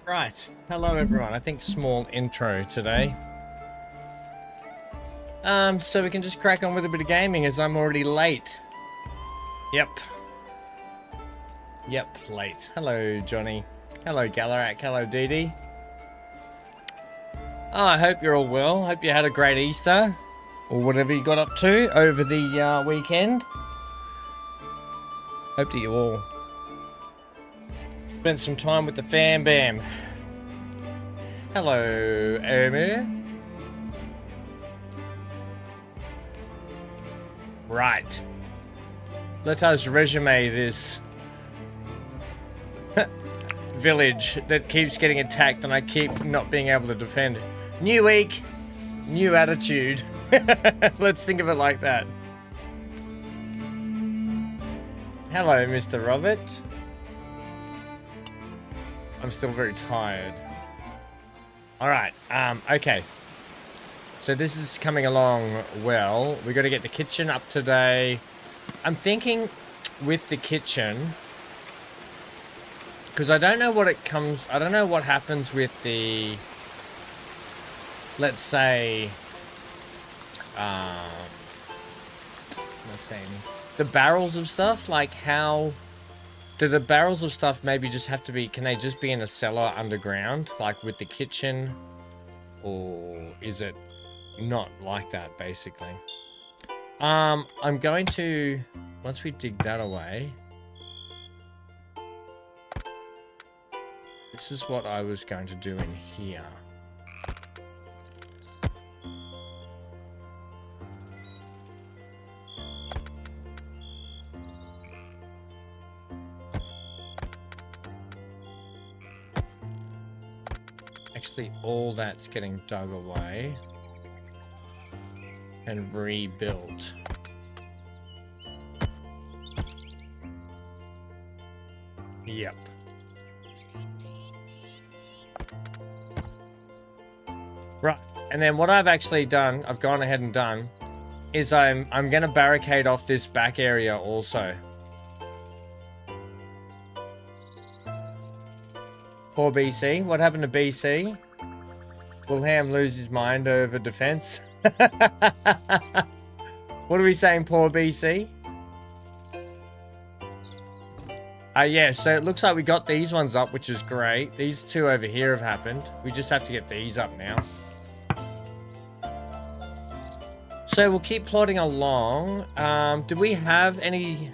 Right, hello everyone. I think small intro today. So we can just crack on with a bit of gaming as I'm already late. Yep, late. Hello, Johnny. Hello, Galarak. Hello, Dee Dee. Oh, I hope you're all well. Hope you had a great Easter or whatever you got up to over the weekend. Hope that you all spent some time with the fam bam. Hello, Omer. Right. Let us resume this village that keeps getting attacked and I keep not being able to defend. New week, new attitude. Let's think of it like that. Hello, Mr. Robert. I'm still very tired. Alright, okay. So this is coming along well. We got to get the kitchen up today. I'm thinking with the kitchen, because I don't know what it comes, I don't know what happens with the, let's say, the barrels of stuff, like how, do the barrels of stuff maybe just have to be, can they just be in a cellar underground, like with the kitchen, or is it not like that, basically? I'm going to, once we dig that away, this is what I was going to do in here. Actually, all that's getting dug away and rebuilt. Yep. Right, and then what I've actually done, I've gone ahead and done, is I'm gonna barricade off this back area also. Poor BC. What happened to BC? Will Ham lose his mind over defense? What are we saying, poor BC? Yeah, so it looks like we got these ones up, which is great. These two over here have happened. We just have to get these up now. So we'll keep plodding along. Do we have any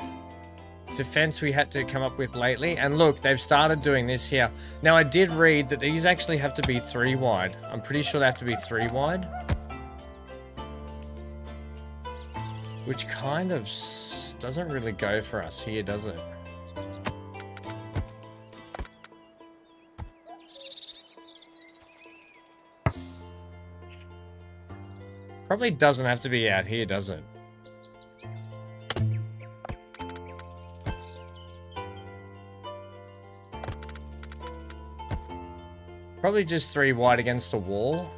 defense we had to come up with lately? And look, they've started doing this here. Now, I did read that these actually have to be 3 wide. I'm pretty sure they have to be 3 wide. Which kind of doesn't really go for us here, does it? Probably doesn't have to be out here, does it? Probably just 3 wide against the wall.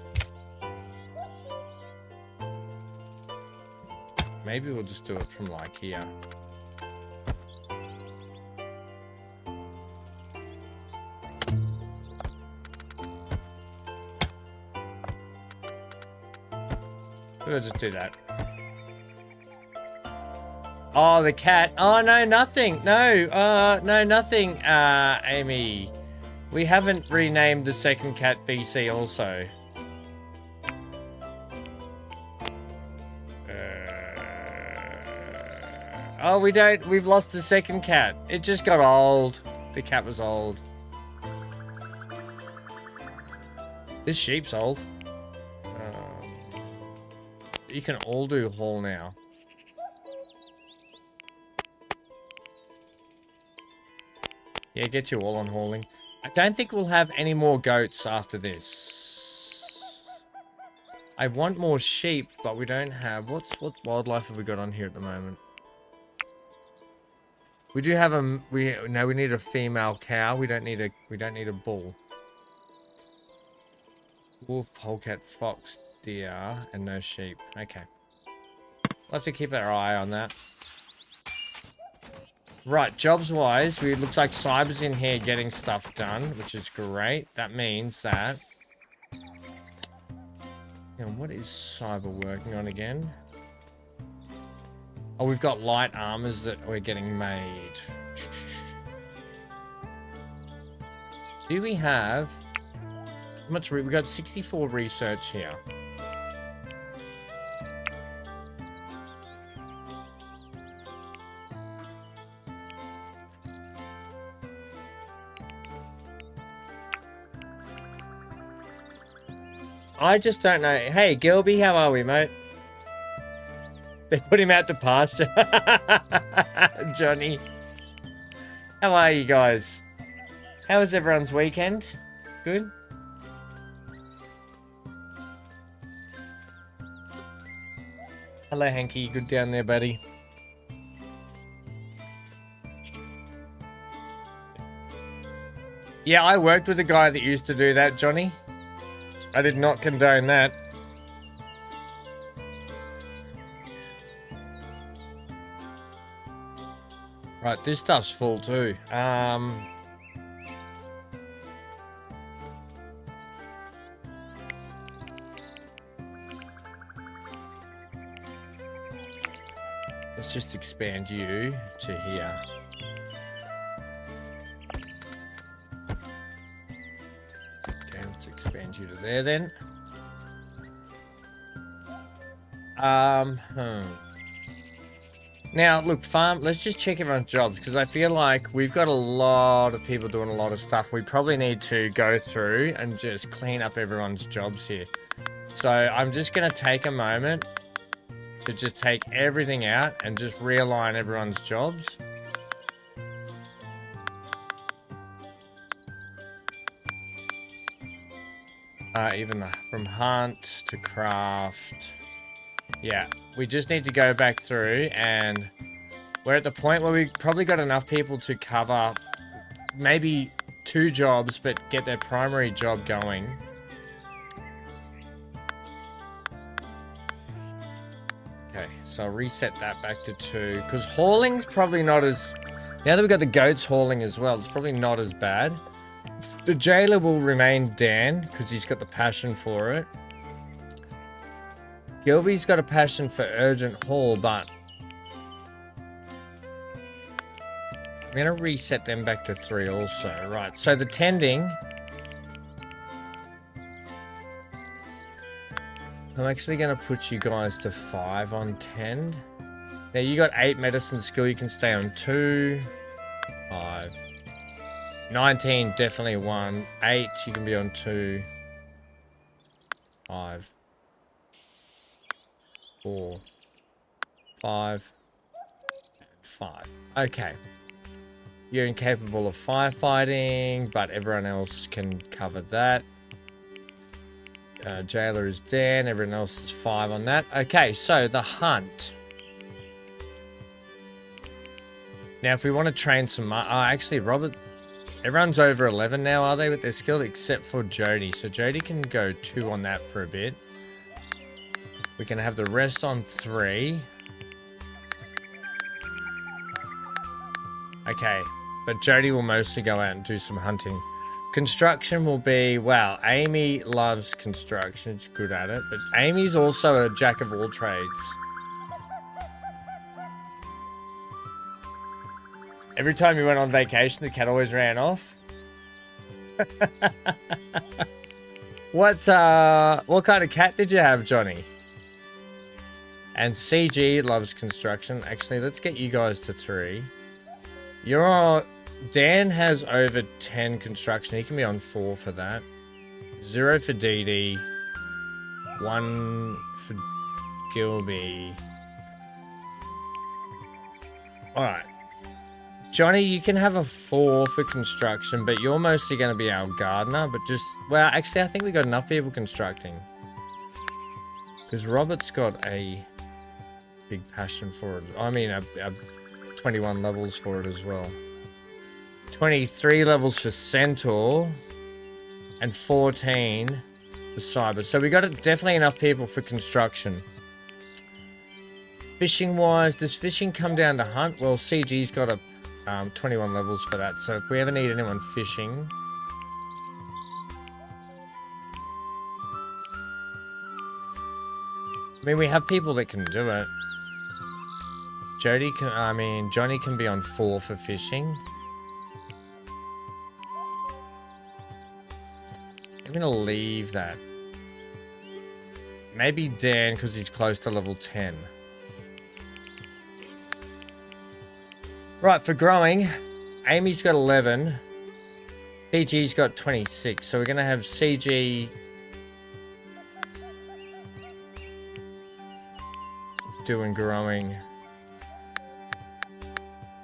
Maybe we'll just do it from like here. We'll just do that. Oh, the cat. Oh, no, nothing. No, no, nothing, Amy. We haven't renamed the second cat BC also. Oh, we don't. We've lost the second cat. It just got old. The cat was old. This sheep's old. You can all do haul now. Yeah, get you all on hauling. I don't think we'll have any more goats after this. I want more sheep, but we don't have... What wildlife have we got on here at the moment? We do have a... we need a female cow. We don't need a bull. Wolf, polecat, fox, deer, and no sheep. Okay. We'll have to keep our eye on that. Right, jobs-wise, it looks like Cyber's in here getting stuff done, which is great. That means that... Now, what is Cyber working on again? Oh, we've got light armors that we're getting made. Do we have... How much... We've got 64 research here. I just don't know. Hey, Gilby, how are we, mate? They put him out to pasture. Johnny. How are you guys? How was everyone's weekend? Good? Hello, Hanky. Good down there, buddy. Yeah, I worked with a guy that used to do that, Johnny. I did not condone that. Right, this stuff's full too. Let's just expand you to here. Let's expand you to there then. Now, look, farm, let's just check everyone's jobs, because I feel like we've got a lot of people doing a lot of stuff. We probably need to go through and just clean up everyone's jobs here. So I'm just going to take a moment to just take everything out and just realign everyone's jobs. Even from hunt to craft. Yeah, we just need to go back through, and we're at the point where we've probably got enough people to cover maybe 2 jobs, but get their primary job going. Okay, so I'll reset that back to 2, because hauling's probably not as... Now that we've got the goats hauling as well, it's probably not as bad. The jailer will remain Dan, because he's got the passion for it. Gilby's got a passion for urgent haul, but... I'm going to reset them back to 3 also. Right, so the tending... I'm actually going to put you guys to 5 on tend. Now, you got 8 medicine skill, you can stay on 2. 5. 19, definitely 1. 8, you can be on 2. 5. 4. 5. And 5. Okay. You're incapable of firefighting, but everyone else can cover that. Jailer is Dan, everyone else is 5 on that. Okay, so the hunt. Now, if we want to train some... actually, Robert... Everyone's over 11 now, are they, with their skill, except for Jody. So Jody can go 2 on that for a bit. We can have the rest on 3. Okay, but Jody will mostly go out and do some hunting. Construction will be... Wow, Amy loves construction. She's good at it. But Amy's also a jack of all trades. Every time you went on vacation, the cat always ran off. What kind of cat did you have, Johnny? And CG loves construction. Actually, let's get you guys to 3. Dan has over 10 construction. He can be on 4 for that. 0 for DD. 1 for Gilby. Alright. Johnny, you can have a 4 for construction, but you're mostly going to be our gardener. But just... Well, actually, I think we got enough people constructing. Because Robert's got a big passion for it. I mean, a 21 levels for it as well. 23 levels for Centaur. And 14 for Cyber. So we got definitely enough people for construction. Fishing-wise, does fishing come down to hunt? Well, CG's got a 21 levels for that. So if we ever need anyone fishing... I mean, we have people that can do it. Johnny can be on 4 for fishing. I'm gonna leave that. Maybe Dan, because he's close to level 10. Right, for growing, Amy's got 11. CG's got 26. So we're gonna have CG doing growing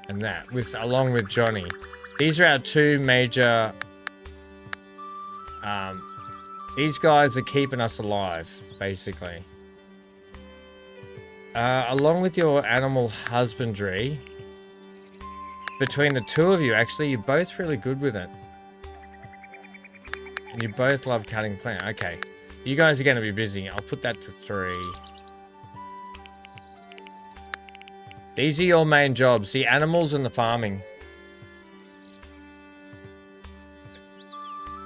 and that along with Johnny. These are our 2 major these guys are keeping us alive, basically. Along with your animal husbandry, between the 2 of you, actually, you're both really good with it. And you both love cutting plants. Okay, you guys are going to be busy. I'll put that to 3. These are your main jobs, the animals and the farming.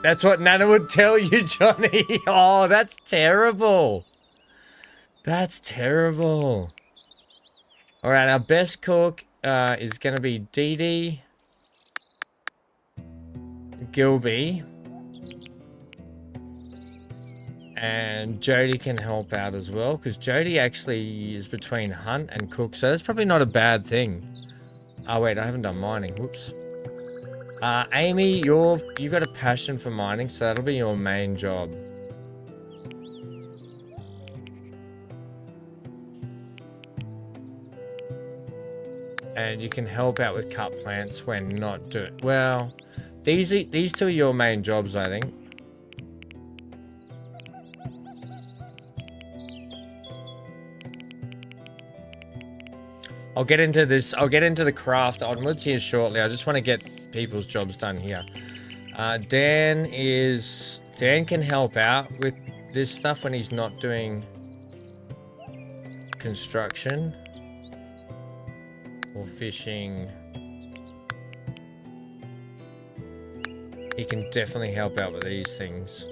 That's what Nana would tell you, Johnny. Oh, that's terrible. That's terrible. All right, our best cook is going to be Dee Dee, Gilby, and Jody can help out as well, because Jody actually is between hunt and cook, so that's probably not a bad thing. Oh wait, I haven't done mining. Whoops. Amy, you got a passion for mining, so that'll be your main job. And you can help out with cut plants when not doing well. These 2 are your main jobs, I think. I'll get into this. I'll get into the craft onwards here shortly. I just want to get people's jobs done here. Dan can help out with this stuff when he's not doing construction or fishing. He can definitely help out with these things.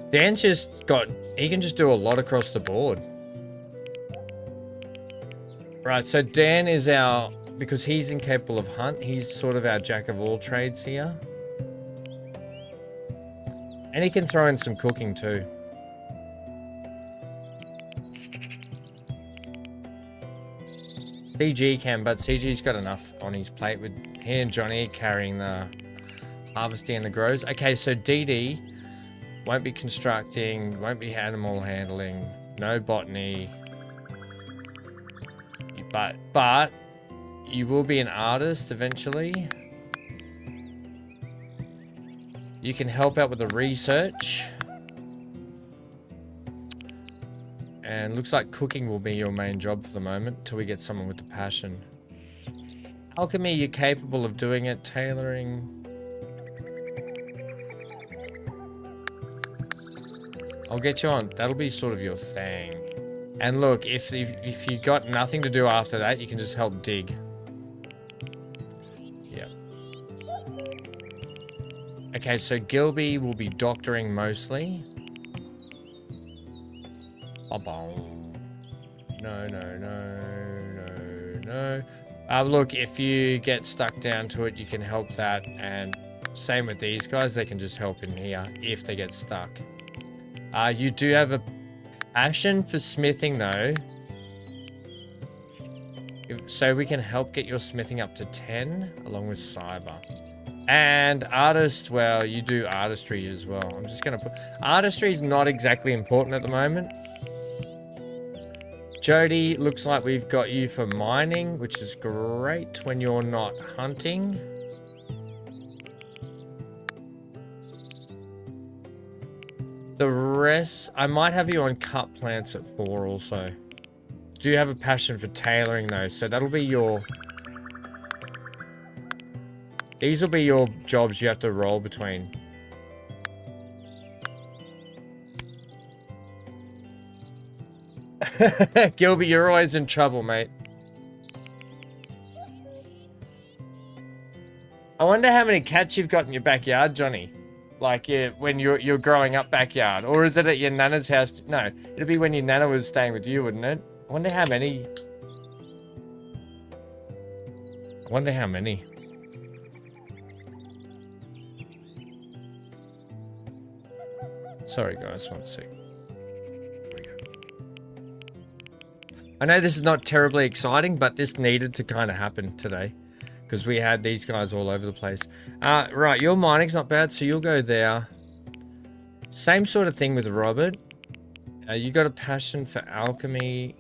Dan's he can just do a lot across the board. Right, so Dan is because he's incapable of hunt, he's sort of our jack of all trades here. And he can throw in some cooking too. CG can, but CG's got enough on his plate with he and Johnny carrying the harvesting and the grows. Okay, so DD won't be constructing, won't be animal handling, no botany. But you will be an artist eventually. You can help out with the research. And looks like cooking will be your main job for the moment until we get someone with the passion. Alchemy, you're capable of doing it. Tailoring. I'll get you on. That'll be sort of your thing. And look, if you got nothing to do after that, you can just help dig. Yeah. Okay, so Gilby will be doctoring mostly. No. Look, if you get stuck down to it, you can help that. And same with these guys, they can just help in here if they get stuck. You do have a passion for smithing though. So we can help get your smithing up to 10 along with cyber. And artist, well, you do artistry as well. I'm just going to put... Artistry is not exactly important at the moment. Jody, looks like we've got you for mining, which is great when you're not hunting. The rest, I might have you on cut plants at 4 also. Do you have a passion for tailoring though? So that'll be your... These will be your jobs you have to roll between. Gilby, you're always in trouble, mate. I wonder how many cats you've got in your backyard, Johnny. Like when you're growing up backyard. Or is it at your nana's house? No, it'd be when your nana was staying with you, wouldn't it? I wonder how many. Sorry guys, one sec. I know this is not terribly exciting, but this needed to kind of happen today. Because we had these guys all over the place. Right, your mining's not bad, so you'll go there. Same sort of thing with Robert. You got a passion for alchemy.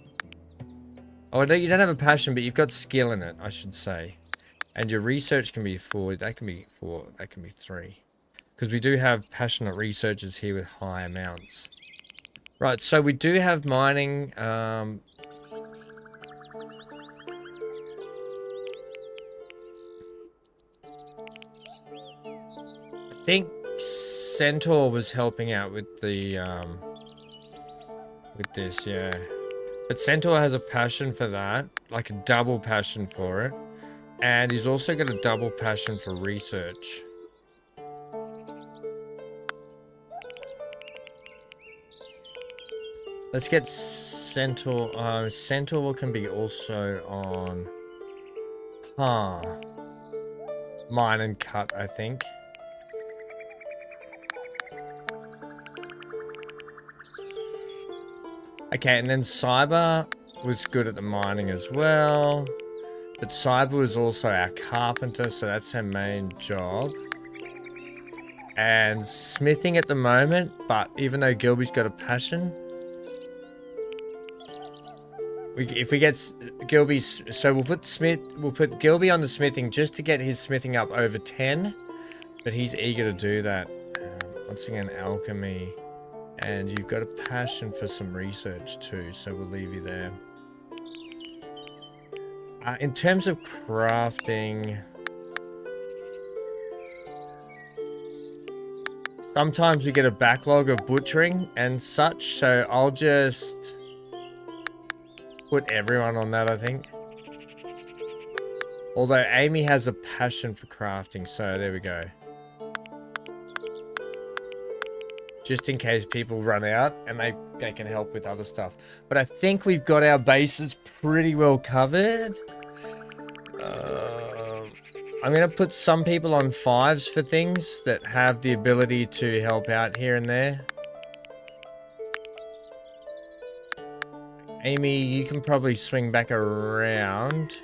Oh, no, you don't have a passion, but you've got skill in it, I should say. And your research can be 4. That can be 4. That can be 3. Because we do have passionate researchers here with high amounts. Right, so we do have mining. I think Centaur was helping out with the with this, yeah. But Centaur has a passion for that, like a double passion for it, and he's also got a double passion for research. Let's get Centaur. Centaur can be also on, mine and cut, I think. Okay, and then Cyber was good at the mining as well. But Cyber was also our carpenter, so that's her main job. And smithing at the moment, but even though Gilby's got a passion, if we get Gilby's, so we'll put Gilby on the smithing just to get his smithing up over 10. But he's eager to do that. Once again, alchemy. And you've got a passion for some research too, so we'll leave you there. In terms of crafting, sometimes we get a backlog of butchering and such, so I'll just put everyone on that, I think. Although Amy has a passion for crafting, so there we go. Just in case people run out and they can help with other stuff. But I think we've got our bases pretty well covered. I'm going to put some people on 5s for things that have the ability to help out here and there. Amy, you can probably swing back around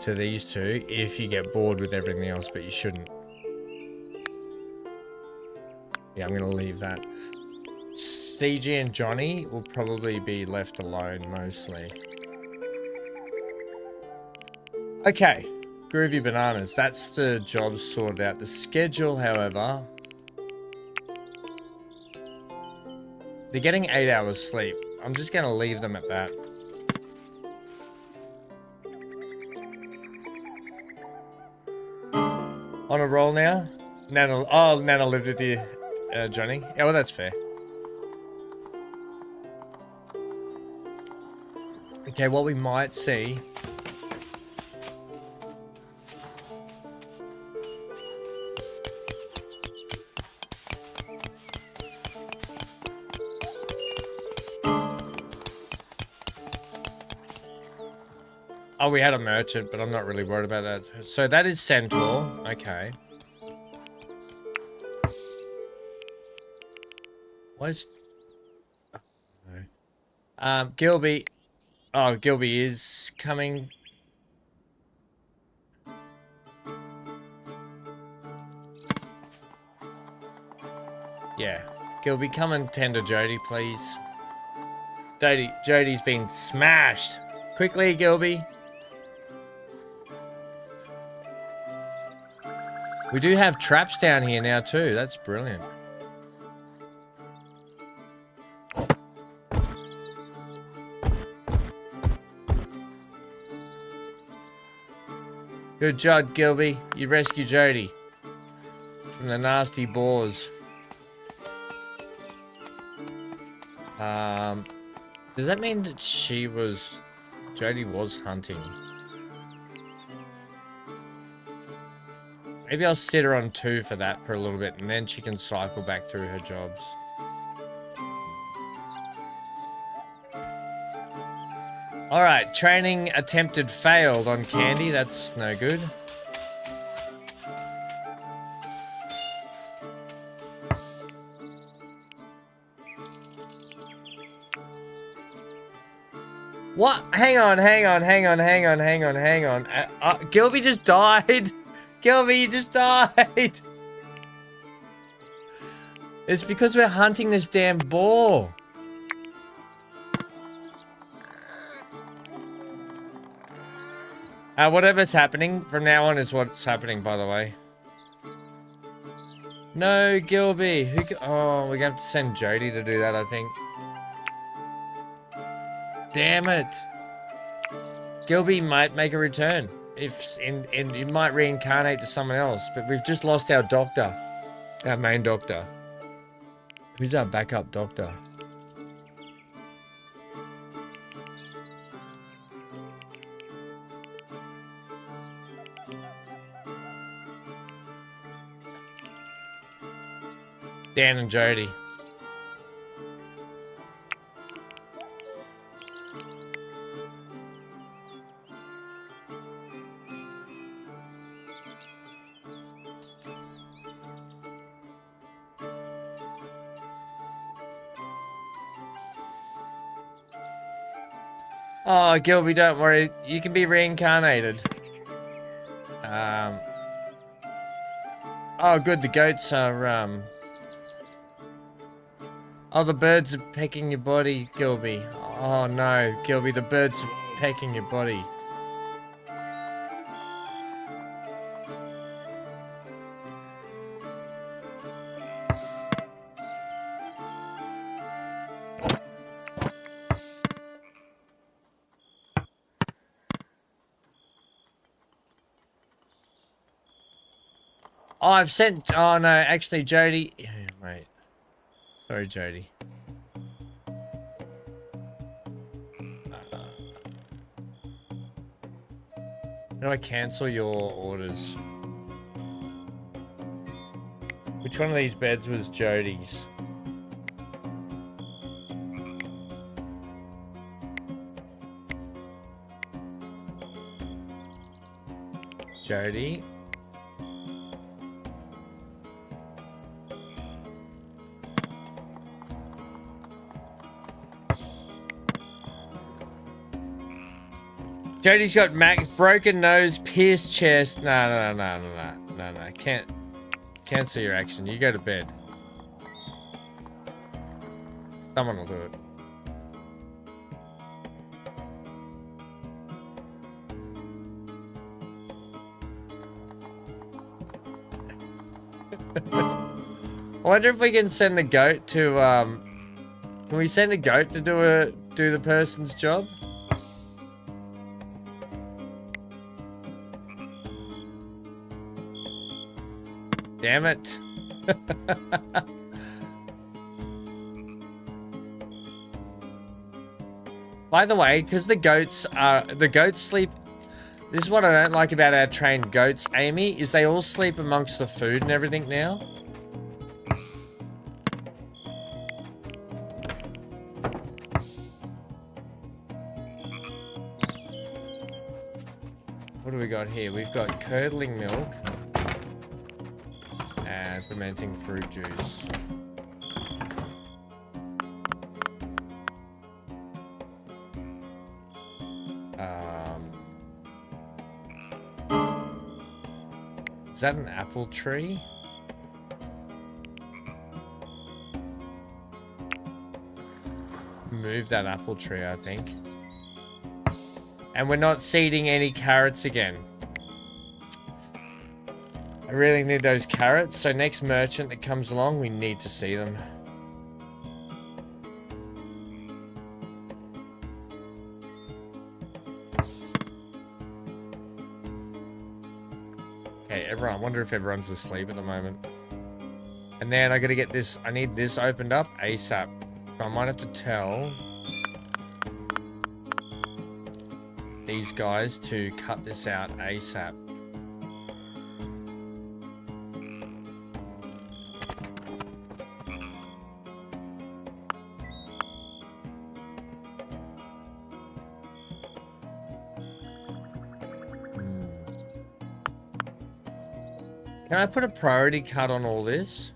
to these two if you get bored with everything else, but you shouldn't. Yeah, I'm going to leave that. CG and Johnny will probably be left alone mostly. Okay, groovy bananas. That's the job sorted out. The schedule, however, they're getting 8 hours sleep. I'm just going to leave them at that. On a roll now? Nana lived with you. Johnny? Yeah, well, that's fair. Okay, what we might see... Oh, we had a merchant, but I'm not really worried about that. So that is Centaur. Okay. Where's... Oh, no. Gilby. Oh, Gilby is coming. Yeah. Gilby, come and tend to Jody, please. Jody's been smashed. Quickly, Gilby. We do have traps down here now too. That's brilliant. Good job, Gilby. You rescued Jody from the nasty boars. Does that mean that Jody was hunting? Maybe I'll sit her on 2 for that for a little bit, and then she can cycle back through her jobs. Alright, training attempted failed on Candy. That's no good. What? Hang on. Gilby just died. Gilby, you just died. It's because we're hunting this damn boar. Whatever's happening from now on is what's happening, by the way. No, Gilby. Oh, we're gonna have to send Jody to do that, I think. Damn it. Gilby might make a return. And it might reincarnate to someone else, but we've just lost our doctor. Our main doctor. Who's our backup doctor? Dan and Jody. Oh, Gilby, don't worry. You can be reincarnated. Oh, good. The goats are, Oh, the birds are pecking your body, Gilby. Oh, no. Gilby, the birds are pecking your body. Oh, I've sent... Oh, no. Actually, Jody... Wait. Sorry, Jody. How do I cancel your orders? Which one of these beds was Jody's? Jody? Jody's got broken nose, pierced chest. No. Can't cancel your action. You go to bed. Someone will do it. I wonder if we can send the goat to can we send a goat to do the person's job? Damn it. By the way, because the goats sleep. This is what I don't like about our trained goats, Amy, is they all sleep amongst the food and everything now. What do we got here? We've got curdling milk. And fermenting fruit juice. Is that an apple tree? Move that apple tree, I think. And we're not seeding any carrots again. I really need those carrots, so next merchant that comes along, we need to see them. Okay, everyone, I wonder if everyone's asleep at the moment. And then I gotta get this, I need this opened up ASAP. So I might have to tell these guys to cut this out ASAP. Can I put a priority cut on all this?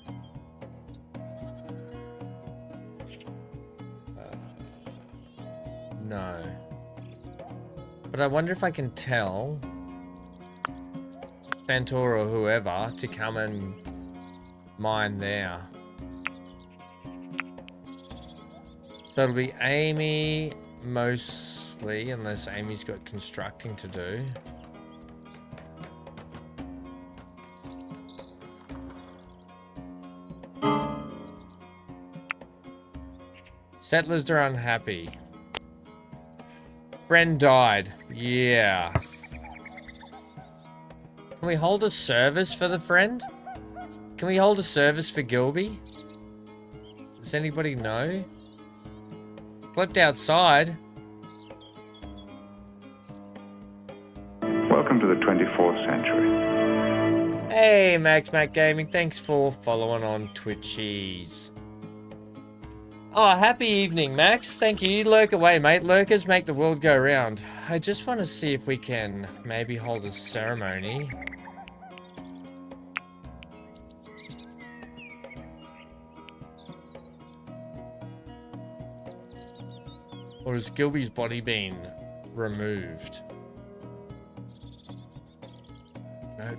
No. But I wonder if I can tell Spentor or whoever to come and mine there. So it'll be Amy mostly, unless Amy's got constructing to do. Settlers are unhappy. Friend died. Yeah. Can we hold a service for the friend? Can we hold a service for Gilby? Does anybody know? Slept outside. Welcome to the 24th century. Hey, Mac Gaming. Thanks for following on Twitchies. Oh, happy evening, Max. Thank you. You lurk away, mate. Lurkers make the world go round. I just want to see if we can maybe hold a ceremony. Or has Gilby's body been removed? Nope.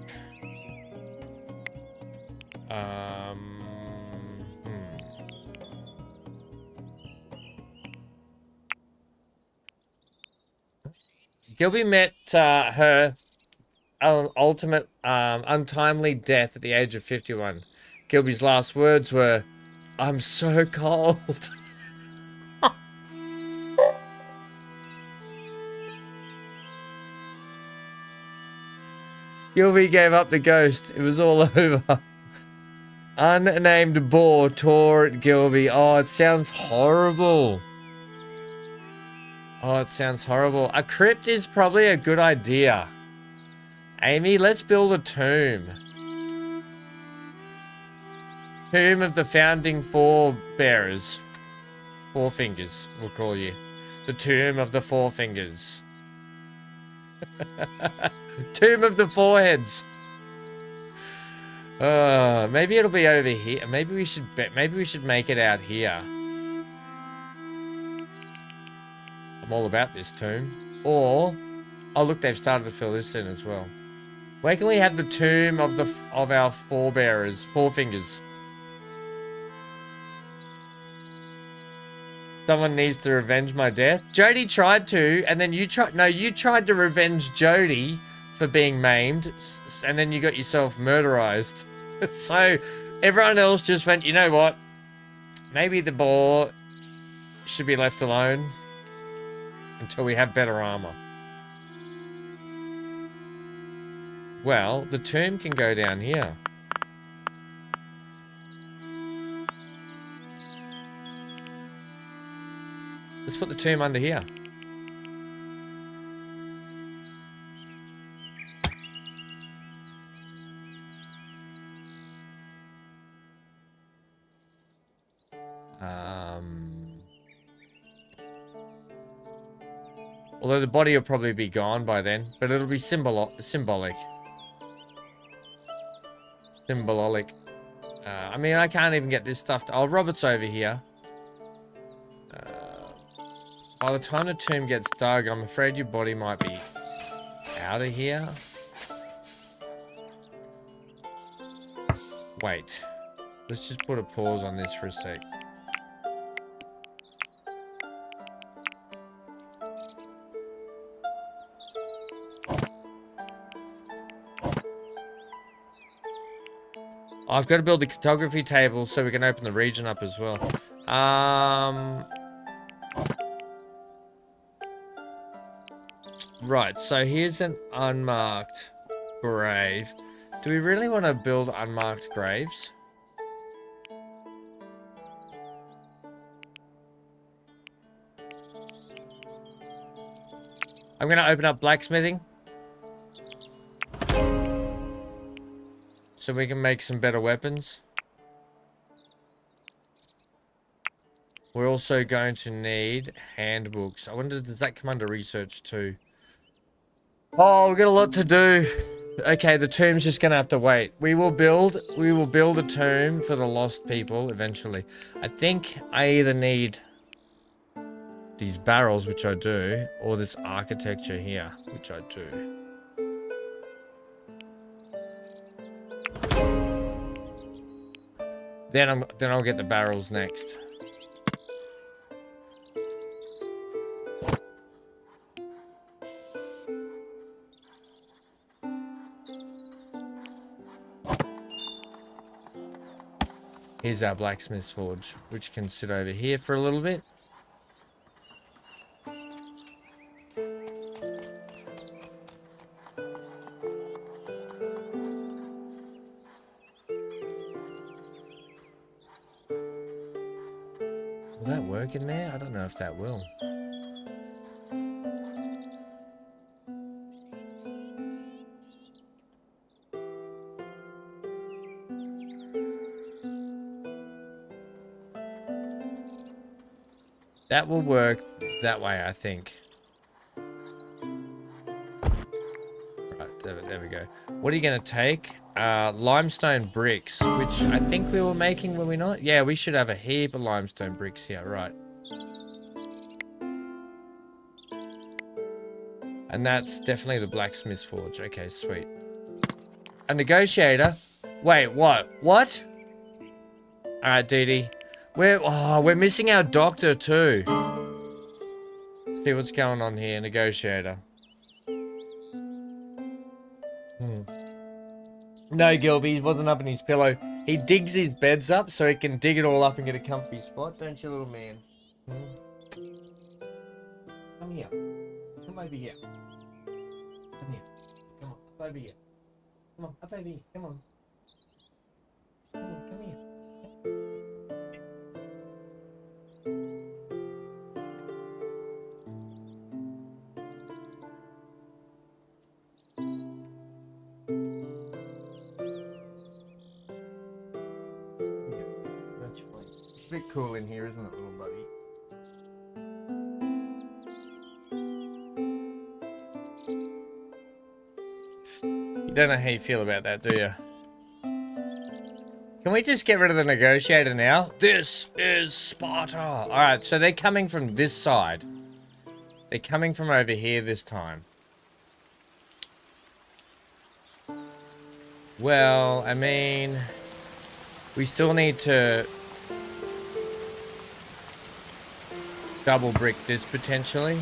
Gilby met her ultimate untimely death at the age of 51. Gilby's last words were, "I'm so cold." Gilby gave up the ghost. It was all over. Unnamed boar tore at Gilby. Oh, it sounds horrible. Oh, it sounds horrible. A crypt is probably a good idea. Amy, let's build a tomb. Tomb of the founding forebearers. Four fingers, we'll call you. The tomb of the four fingers. Tomb of the foreheads. Maybe it'll be over here. Maybe we should make it out here. I'm all about this tomb. Or, oh look, they've started to fill this in as well. Where can we have the tomb of our forebearers, four fingers? Someone needs to revenge my death. Jody tried to, and then you tried to revenge Jody for being maimed, and then you got yourself murderized. So everyone else just went, you know what? Maybe the boar should be left alone until we have better armor. Well, the tomb can go down here. Let's put the tomb under here. Although the body will probably be gone by then, but it'll be symbolic. I mean, I can't even get this stuff. Oh, Robert's over here. By the time the tomb gets dug, I'm afraid your body might be out of here. Wait. Let's just put a pause on this for a sec. I've got to build the cartography table so we can open the region up as well. Right, so here's an unmarked grave. Do we really want to build unmarked graves? I'm going to open up blacksmithing, so we can make some better weapons. We're also going to need handbooks. I wonder, does that come under research too? Oh, we've got a lot to do. Okay, the tomb's just gonna have to wait. We will build a tomb for the lost people eventually. I think I either need these barrels, which I do, or this architecture here, which I do. Then I'll get the barrels next. Here's our blacksmith's forge, which can sit over here for a little bit. Will that work in there? I don't know if that will. That will work that way, I think. Right, there we go. What are you going to take? Limestone bricks, which I think we were making, were we not? Yeah, we should have a heap of limestone bricks here, right. And that's definitely the blacksmith's forge. Okay, sweet. A negotiator? Wait, what? What? Alright, Dee Dee. We're missing our doctor too. Let's see what's going on here, negotiator. No, Gilby, he wasn't up in his pillow. He digs his beds up so he can dig it all up and get a comfy spot, don't you, little man? Come here. Come over here. Come here. Come on, up over here. Come on, up over here. Come on. Come on, come here. It's a bit cool in here, isn't it, little buddy? You don't know how you feel about that, do you? Can we just get rid of the negotiator now? This is Sparta! Alright, so they're coming from this side. They're coming from over here this time. Well, I mean... we still need to... double brick this potentially.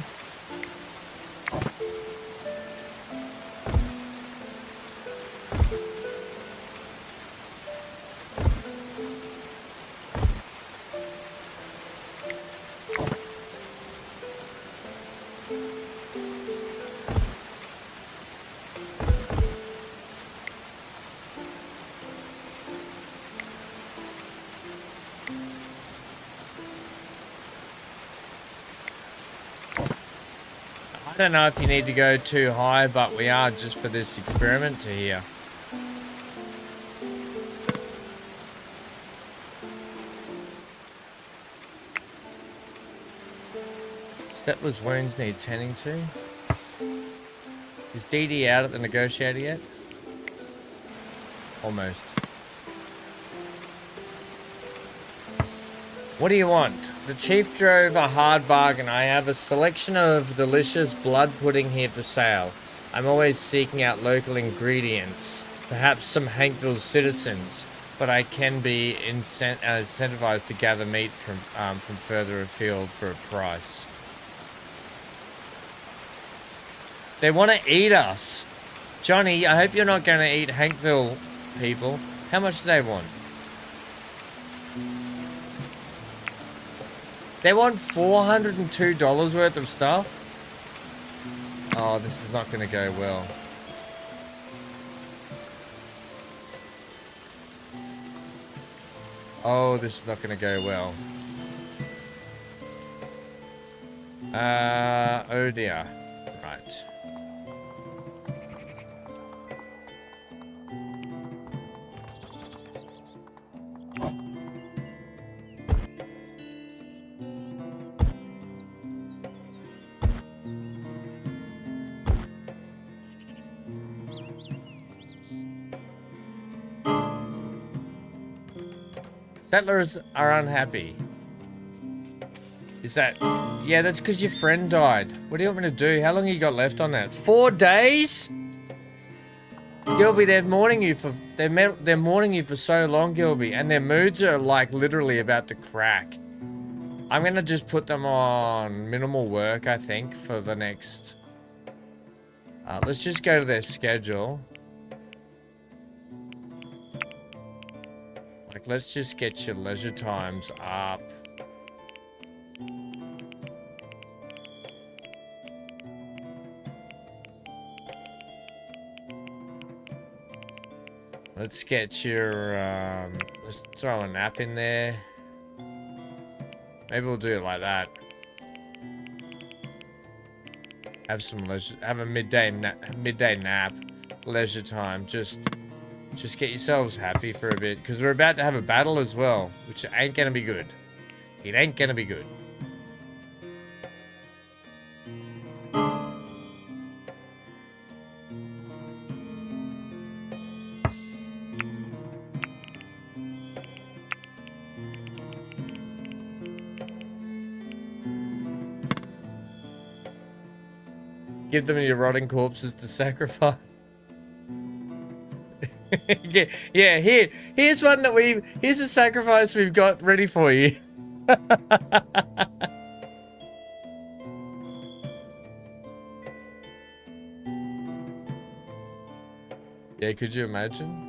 I don't know if you need to go too high, but we are just for this experiment to here. Steppler's wounds need tending to. Is Dee Dee out at the negotiator yet? Almost. What do you want? The chief drove a hard bargain. I have a selection of delicious blood pudding here for sale. I'm always seeking out local ingredients. Perhaps some Hankville citizens, but I can be incentivized to gather meat from further afield for a price. They want to eat us. Johnny, I hope you're not going to eat Hankville people. How much do they want? They want $402 worth of stuff? Oh, this is not going to go well. Oh, this is not going to go well. Oh dear. Right. Settlers are unhappy. Is that... Yeah, that's because your friend died. What do you want me to do? How long you got left on that? 4 days? Gilby, they're mourning you for... They're mourning you for so long, Gilby. And their moods are, like, literally about to crack. I'm gonna just put them on minimal work, I think, for the next... let's just go to their schedule. Like, let's just get your leisure times up. Let's get your, let's throw a nap in there. Maybe we'll do it like that. Have some leisure, have a midday nap, leisure time. Just get yourselves happy for a bit, because we're about to have a battle as well, which ain't gonna be good. It ain't gonna be good. Give them your rotting corpses to sacrifice. Yeah, here's one that here's a sacrifice we've got ready for you. Yeah, could you imagine?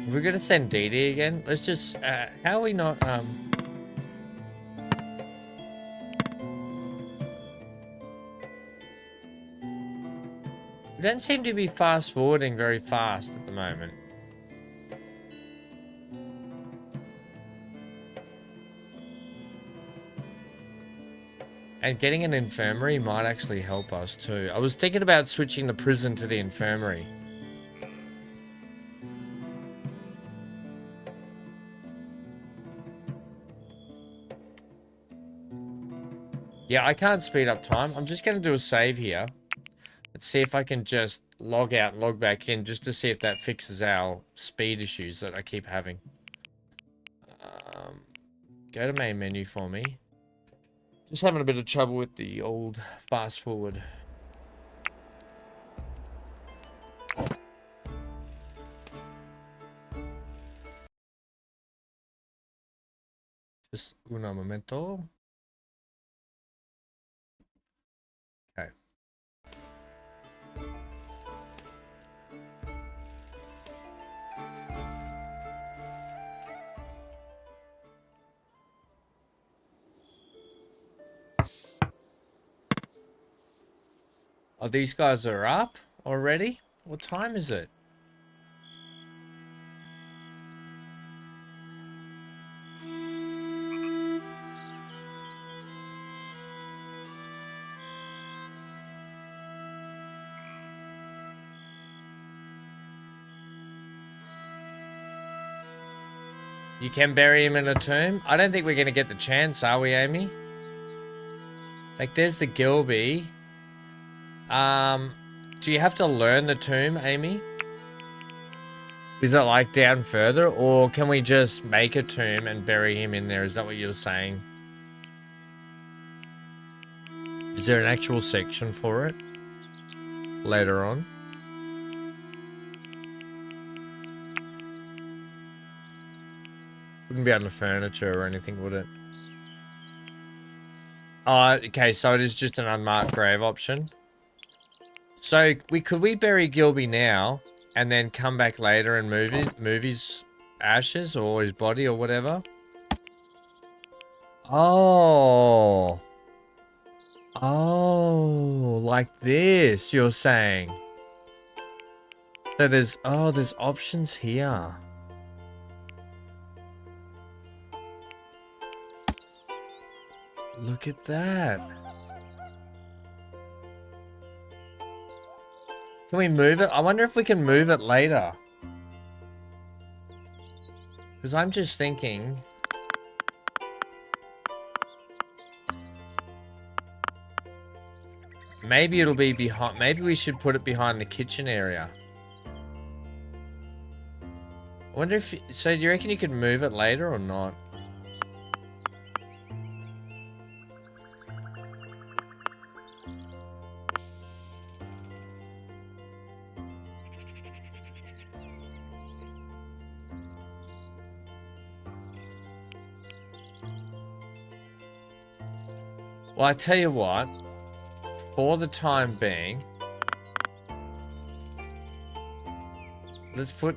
We're gonna send Dee Dee again. Let's just, how are we not, We don't seem to be fast forwarding very fast at the moment. And getting an infirmary might actually help us too. I was thinking about switching the prison to the infirmary. Yeah, I can't speed up time. I'm just going to do a save here. Let's see if I can just log out and log back in just to see if that fixes our speed issues that I keep having. Go to main menu for me. Just having a bit of trouble with the old fast forward. Just un momento. Okay. Oh, these guys are up already? What time is it? You can bury him in a tomb? I don't think we're going to get the chance, are we, Amy? Like, there's the Gilby. Do you have to learn the tomb, Amy? Is it, like, down further? Or can we just make a tomb and bury him in there? Is that what you're saying? Is there an actual section for it? Later on? Wouldn't be on the furniture or anything, would it? Oh, okay, so it is just an unmarked grave option. So could we bury Gilby now and then come back later and move his ashes or his body or whatever? Oh. Oh, like this, you're saying. So there's options here. Look at that. Can we move it? I wonder if we can move it later. Because I'm just thinking... Maybe it'll be behind... Maybe we should put it behind the kitchen area. I wonder if... So do you reckon you could move it later or not? Well, I tell you what, for the time being, let's put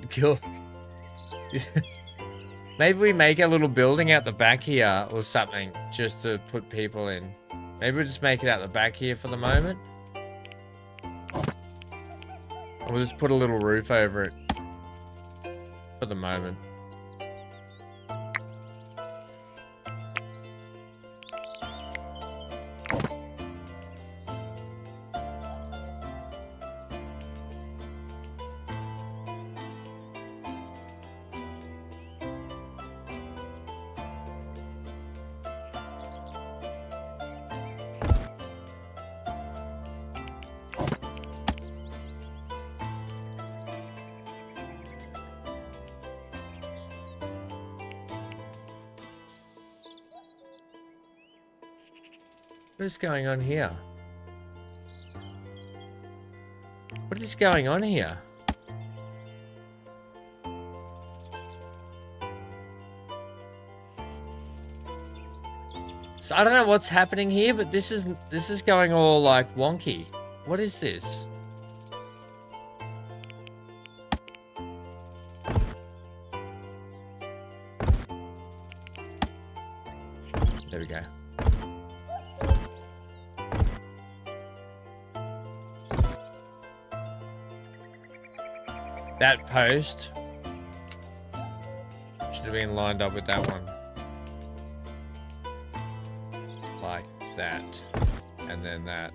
maybe we make a little building out the back here or something just to put people in. Maybe we'll just make it out the back here for the moment. And we'll just put a little roof over it for the moment. What is going on here? What is going on here? So I don't know what's happening here, but this is going all like wonky. What is this? There we go. That post should have been lined up with that one. Like that. And then that.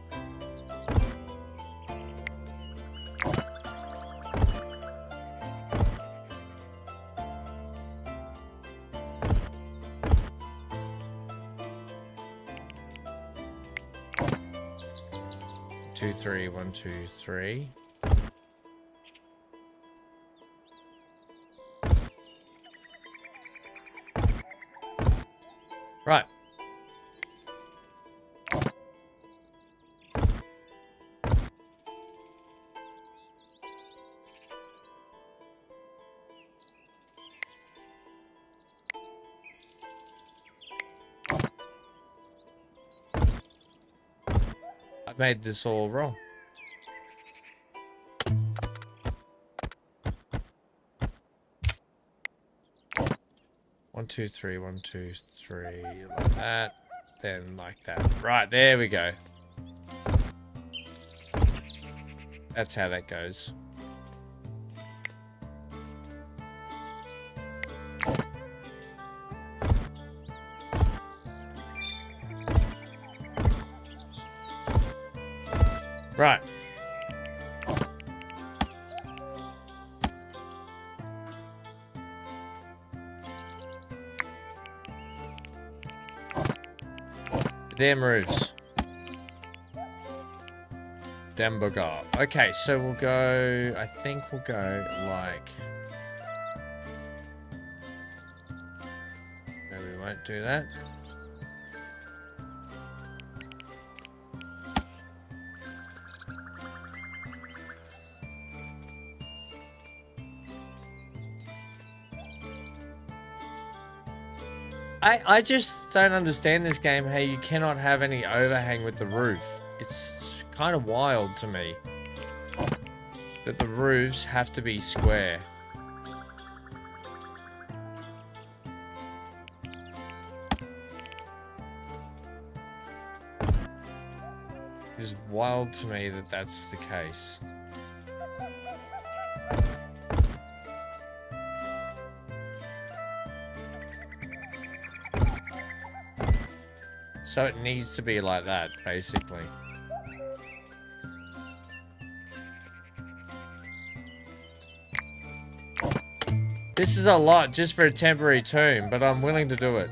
Two, three, 1, 2, 3. Right. I made this all wrong. One, two, three, 1, 2, 3, like that, then like that. Right, there we go. That's how that goes. Right. Damn roofs. Damn bugger. Okay, so we'll go... I think we'll go like... No, we won't do that. I just don't understand this game, how you cannot have any overhang with the roof. It's kind of wild to me that the roofs have to be square. It's wild to me that that's the case. So it needs to be like that, basically. This is a lot just for a temporary tomb, but I'm willing to do it.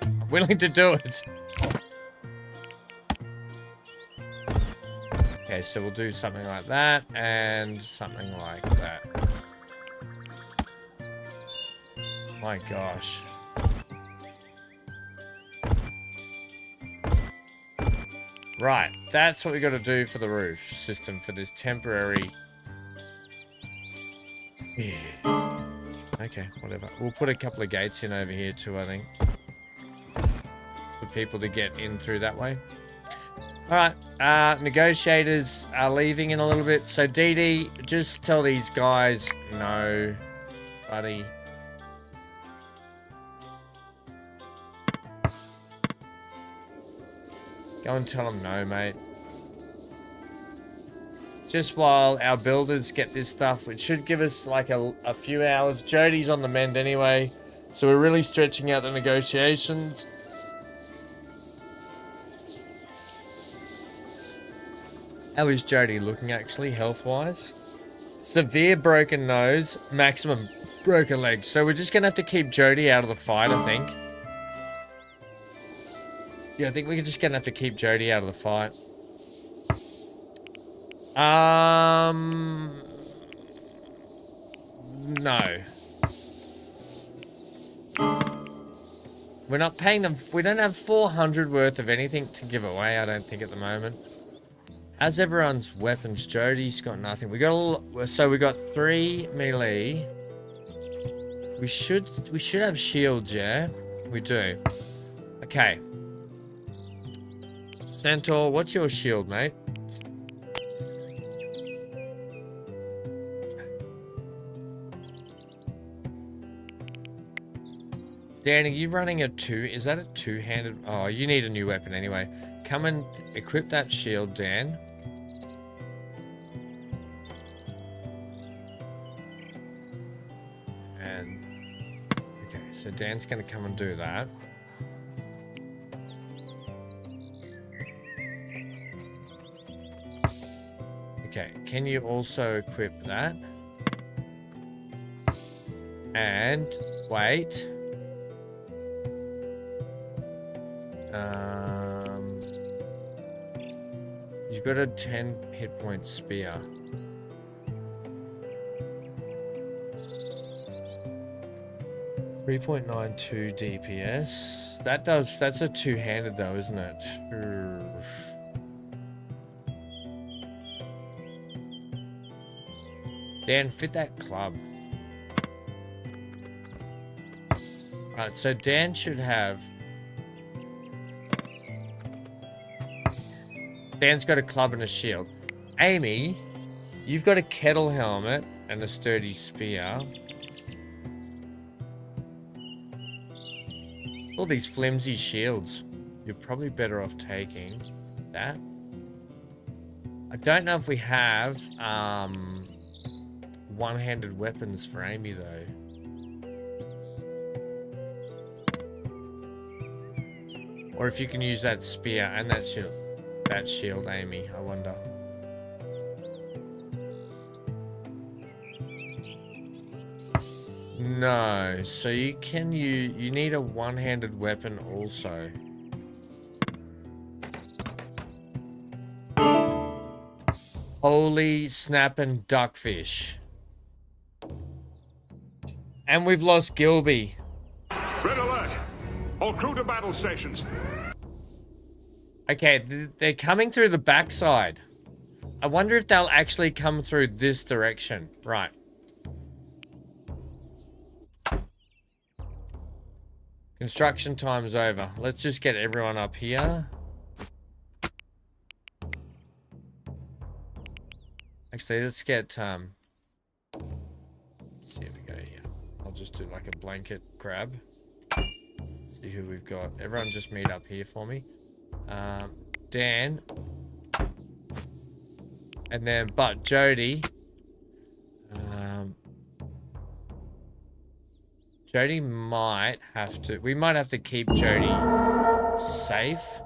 I'm willing to do it. Okay, so we'll do something like that and something like that. My gosh. Right, that's what we got to do for the roof system for this temporary. Yeah. Okay, whatever. We'll put a couple of gates in over here too, I think. For people to get in through that way. Alright, negotiators are leaving in a little bit. So DD, just tell these guys no, buddy. Go and tell them no, mate. Just while our builders get this stuff, which should give us like a few hours. Jody's on the mend anyway, so we're really stretching out the negotiations. How is Jody looking actually, health-wise? Severe broken nose, maximum broken leg. So we're just gonna have to keep Jody out of the fight, I think. Yeah, I think we're just gonna have to keep Jody out of the fight. No. We're not paying them. We don't have 400 worth of anything to give away, I don't think, at the moment. How's everyone's weapons? Jody's got nothing. We got so we got 3 melee. We should have shields, yeah? We do. Okay. Centaur, what's your shield, mate? Dan, are you running a 2? Is that a 2-handed? Oh, you need a new weapon anyway. Come and equip that shield, Dan. And okay, so Dan's gonna come and do that. Okay, can you also equip that? And wait. You've got a 10 hit point spear. .92 DPS. That's a 2-handed though, isn't it? Dan, fit that club. Alright, so Dan should have... Dan's got a club and a shield. Amy, you've got a kettle helmet and a sturdy spear. All these flimsy shields. You're probably better off taking that. I don't know if we have one-handed weapons for Amy though. Or if you can use that spear and that shield. That shield, Amy, I wonder. No, so you need a one-handed weapon also. Holy snappin' duckfish. And we've lost Gilby. Red alert! All crew to battle stations. Okay, they're coming through the backside. I wonder if they'll actually come through this direction. Right. Construction time is over. Let's just get everyone up here. Actually, let's get, let's see if we go here. I'll just do like a blanket grab. See who we've got. Everyone just meet up here for me. Dan. And then, but Jody. Jody might have to, we might have to keep Jody safe.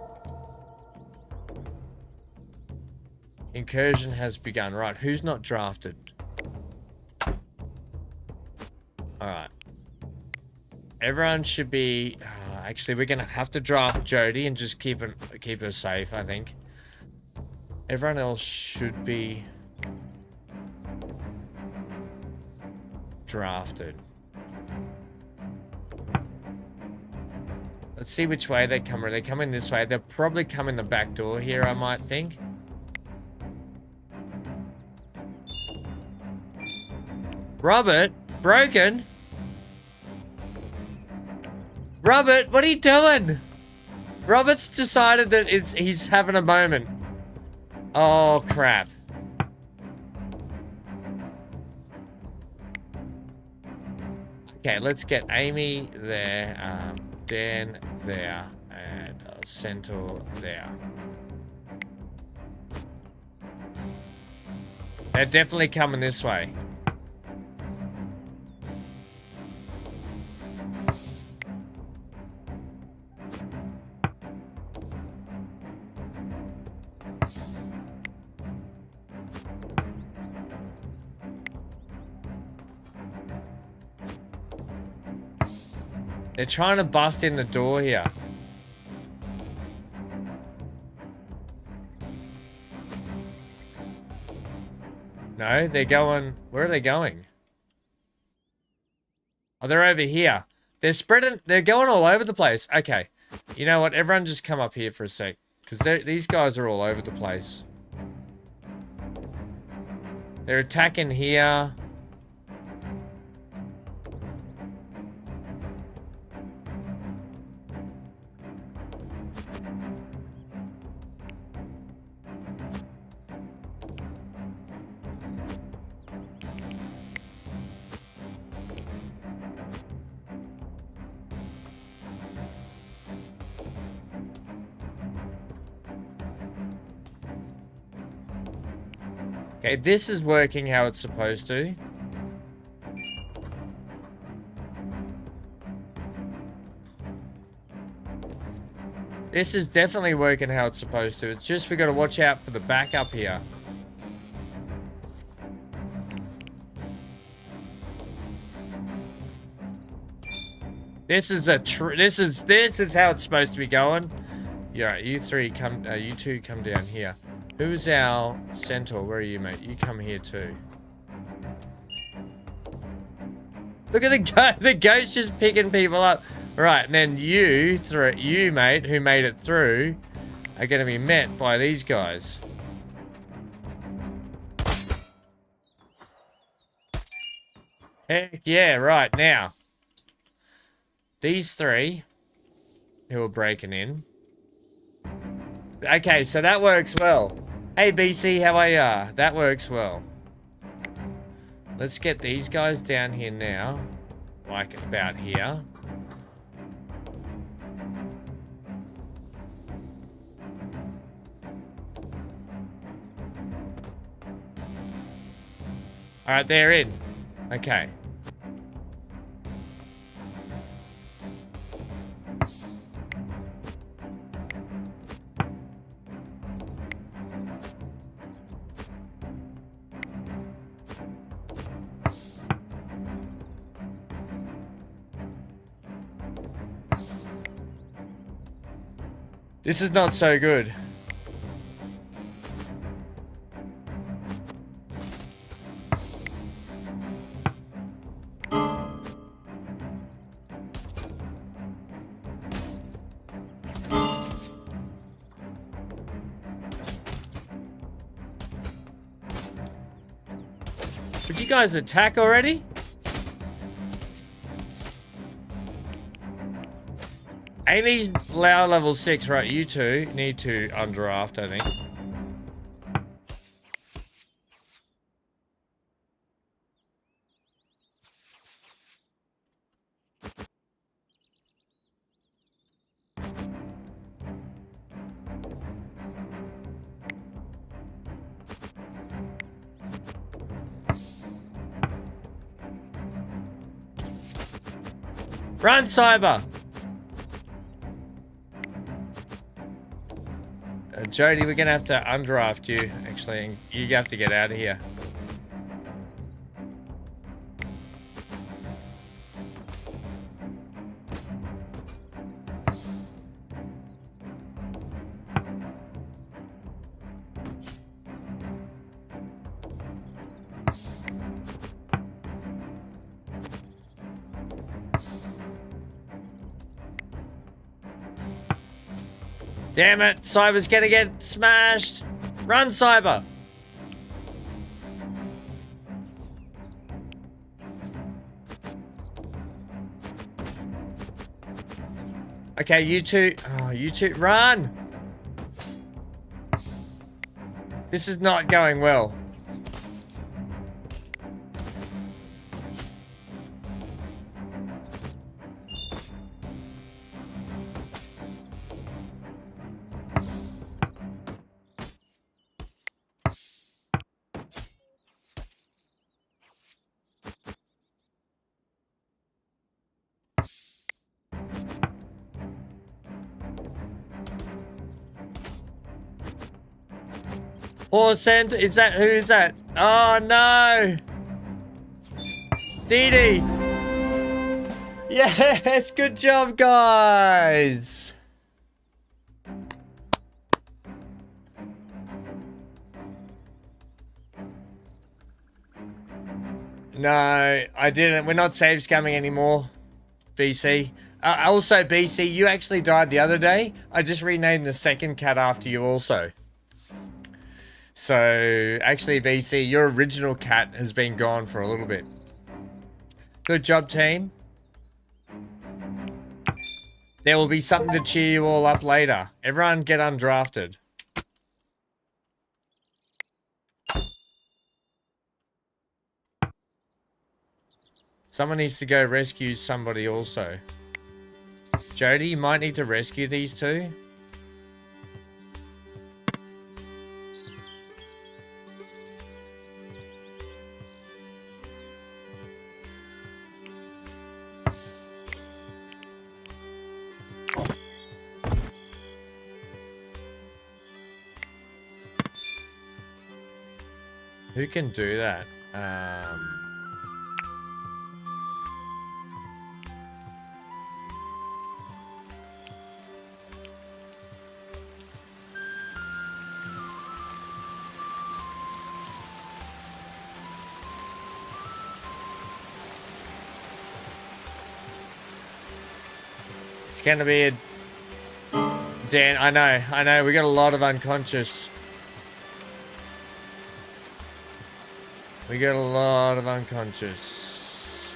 Incursion has begun. Right, who's not drafted? Alright. Everyone should be... actually, we're going to have to draft Jody and just keep her safe, I think. Everyone else should be drafted. Let's see which way they come. Are they coming this way? They'll probably come in the back door here, I might think. Robert, broken. Robert, what are you doing? Robert's decided that he's having a moment. Oh, crap. Okay, let's get Amy there, Dan there, and Centaur there. They're definitely coming this way. They're trying to bust in the door here. No, they're going... Where are they going? Oh, they're over here. They're spreading... They're going all over the place. Okay. You know what? Everyone just come up here for a sec. Because these guys are all over the place. They're attacking here. Okay, this is working how it's supposed to. This is definitely working how it's supposed to. It's just we got to watch out for the backup here. This is how it's supposed to be going. Yeah, you three come. You two come down here. Who's our centaur? Where are you, mate? You come here too. Look at the ghost just picking people up. Right, and then you, mate, who made it through, are going to be met by these guys. Heck yeah, right, now. These three who are breaking in. Okay, so that works well. Hey, BC, how are ya? That works well. Let's get these guys down here now. Like about here. Alright, they're in. Okay. This is not so good. Would you guys attack already? Amy's level 6, right? You two need to undraft, I think. Run, Cyber! Jody, we're gonna have to undraft you, actually, and you have to get out of here. Damn it, Cyber's gonna get smashed. Run, Cyber. Okay, you two, run. This is not going well. Or send, is that, who is that? Oh no! Dee Dee! Yes, good job, guys! No, I didn't. We're not save scamming anymore, BC. Also, BC, you actually died the other day. I just renamed the second cat after you also. So, actually, BC, your original cat has been gone for a little bit. Good job, team. There will be something to cheer you all up later. Everyone get undrafted. Someone needs to go rescue somebody also. Jody, you might need to rescue these two. Who can do that? It's gonna be a... Dan, I know, we got a lot of unconscious. We got a lot of unconscious.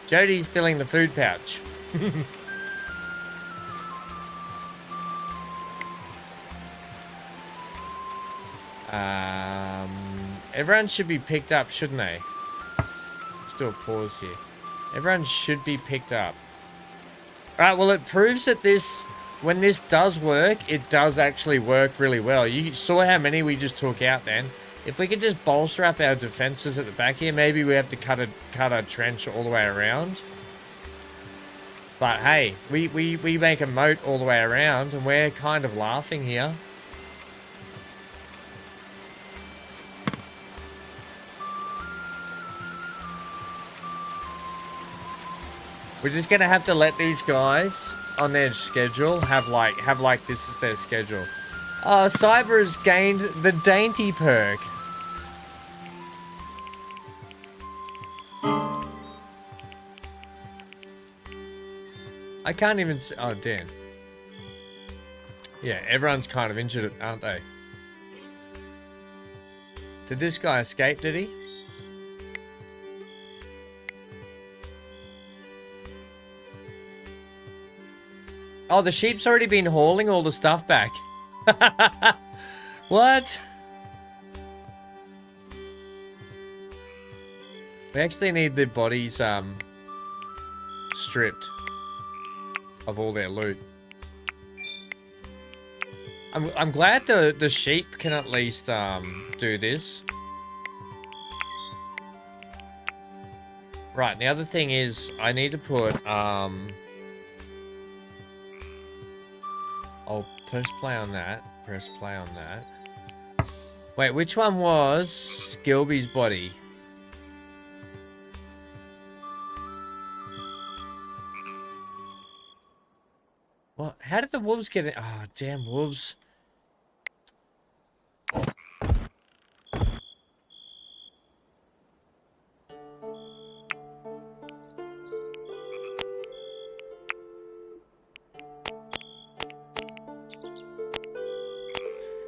Jody's filling the food pouch. Everyone should be picked up, shouldn't they? Let's do a pause here. Everyone should be picked up. Alright, well it proves that this... When this does work, it does actually work really well. You saw how many we just took out then. If we could just bolster up our defenses at the back here, maybe we have to cut a trench all the way around. But hey, we make a moat all the way around and we're kind of laughing here. We're just gonna have to let these guys on their schedule have like this is their schedule. Cyber has gained the dainty perk. I can't even see. Oh, damn. Yeah, everyone's kind of injured, aren't they? Did this guy escape, did he? Oh, the sheep's already been hauling all the stuff back. What? We actually need the bodies stripped of all their loot. I'm glad the sheep can at least do this. Right, the other thing is I need to put I'll press play on that. Press play on that. Wait, which one was Gilby's body? What? How did the wolves get it? Oh, damn wolves.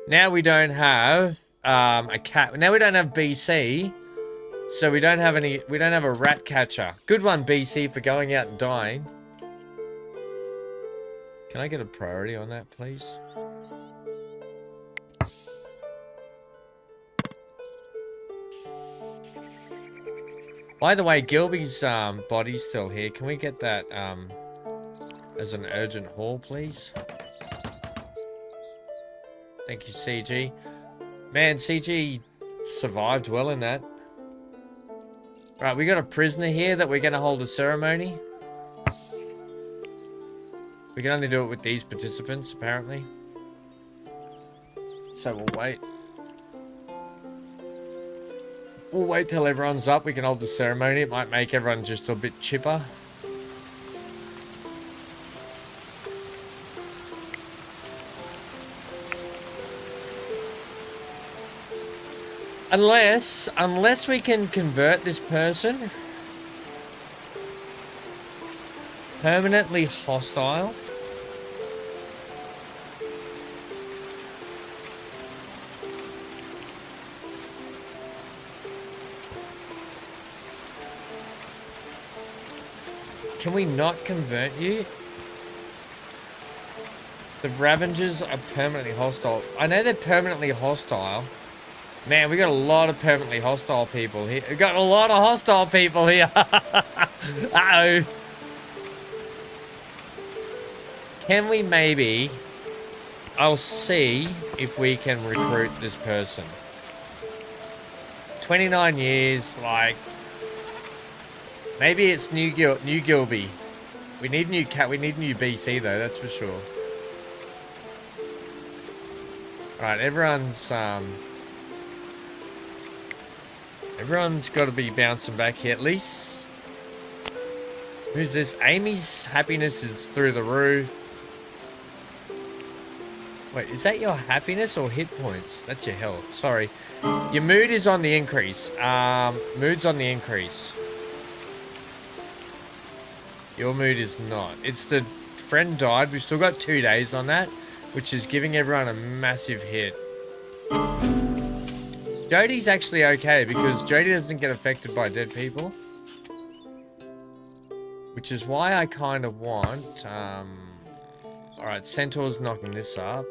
Now we don't have a cat. Now we don't have BC. So we don't have any, we don't have a rat catcher. Good one, BC, for going out and dying. Can I get a priority on that, please? By the way, Gilby's body's still here. Can we get that as an urgent haul, please? Thank you, CG. Man, CG survived well in that. Right, we got a prisoner here that we're going to hold a ceremony. We can only do it with these participants, apparently. So we'll wait. We'll wait till everyone's up. We can hold the ceremony. It might make everyone just a bit chipper. Unless we can convert this person permanently hostile. Can we not convert you? The Ravengers are permanently hostile. I know they're permanently hostile. Man, we got a lot of permanently hostile people here. We got a lot of hostile people here. Uh-oh. Can we maybe... I'll see if we can recruit this person. 29 years, like... Maybe it's new Gilby. We need new BC though, that's for sure. Alright, everyone's got to be bouncing back here at least. Who's this? Amy's happiness is through the roof. Wait, is that your happiness or hit points? That's your health. Sorry. Your mood is on the increase. Mood's on the increase. Your mood is not. It's the friend died. We've still got 2 days on that, which is giving everyone a massive hit. Jody's actually okay because Jody doesn't get affected by dead people. Which is why I kind of want... Alright, Centaur's knocking this up.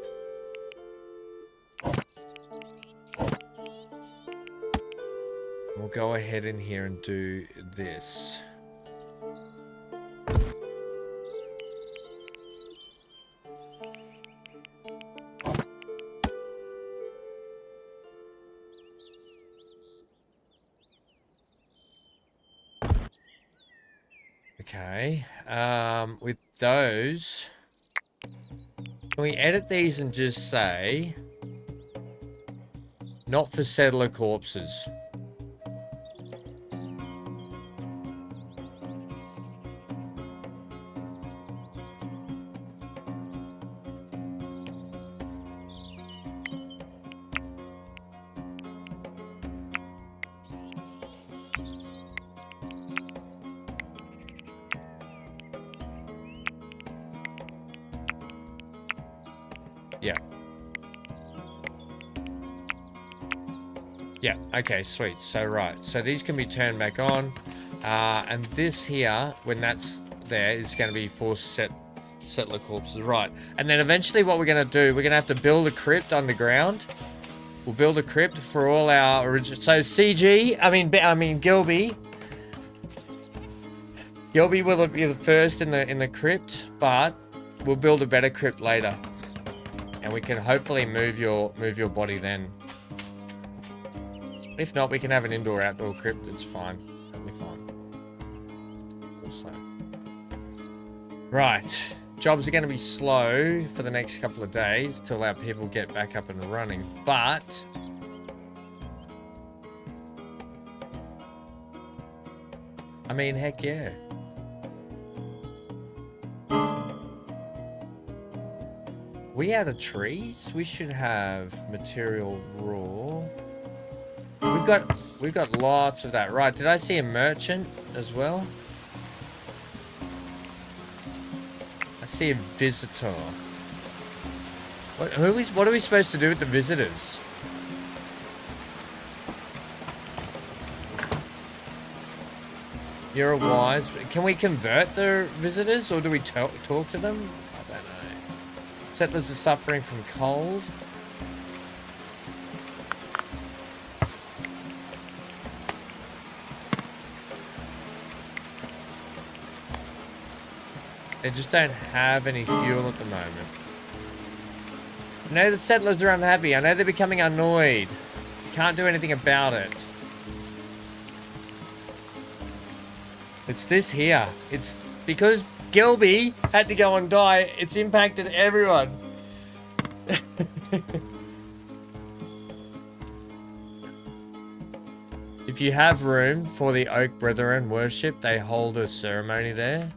We'll go ahead in here and do this. Okay, with those, can we edit these and just say, not for settler corpses? Yeah, okay, sweet. So, right. So, these can be turned back on. And this here, when that's there, is going to be for settler corpses. Right. And then eventually what we're going to do, we're going to have to build a crypt underground. We'll build a crypt for all our original... So, CG, I mean Gilby. Gilby will be the first in the crypt, but we'll build a better crypt later. And we can hopefully move your body then. If not, we can have an indoor-outdoor crypt. It's fine. Totally fine. Also. Right. Jobs are going to be slow for the next couple of days till our people get back up and running. But... I mean, heck yeah. We out of trees? We should have material raw. We've got lots of that. Right, did I see a merchant as well? I see a visitor. What are we supposed to do with the visitors? You're a wise... Can we convert the visitors, or do we talk to them? I don't know. Settlers are suffering from cold. They just don't have any fuel at the moment. I know the settlers are unhappy. I know they're becoming annoyed. Can't do anything about it. It's this here. It's because Gilby had to go and die. It's impacted everyone. If you have room for the Oak Brethren worship, they hold a ceremony there.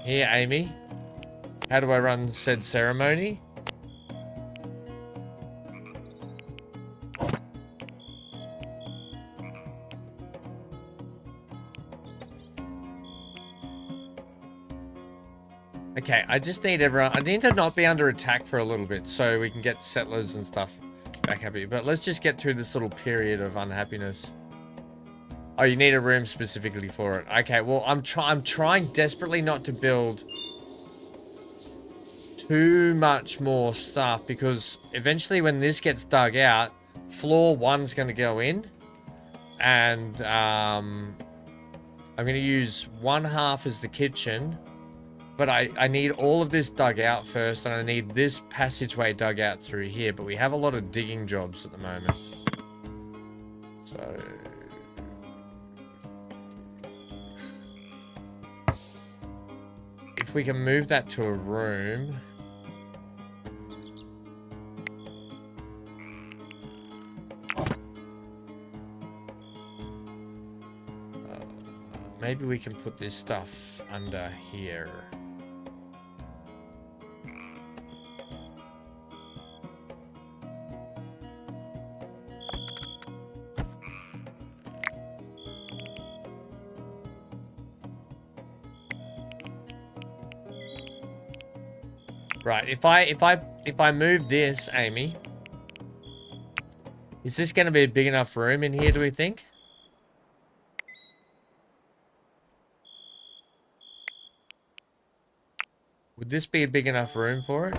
Here, Amy. How do I run said ceremony? Okay, I just need everyone... I need to not be under attack for a little bit so we can get settlers and stuff back happy. But let's just get through this little period of unhappiness. Oh, you need a room specifically for it. Okay, well, I'm trying desperately not to build too much more stuff, because eventually when this gets dug out, floor 1's going to go in, and I'm going to use one half as the kitchen, but I need all of this dug out first, and I need this passageway dug out through here, but we have a lot of digging jobs at the moment. So... if we can move that to a room... maybe we can put this stuff under here. Right, if I move this, Amy, is this going to be a big enough room in here, do we think? Would this be a big enough room for it?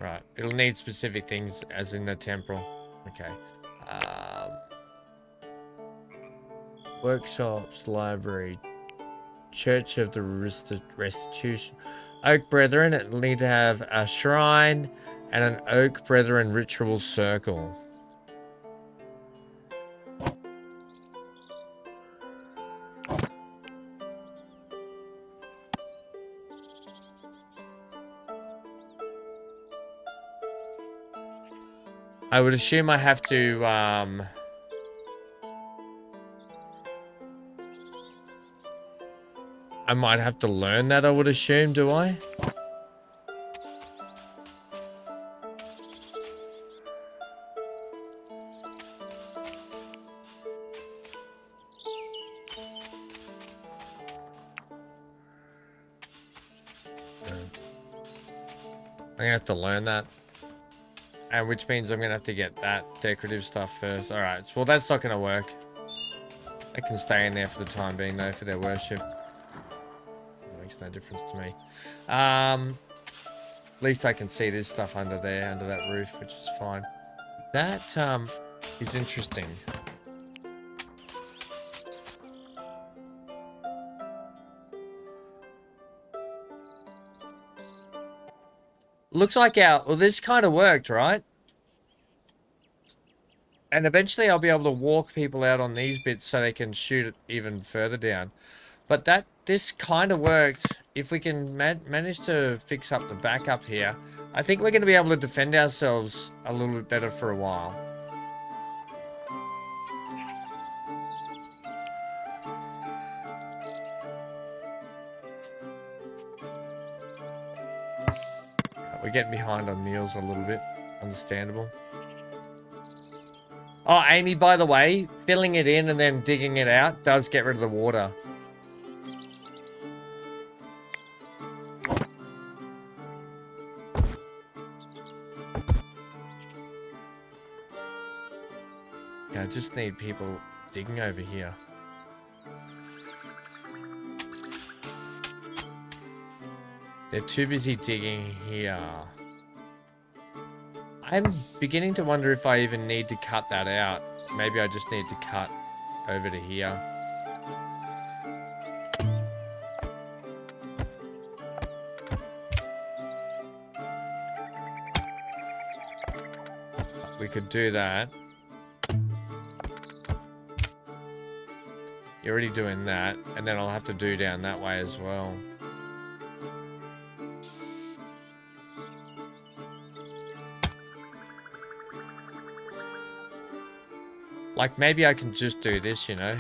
Right, it'll need specific things, as in the temporal. Okay. Workshops, library, Church of the Restitution. Oak Brethren, it'll need to have a shrine and an Oak Brethren ritual circle. I would assume I have to, I might have to learn that, I would assume, do I? I'm gonna have to learn that. And which means I'm gonna have to get that decorative stuff first. Alright, well that's not gonna work. They can stay in there for the time being though, for their worship. It makes no difference to me. At least I can see this stuff under there, under that roof, which is fine. That is interesting. Looks like well, this kind of worked, right? And eventually I'll be able to walk people out on these bits so they can shoot it even further down. But this kind of worked. If we can manage to fix up the back up here, I think we're going to be able to defend ourselves a little bit better for a while. We're getting behind on meals a little bit. Understandable. Oh, Amy, by the way, filling it in and then digging it out does get rid of the water. Yeah, I just need people digging over here. They're too busy digging here. I'm beginning to wonder if I even need to cut that out. Maybe I just need to cut over to here. We could do that. You're already doing that, and then I'll have to do down that way as well. Like, maybe I can just do this, you know?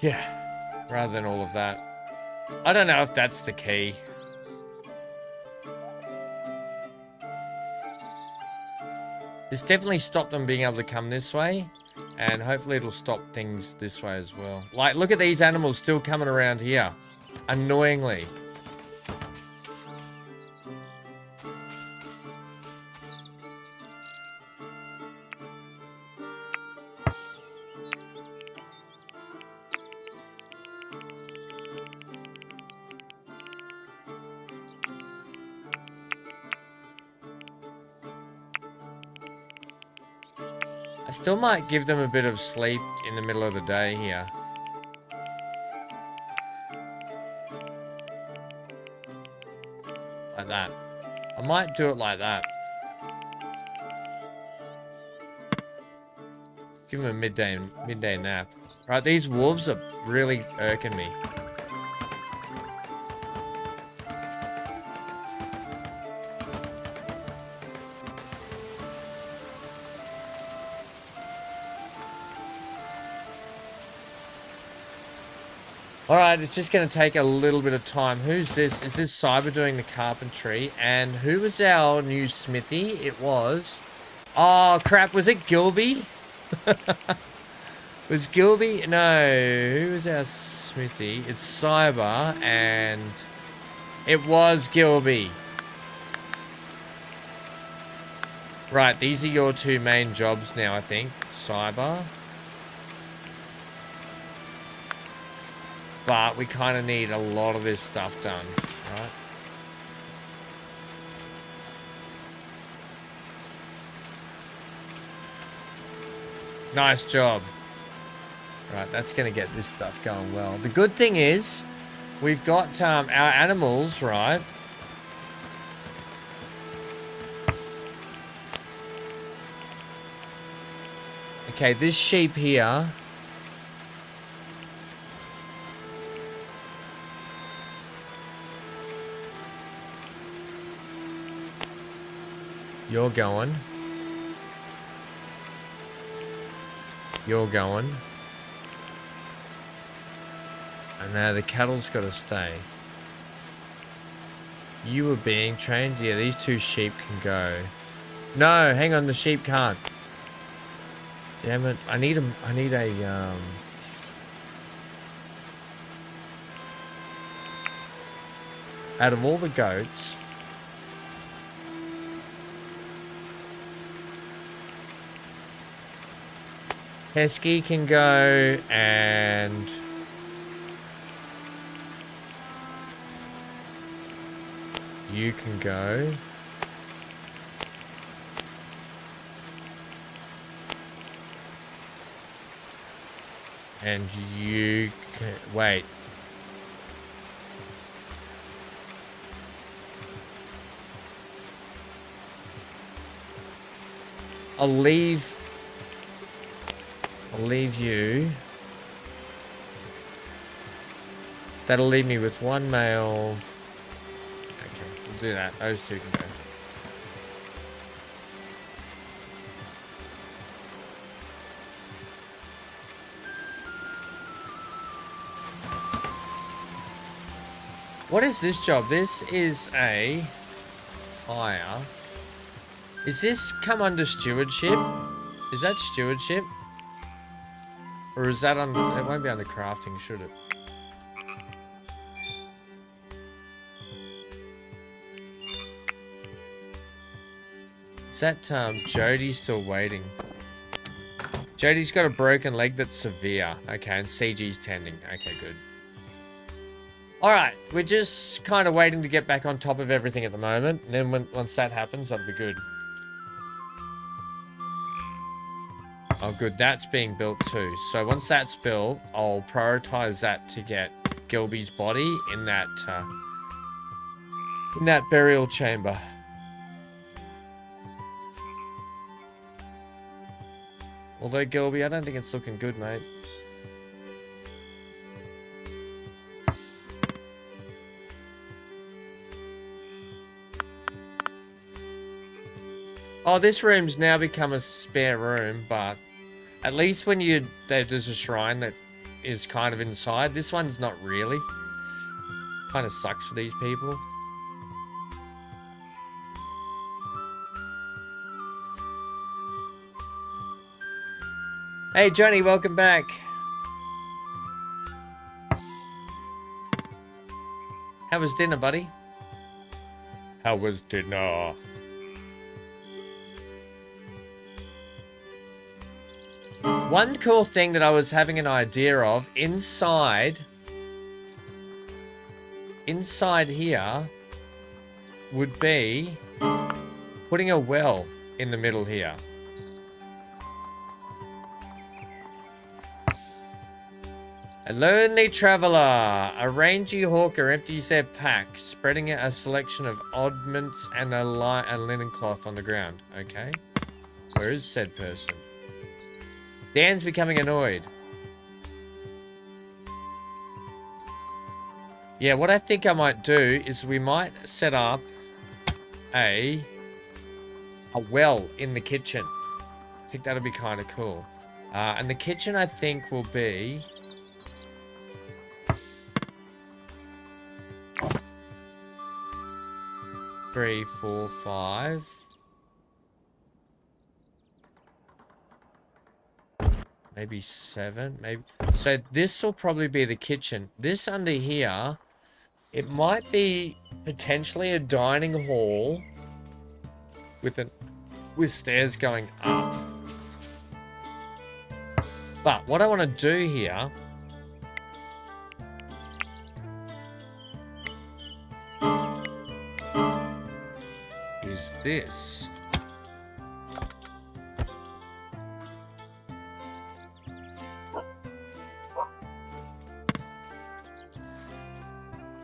Yeah. Rather than all of that. I don't know if that's the key. It's definitely stopped them being able to come this way. And hopefully it'll stop things this way as well. Like, look at these animals still coming around here. Annoyingly. I still might give them a bit of sleep in the middle of the day here. Like that. I might do it like that. Give them a midday nap. Right, these wolves are really irking me. Alright, it's just going to take a little bit of time. Who's this? Is this Cyber doing the carpentry? And who was our new smithy? It was... Oh, crap. Was it Gilby? Was Gilby? No. Who was our smithy? It's Cyber and... It was Gilby. Right, these are your two main jobs now, I think. Cyber. But we kind of need a lot of this stuff done, right? Nice job. Right, that's going to get this stuff going well. The good thing is, we've got our animals, right? Okay, this sheep here... You're going. You're going. And now the cattle's got to stay. You were being trained? Yeah, these two sheep can go. No, hang on, the sheep can't. Damn it. I need a, out of all the goats... Hesky can go, and... You can go. And you can... Wait. I'll leave you. That'll leave me with one male. Okay, we'll do that. Those two can go. What is this job? This is a hire. Is this come under stewardship? Is that stewardship? Or is that on... It won't be under crafting, should it? Is that, Jody's still waiting? Jody's got a broken leg that's severe. Okay, and CG's tending. Okay, good. Alright, we're just kind of waiting to get back on top of everything at the moment. And then once that happens, that'll be good. Oh, good. That's being built too. So once that's built, I'll prioritize that to get Gilby's body in that burial chamber. Although, Gilby, I don't think it's looking good, mate. Oh, this room's now become a spare room, but at least when there's a shrine that is kind of inside. This one's not really. Kind of sucks for these people. Hey, Johnny, welcome back. How was dinner, buddy? How was dinner? One cool thing that I was having an idea of, inside here would be putting a well in the middle here. A lonely traveler. A rangy hawker empties their pack, spreading a selection of oddments and a linen cloth on the ground. Okay. Where is said person? Dan's becoming annoyed. Yeah, what I think I might do is we might set up a well in the kitchen. I think that'll be kind of cool. And the kitchen, I think, will be... 3, 4, 5. Maybe 7. Maybe. So this will probably be the kitchen. This under here, it might be potentially a dining hall with stairs going up. But what I want to do here is this.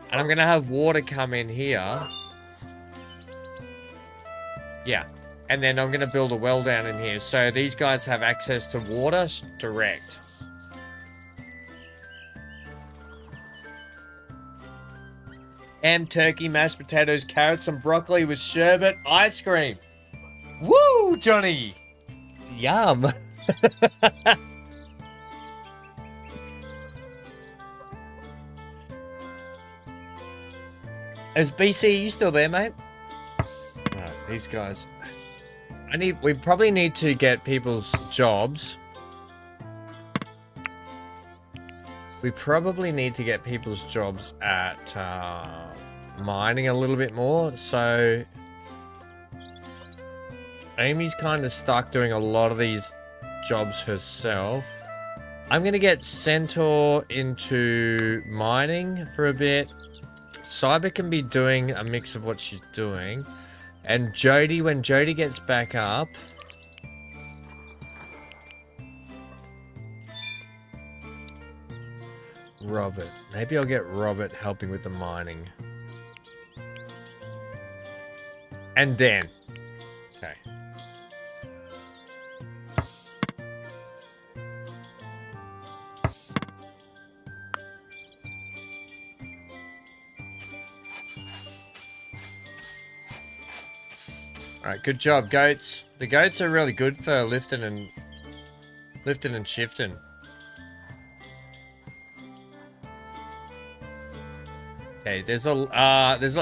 And I'm going to have water come in here. Yeah. And then I'm going to build a well down in here. So these guys have access to water direct. Ham, turkey, mashed potatoes, carrots, and broccoli with sherbet, ice cream. Woo, Johnny! Yum. Is BC, you still there, mate? Alright, these guys. We probably need to get people's jobs. We probably need to get people's jobs at mining a little bit more. So Amy's kind of stuck doing a lot of these jobs herself. I'm going to get Centaur into mining for a bit. Cyber can be doing a mix of what she's doing. And Jody, when Jody gets back up... Robert. Maybe I'll get Robert helping with the mining. And Dan. Okay. Alright, good job, goats. The goats are really good for lifting and shifting. Okay,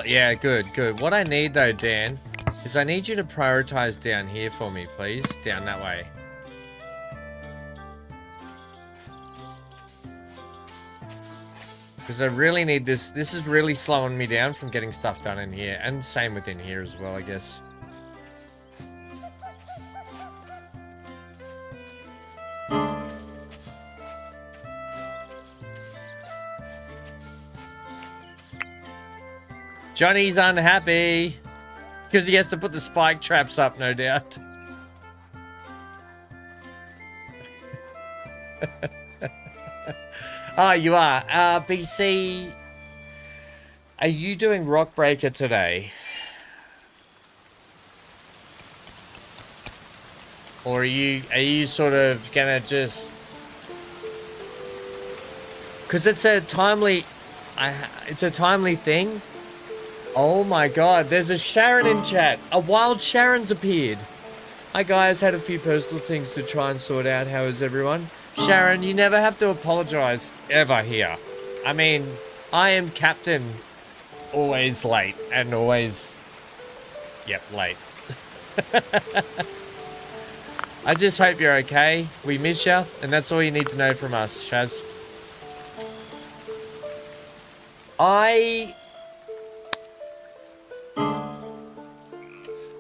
yeah, good. What I need though, Dan, is I need you to prioritize down here for me, please. Down that way. Because I really need this. This is really slowing me down from getting stuff done in here. And same within here as well, I guess. Johnny's unhappy because he has to put the spike traps up, no doubt. Oh, you are. BC, are you doing Rock Breaker today? Or are you sort of gonna just... Because it's a timely thing. Oh my god, there's a Sharon in chat. A wild Sharon's appeared. Hi guys, had a few personal things to try and sort out. How is everyone? Sharon, you never have to apologize ever here. I mean, I am captain, always late, and always, yep, late. I just hope you're okay. We miss you, and that's all you need to know from us, Shaz.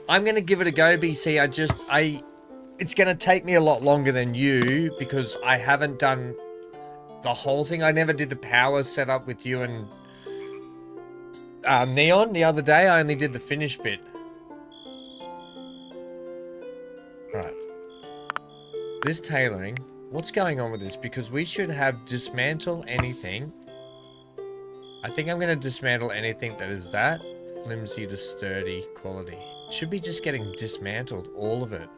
I'm going to give it a go, BC. It's going to take me a lot longer than you because I haven't done the whole thing. I never did the power setup with you and Neon the other day. I only did the finish bit. Right. This tailoring, what's going on with this? Because we should have dismantle anything. I think I'm going to dismantle anything that is that flimsy to sturdy quality. Should be just getting dismantled, all of it.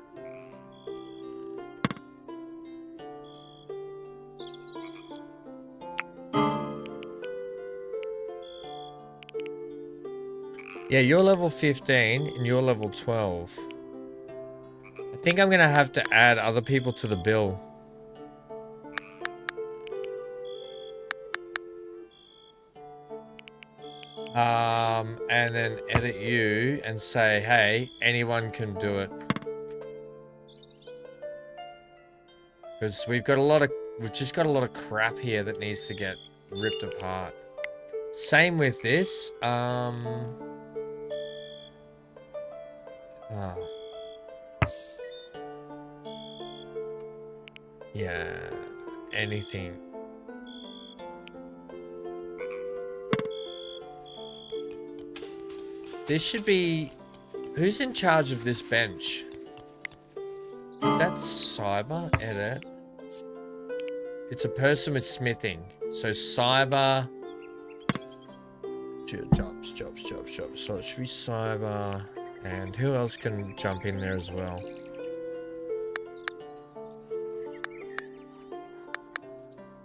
Yeah, you're level 15 and you're level 12. I think I'm going to have to add other people to the bill. And then edit you and say, hey, anyone can do it. Because we've just got a lot of crap here that needs to get ripped apart. Same with this. Yeah, anything. This should be... Who's in charge of this bench? That's cyber, edit. It's a person with smithing. So cyber... Jobs. So it should be cyber. And who else can jump in there as well?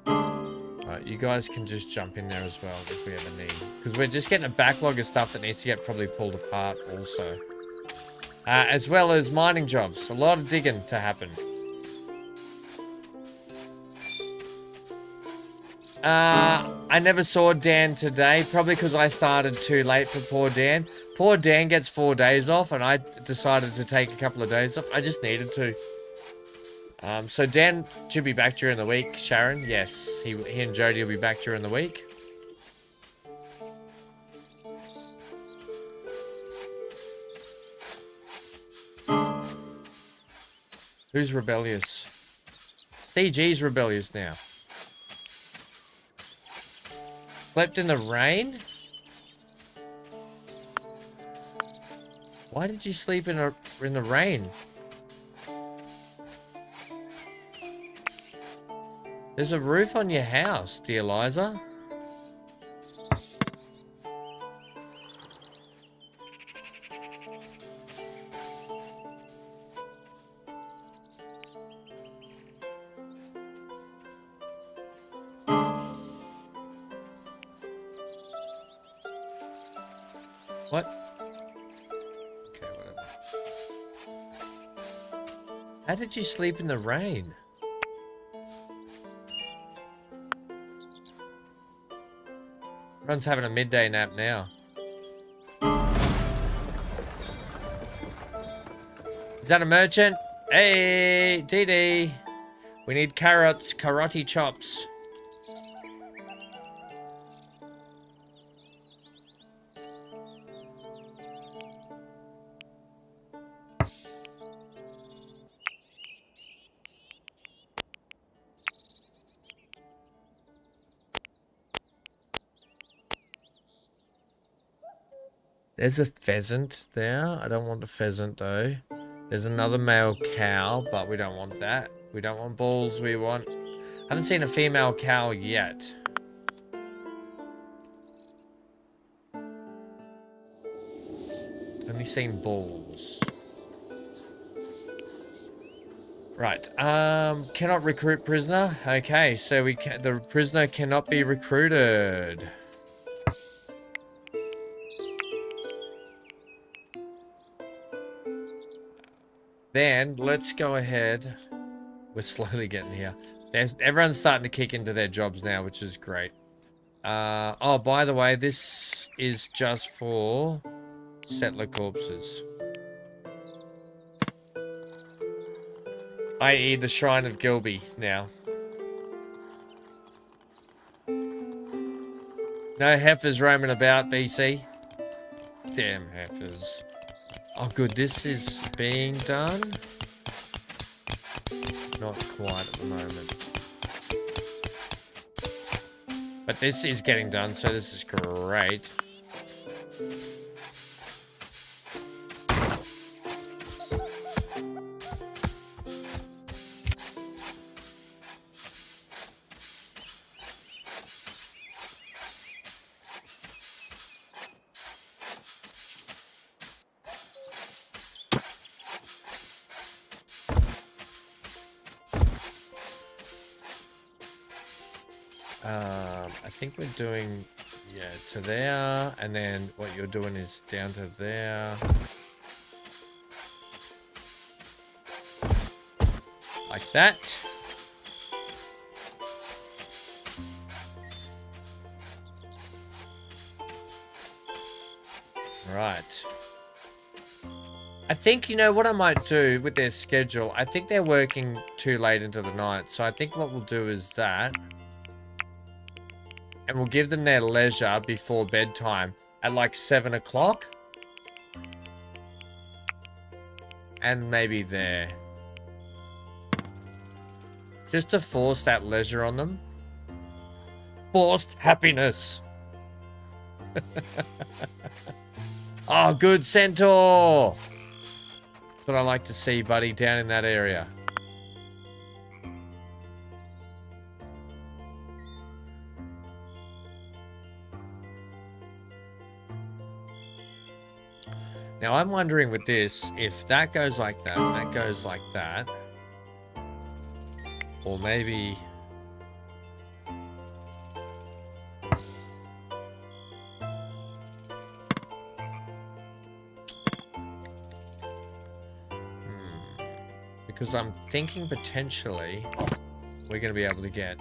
Alright, you guys can just jump in there as well if we ever need. Because we're just getting a backlog of stuff that needs to get probably pulled apart also. As well as mining jobs. A lot of digging to happen. I never saw Dan today, probably because I started too late for poor Dan. Poor Dan gets 4 days off, and I decided to take a couple of days off. I just needed to. So Dan should be back during the week, Sharon. Yes, he and Jody will be back during the week. Who's rebellious? CG's rebellious now. Slept in the rain? Why did you sleep in the rain? There's a roof on your house, dear Liza. What? Okay, whatever. How did you sleep in the rain? Everyone's having a midday nap now. Is that a merchant? Hey, DD. We need carrots, karate chops. There's a pheasant there. I don't want the pheasant though. There's another male cow, but we don't want that. We don't want bulls. We want... I haven't seen a female cow yet. Only seen bulls. Right. Cannot recruit prisoner. Okay, so the prisoner cannot be recruited. Then let's go ahead. We're slowly getting here. Everyone's starting to kick into their jobs now, which is great. Oh, by the way, this is just for settler corpses. I.e. the Shrine of Gilby now. No heifers roaming about, BC. Damn heifers. Oh, good. This is being done. Not quite at the moment. But this is getting done, so this is great. I think we're doing, yeah, to there, and then what you're doing is down to there. Like that. Right. I think, you know, what I might do with their schedule, I think they're working too late into the night, so I think what we'll do is that. And we'll give them their leisure before bedtime at like 7 o'clock. And maybe there. Just to force that leisure on them. Forced happiness. Oh, good centaur. That's what I like to see, buddy, down in that area. Now, I'm wondering with this, if that goes like that, and that goes like that, or maybe... Because I'm thinking potentially we're going to be able to get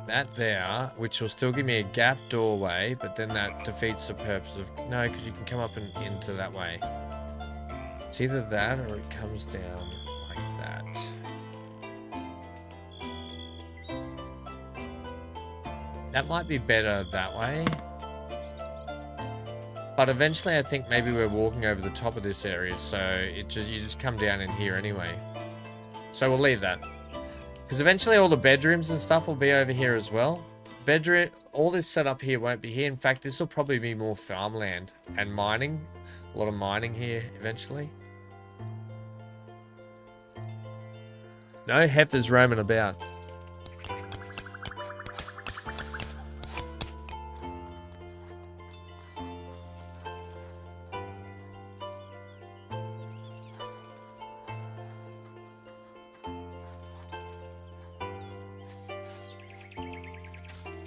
that there, which will still give me a gap doorway, but then that defeats the purpose of... No, because you can come up and into that way. It's either that or it comes down like that. That might be better that way. But eventually I think maybe we're walking over the top of this area, so you just come down in here anyway. So we'll leave that. Because eventually all the bedrooms and stuff will be over here as well. All this setup here won't be here. In fact, this will probably be more farmland and mining. A lot of mining here eventually. No heifers roaming about.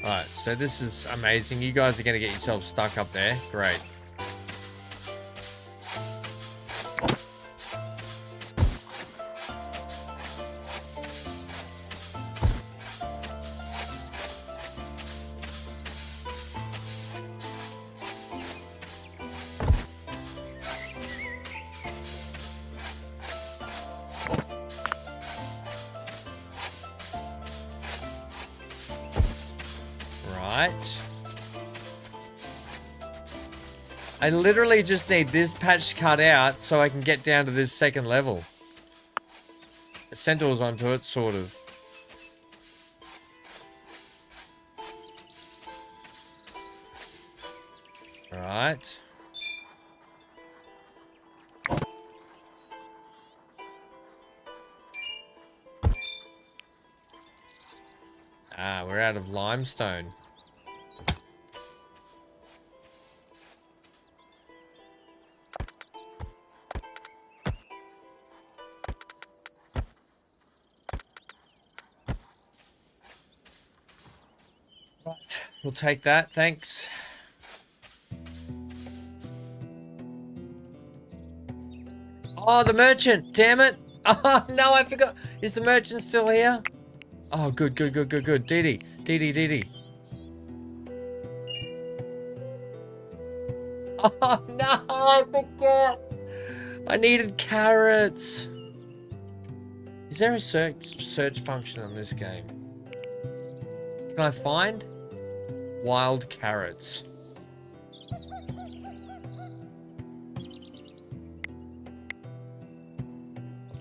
Alright, so this is amazing. You guys are going to get yourselves stuck up there. Great. I literally just need this patch cut out so I can get down to this second level. Centaurs onto it, sort of. Alright. Ah, we're out of limestone. Right, we'll take that, thanks. Oh, the merchant, damn it. Oh, no, I forgot. Is the merchant still here? Oh, good. Dee Dee. Oh, no, I forgot. I needed carrots. Is there a search function on this game? Can I find wild carrots?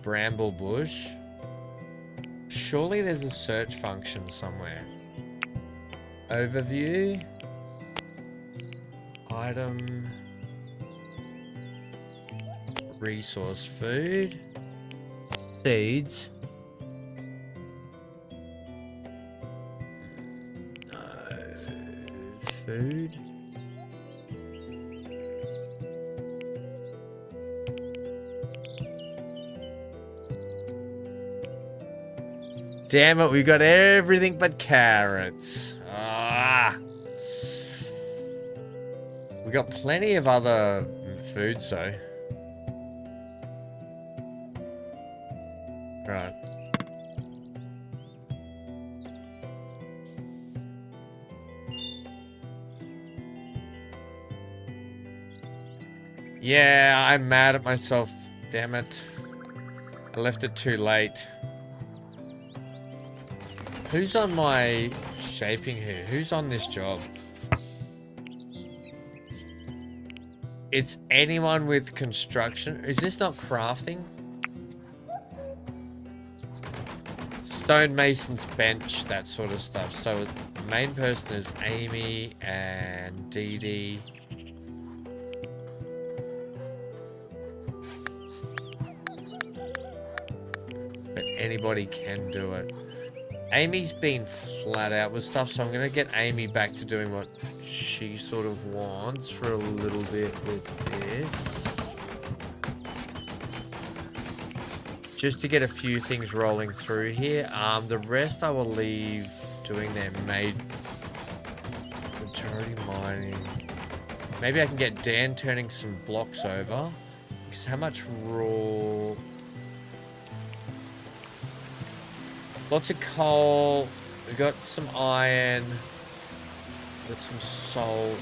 Bramble bush. Surely there's a search function somewhere. Overview. Item. Resource food. Seeds. No. Food. Damn it, we got everything but carrots. Ah. We got plenty of other foods though. Right. Yeah, I'm mad at myself. Damn it. I left it too late. Who's on my shaping here? Who's on this job? It's anyone with construction. Is this not crafting? Stonemason's bench, that sort of stuff. So the main person is Amy and Dee Dee. But anybody can do it. Amy's been flat out with stuff, so I'm going to get Amy back to doing what she sort of wants for a little bit with this. Just to get a few things rolling through here. The rest I will leave doing their majority mining. Maybe I can get Dan turning some blocks over. Because how much raw... Lots of coal. We got some iron. Got some salt.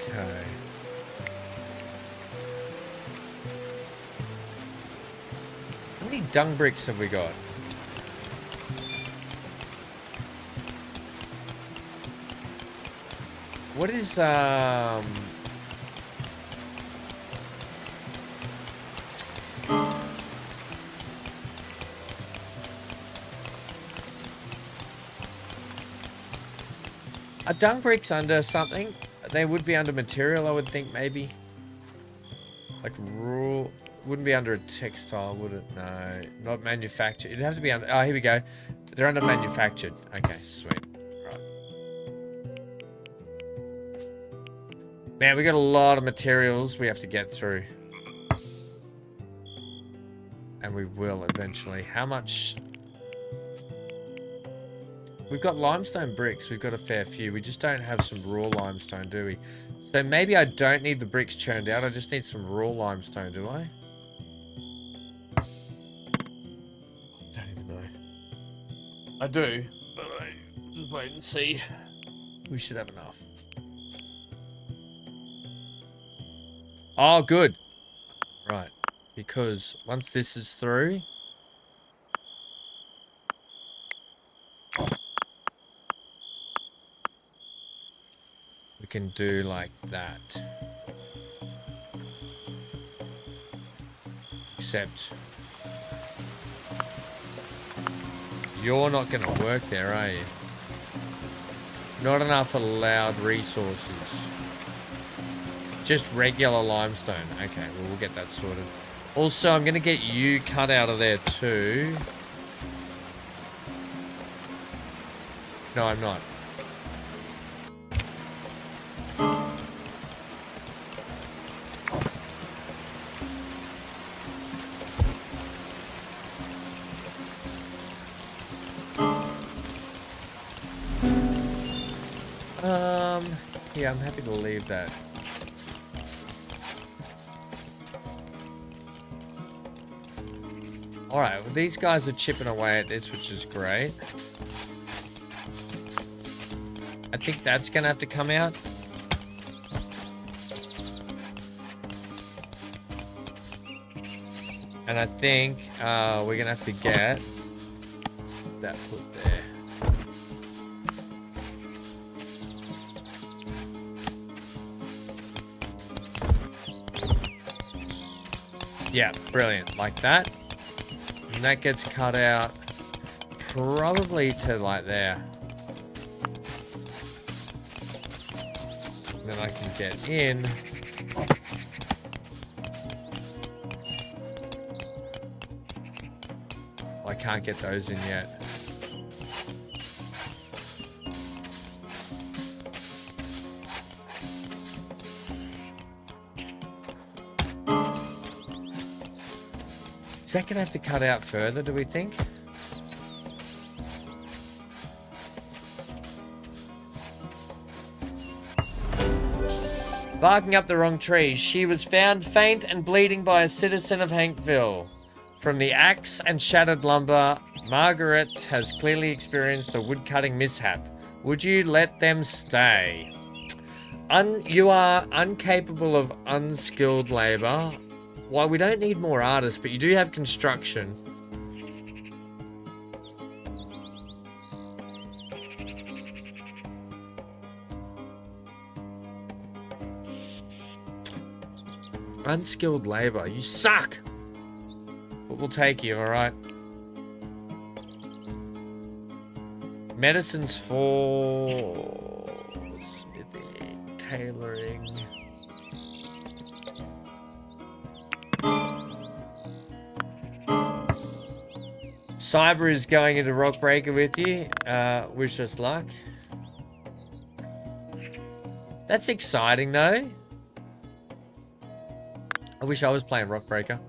Okay. How many dung bricks have we got? What is, a dung brick's under something? They would be under material, I would think, maybe. Like raw, wouldn't be under a textile, would it? No, not manufactured. It'd have to be under, oh, here we go. They're under manufactured. Okay, sweet. Man, we got a lot of materials we have to get through. And we will eventually. How much? We've got limestone bricks. We've got a fair few. We just don't have some raw limestone, do we? So maybe I don't need the bricks churned out. I just need some raw limestone, do I? I don't even know. I do, but I just wait and see. We should have enough. Oh, good. Right. Because once this is through, we can do like that. Except you're not going to work there, are you? Not enough allowed resources. Just regular limestone. Okay, well, we'll get that sorted. Also, I'm going to get you cut out of there too. No, I'm not. Yeah, I'm happy to leave that. Alright, well, these guys are chipping away at this, which is great. I think that's gonna have to come out. And I think we're gonna have to get that put there. Yeah, brilliant. Like that. And that gets cut out probably to like there. And then I can get in. I can't get those in yet. Is that gonna have to cut out further, do we think? Barking up the wrong tree. She was found faint and bleeding by a citizen of Hankville. From the axe and shattered lumber, Margaret has clearly experienced a woodcutting mishap. Would you let them stay? You are incapable of unskilled labor. Well, we don't need more artists, but you do have construction. Unskilled labor. You suck! But we'll take you, alright? Medicines for smithing, tailoring. Cyber is going into Rockbreaker with you. Wish us luck. That's exciting, though. I wish I was playing Rockbreaker.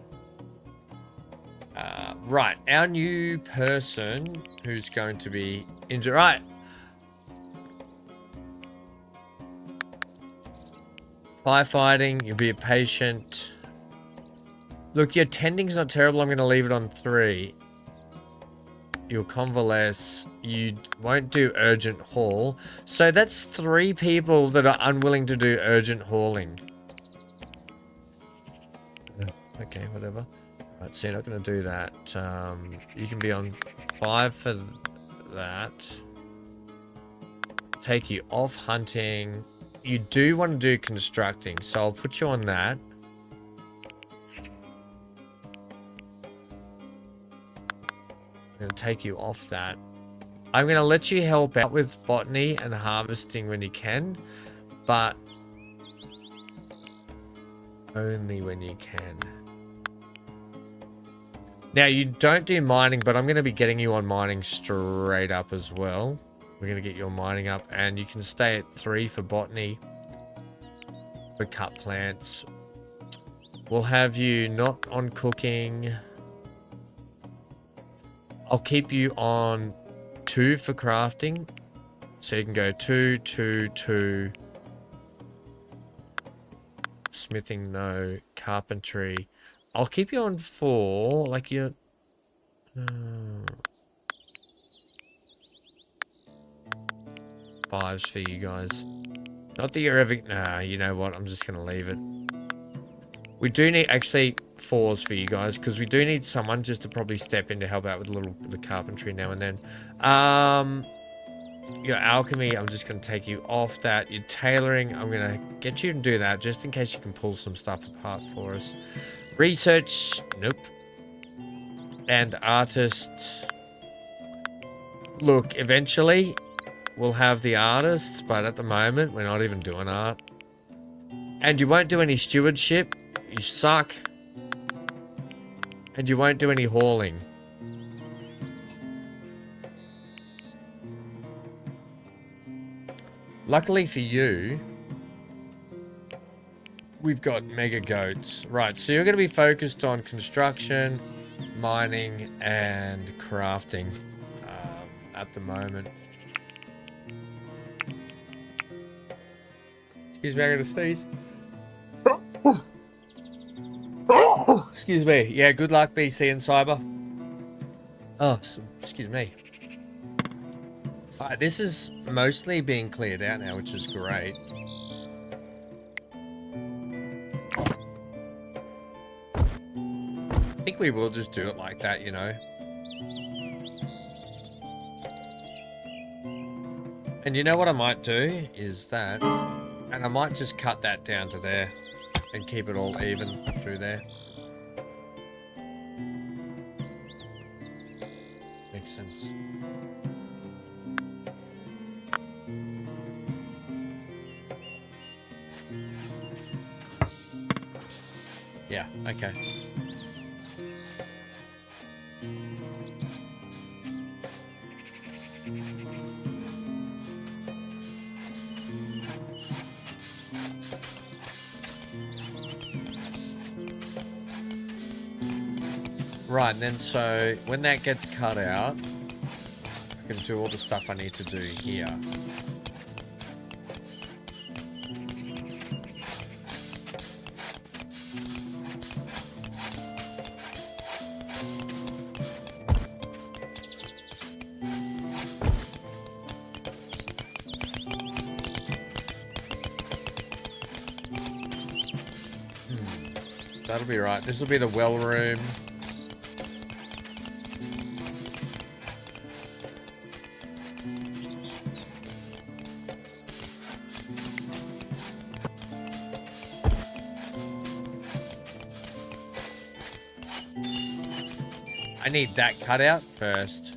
Right, our new person who's going to be injured. Right. Firefighting, you'll be a patient. Look, your tending's not terrible. I'm going to leave it on 3. You'll convalesce. You won't do urgent haul. So that's 3 people that are unwilling to do urgent hauling. Okay, whatever. Right, so you're not going to do that. You can be on 5 for that. Take you off hunting. You do want to do constructing, so I'll put you on that. I'm going to take you off that. I'm going to let you help out with botany and harvesting when you can, but only when you can. Now, you don't do mining, but I'm going to be getting you on mining straight up as well. We're going to get your mining up, and you can stay at 3 for botany, for cut plants. We'll have you not on cooking. I'll keep you on 2 for crafting. So you can go 2, 2, 2. Smithing, no. Carpentry. I'll keep you on 4. Like you're... 5s for you guys. Not that you're ever... Nah, you know what? I'm just going to leave it. We do need... Actually, fours for you guys, because we do need someone just to probably step in to help out with a little bit of carpentry now and then. Your alchemy, I'm just going to take you off that. Your tailoring, I'm going to get you to do that just in case you can pull some stuff apart for us. Research, nope. And artist, look, eventually we'll have the artists, but at the moment we're not even doing art. And you won't do any stewardship, you suck. And you won't do any hauling. Luckily for you, we've got mega goats. Right, so you're going to be focused on construction, mining, and crafting at the moment. Excuse me, I gotta sneeze. Excuse me. Yeah, good luck, BC and Cyber. Oh, excuse me. Alright, this is mostly being cleared out now, which is great. I think we will just do it like that, you know. And you know what I might do is that, and I might just cut that down to there and keep it all even through there. Makes sense. Yeah, okay. Right, and then so when that gets cut out, I can do all the stuff I need to do here. That'll be right. This will be the well room. I need that cut out first.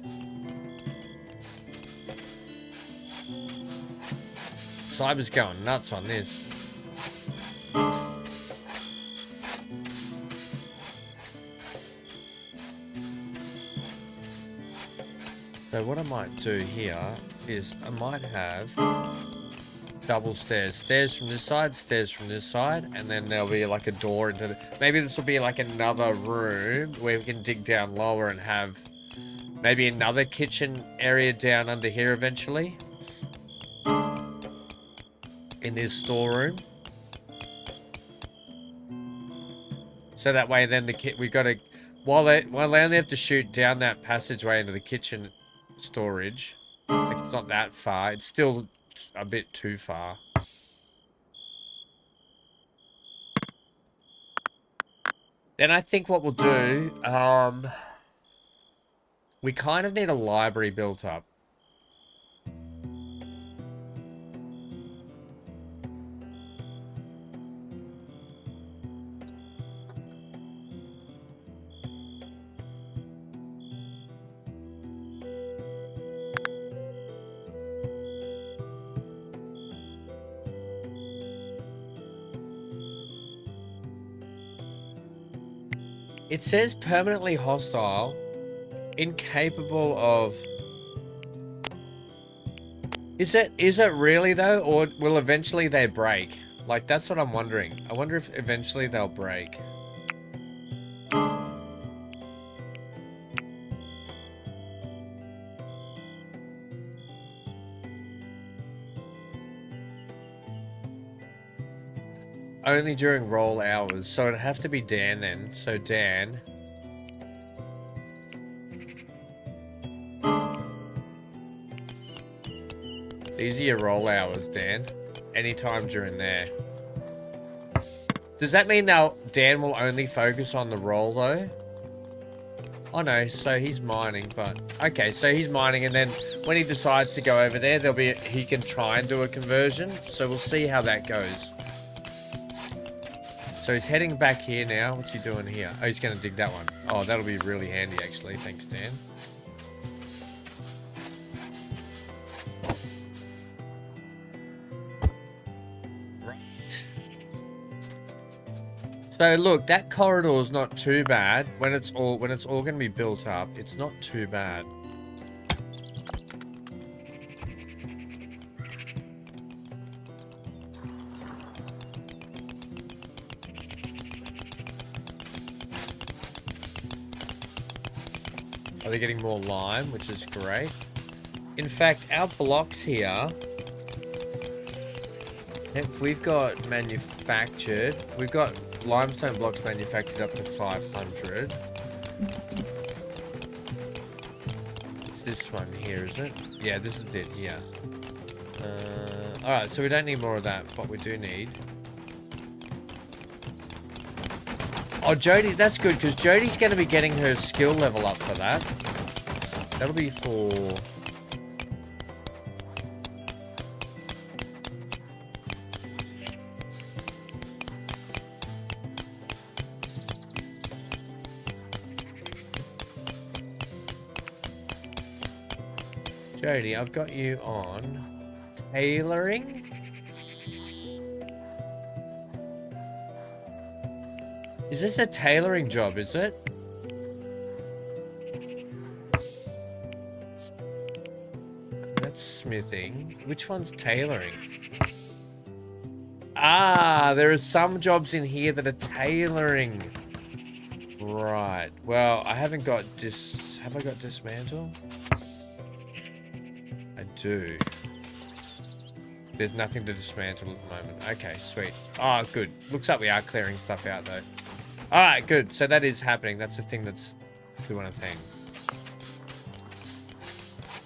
Cyber's going nuts on this. So what I might do here is I might have double stairs. Stairs from this side, stairs from this side, and then there'll be like a door into the... Maybe this will be like another room where we can dig down lower and have maybe another kitchen area down under here eventually. In this storeroom. So that way then we've got to... While they only have to shoot down that passageway into the kitchen storage, like it's not that far, it's still a bit too far. Then I think what we'll do, we kind of need a library built up. It says permanently hostile, incapable of... Is it really though, or will eventually they break? Like, that's what I'm wondering. I wonder if eventually they'll break. Only during roll hours, so it'd have to be Dan then. So Dan. These are your roll hours, Dan. Anytime during there. Does that mean now Dan will only focus on the roll though? Oh no, so he's mining, but okay, so he's mining, and then when he decides to go over there, he can try and do a conversion. So we'll see how that goes. So he's heading back here now. What's he doing here? Oh, he's gonna dig that one. Oh, that'll be really handy actually. Thanks, Dan. So look, that corridor is not too bad when it's all going to be built up. It's not too bad. Are they getting more lime, which is great. In fact, our blocks here, if we've got manufactured, we've got limestone blocks manufactured up to 500. It's this one here, is it? Yeah, this is it here. Alright, so we don't need more of that, but we do need... Oh, Jody, that's good, because Jody's going to be getting her skill level up for that. That'll be for... Jody, I've got you on tailoring. Is this a tailoring job, is it? That's smithing. Which one's tailoring? Ah, there are some jobs in here that are tailoring. Right. Well, I haven't got have I got dismantle? I do. There's nothing to dismantle at the moment. Okay, sweet. Oh, good. Looks like we are clearing stuff out, though. Alright, good. So that is happening. That's the thing that's doing a thing.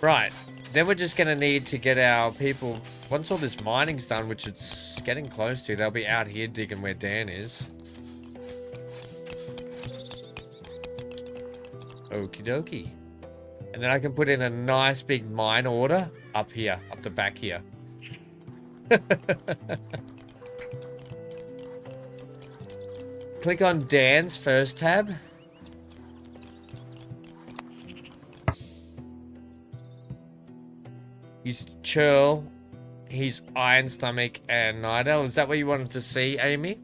Right. Then we're just going to need to get our people... Once all this mining's done, which it's getting close to, they'll be out here digging where Dan is. Okie dokie. And then I can put in a nice big mine order up here, up the back here. Click on Dan's first tab. He's Churl, he's Iron Stomach, and Nidal. Is that what you wanted to see, Amy?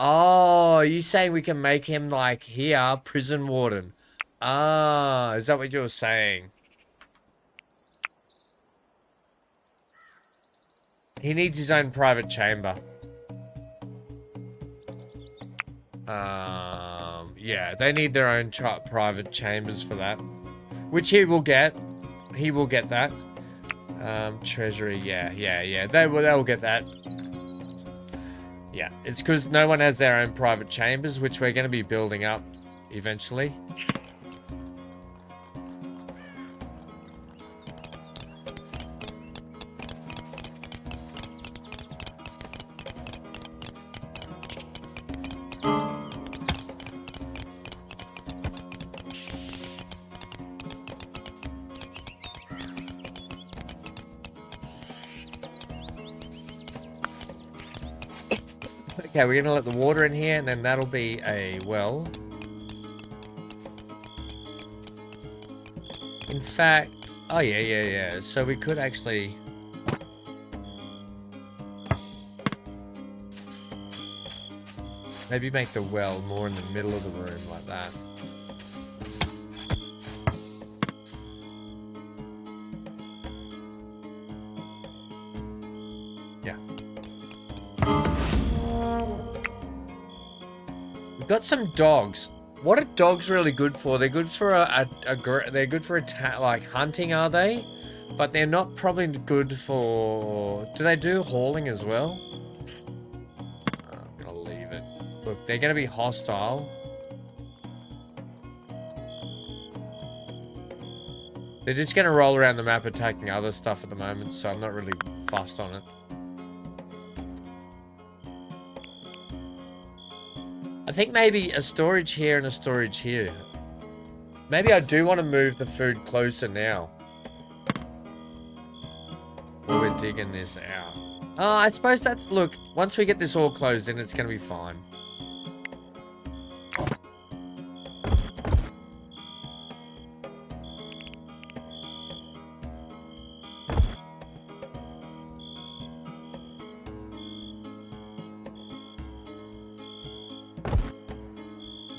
Oh, you saying we can make him like here, prison warden? Ah, is that what you're saying? He needs his own private chamber. Yeah, they need their own private chambers for that, which he will get. He will get that. Treasury, yeah. They will get that. Yeah, it's because no one has their own private chambers, which we're going to be building up eventually. Okay, we're going to let the water in here, and then that'll be a well. In fact, oh yeah. So we could actually... maybe make the well more in the middle of the room like that. Got some dogs. What are dogs really good for? They're good for they're good for like hunting, are they? But they're not probably good for... do they do hauling as well? I'm gonna leave it. Look, they're gonna be hostile. They're just going to roll around the map attacking other stuff at the moment, so I'm not really fussed on it. I think maybe a storage here and a storage here. Maybe I do want to move the food closer now. We're digging this out. Oh, I suppose that's... Look, once we get this all closed in, it's going to be fine.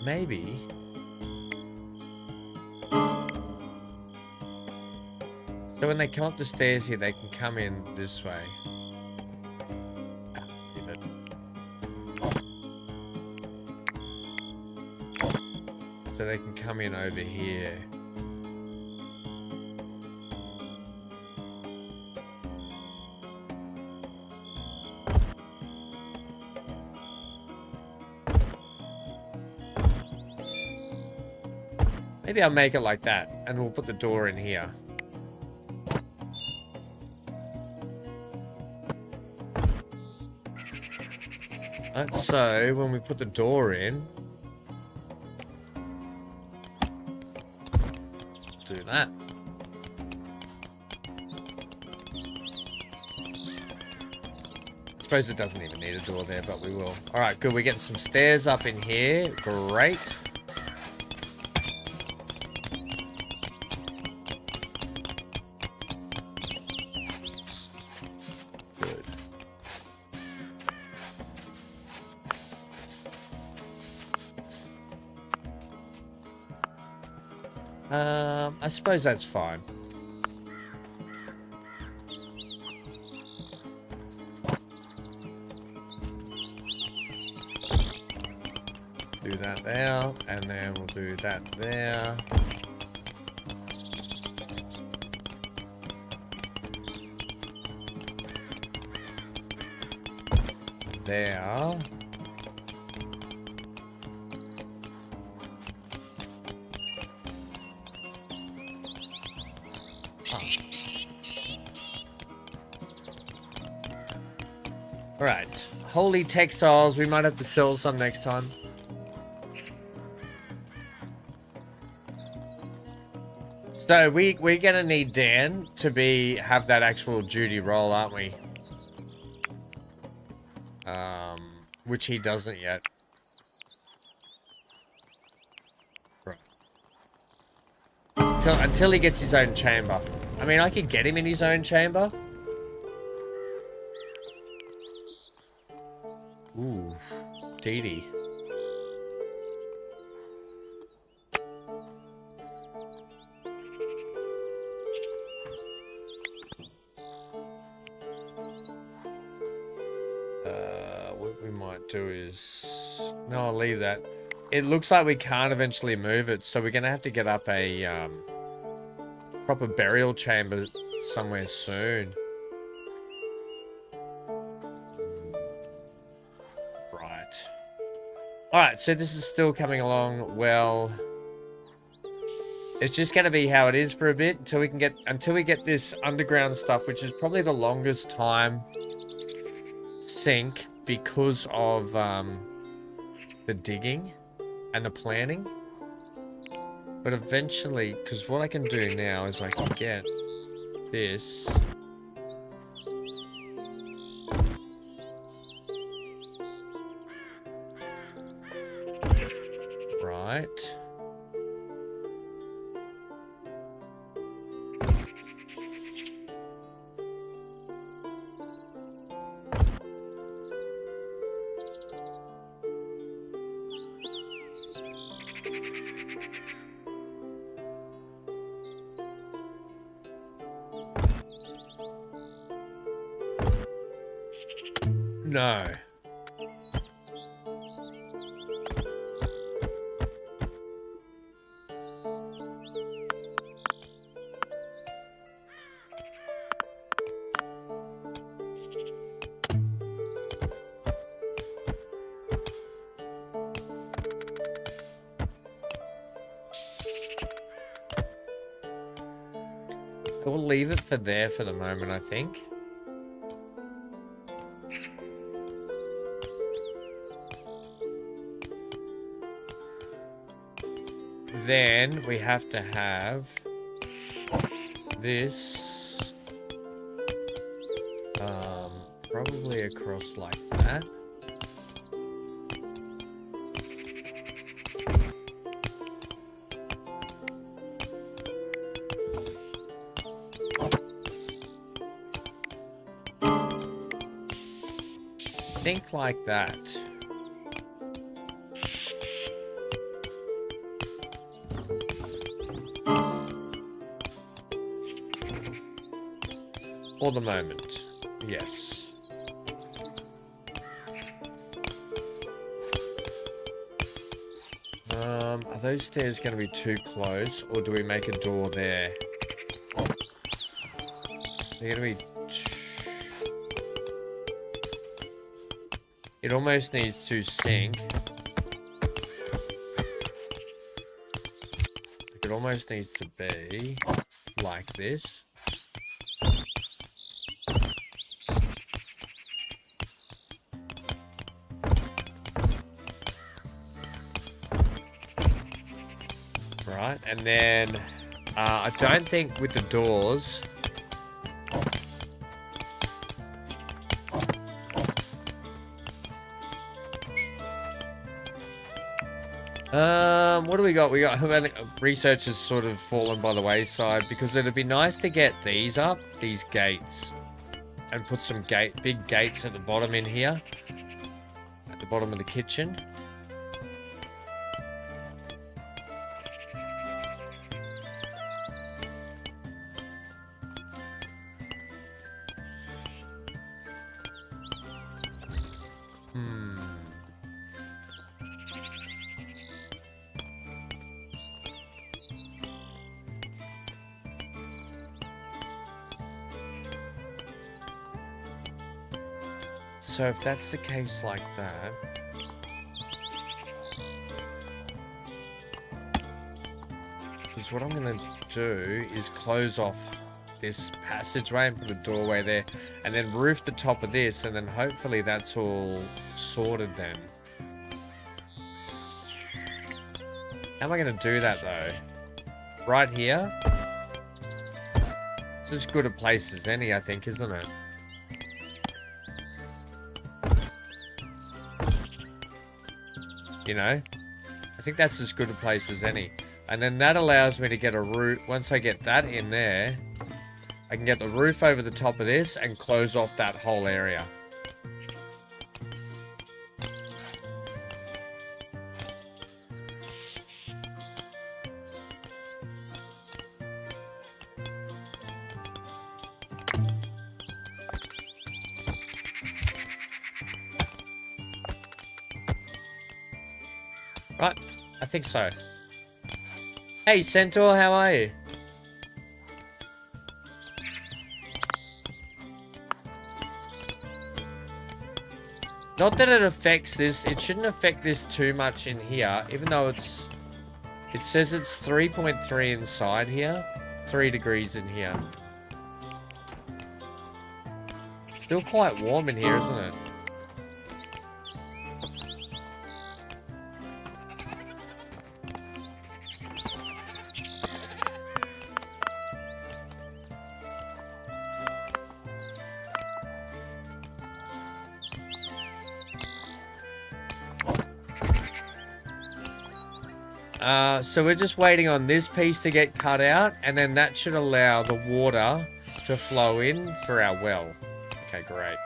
Maybe. So when they come up the stairs here, they can come in this way. Leave it. So they can come in over here. Maybe I'll make it like that, and we'll put the door in here. So when we put the door in, do that. I suppose it doesn't even need a door there, but we will. All right, good. We're getting some stairs up in here. Great. I suppose that's fine. Do that there, and then we'll do that there. There. Alright, holy textiles, we might have to sell some next time. So we're gonna need Dan to have that actual duty role, aren't we? Which he doesn't yet. Right. Until he gets his own chamber. I mean, I could get him in his own chamber. Ooh, Dee Dee. What we might do is... No, I'll leave that. It looks like we can't eventually move it, so we're going to have to get up a proper burial chamber somewhere soon. Alright, so this is still coming along well. It's just gonna be how it is for a bit until we get this underground stuff, which is probably the longest time sink because of the digging and the planning. But eventually, because what I can do now is I can get this. Right. No. We'll leave it for there for the moment, I think. Then we have to have this probably across like that. Think like that. For the moment, yes. Are those stairs going to be too close, or do we make a door there? They're going to be... It almost needs to sync. It almost needs to be like this. Right, and then I don't think with the doors... What do we got? We got research has sort of fallen by the wayside because it'd be nice to get these up, these gates, and put some big gates at the bottom in here, at the bottom of the kitchen. So if that's the case like that, because what I'm going to do is close off this passageway and put a doorway there, and then roof the top of this, and then hopefully that's all sorted then. How am I going to do that though? Right here? It's as good a place as any, I think, isn't it? You know, I think that's as good a place as any. And then that allows me to get a roof. Once I get that in there, I can get the roof over the top of this and close off that whole area. Right, I think so. Hey, Centaur, how are you? Not that it affects this. It shouldn't affect this too much in here, even though it says it's 3.3 inside here, 3 degrees in here. It's still quite warm in here, isn't it? So we're just waiting on this piece to get cut out, and then that should allow the water to flow in for our well. Okay, great.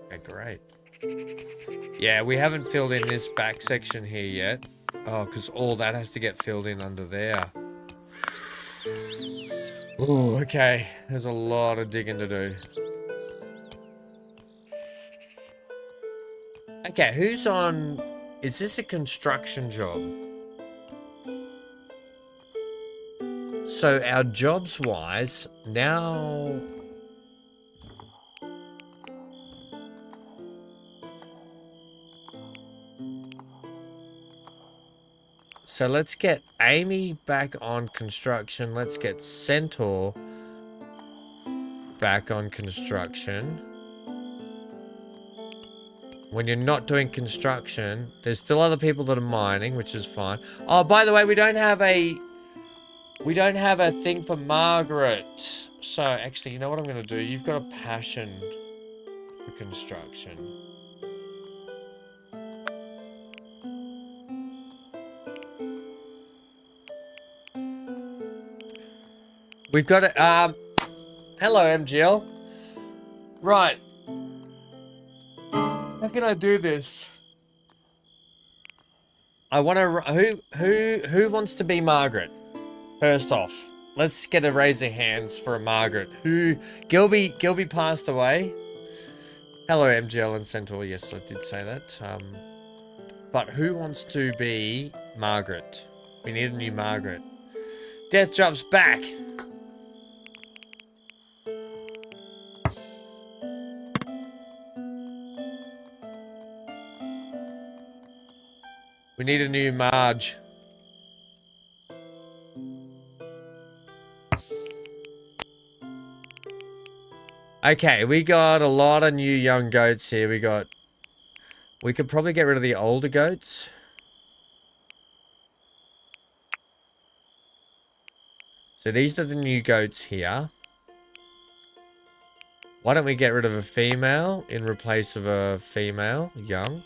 Okay, great. Yeah, we haven't filled in this back section here yet. Oh, because all that has to get filled in under there. Oh, okay. There's a lot of digging to do. Okay, who's on... Is this a construction job? So our jobs-wise, now... So let's get Amy back on construction. Let's get Centaur back on construction. When you're not doing construction, there's still other people that are mining, which is fine. Oh, by the way, we don't have a thing for Margaret. So actually, you know what I'm going to do? You've got a passion for construction. We've got it. Hello, MGL. Right. How can I do this? I want to. Who wants to be Margaret? First off, let's get a raise of hands for a Margaret. Gilby passed away. Hello, MGL and Centaur. Yes, I did say that. But who wants to be Margaret? We need a new Margaret. Death Drop's back. We need a new Marge. Okay, we got a lot of new young goats here. We could probably get rid of the older goats. So these are the new goats here. Why don't we get rid of a female in replace of a female, young?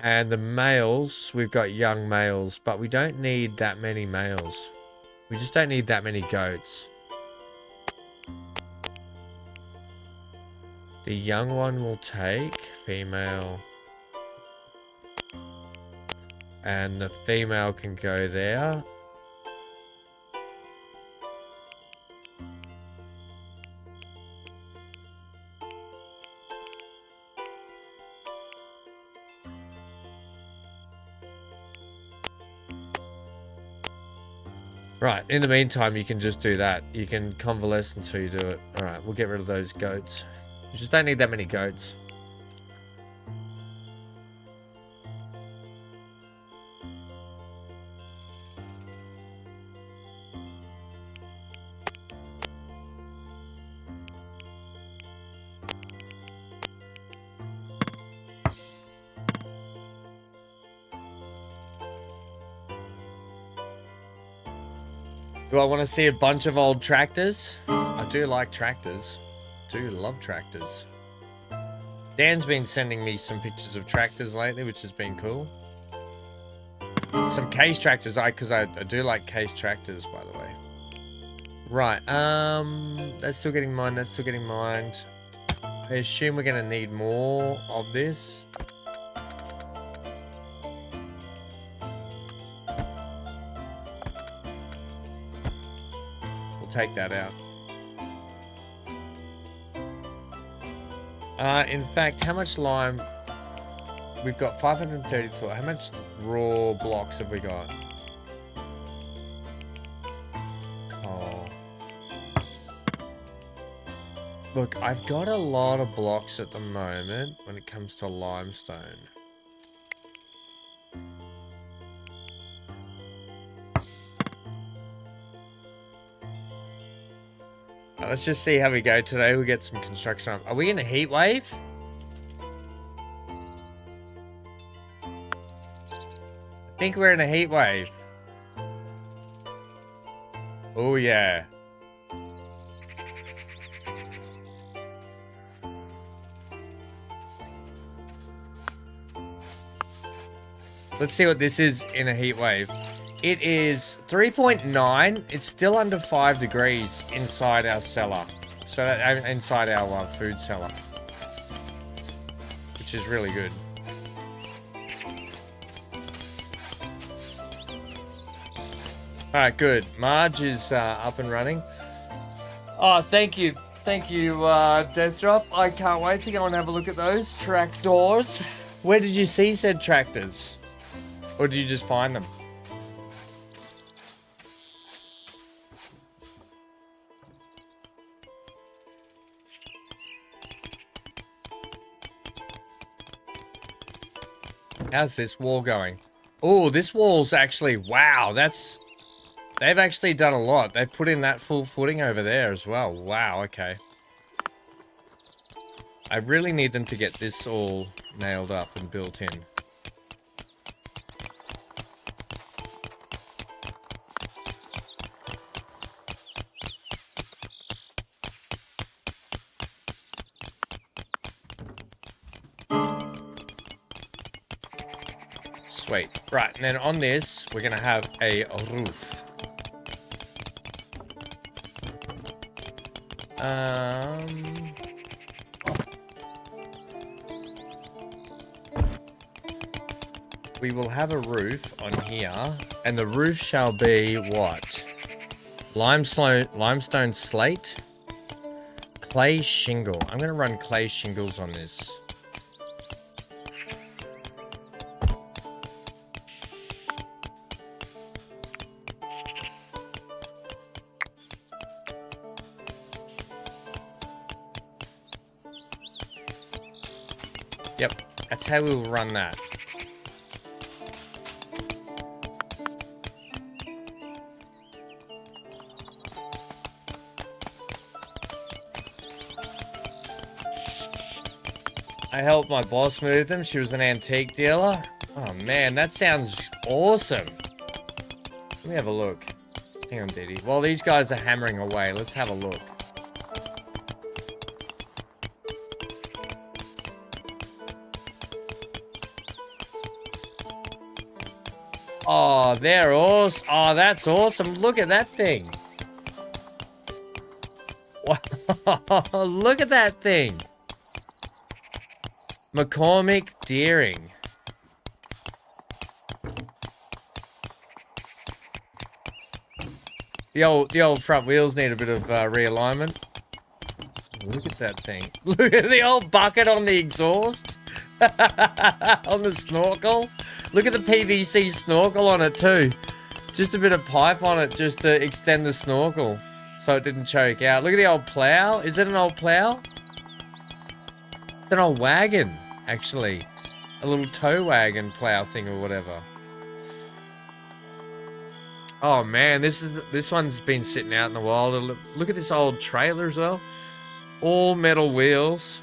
And the males, we've got young males, but we don't need that many males. We just don't need that many goats. The young one will take female. And the female can go there. Right, in the meantime, you can just do that. You can convalesce until you do it. Alright, we'll get rid of those goats. You just don't need that many goats. Do I want to see a bunch of old tractors? I do like tractors. Do love tractors. Dan's been sending me some pictures of tractors lately, which has been cool. Some case tractors, because I do like case tractors, by the way. Right, that's still getting mined, that's still getting mined. I assume we're going to need more of this. Take that out. In fact, how much lime? We've got 532. How much raw blocks have we got? Coal. Look, I've got a lot of blocks at the moment when it comes to limestone. Let's just see how we go today. We'll get some construction on. Are we in a heat wave? I think we're in a heat wave. Oh, yeah. Let's see what this is in a heat wave. It is 3.9. It's still under 5 degrees inside our cellar. So inside our food cellar. Which is really good. Alright, good. Marge is up and running. Oh, thank you. Thank you, Death Drop. I can't wait to go and have a look at those tractors. Where did you see said tractors? Or did you just find them? How's this wall going? Oh, this wall's actually, wow, that's, they've actually done a lot. They've put in that full footing over there as well. Wow, okay. I really need them to get this all nailed up and built in. Sweet. Right, and then on this, we're going to have a roof. We will have a roof on here, and the roof shall be what? Limestone slate? Clay shingle. I'm going to run clay shingles on this. Yep, that's how we'll run that. I helped my boss move them. She was an antique dealer. Oh man, that sounds awesome. Let me have a look. Hang on, Didi. While these guys are hammering away, let's have a look. Oh, they're awesome. Oh, that's awesome. Look at that thing. Wow. Look at that thing. McCormick Deering. The old front wheels need a bit of realignment. Look at that thing. Look at the old bucket on the exhaust. On the snorkel. Look at the PVC snorkel on it too. Just a bit of pipe on it just to extend the snorkel so it didn't choke out. Look at the old plow. Is it an old plow? It's an old wagon, actually. A little tow wagon plow thing or whatever. Oh man, this one's been sitting out in the wild. Look at this old trailer as well. All metal wheels.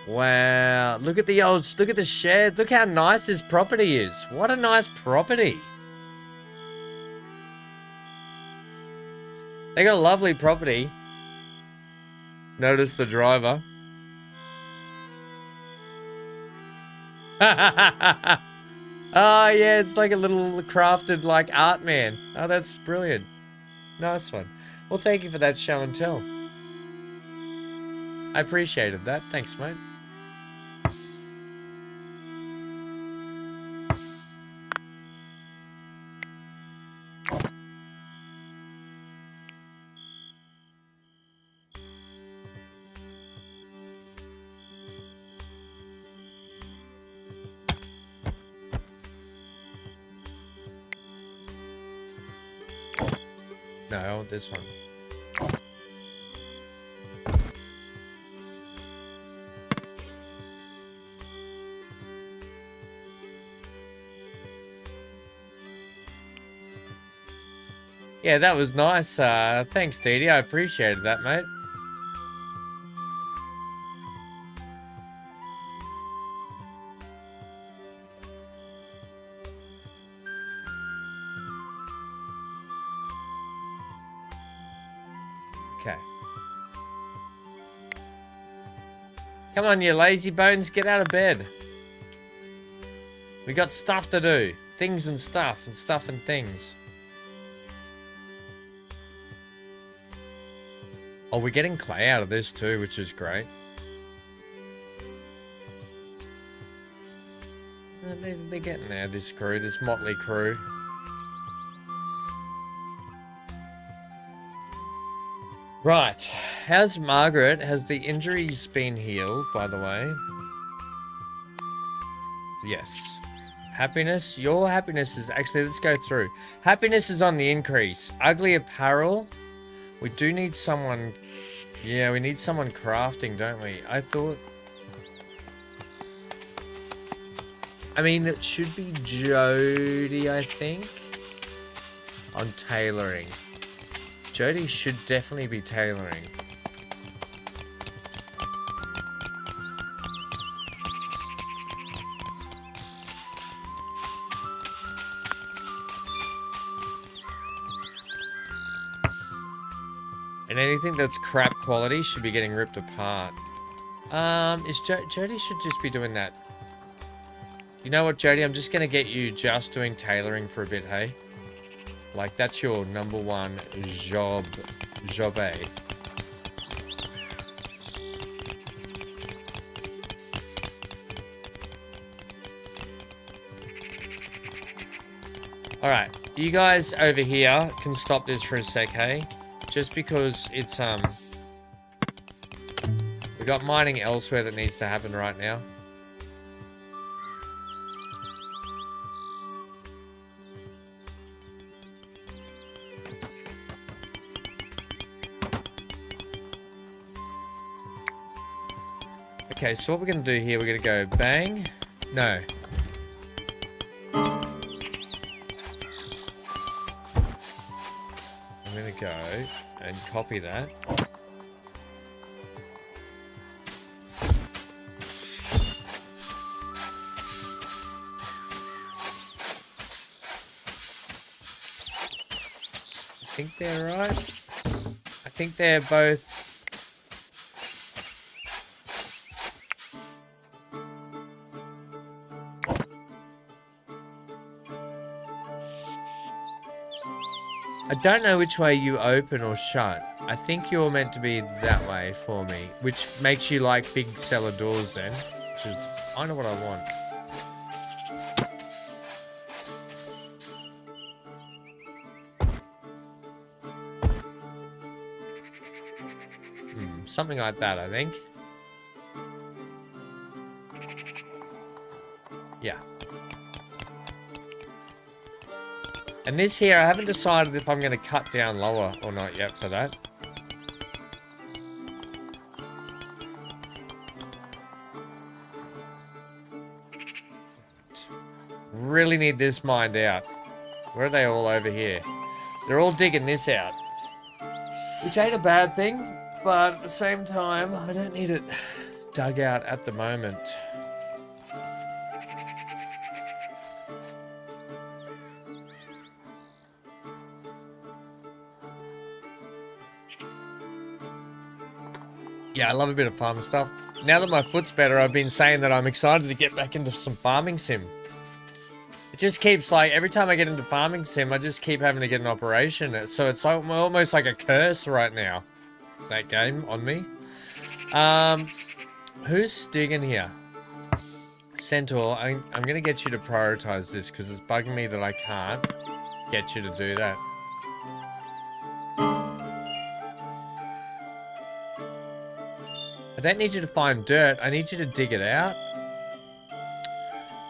Wow, look at the shed. Look how nice this property is. What a nice property. They got a lovely property. Notice the driver. Oh yeah, it's like a little crafted like art man. Oh, that's brilliant. Nice one. Well, thank you for that show and tell. I appreciated that. Thanks, mate. No, I want this one. Yeah, that was nice. Thanks, Didi. I appreciated that, mate. Okay. Come on, you lazy bones, get out of bed. We got stuff to do. Things and stuff and things. Oh, we're getting clay out of this too, which is great. They're getting there, this crew, this motley crew. Right, how's Margaret? Has the injuries been healed, by the way? Yes. Happiness? Your happiness is actually, let's go through. Happiness is on the increase. Ugly apparel. We do need someone... Yeah, we need someone crafting, don't we? I thought... I mean, it should be Jody, I think. On tailoring. Jody should definitely be tailoring. And anything that's crap quality should be getting ripped apart. Jody should just be doing that. You know what, Jody? I'm just gonna get you just doing tailoring for a bit, hey? Like, that's your number one job, eh? Alright, you guys over here can stop this for a sec, hey? Just because it's, we got mining elsewhere that needs to happen right now. Okay, so what we're going to do here, we're going to go bang. No. I'm going to go and copy that. I think they're right. I think they're both... I don't know which way you open or shut. I think you're meant to be that way for me, which makes you like big cellar doors then, which is kind of what I want. Something like that, I think. Yeah. And this here, I haven't decided if I'm going to cut down lower or not yet for that. Really need this mined out. Where are they all over here? They're all digging this out. Which ain't a bad thing, but at the same time, I don't need it dug out at the moment. Yeah, I love a bit of farming stuff. Now that my foot's better, I've been saying that I'm excited to get back into some farming sim. It just keeps, like, every time I get into farming sim, I just keep having to get an operation. So it's like, almost like a curse right now, that game, on me. Who's digging here? Centaur, I'm going to get you to prioritize this because it's bugging me that I can't get you to do that. I don't need you to find dirt. I need you to dig it out.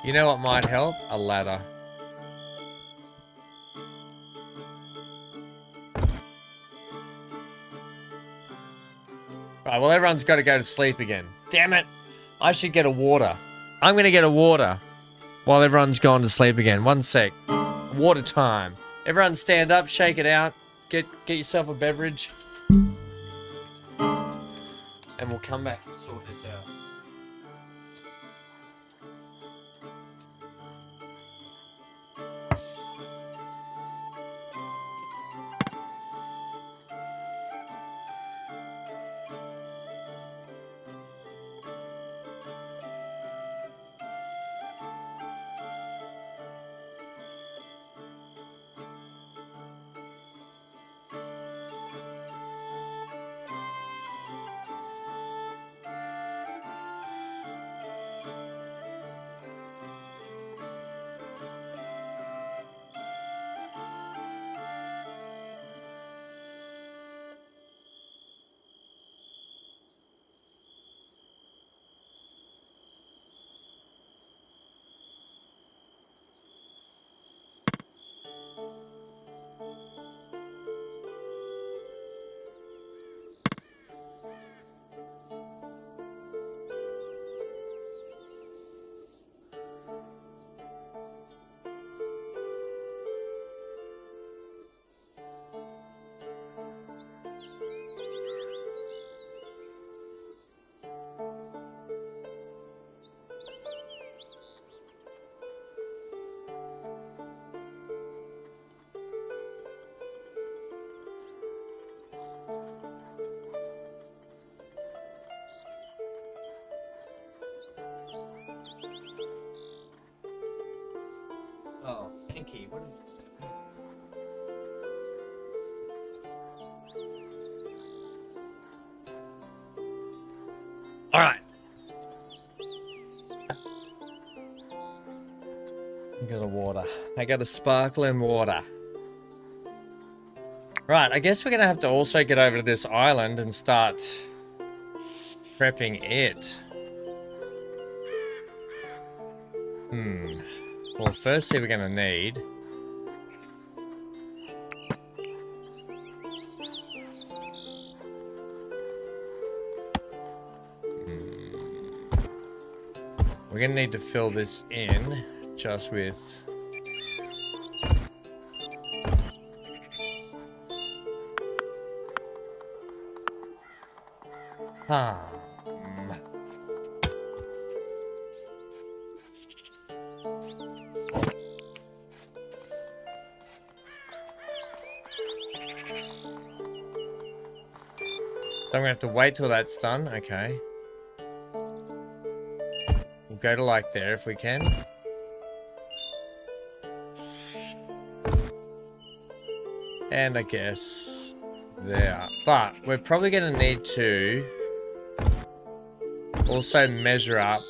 You know what might help? A ladder. Right, well, everyone's got to go to sleep again. Damn it. I should get a water. I'm going to get a water while everyone's gone to sleep again. One sec. Water time. Everyone stand up, shake it out. Get yourself a beverage. And we'll come back and sort this out. Alright. I got a water. I got a sparkling water. Right, I guess we're gonna have to also get over to this island and start prepping it. Well, firstly we're gonna need... We're gonna need to fill this in just with... So I'm gonna have to wait till that's done. Okay. We'll go to like there if we can. And I guess there. But we're probably gonna need to also measure up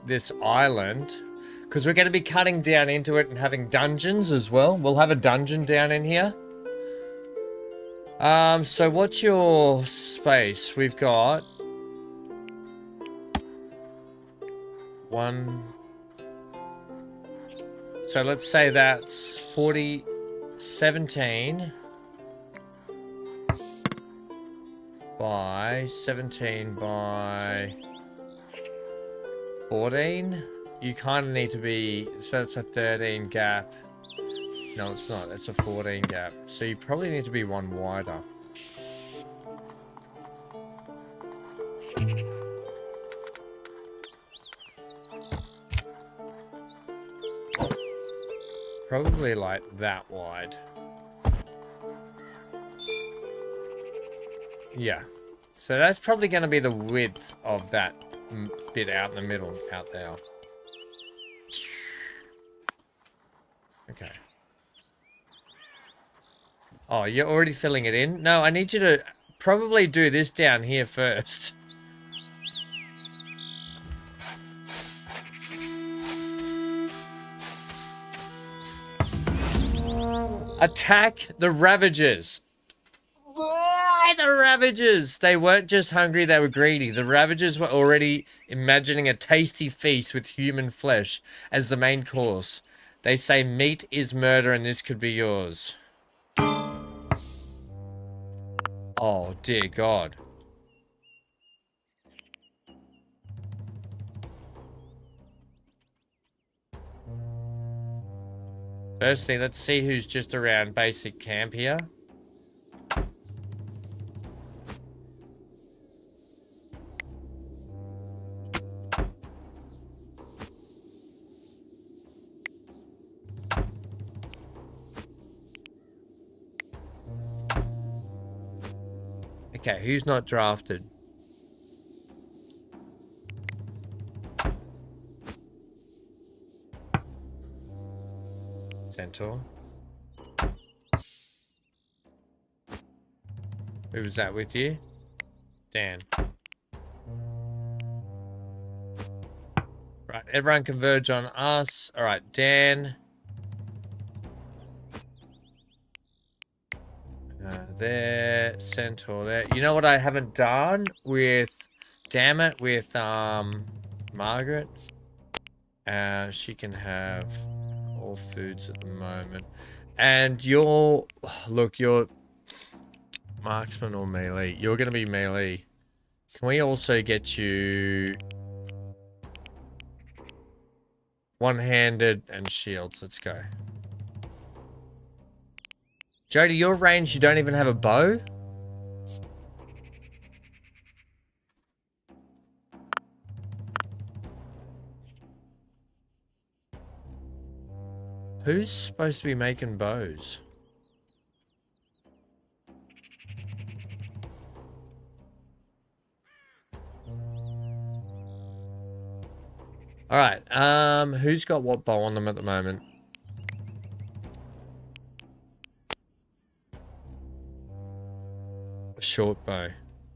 this island, because we're gonna be cutting down into it and having dungeons as well. We'll have a dungeon down in here. So what's your space? We've got one. So let's say that's 17 by 17 by 14. You kind of need to be, so it's a 13 gap. No, it's not. It's a 14 gap. So you probably need to be one wider. Probably like that wide. Yeah. So that's probably going to be the width of that bit out in the middle, out there. Okay. Oh, you're already filling it in? No, I need you to probably do this down here first. Attack the Ravagers. Why the Ravagers? They weren't just hungry, they were greedy. The Ravagers were already imagining a tasty feast with human flesh as the main course. They say meat is murder and this could be yours. Oh, dear God. Firstly, let's see who's just around basic camp here. Okay, who's not drafted? Centaur. Who was that with you? Dan. Right, everyone converge on us. Alright, Dan. There, Centaur there. You know what I haven't done with, damn it, with Margaret? She can have all foods at the moment. And you're, look, you're marksman or melee. You're going to be melee. Can we also get you one-handed and shields? Let's go. Jody, your range, you don't even have a bow? Who's supposed to be making bows? Alright, who's got what bow on them at the moment? A short bow.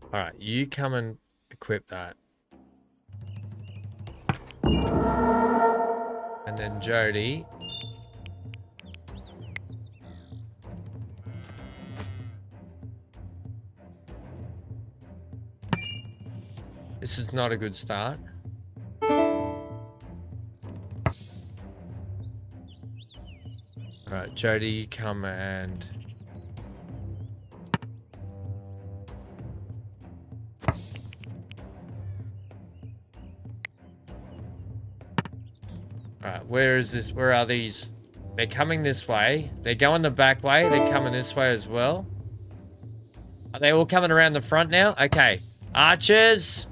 Alright, you come and equip that. And then Jody. This is not a good start. Alright, Jody, come and... Alright, where is this? Where are these? They're coming this way. They're going the back way. They're coming this way as well. Are they all coming around the front now? Okay. Archers!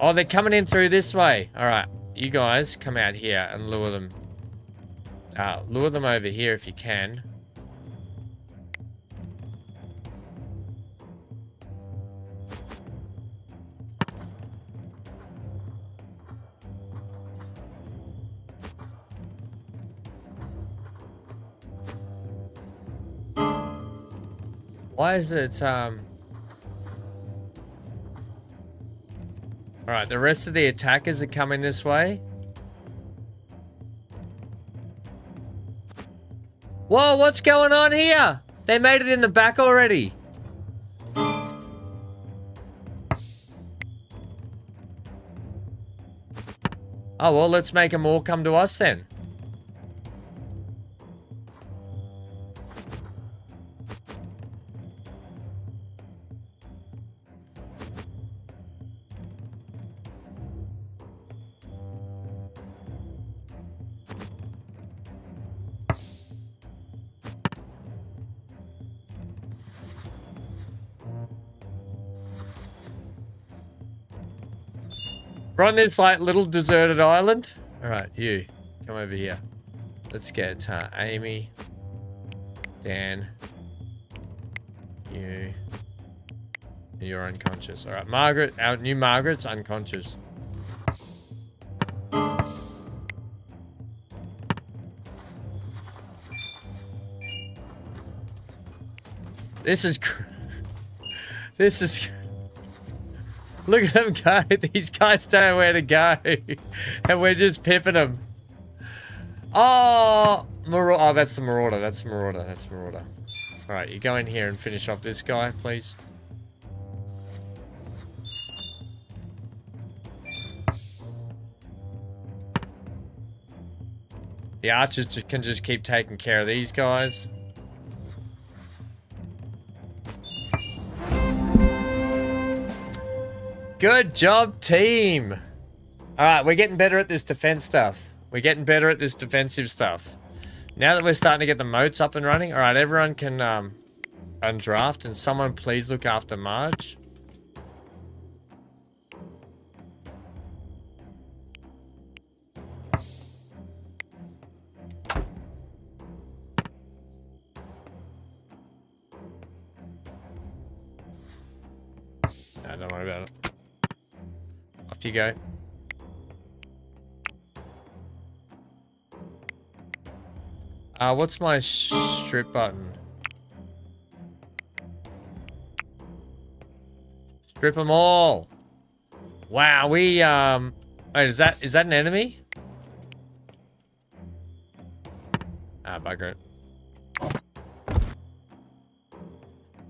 Oh, they're coming in through this way. Alright, you guys come out here and lure them. Lure them over here if you can. Why is it, Alright, the rest of the attackers are coming this way. Whoa, what's going on here? They made it in the back already. Oh, well, let's make them all come to us then. We're on this, like, little deserted island. Alright, you. Come over here. Let's get Amy. Dan. You. You're unconscious. Alright, Margaret. Our new Margaret's unconscious. This is... This is... Look at them go. These guys don't know where to go. And we're just pipping them. Oh, oh, that's the Marauder. That's the Marauder. That's the Marauder. Alright, you go in here and finish off this guy, please. The archers can just keep taking care of these guys. Good job, team. All right, we're getting better at this defense stuff. We're getting better at this defensive stuff. Now that we're starting to get the moats up and running. All right, everyone can undraft, and someone please look after Marge. No, don't worry about it. Off you go. What's my strip button? Strip them all. Wow, we wait, is that an enemy? Ah, bugger it.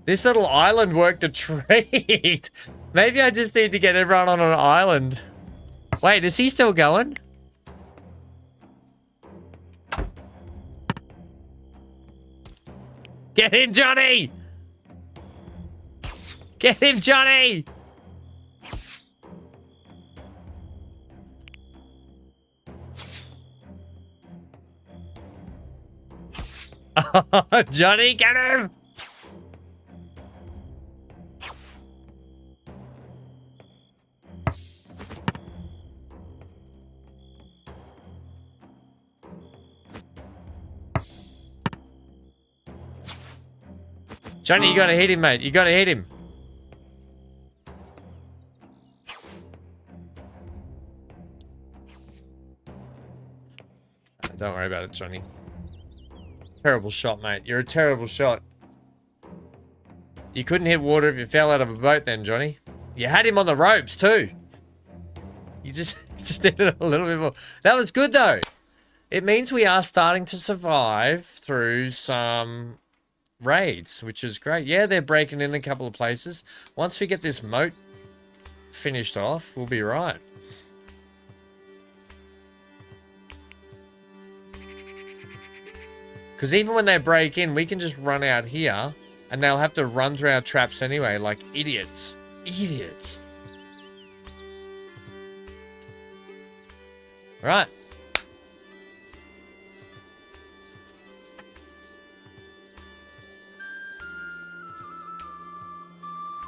This little island worked a treat. Maybe I just need to get everyone on an island. Wait, is he still going? Get him, Johnny! Get him, Johnny! Oh, Johnny, get him! Johnny, you gotta hit him, mate. You gotta hit him. Don't worry about it, Johnny. Terrible shot, mate. You're a terrible shot. You couldn't hit water if you fell out of a boat then, Johnny. You had him on the ropes, too. You just did it a little bit more. That was good, though. It means we are starting to survive through some raids, which is great. Yeah, they're breaking in a couple of places. Once we get this moat finished off, we'll be right. Because even when they break in, we can just run out here, and they'll have to run through our traps anyway, like idiots. Idiots. Right.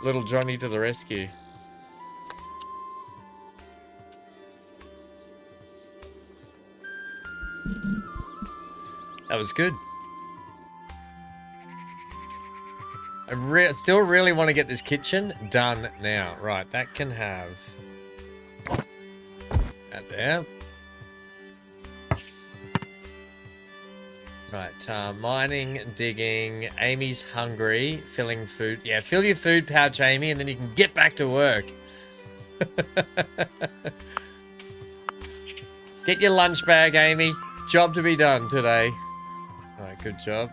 Little Johnny to the rescue. That was good. I still really want to get this kitchen done now. Right, that can have that there. Right, mining, digging. Amy's hungry, filling food. Yeah, fill your food pouch, Amy, and then you can get back to work. Get your lunch bag, Amy. Job to be done today. All right, good job.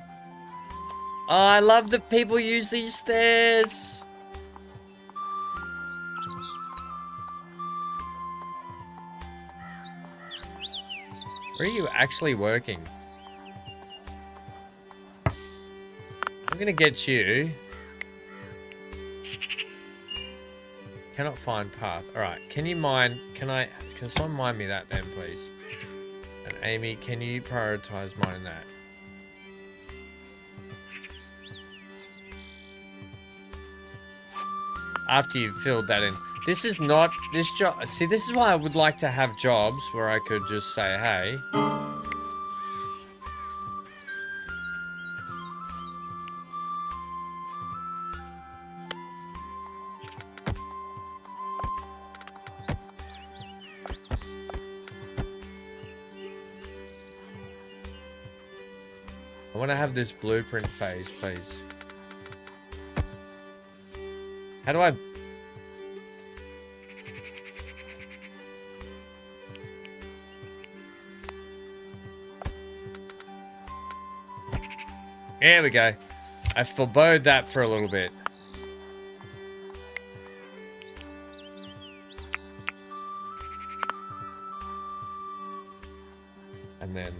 Oh, I love that people use these stairs. Where are you actually working? I'm gonna get you. Cannot find path. All right, can you mine? Can someone mine me that then, please? And Amy, can you prioritize mining that? After you've filled that in. This is not this job. See, this is why I would like to have jobs where I could just say, hey. I want to have this blueprint phase, please. How do I... There we go. I forebode that for a little bit. And then...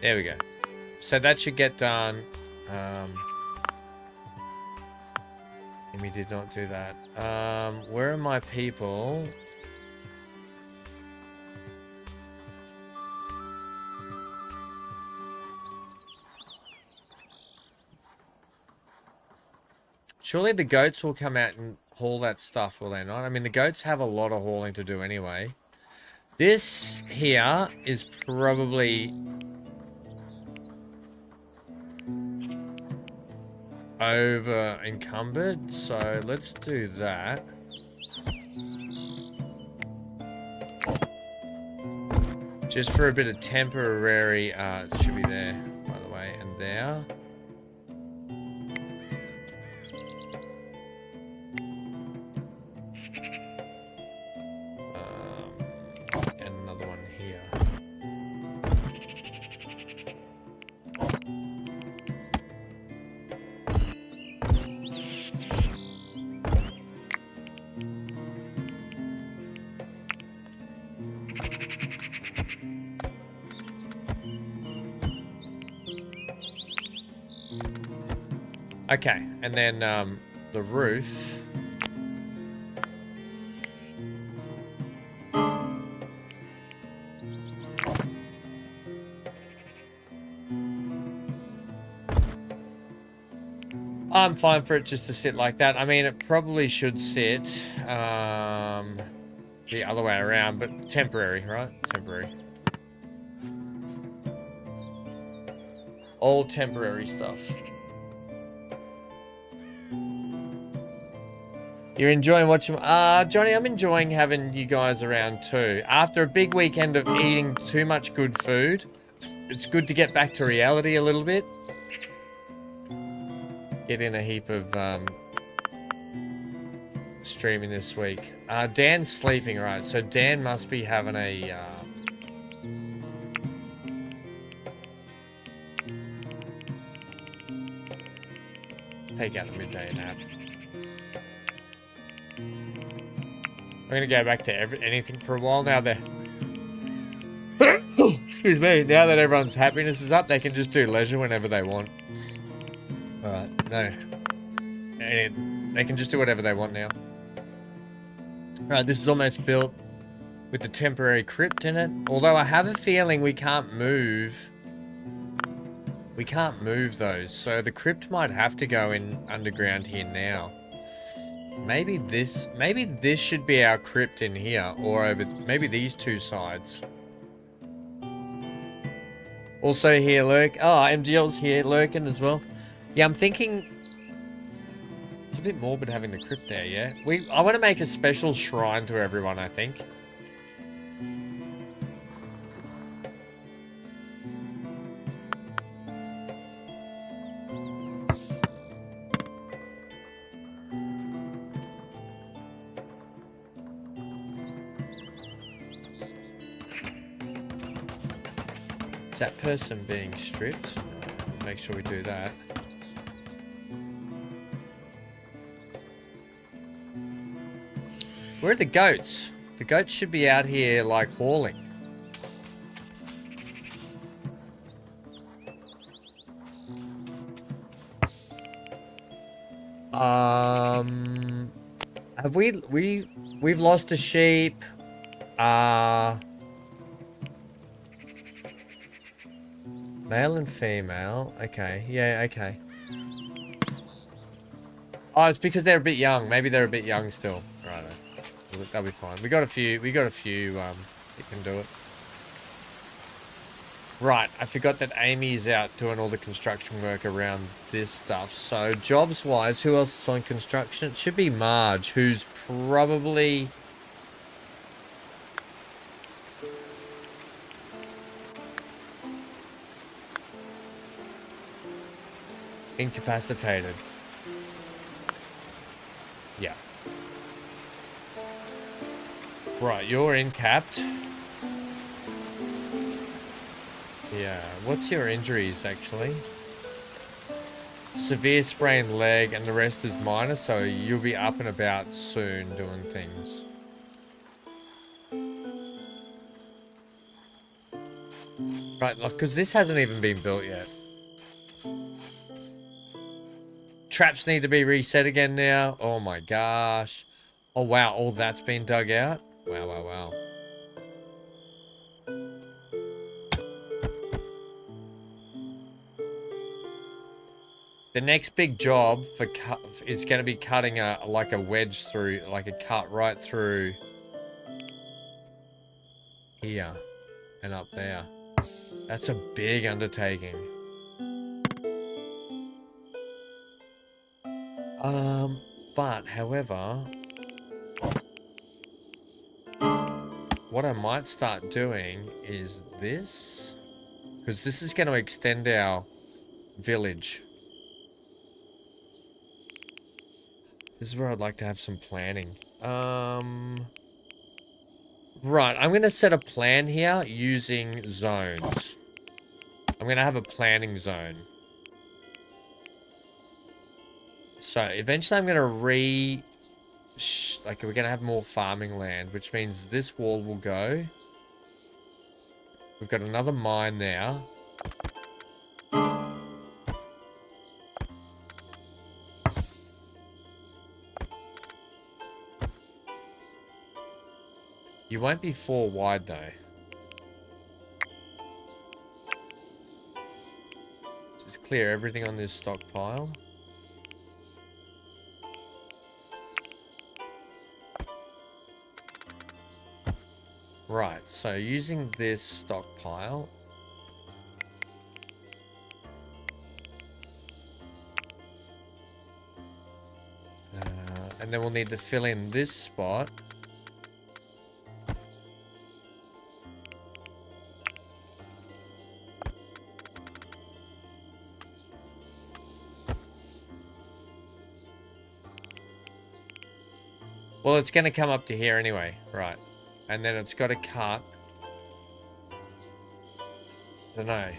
There we go. So that should get done. Amy did not do that. Where are my people? Surely the goats will come out and haul that stuff, will they not? I mean, the goats have a lot of hauling to do anyway. This here is probably... over encumbered, so let's do that. Just for a bit of temporary, it should be there, by the way, and there. And another one here. Okay, and then the roof. I'm fine for it just to sit like that. I mean, it probably should sit the other way around, but temporary, right? Temporary. All temporary stuff. You're enjoying watching... Johnny, I'm enjoying having you guys around too. After a big weekend of eating too much good food, it's good to get back to reality a little bit. Get in a heap of streaming this week. Dan's sleeping, right? So Dan must be having a... take out the midday nap. I'm gonna go back to anything for a while now. Excuse me. Now that everyone's happiness is up, they can just do leisure whenever they want. All right, no, they can just do whatever they want now. All right, this is almost built with the temporary crypt in it. Although I have a feeling we can't move. We can't move those, so the crypt might have to go in underground here now. Maybe this should be our crypt in here, or over maybe these two sides. Also here, lurk. Oh, MGL's here, lurking as well. Yeah, I'm thinking it's a bit morbid having the crypt there. Yeah, I want to make a special shrine to everyone. I think. That person being stripped. Make sure we do that. Where are the goats? The goats should be out here like hauling. Have we've lost a sheep. Male and female. Okay. Yeah, okay. Oh, it's because they're a bit young. Maybe they're a bit young still. Right. That'll be fine. We got a few that can do it. Right, I forgot that Amy's out doing all the construction work around this stuff. So, jobs-wise, who else is on construction? It should be Marge, who's probably... incapacitated. Yeah. Right, you're incapped. Yeah, what's your injuries actually? Severe sprained leg and the rest is minor, so you'll be up and about soon doing things. Right, because this hasn't even been built yet. Traps need to be reset again now. Oh my gosh. Oh wow, all that's been dug out. Wow, wow, wow. The next big job is going to be cutting like a wedge through, like a cut right through here and up there. That's a big undertaking. But however, what I might start doing is this, because this is going to extend our village. This is where I'd like to have some planning. Right, I'm going to set a plan here using zones. I'm going to have a planning zone. So eventually I'm going to we're going to have more farming land, which means this wall will go. We've got another mine there. You won't be 4 wide though. Just clear everything on this stockpile. Right, so using this stockpile. And then we'll need to fill in this spot. Well, it's going to come up to here anyway. Right. And then it's got to cut. I don't know.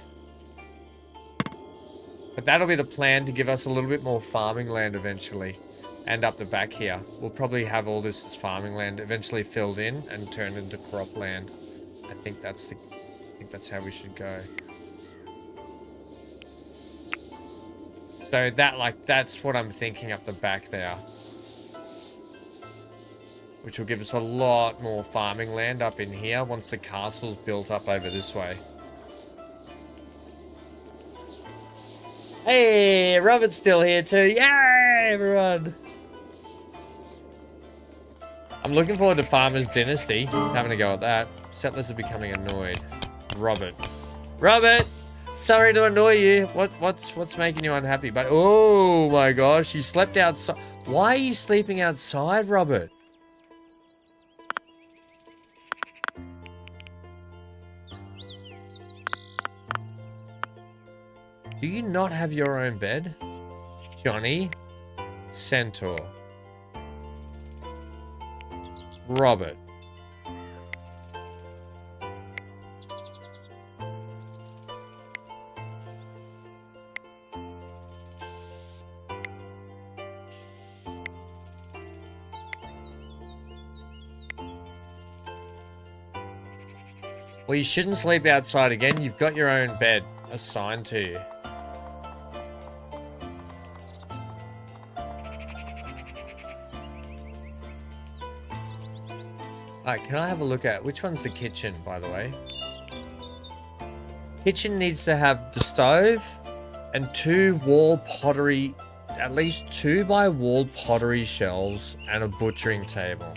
But that'll be the plan to give us a little bit more farming land eventually. And up the back here. We'll probably have all this as farming land eventually filled in and turned into cropland. I think that's how we should go. So that's what I'm thinking up the back there. Which will give us a lot more farming land up in here once the castle's built up over this way. Hey, Robert's still here too. Yay, everyone! I'm looking forward to Farmer's Dynasty. Having a go at that. Settlers are becoming annoyed. Robert, sorry to annoy you. What's making you unhappy? But oh my gosh, you slept outside. Why are you sleeping outside, Robert? Do you not have your own bed? Johnny, Centaur, Robert. Well, you shouldn't sleep outside again. You've got your own bed assigned to you. Alright, can I have a look at which one's the kitchen, by the way? Kitchen needs to have the stove and 2 wall pottery, at least 2 by wall pottery shelves and a butchering table.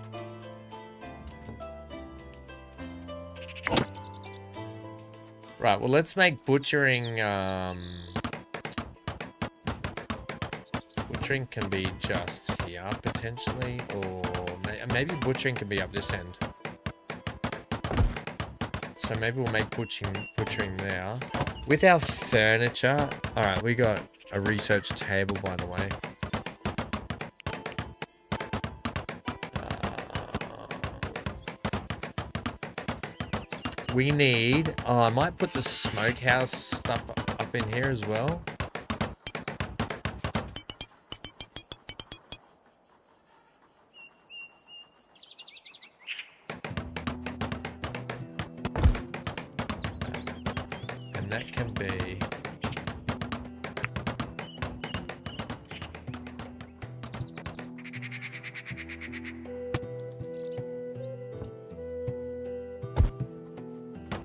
Right, well, let's make butchering, butchering can be just here, potentially, or maybe butchering can be up this end. So maybe we'll make butchering there. With our furniture, alright, we got a research table, by the way. We need, oh, I might put the smokehouse stuff up in here as well. And that can be...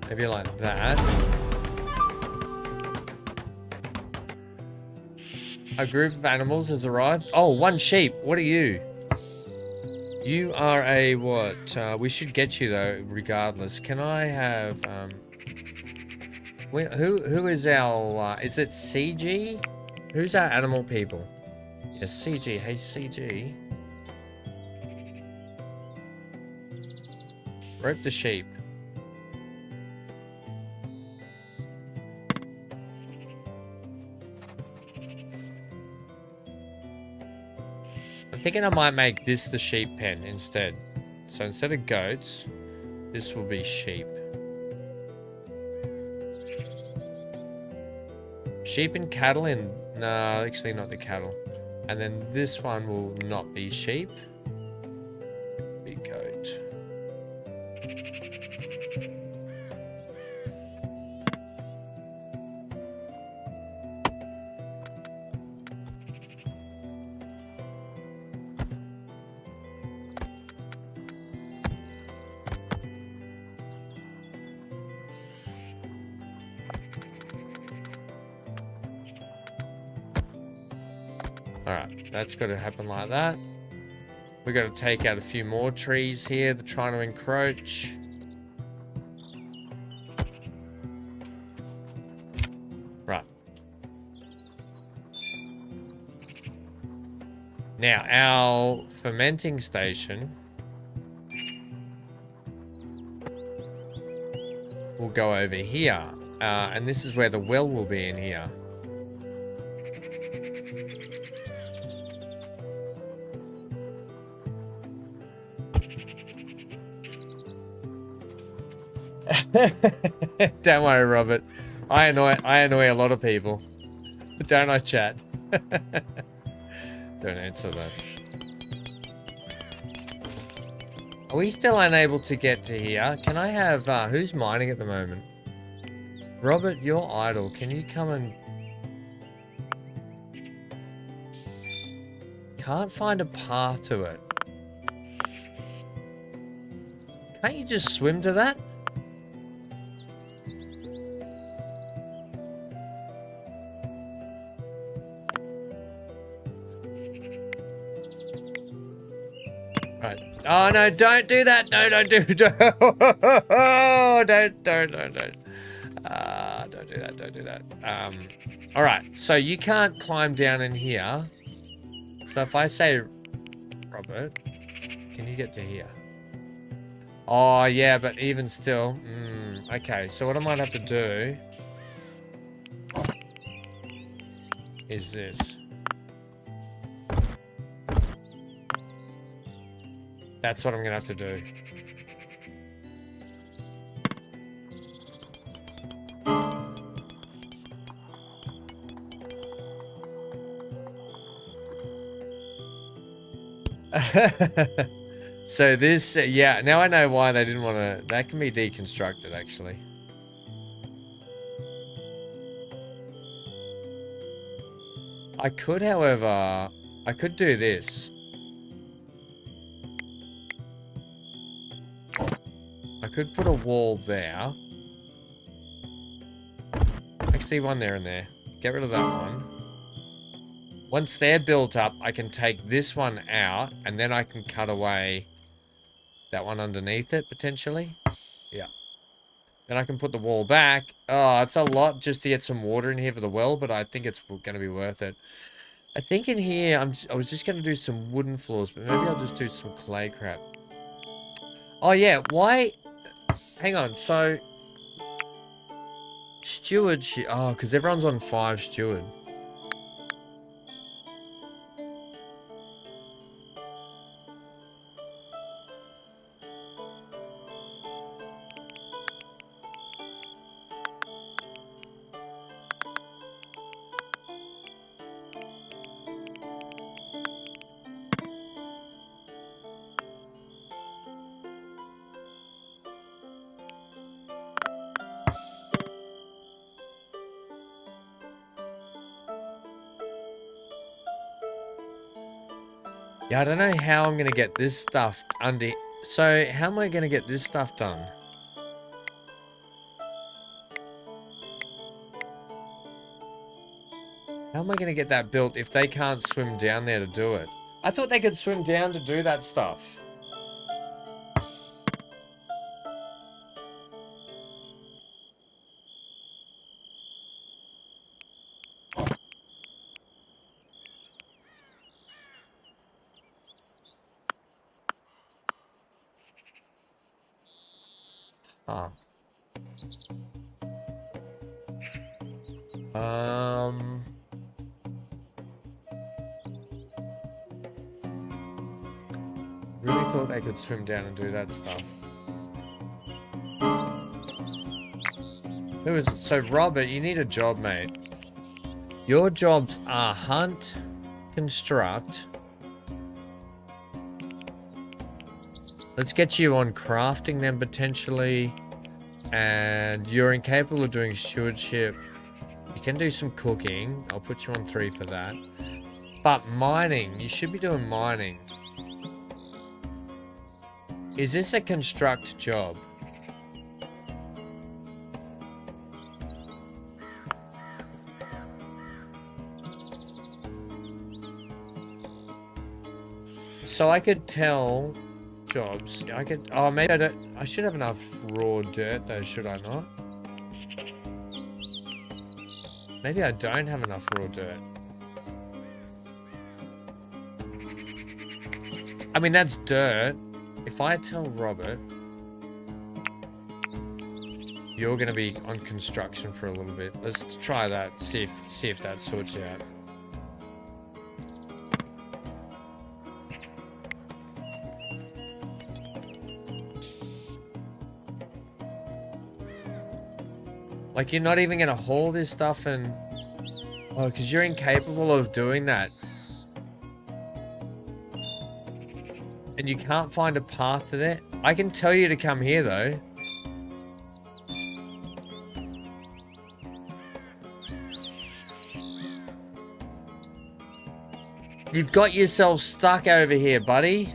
maybe like that. A group of animals has arrived. Oh, 1 sheep. What are you? You are a what? We should get you though, regardless. Can I have who is our is it CG? Who's our animal people? Yes, CG. Hey CG. Rope the sheep. I'm thinking I might make this the sheep pen instead. So instead of goats, this will be sheep. Sheep and cattle in... no, actually not the cattle. And then this one will not be sheep. Be goat. Alright, that's got to happen like that. We've got to take out a few more trees here. They're trying to encroach. Right. Now, our fermenting station will go over here. And this is where the well will be in here. Don't worry, Robert. I annoy a lot of people. Don't I, chat? Don't answer that. Are we still unable to get to here? Can I have, who's mining at the moment? Robert, you're idle. Can you come and... Can't find a path to it. Can't you just swim to that? Right. Oh no, don't do that. No, don't do don't. Oh, don't do that, don't do that. Alright, so you can't climb down in here. So if I say, Robert, can you get to here? Oh, yeah, but even still. Okay, so what I might have to do is this. That's what I'm going to have to do. So this, yeah, now I know why they didn't want to, that can be deconstructed actually. I could, however, I could do this. I could put a wall there. Actually, one there and there. Get rid of that one. Once they're built up, I can take this one out, and then I can cut away that one underneath it, potentially. Yeah. Then I can put the wall back. Oh, it's a lot just to get some water in here for the well, but I think it's going to be worth it. I think in here, I was just going to do some wooden floors, but maybe I'll just do some clay crap. Oh, yeah. Why? Hang on. So, steward. Oh, because everyone's on 5 steward. Yeah, I don't know how I'm going to get this stuff under... So, how am I going to get this stuff done? How am I going to get that built if they can't swim down there to do it? I thought they could swim down to do that stuff. Really thought they could swim down and do that stuff. Who is it? So, Robert, you need a job, mate. Your jobs are hunt, construct. Let's get you on crafting them potentially. And you're incapable of doing stewardship. You can do some cooking. I'll put you on 3 for that. But mining, you should be doing mining. Is this a construct job? So I could tell jobs. I could. Oh, maybe I don't. I should have enough raw dirt though, should I not? Maybe I don't have enough raw dirt. I mean, that's dirt. If I tell Robert, you're going to be on construction for a little bit. Let's try that. See if that sorts you out. Like, you're not even going to haul this stuff and... Oh, because you're incapable of doing that. And you can't find a path to there. I can tell you to come here, though. You've got yourself stuck over here, buddy.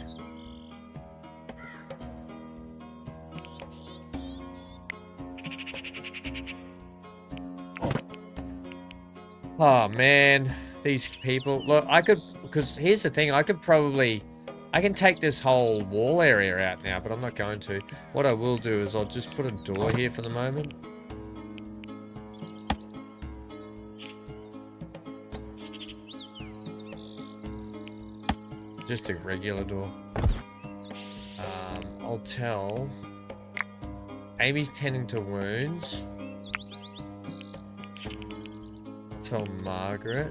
Oh, man. These people. Look, I could... Because here's the thing. I can take this whole wall area out now, but I'm not going to. What I will do is I'll just put a door here for the moment. Just a regular door. I'll tell... Amy's tending to wounds. Tell Margaret.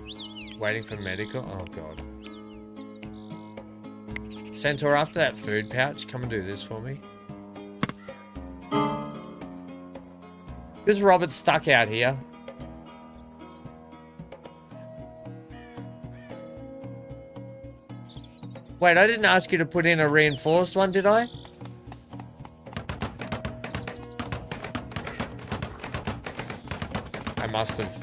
Waiting for medical. Oh, God. Centaur, after that food pouch, come and do this for me. Because Robert's stuck out here. Wait, I didn't ask you to put in a reinforced one, did I? I must have.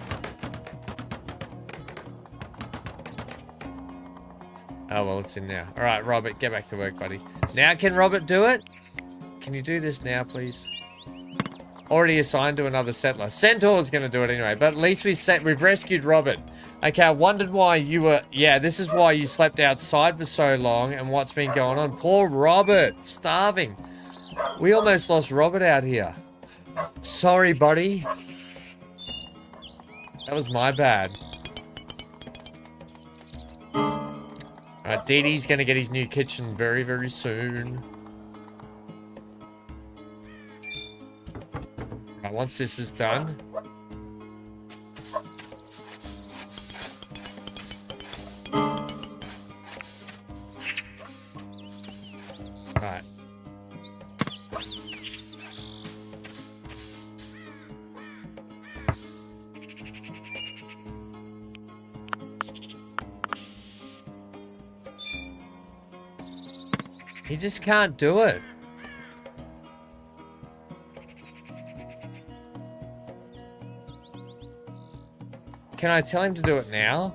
Oh, well, it's in now. All right, Robert, get back to work, buddy. Now, can Robert do it? Can you do this now, please? Already assigned to another settler. Centaur's going to do it anyway, but at least we've rescued Robert. Okay, I wondered why you were... Yeah, this is why you slept outside for so long and what's been going on. Poor Robert, starving. We almost lost Robert out here. Sorry, buddy. That was my bad. Alright, Dee Dee's gonna get his new kitchen very, very soon. Alright, once this is done... Alright. He just can't do it. Can I tell him to do it now?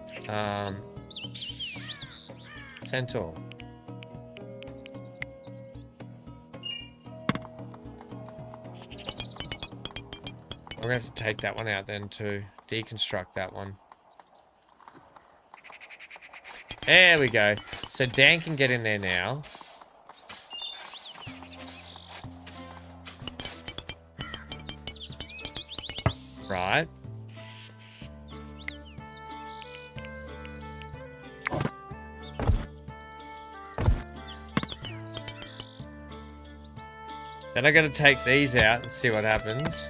Centaur. We're gonna have to take that one out then to deconstruct that one. There we go. So Dan can get in there now. Right. Then I gotta take these out and see what happens.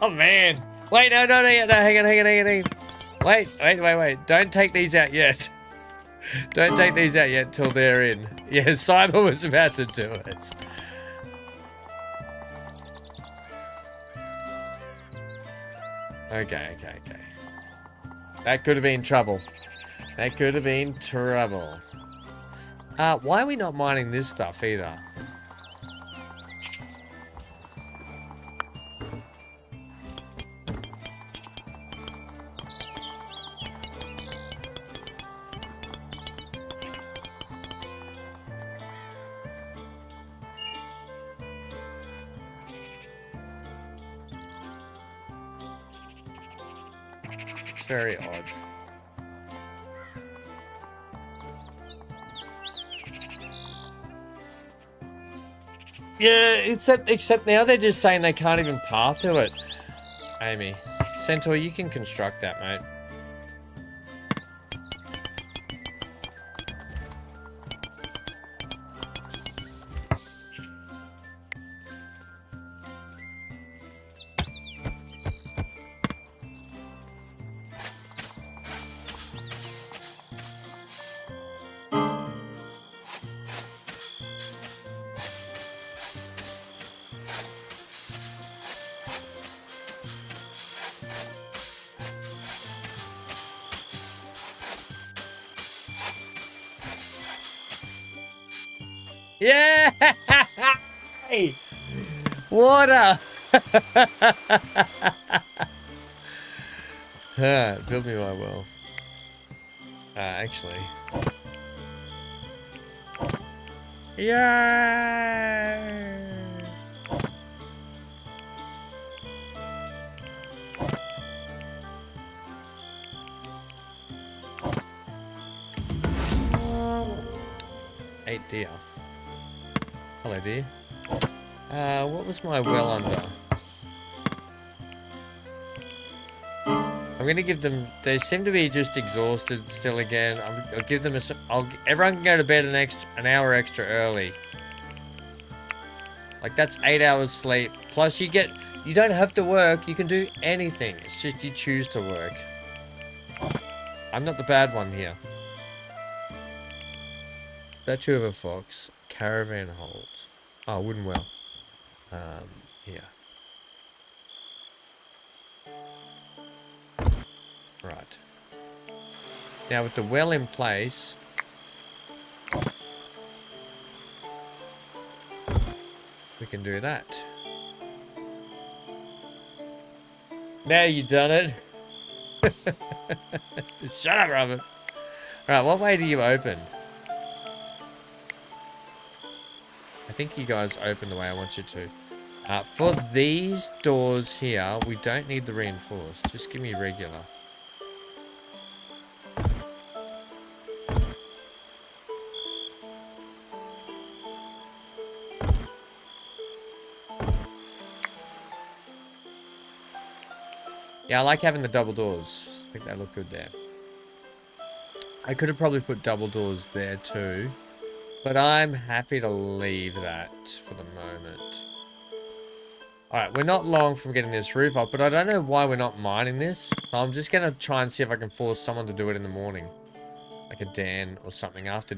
Oh man. Wait, no, hang on. Wait. Don't take these out yet. Don't take these out yet till they're in. Yeah, Simon was about to do it. Okay. That could have been trouble. Why are we not mining this stuff either? It's very odd. Yeah, except now they're just saying they can't even path to it. Amy, Centaur, you can construct that, mate. Yeah! Hey! Water! Build me my well. Actually. Yeah! Eight deer. Hello, dear. What was my well under? I'm gonna give them. They seem to be just exhausted still again. I'll give them a. Everyone can go to bed an hour extra early. Like that's 8 hours sleep. Plus you don't have to work. You can do anything. It's just you choose to work. I'm not the bad one here. Statue of a fox. Caravan holds. Oh, wooden well. Here. Right. Now with the well in place, we can do that. Now you done it. Shut up, Robert. Alright, what way do you open? I think you guys open the way I want you to. For these doors here, we don't need the reinforced. Just give me regular. Yeah, I like having the double doors. I think they look good there. I could have probably put double doors there too. But I'm happy to leave that for the moment. Alright, we're not long from getting this roof up, but I don't know why we're not mining this. So I'm just going to try and see if I can force someone to do it in the morning. Like a Dan or something after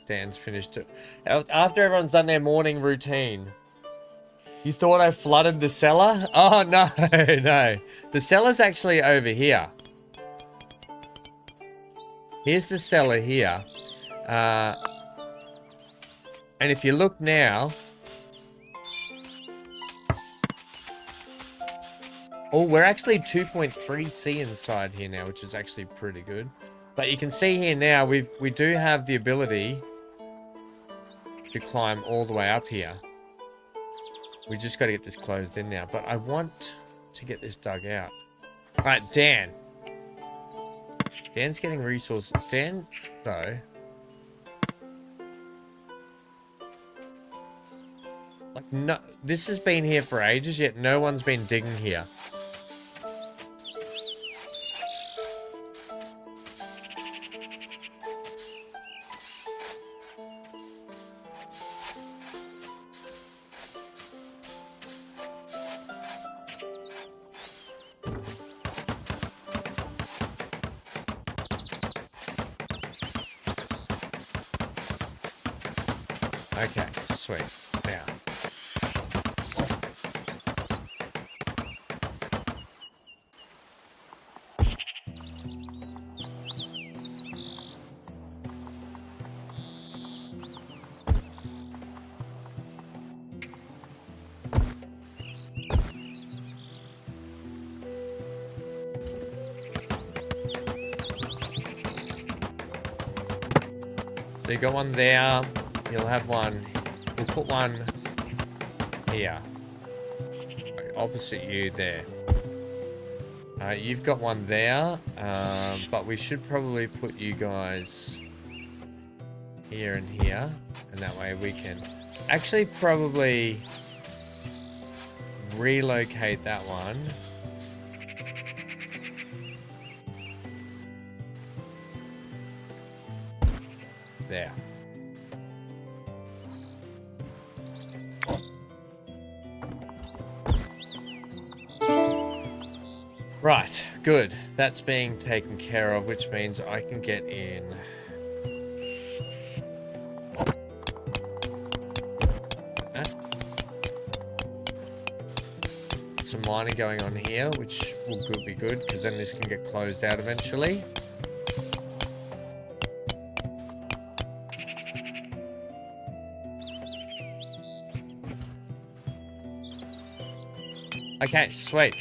Dan's finished it. After everyone's done their morning routine. You thought I flooded the cellar? Oh, no, no. The cellar's actually over here. Here's the cellar here. And if you look now... Oh, we're actually 2.3C inside here now, which is actually pretty good. But you can see here now, we do have the ability to climb all the way up here. We just got to get this closed in now. But I want to get this dug out. Alright, Dan. Dan's getting resources. Dan, though... Like, no, this has been here for ages, yet no one's been digging here. Okay, sweet. Now. So you got one there. You'll have one. We'll put one here. Opposite you there. You've got one there. But we should probably put you guys here and here. And that way we can actually probably relocate that one. There. Right, good. That's being taken care of, which means I can get in. Some mining going on here, which will be good, because then this can get closed out eventually. Okay, sweet.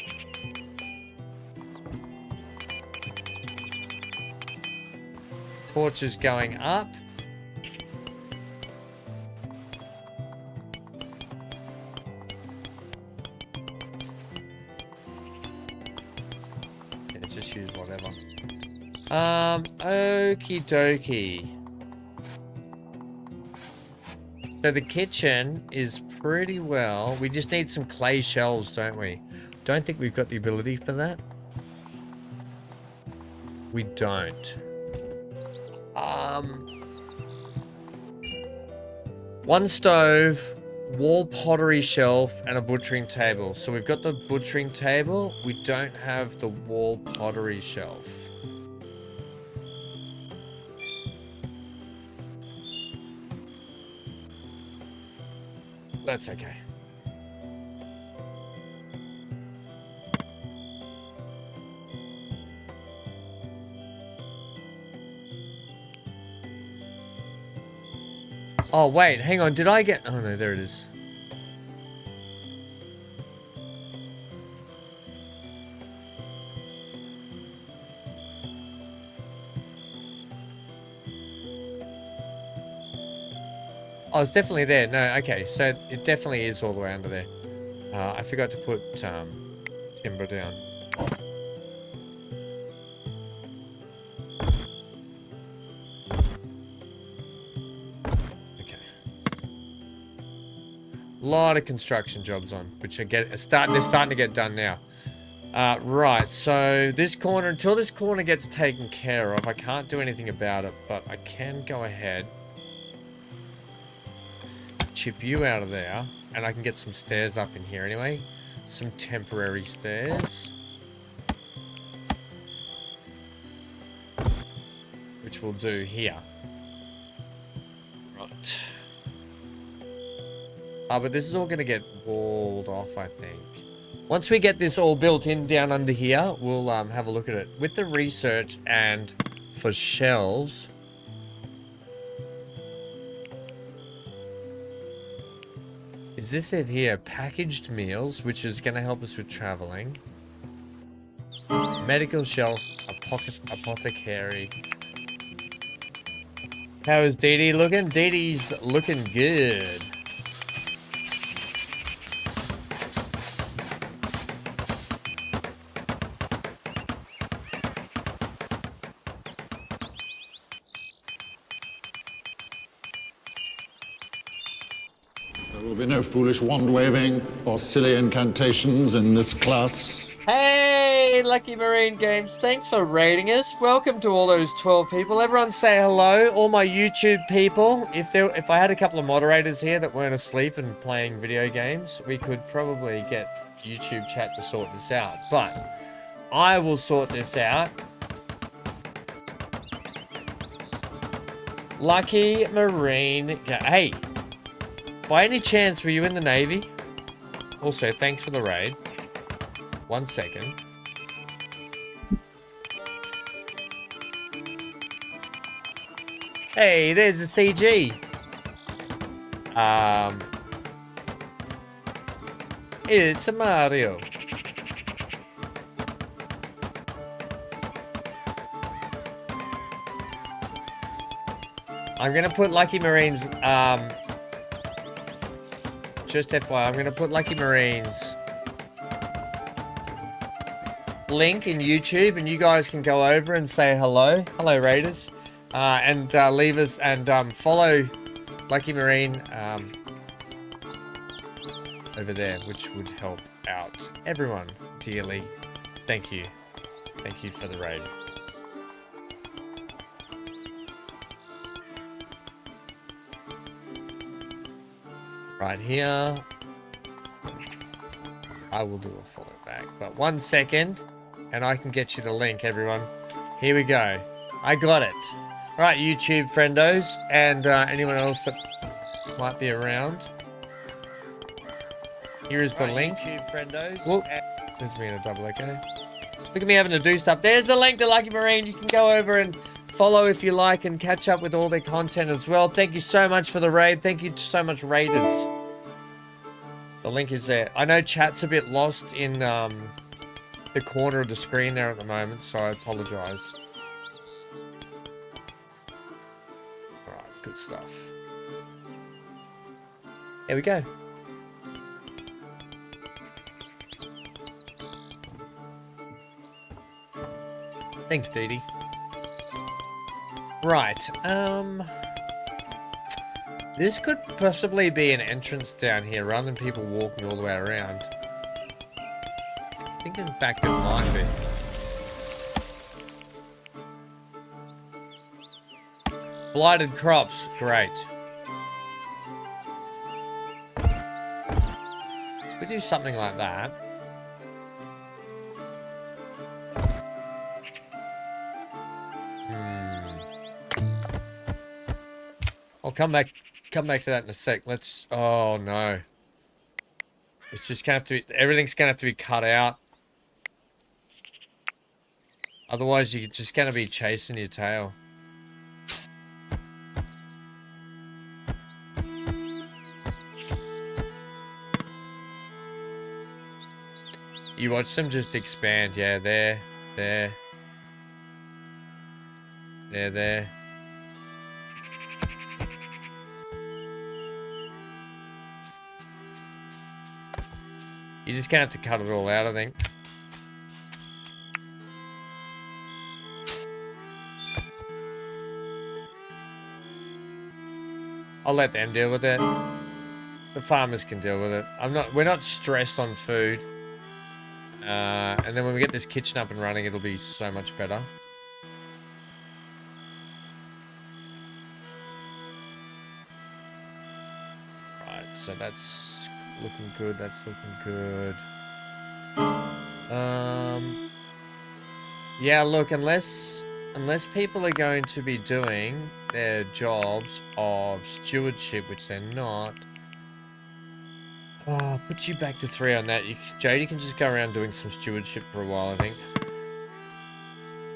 Torches going up. Yeah, just use whatever. Okie dokie. So the kitchen is pretty well. We just need some clay shelves, don't we? Don't think we've got the ability for that. We don't. One stove, wall pottery shelf, and a butchering table. So we've got the butchering table. We don't have the wall pottery shelf. That's okay. Oh, wait, hang on. Did I get... Oh, no, there it is. Oh, it's definitely there. No, okay. So it definitely is all the way under there. I forgot to put timber down. Okay. Lot of construction jobs on, which they're starting to get done now. Right, so this corner, until this corner gets taken care of, I can't do anything about it, but I can go ahead, chip you out of there, and I can get some stairs up in here anyway. Some temporary stairs. Which we'll do here. Right. But this is all going to get walled off, I think. Once we get this all built in down under here, we'll have a look at it. With the research and for shelves... Is this it here? Packaged meals, which is going to help us with traveling. Medical shelf, apothecary. How is Dee Dee looking? Dee Dee's looking good. There will be no foolish wand-waving or silly incantations in this class. Hey, Lucky Marine Games, thanks for raiding us. Welcome to all those 12 people. Everyone say hello, all my YouTube people. If I had a couple of moderators here that weren't asleep and playing video games, we could probably get YouTube chat to sort this out. But I will sort this out. Lucky Marine... Hey, by any chance, were you in the Navy? Also, thanks for the raid. 1 second. Hey, there's a CG. It's a Mario. I'm gonna put Lucky Marines, just FYI, I'm gonna put Lucky Marines link in YouTube, and you guys can go over and say hello. Hello, Raiders. And leave us and follow Lucky Marine over there, which would help out everyone dearly. Thank you. Thank you for the raid. Right here. I will do a follow back, but 1 second and I can get you the link, everyone. Here we go. I got it. Right, YouTube friendos and anyone else that might be around. Here is the link. YouTube friendos. Whoop. There's me in a double echo. Look at me having to do stuff. There's the link to Lucky Marine. You can go over and follow if you like and catch up with all their content as well. Thank you so much for the raid. Thank you so much, Raiders. The link is there. I know chat's a bit lost in the corner of the screen there at the moment, so I apologize. Alright, good stuff. Here we go. Thanks, Dee. Right, this could possibly be an entrance down here rather than people walking all the way around. I think in fact it might be. Blighted crops, great. We do something like that. I'll come back to that in a sec. Let's, oh no. It's just gonna have to be, everything's gonna have to be cut out. Otherwise you're just gonna be chasing your tail. You watch them just expand, yeah, there. You're just gonna have to cut it all out, I think. I'll let them deal with it. The farmers can deal with it. We're not stressed on food. And then when we get this kitchen up and running, it'll be so much better. Right, so that's looking good. That's looking good. Yeah, look, unless people are going to be doing their jobs of stewardship, which they're not. Oh, I'll put you back to 3 on that. Jody can just go around doing some stewardship for a while, I think.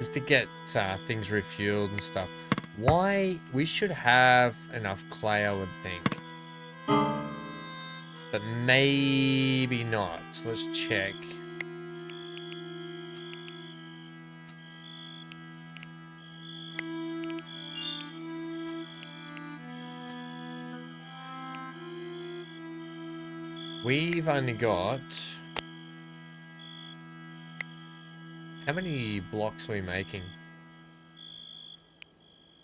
Just to get things refueled and stuff. Why? We should have enough clay, I would think. But maybe not. So let's check. We've only got... How many blocks are we making?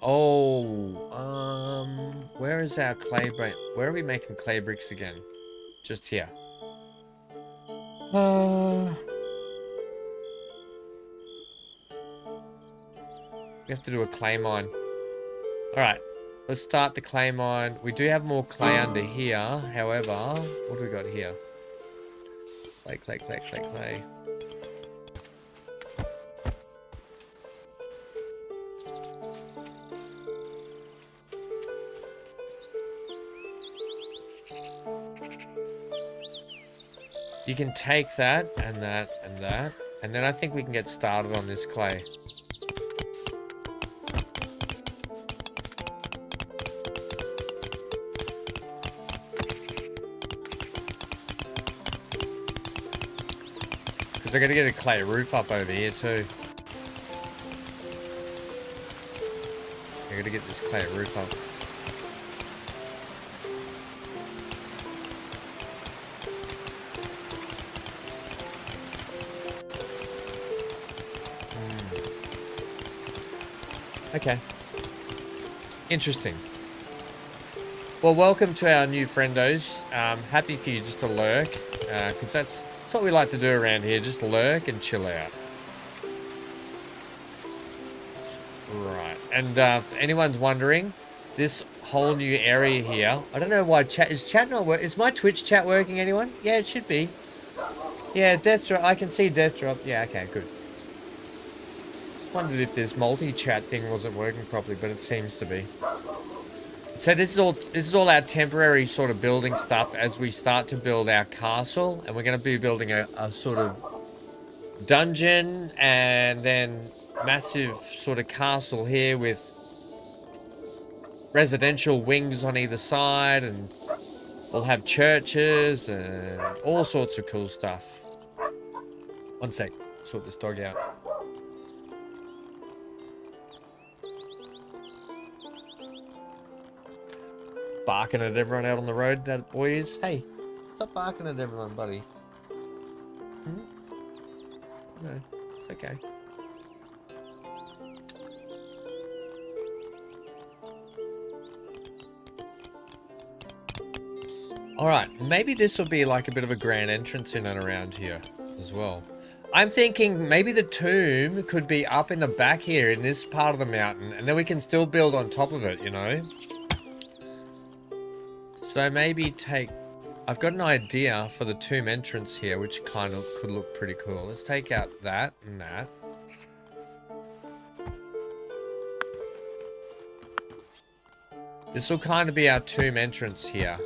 Oh, where is our clay brick? Where are we making clay bricks again? Just here. We have to do a clay mine. Alright, let's start the clay mine. We do have more clay under here. However, what do we got here? Clay. You can take that, and that, and that. And then I think we can get started on this clay. Because I gotta get a clay roof up over here too. I gotta get this clay roof up. Okay. Interesting. Well, welcome to our new friendos. Happy for you just to lurk, because that's what we like to do around here, just lurk and chill out. Right, and if anyone's wondering, this whole new area here, I don't know why is chat not working? Is my Twitch chat working, anyone? Yeah, it should be. Yeah, death drop, I can see death drop. Yeah, okay, good. Just wondered if this multi-chat thing wasn't working properly, but it seems to be. So this is all our temporary sort of building stuff as we start to build our castle, and we're going to be building a sort of dungeon and then massive sort of castle here with residential wings on either side and We'll have churches and all sorts of cool stuff. One sec. Sort this dog out. Barking at everyone out on the road, that boy is. Hey, stop barking at everyone, buddy. No, it's okay. Alright, maybe this will be like a bit of a grand entrance in and around here as well. I'm thinking maybe the tomb could be up in the back here in this part of the mountain, and then we can still build on top of it, you know? So maybe take... I've got an idea for the tomb entrance here, which kind of could look pretty cool. Let's take out that and that. This will kind of be our tomb entrance here.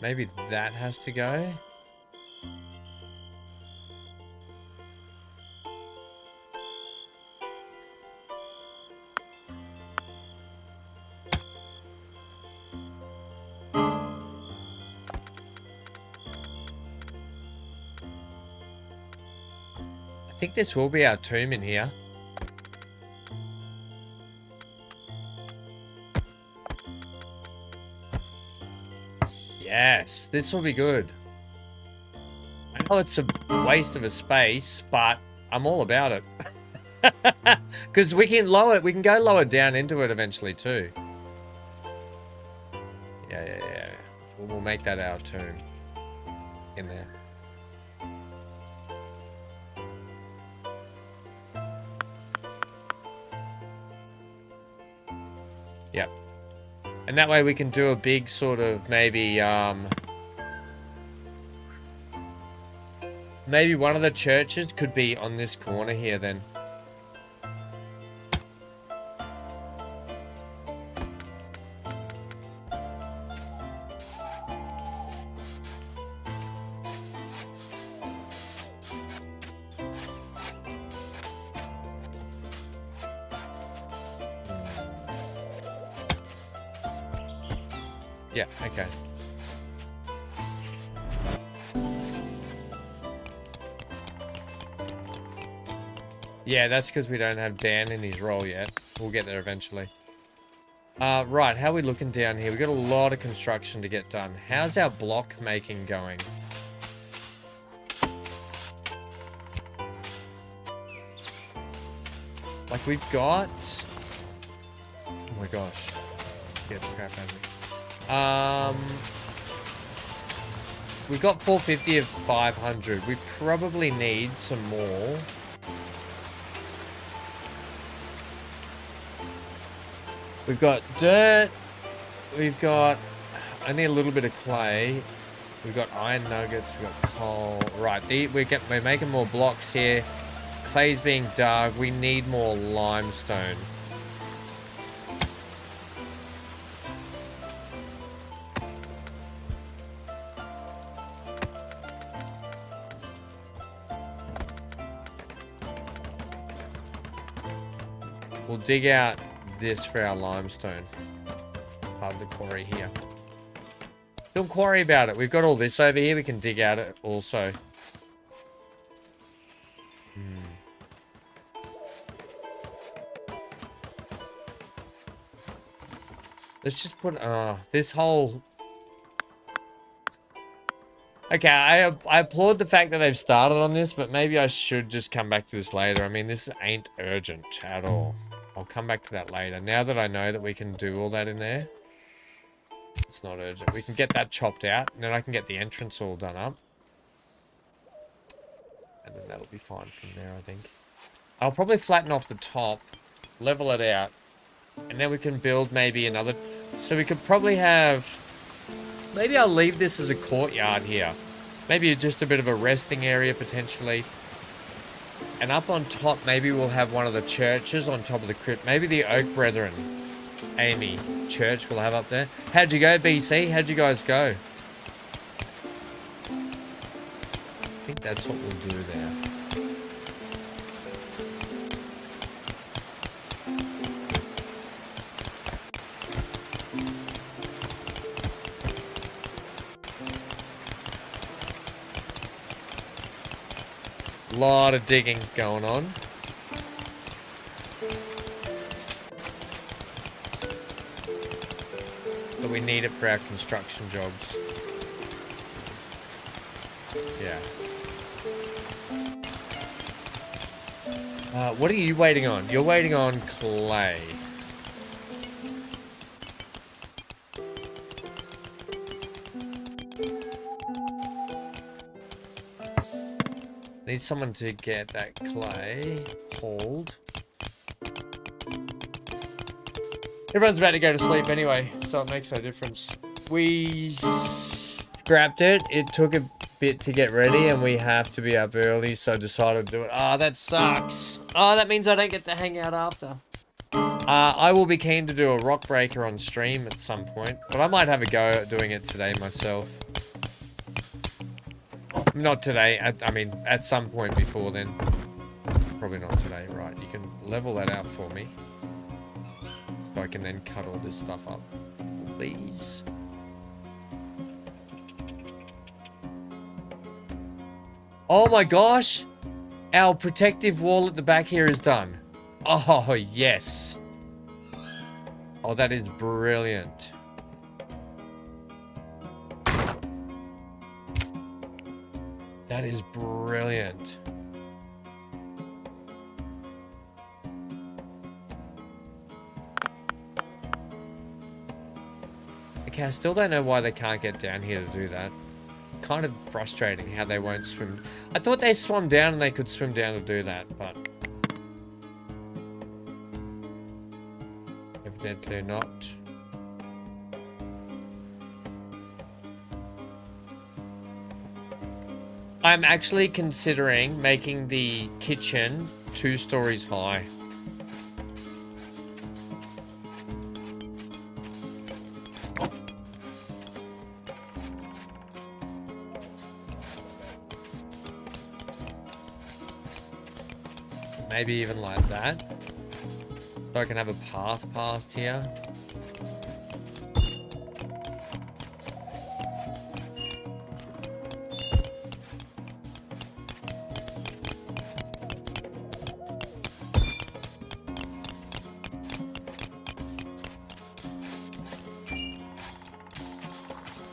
Maybe that has to go. I think this will be our tomb in here. Yes, this will be good. I know it's a waste of a space, but I'm all about it. Because we can lower it, we can go lower down into it eventually too. Yeah. We'll make that our tomb in there. Yep. And that way we can do a big sort of maybe maybe one of the churches could be on this corner here then. Yeah, okay. Yeah, that's because we don't have Dan in his role yet. We'll get there eventually. Right, how are we looking down here? We've got a lot of construction to get done. How's our block making going? Like we've got... Oh my gosh. Scared the crap out of me. We've got 450 of 500. We probably need some more. We've got dirt. We've got only a little bit of clay. We've got iron nuggets. We've got coal. Right, we're making more blocks here. Clay's being dug. We need more limestone. We'll dig out this for our limestone. Part of the quarry here. Don't worry about it. We've got all this over here. We can dig out it also. Let's just put this whole... Okay, I applaud the fact that they've started on this, but maybe I should just come back to this later. I mean, this ain't urgent at all. I'll come back to that later. Now that I know that we can do all that in there, it's not urgent. We can get that chopped out, and then I can get the entrance all done up. And then that'll be fine from there, I think. I'll probably flatten off the top, level it out, and then we can build maybe another... So we could probably have... Maybe I'll leave this as a courtyard here. Maybe just a bit of a resting area, potentially. And up on top, maybe we'll have one of the churches on top of the crypt. Maybe the Oak Brethren, Amy Church we'll have up there. How'd you go, BC? How'd you guys go? I think that's what we'll do there. Lot of digging going on. But we need it for our construction jobs. Yeah. What are you waiting on? You're waiting on clay. Need someone to get that clay hauled. Everyone's about to go to sleep anyway, so it makes no difference. We scrapped it. It took a bit to get ready, and we have to be up early, so I decided to do it. Oh, that sucks. Oh, that means I don't get to hang out after. I will be keen to do a rock breaker on stream at some point, but I might have a go at doing it today myself. Not today. I mean, at some point before then. Probably not today. Right, you can level that out for me. So I can then cut all this stuff up. Please. Oh my gosh! Our protective wall at the back here is done. Oh, yes. Oh, that is brilliant. That is brilliant. Okay, I still don't know why they can't get down here to do that. Kind of frustrating how they won't swim. I thought they swam down and they could swim down to do that, but... evidently not. I'm actually considering making the kitchen 2 stories high. Maybe even like that. So I can have a path past here.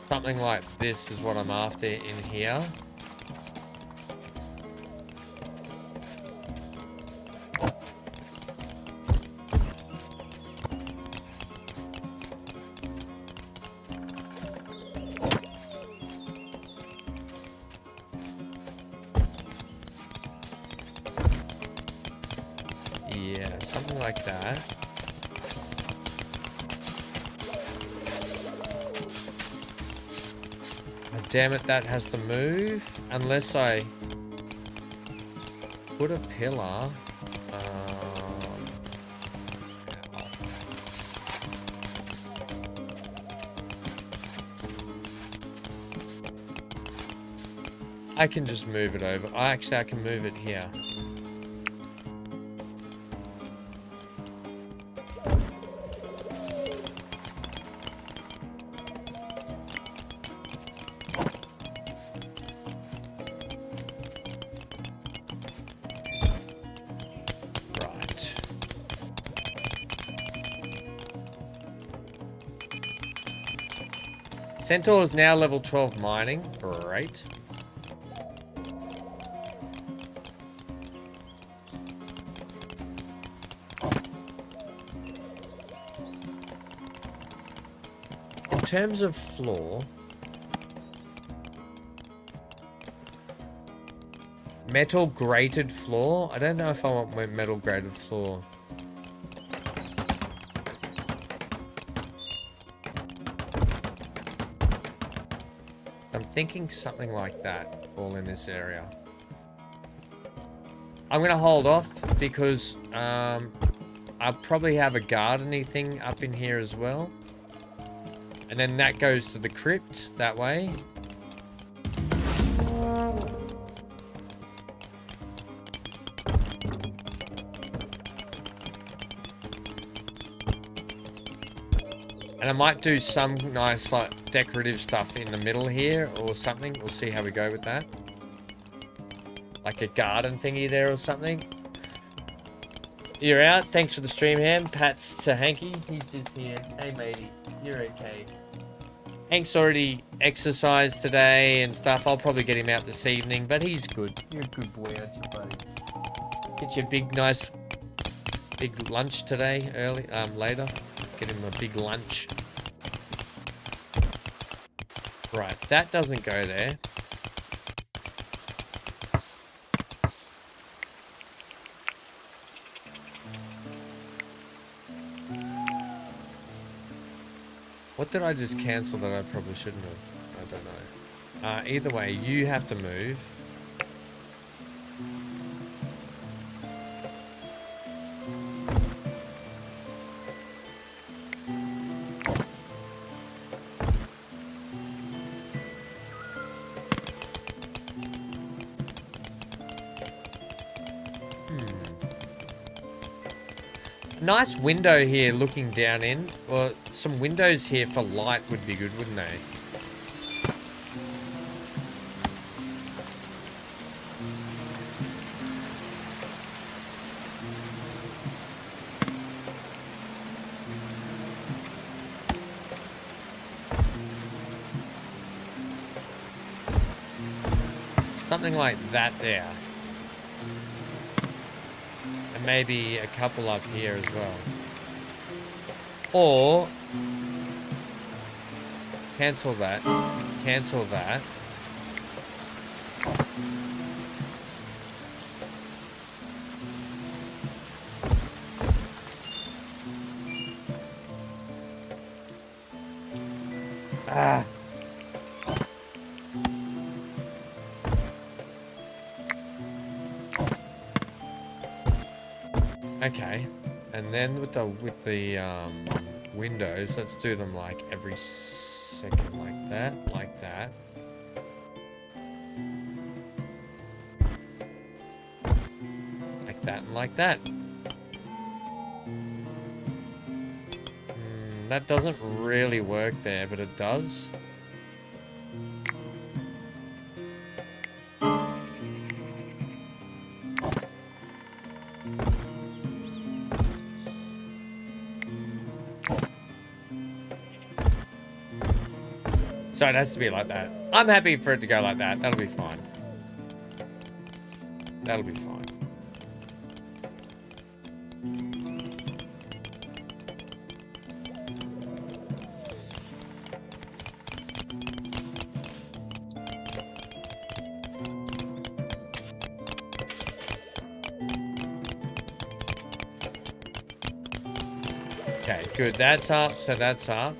Something like this is what I'm after in here. Yeah, something like that. Damn it, that has to move. Unless I put a pillar. I can just move it over. Actually, I can move it here. Centaur is now level 12 mining. Great. terms of floor, metal grated floor. I don't know if I want my metal grated floor. I'm thinking something like that, all in this area. I'm gonna hold off because I'll probably have a gardening thing up in here as well. And then that goes to the crypt that way. And I might do some nice like decorative stuff in the middle here or something. We'll see how we go with that. Like a garden thingy there or something. You're out. Thanks for the stream, Ham. Pats to Hanky. He's just here. Hey, matey. You're okay. Hank's already exercised today and stuff. I'll probably get him out this evening, but he's good. You're a good boy, aren't you, buddy? Get you a big, nice, big lunch today, later. Get him a big lunch. Right, that doesn't go there. What did I just cancel that I probably shouldn't have? I don't know. Either way, you have to move. Nice window here looking down in. Well, some windows here for light would be good, wouldn't they? Something like that there. Maybe a couple up here as well. Or cancel that. Cancel that. Ah. Okay, and then with the windows, let's do them like every second, like that, like that. Like that and like that. That doesn't really work there, but it does. So it has to be like that. I'm happy for it to go like that. That'll be fine. That'll be fine. Okay, good. That's up. So that's up.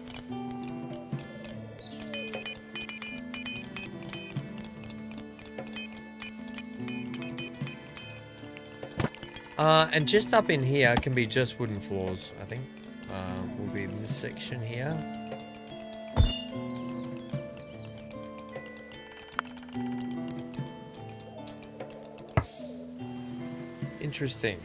And just up in here can be just wooden floors, I think. Will be in this section here. Interesting.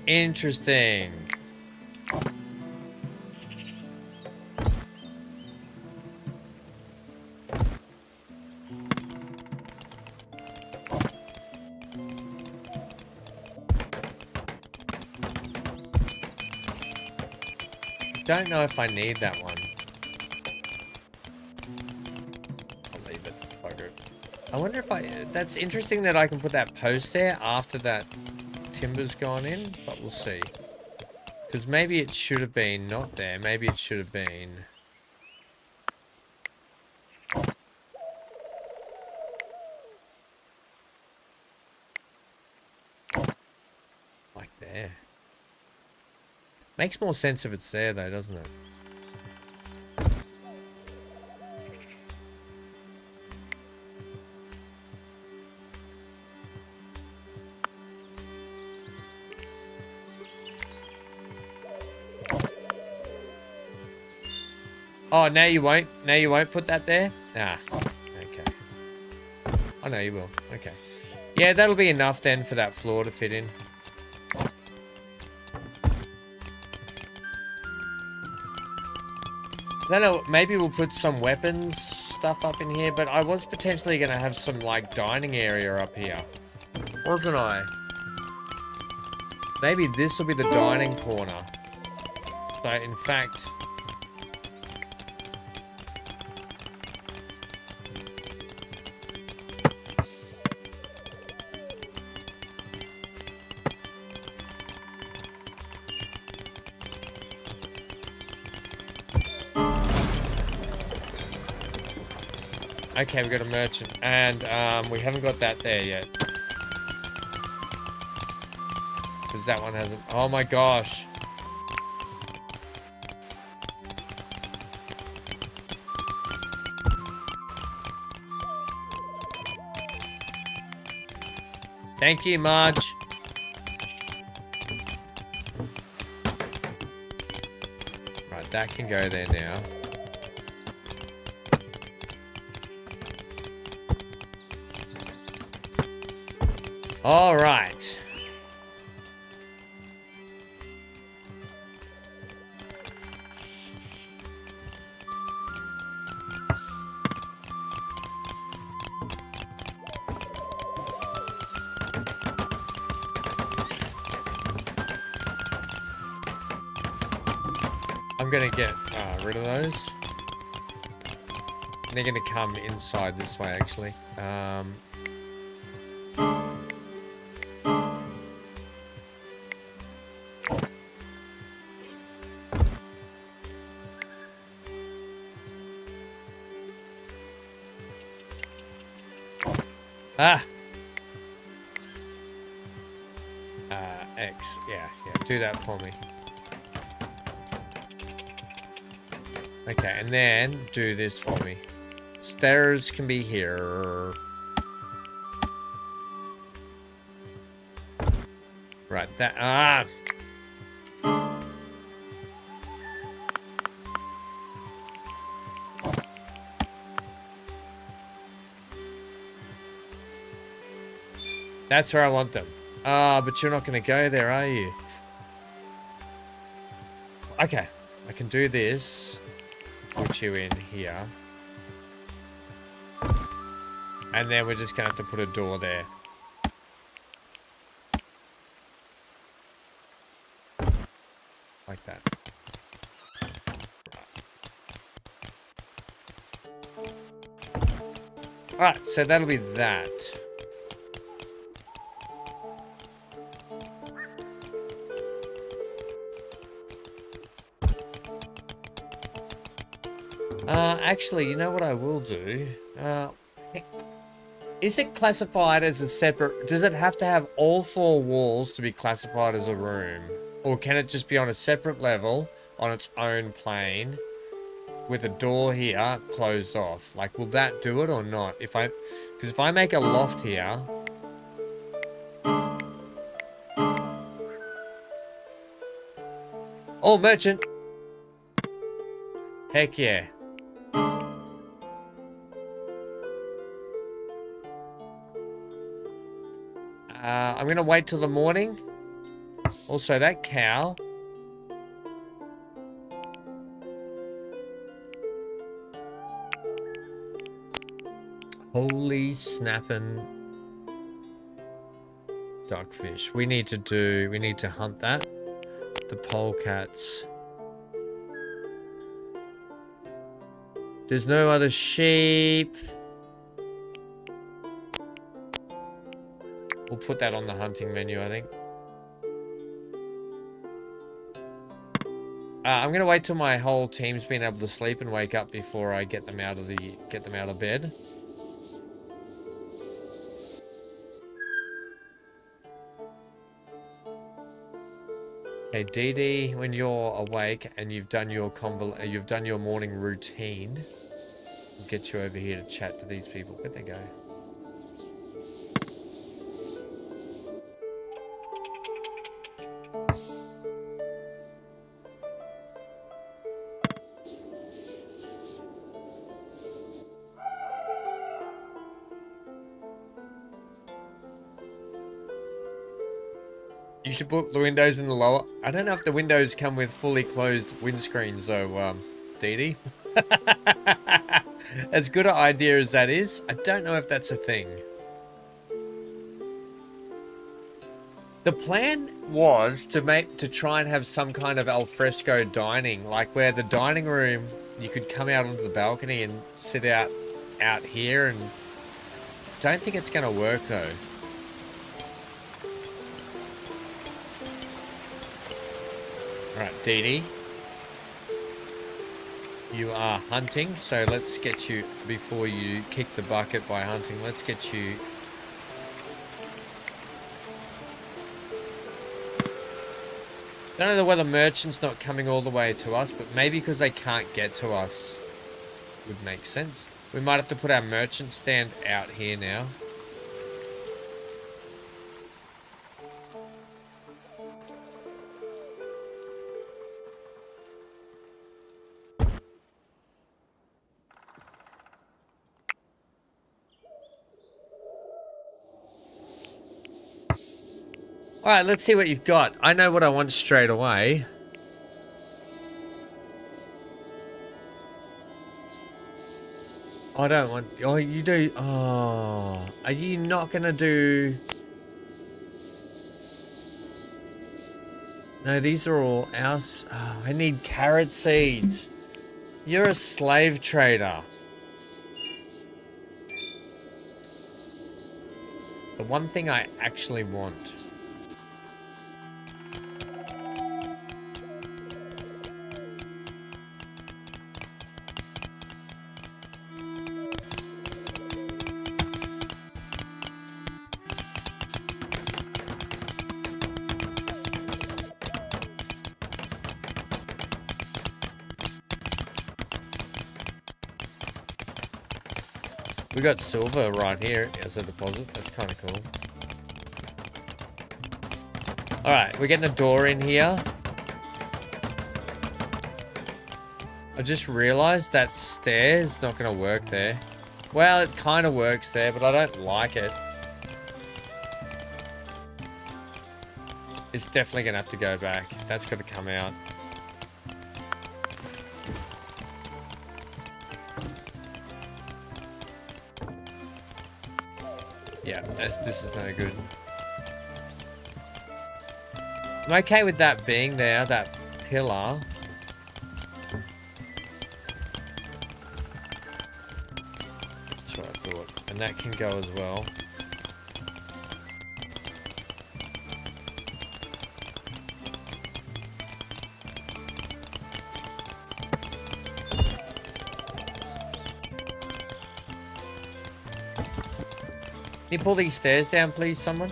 Interesting. Don't know if I need that one. I'll leave it. Bugger it. I wonder if that's interesting that I can put that post there after that timber's gone in, but we'll see. Because maybe it should have been not there. Maybe it should have been... like there. Makes more sense if it's there though, doesn't it? Oh, now you won't? Now you won't put that there? Ah, okay. Oh, no, you will. Okay. Yeah, that'll be enough then for that floor to fit in. I don't know, maybe we'll put some weapons stuff up in here, but I was potentially going to have some, like, dining area up here. Wasn't I? Maybe this will be the dining corner. So, in fact... Okay, we got a merchant, and we haven't got that there yet. Because that one hasn't... Oh my gosh. Thank you, Marge. Right, that can go there now. All right. I'm gonna get rid of those. They're gonna come inside this way, actually. X. Yeah, do that for me. Okay, and then do this for me. Stairs can be here. Right, that... That's where I want them. But you're not going to go there, are you? Okay, I can do this. Put you in here. And then we're just going to have to put a door there. Like that. Alright, so that'll be that. Actually, you know what I will do? Is it classified as a separate... Does it have to have all 4 walls to be classified as a room? Or can it just be on a separate level, on its own plane, with a door here closed off? Like, will that do it or not? Because if I make a loft here... Oh, merchant! Heck yeah. I'm going to wait till the morning. Also, that cow. Holy snappin' duckfish. We need to hunt that. The polecats. There's no other sheep. We'll put that on the hunting menu, I think. I'm gonna wait till my whole team's been able to sleep and wake up before I get them out of bed. Okay, DD, when you're awake and you've done your morning routine, we'll get you over here to chat to these people. Where'd they go? You should put the windows in the lower. I don't know if the windows come with fully closed windscreens though, Dee. As good an idea as that is, I don't know if that's a thing. The plan was to try and have some kind of alfresco dining, like where the dining room, you could come out onto the balcony and sit out here, and don't think it's going to work though. Alright, Dee Dee. You are hunting, so let's get you, before you kick the bucket by hunting, let's get you... Don't know whether merchant's not coming all the way to us, but maybe because they can't get to us would make sense. We might have to put our merchant stand out here now. Alright, let's see what you've got. I know what I want straight away. I don't want... Oh, you do... Oh... Are you not gonna do... No, these are all ours. Oh, I need carrot seeds. You're a slave trader. The one thing I actually want... We got silver right here as a deposit. That's kind of cool. Alright, we're getting a door in here. I just realized that stair's not going to work there. Well, it kind of works there, but I don't like it. It's definitely going to have to go back. That's got to come out. Yeah, this is no good. I'm okay with that being there, that pillar. That's what I thought. And that can go as well. Can you pull these stairs down, please, someone?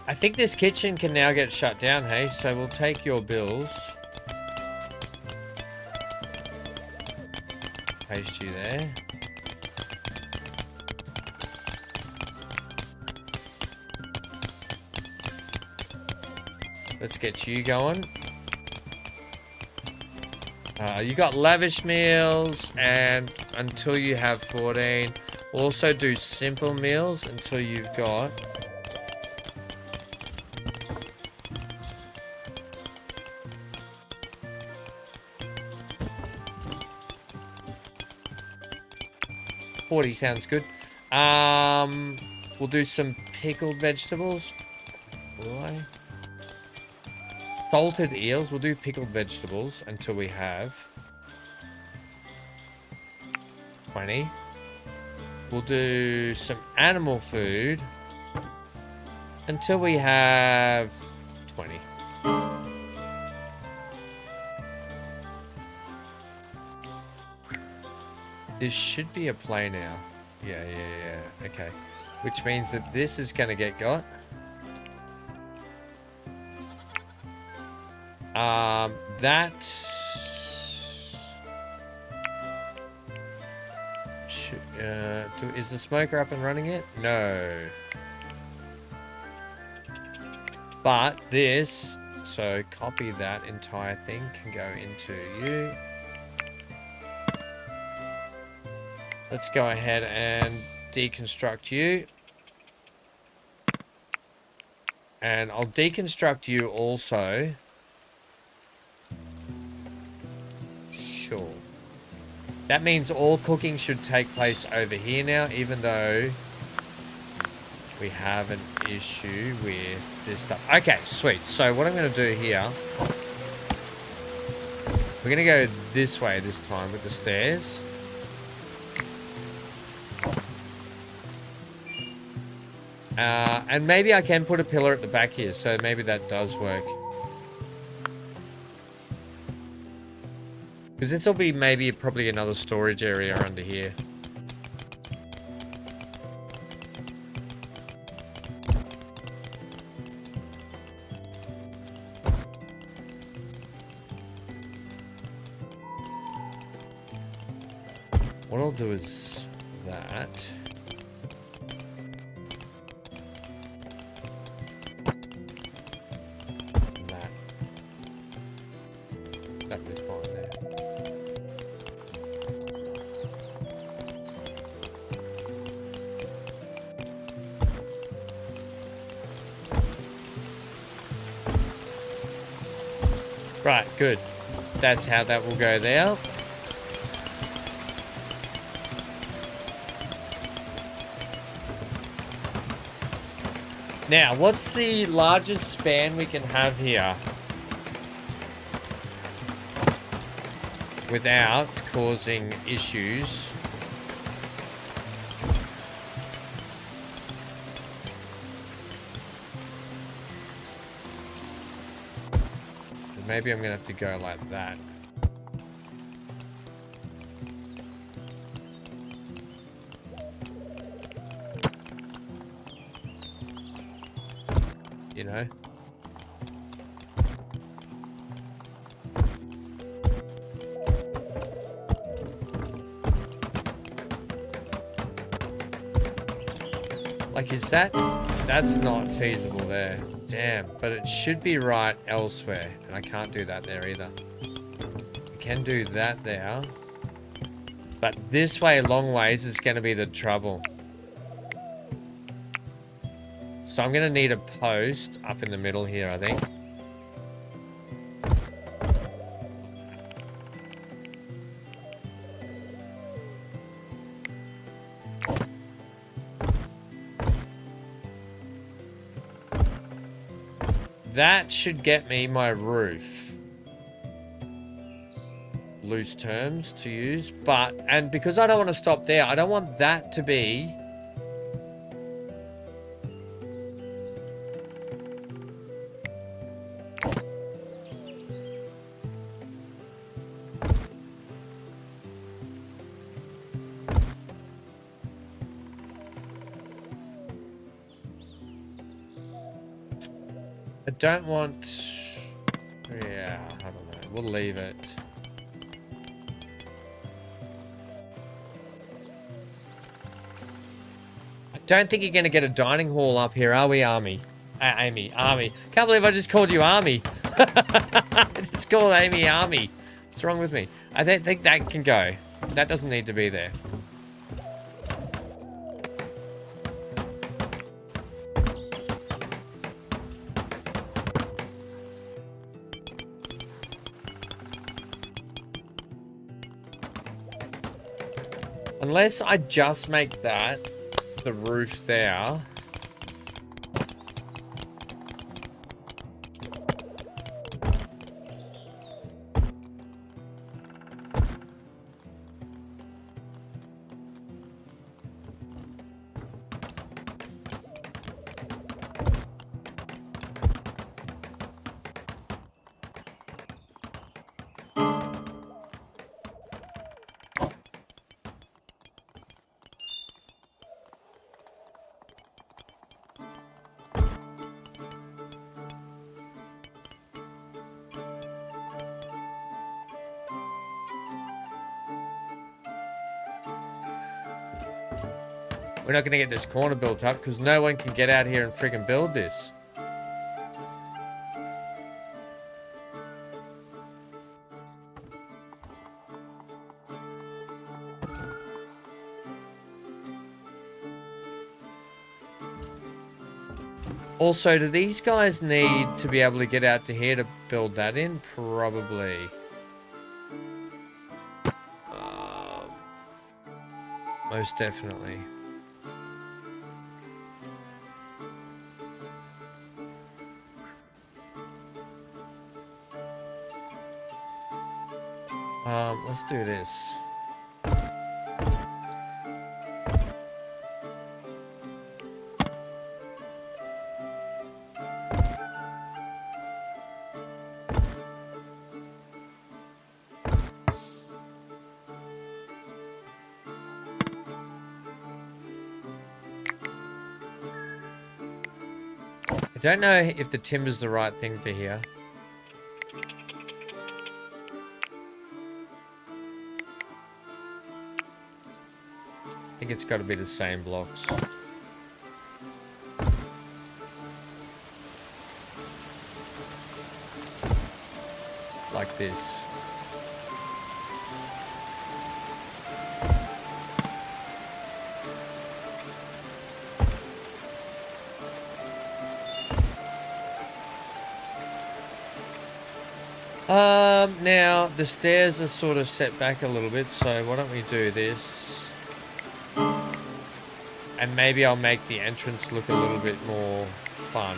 I think this kitchen can now get shut down, hey? So we'll take your bills. Paste you there. Let's get you going. You got lavish meals, and until you have 14. We'll also do simple meals until you've got... $40 sounds good. We'll do some pickled vegetables. Will I? Salted eels. We'll do pickled vegetables until we have 20. We'll do some animal food until we have 20. This should be a play now. Yeah. Okay. Which means that this is going to get got. That... is the smoker up and running yet? No. But this... So copy that entire thing can go into you. Let's go ahead and deconstruct you. And I'll deconstruct you also. Sure. That means all cooking should take place over here now, even though we have an issue with this stuff. Okay, sweet. So what I'm going to do here, we're going to go this way this time with the stairs. And maybe I can put a pillar at the back here, so maybe that does work. Because this will be maybe probably another storage area under here. What I'll do is that. That was fine there. Right, good. That's how that will go there. Now, what's the largest span we can have here without causing issues? Maybe I'm gonna have to go like that. You know? Like, is that... That's not feasible there. Damn, but it should be right elsewhere. And I can't do that there either. I can do that there. But this way, long ways, is going to be the trouble. So I'm going to need a post up in the middle here, I think. That should get me my roof. Loose terms to use, but, and because I don't want to stop there, I don't want that to be don't want... Yeah, I don't know. We'll leave it. I don't think you're going to get a dining hall up here, are we, Army? Amy, Army. Can't believe I just called you Army. I just called Amy Army. What's wrong with me? I don't think that can go. That doesn't need to be there. Unless I just make that the roof there. we're not going to get this corner built up because no one can get out here and friggin' build this. Also, do these guys need to be able to get out to here to build that in? Probably. Most definitely. Let's do this. I don't know if the timber's the right thing for here. I think it's got to be the same blocks. Like this. Now the stairs are sort of set back a little bit, so why don't we do this? And maybe I'll make the entrance look a little bit more fun.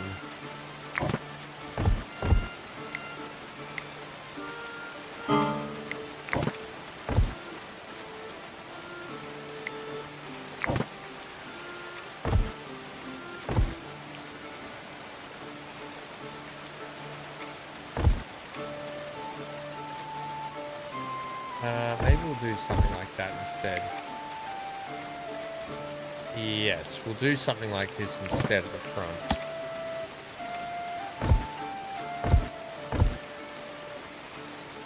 Maybe we'll do something like that instead. Yes, we'll do something like this instead of the front.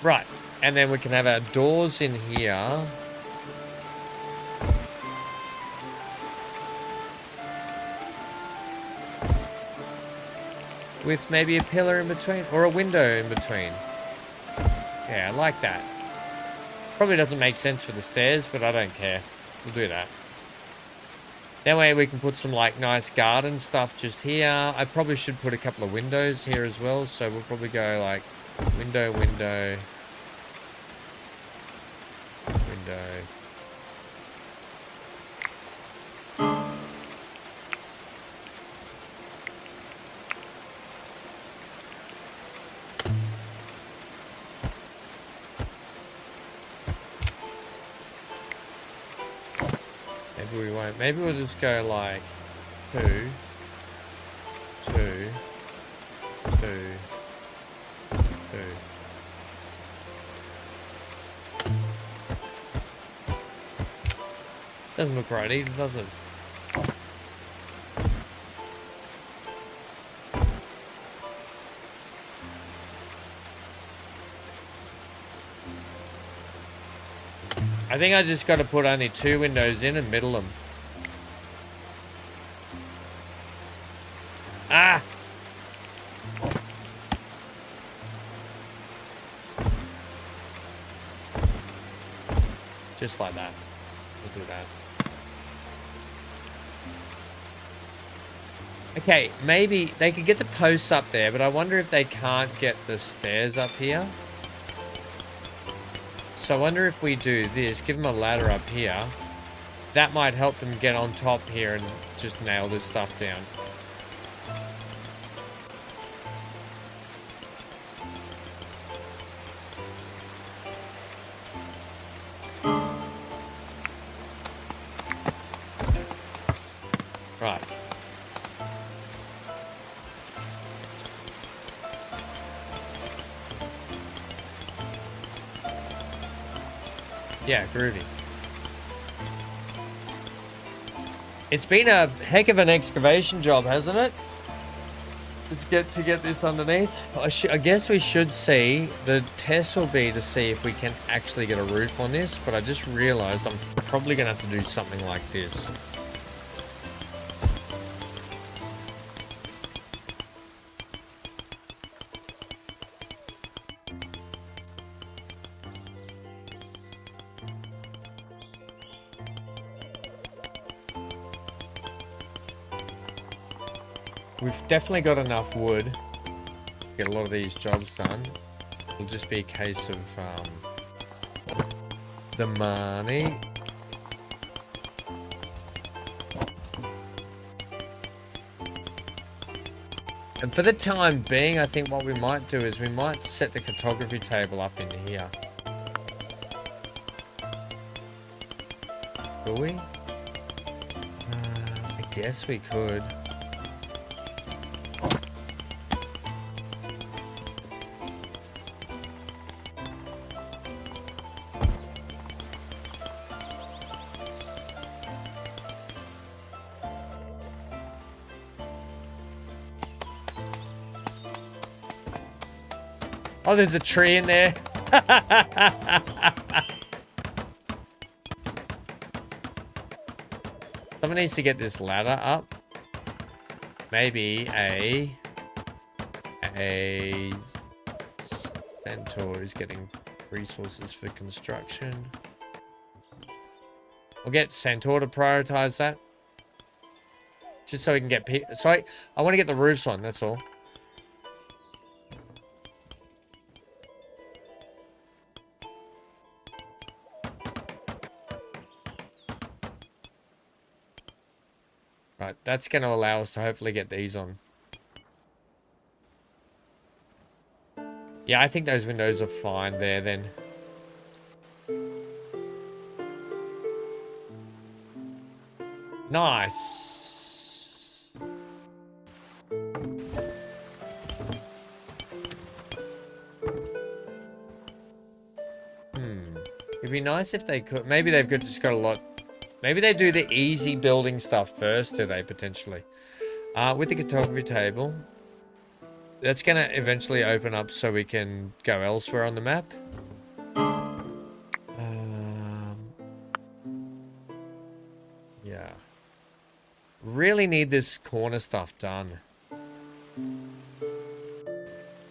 Right, and then we can have our doors in here. With maybe a pillar in between, or a window in between. Yeah, I like that. Probably doesn't make sense for the stairs, but I don't care. We'll do that. That way we can put some like nice garden stuff just here. I probably should put a couple of windows here as well. So we'll probably go like window, window, window. Maybe we won't. Maybe we'll just go like 2, 2, 2, 2. Doesn't look right either, does it? I think I just got to put only 2 windows in and middle them. Ah! Just like that. We'll do that. Okay, maybe they could get the posts up there, but I wonder if they can't get the stairs up here. So I wonder if we do this, give them a ladder up here. That might help them get on top here and just nail this stuff down. Right. Yeah, groovy. It's been a heck of an excavation job, hasn't it? To get this underneath. I guess we should see. The test will be to see if we can actually get a roof on this, but I just realized I'm probably going to have to do something like this. We've definitely got enough wood to get a lot of these jobs done. It'll just be a case of the money. And for the time being, I think what we might do is we might set the cartography table up in here. Will we? I guess we could. Oh, there's a tree in there. Someone needs to get this ladder up. Maybe a centaur is getting resources for construction. We'll get centaur to prioritize that. Just so we can get I want to get the roofs on, that's all. Right, that's going to allow us to hopefully get these on. Yeah, I think those windows are fine there then. Nice. It'd be nice if they could. Maybe they've just got a lot. Maybe they do the easy building stuff first, do they, potentially? With the cartography table, that's going to eventually open up so we can go elsewhere on the map. Yeah. Really need this corner stuff done.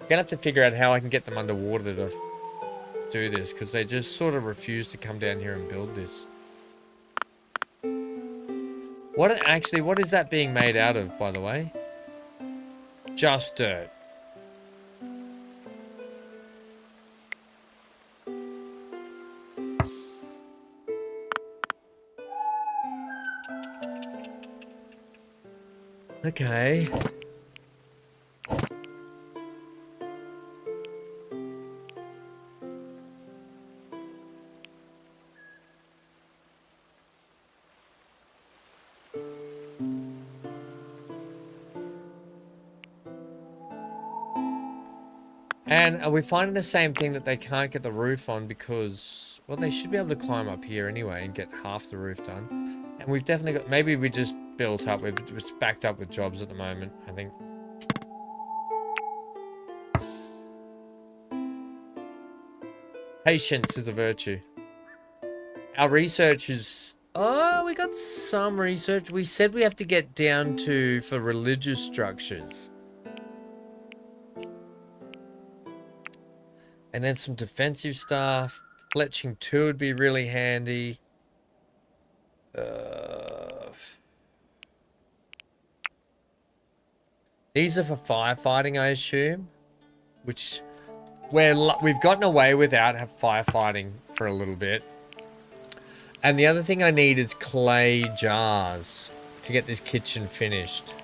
Gonna have to figure out how I can get them underwater to do this, because they just sort of refuse to come down here and build this. What is that being made out of, by the way? Just dirt. Okay. And are we finding the same thing, that they can't get the roof on because, well, they should be able to climb up here anyway and get half the roof done. And we've definitely got, maybe we just built up, we're just backed up with jobs at the moment, I think. Patience is a virtue. Our research is, oh, we got some research. We said we have to get down to, for religious structures. And then some defensive stuff. Fletching 2 would be really handy. These are for firefighting, I assume. Which we've gotten away without firefighting for a little bit. And the other thing I need is clay jars to get this kitchen finished.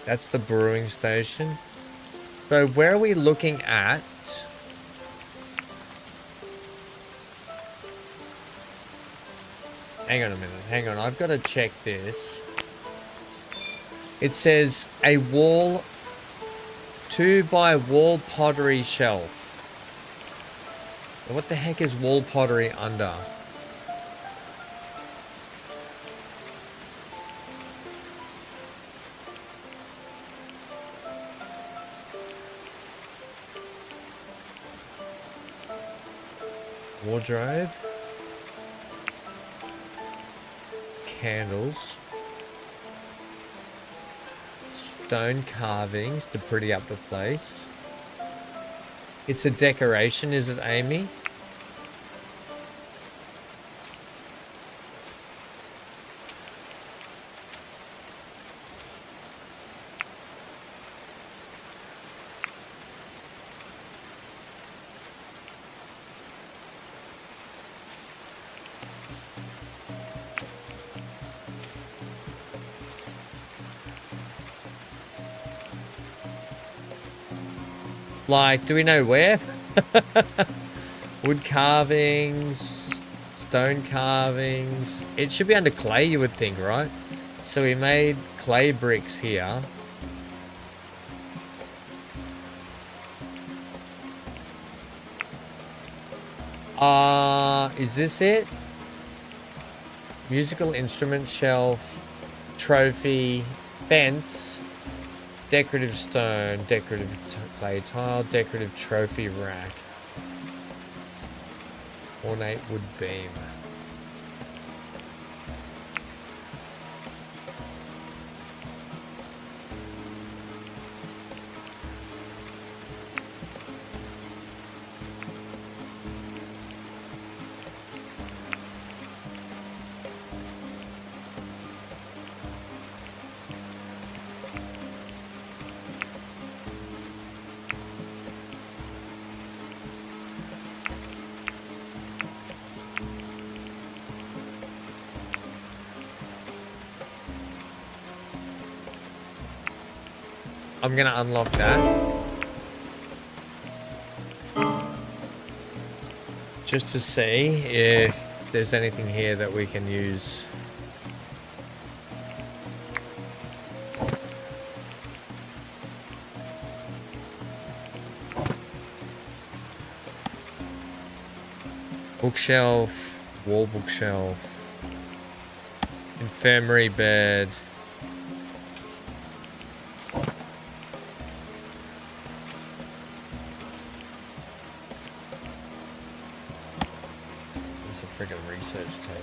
That's the brewing station. So where are we looking at? Hang on a minute. Hang on. I've got to check this. It says a wall 2 by wall pottery shelf. What the heck is wall pottery under? Wardrobe. Candles. Stone carvings to pretty up the place. It's a decoration, is it, Amy? Like, do we know where? Wood carvings, stone carvings. It should be under clay, you would think, right? So we made clay bricks here. Is this it? Musical instrument shelf, trophy, fence, decorative stone, decorative clay tile, decorative trophy rack, ornate wood beam. I'm gonna unlock that. Just to see if there's anything here that we can use. Bookshelf, wall bookshelf, infirmary bed. Friggin' research table.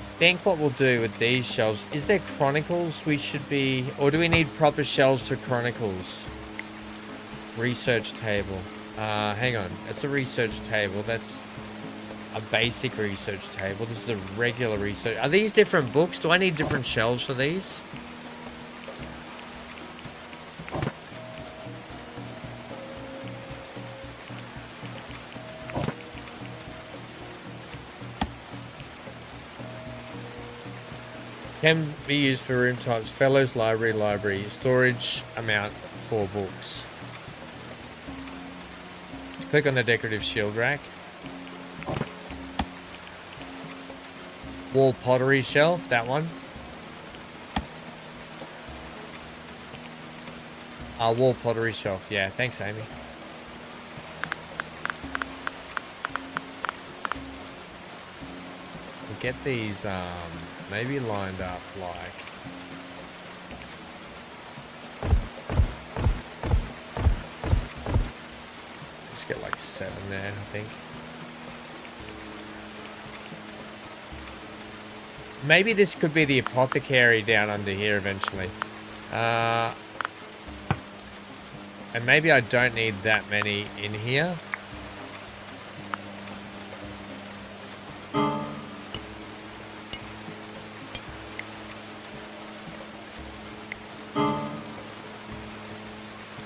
I think what we'll do with these shelves, is there chronicles we should be, or do we need proper shelves for chronicles? Research table. Hang on, it's a research table. That's a basic research table. This is a regular research. Are these different books? Do I need different shelves for these? Can be used for room types, fellows, library, storage amount 4 books. Click on the decorative shield rack. Wall pottery shelf, that one. Wall pottery shelf, yeah, thanks Amy. We'll get these, maybe lined up like just get like 7 there, I think. Maybe this could be the apothecary down under here eventually. And maybe I don't need that many in here.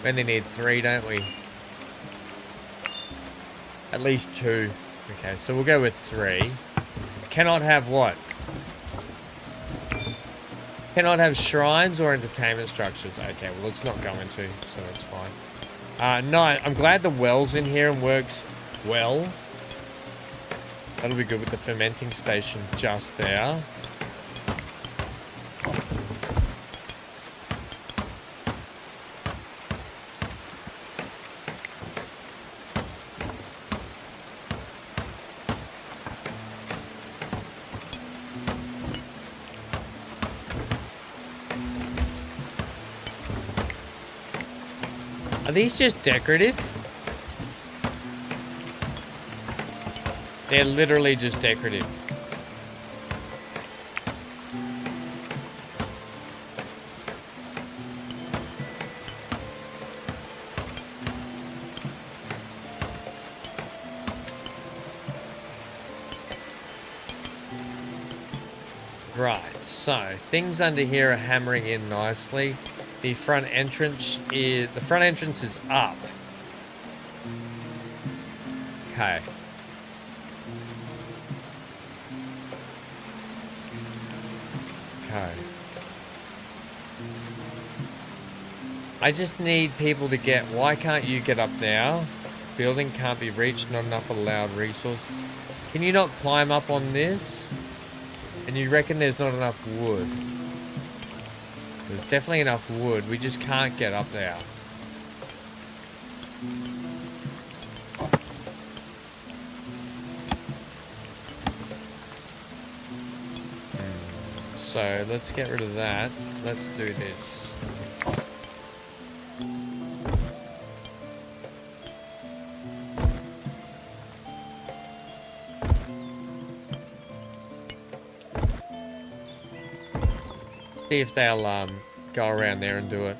We only need 3, don't we? At least 2. Okay, so we'll go with 3. Cannot have what? Cannot have shrines or entertainment structures. Okay, well, it's not going to, so that's fine. No, I'm glad the well's in here and works well. That'll be good with the fermenting station just there. Are these just decorative? They're literally just decorative. Right, so things under here are hammering in nicely. The front entrance is up. Okay. Okay. I just need people to get... Why can't you get up now? Building can't be reached, not enough allowed resources. Can you not climb up on this? And you reckon there's not enough wood? There's definitely enough wood. We just can't get up there. So let's get rid of that. Let's do this. See if they'll go around there and do it.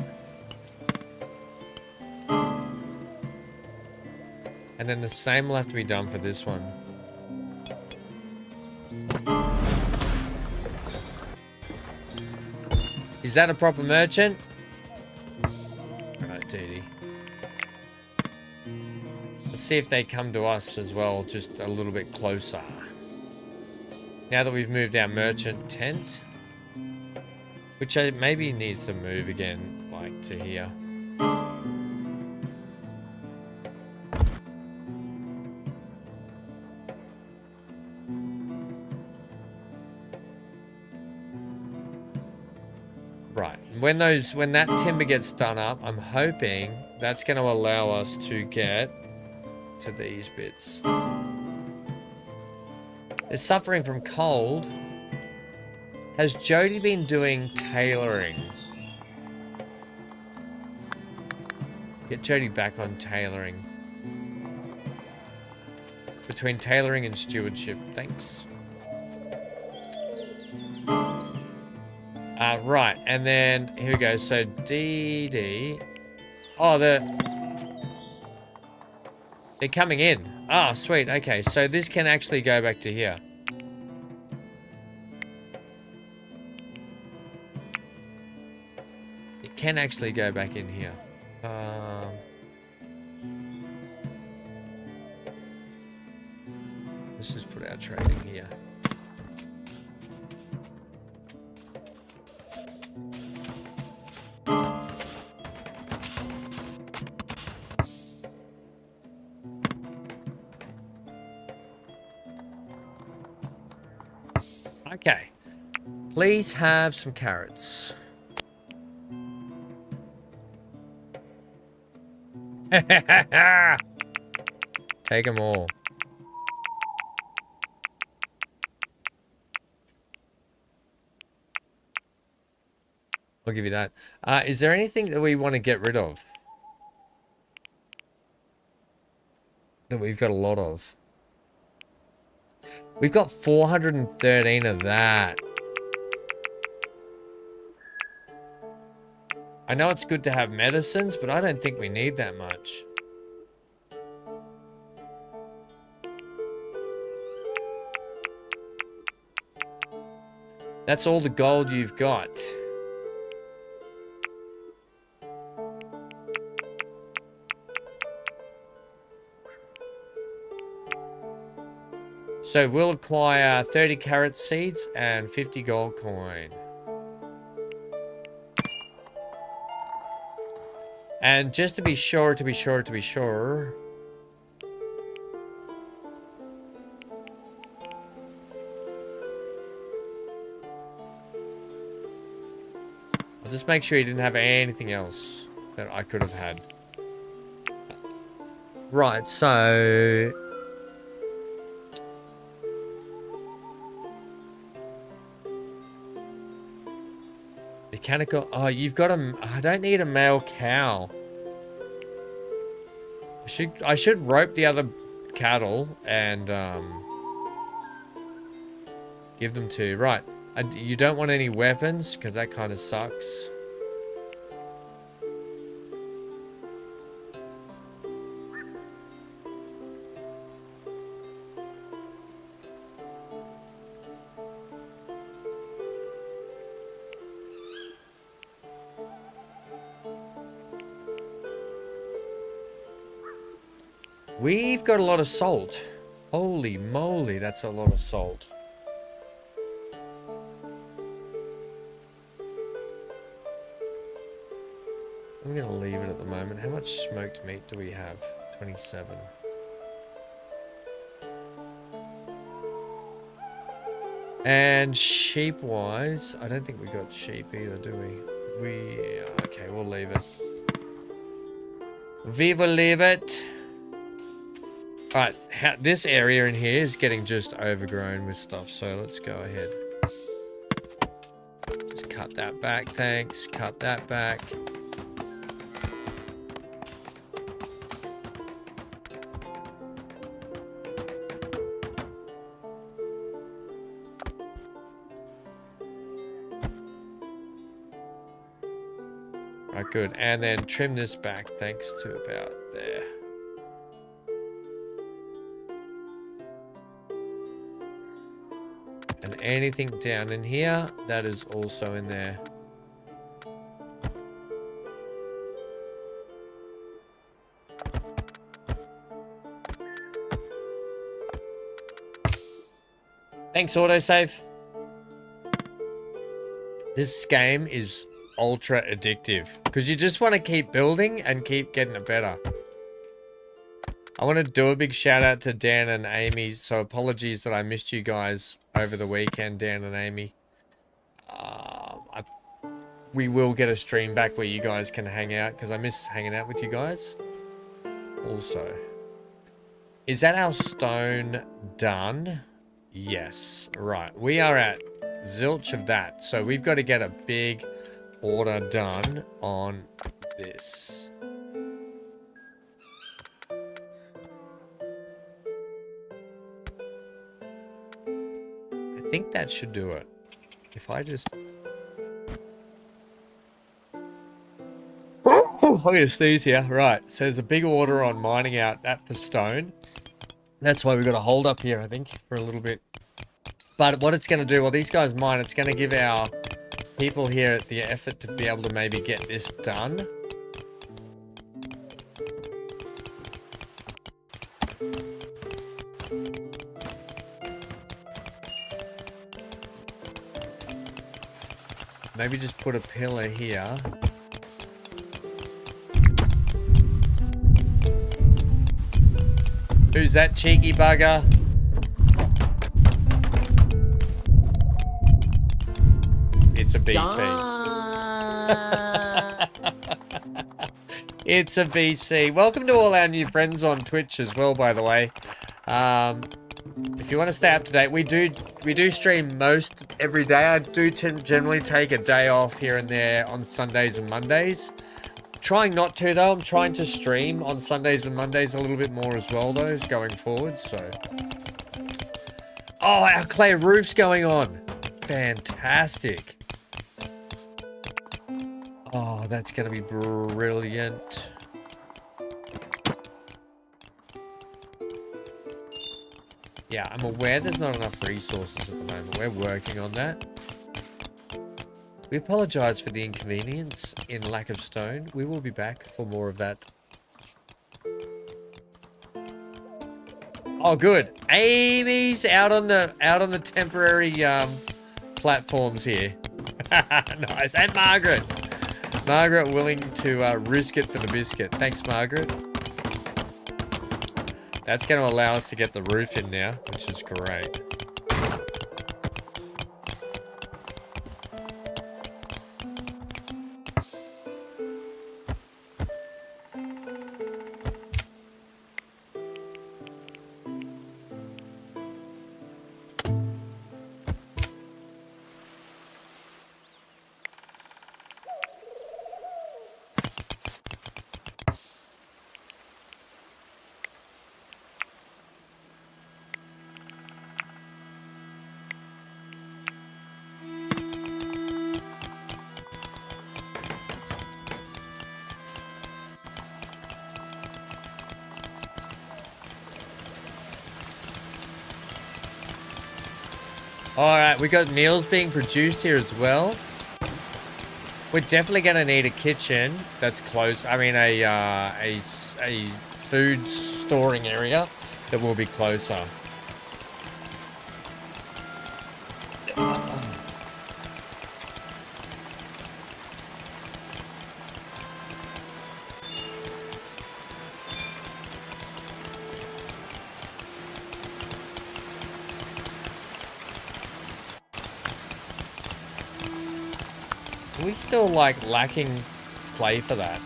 And then the same will have to be done for this one. Is that a proper merchant? Right, duty. Let's see if they come to us as well, just a little bit closer. Now that we've moved our merchant tent. Which maybe needs to move again, like to here. Right, when that timber gets done up, I'm hoping that's going to allow us to get to these bits. They're suffering from cold. Has Jody been doing tailoring? Get Jody back on tailoring. Between tailoring and stewardship. Thanks. Right, and then here we go. So DD. Oh, they're coming in. Ah, sweet. Okay, so this can actually go back to here. Can actually go back in here. Let's just put our trading here. Okay. Please have some carrots. Take them all. I'll give you that. Is there anything that we want to get rid of? That we've got a lot of. We've got 413 of that. I know it's good to have medicines, but I don't think we need that much. That's all the gold you've got. So we'll acquire 30 carrot seeds and 50 gold coin. And just to be sure, I'll just make sure he didn't have anything else that I could have had. Right, so... Mechanical... Oh, you've got a... I don't need a male cow. I should rope the other cattle and give them to you. Right. You don't want any weapons because that kind of sucks. We've got a lot of salt. Holy moly, that's a lot of salt. I'm going to leave it at the moment. How much smoked meat do we have? 27. And sheep-wise, I don't think we got sheep either, do we? Okay, we'll leave it. We will leave it. Alright, this area in here is getting just overgrown with stuff, so let's go ahead. Just cut that back, thanks. Cut that back. Alright, good. And then trim this back, thanks, to about there. And anything down in here, that is also in there. Thanks, autosave. This game is ultra addictive because you just want to keep building and keep getting it better. I want to do a big shout out to Dan and Amy. So apologies that I missed you guys over the weekend, Dan and Amy. We will get a stream back where you guys can hang out because I miss hanging out with you guys. Also, is that our stone done? Yes. Right. We are at zilch of that. So we've got to get a big order done on this. I think that should do it. If I just... I'm going to sneeze here. Right, so there's a big order on mining out that for stone. That's why we've got to hold up here, I think, for a little bit. But what it's going to do, well, these guys mine, it's going to give our people here the effort to be able to maybe get this done. Maybe just put a pillar here. Who's that cheeky bugger? It's a BC. It's a BC. Welcome to all our new friends on Twitch as well, by the way. If you want to stay up to date, we do stream most every day. I do generally take a day off here and there on Sundays and Mondays. Trying not to, though. I'm trying to stream on Sundays and Mondays a little bit more as well, though, going forward, so. Oh, our clay roof's going on. Fantastic. Oh, that's going to be brilliant. Yeah, I'm aware there's not enough resources at the moment. We're working on that. We apologize for the inconvenience in lack of stone. We will be back for more of that. Oh, good. Amy's out on the temporary platforms here. Nice. And Margaret. Margaret willing to risk it for the biscuit. Thanks, Margaret. That's going to allow us to get the roof in now, which is great. Alright, we got meals being produced here as well. We're definitely going to need a kitchen that's close. I mean, a food storing area that will be closer. We still like lacking clay for that.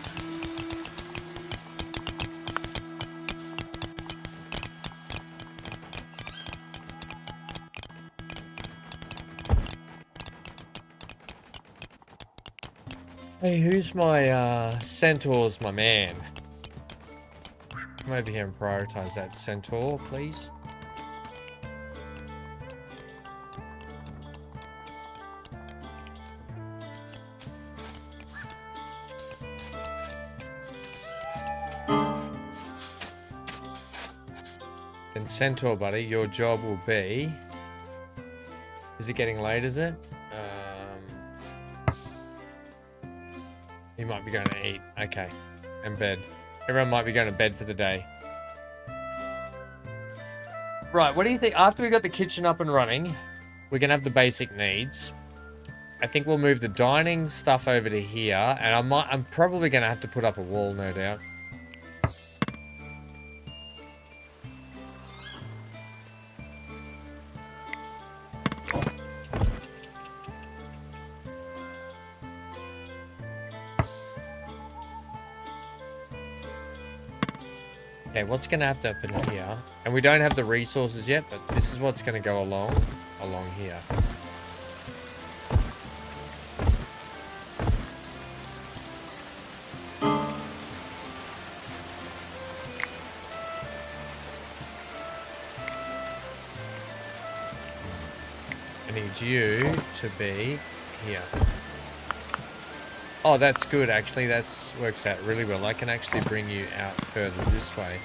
Hey, who's my centaur's my man? Come over here and prioritize that centaur, please. And centaur, buddy, your job will be... Is it getting late, is it? You might be going to eat. Okay. And bed. Everyone might be going to bed for the day. Right, what do you think? After we got the kitchen up and running, we're going to have the basic needs. I think we'll move the dining stuff over to here. And I'm probably going to have to put up a wall, no doubt. Okay, what's going to have to happen here? And we don't have the resources yet, but this is what's going to go along here. I need you to be here. Oh, that's good, actually. That works out really well. I can actually bring you out further this way.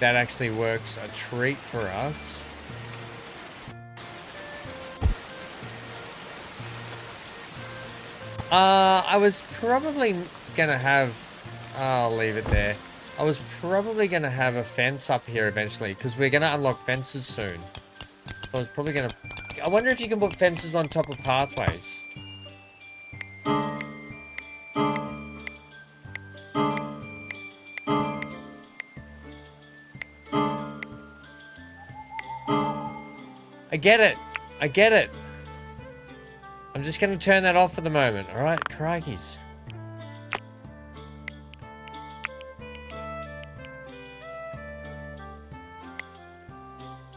That actually works a treat for us. I was probably going to have... I'll leave it there. I was probably going to have a fence up here eventually, because we're going to unlock fences soon. I was probably going to... I wonder if you can put fences on top of pathways. I get it. I get it. I'm just going to turn that off for the moment. All right, crikeys.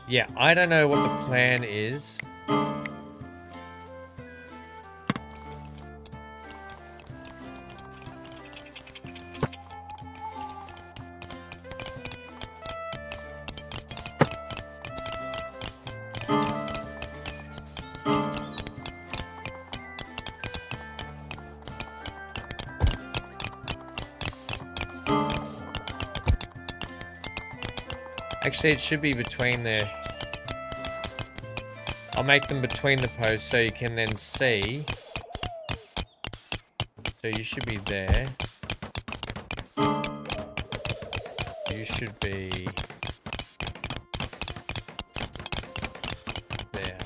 Yeah, I don't know what the plan is. Actually, it should be between there. I'll make them between the posts so you can then see. So you should be there. You should be there.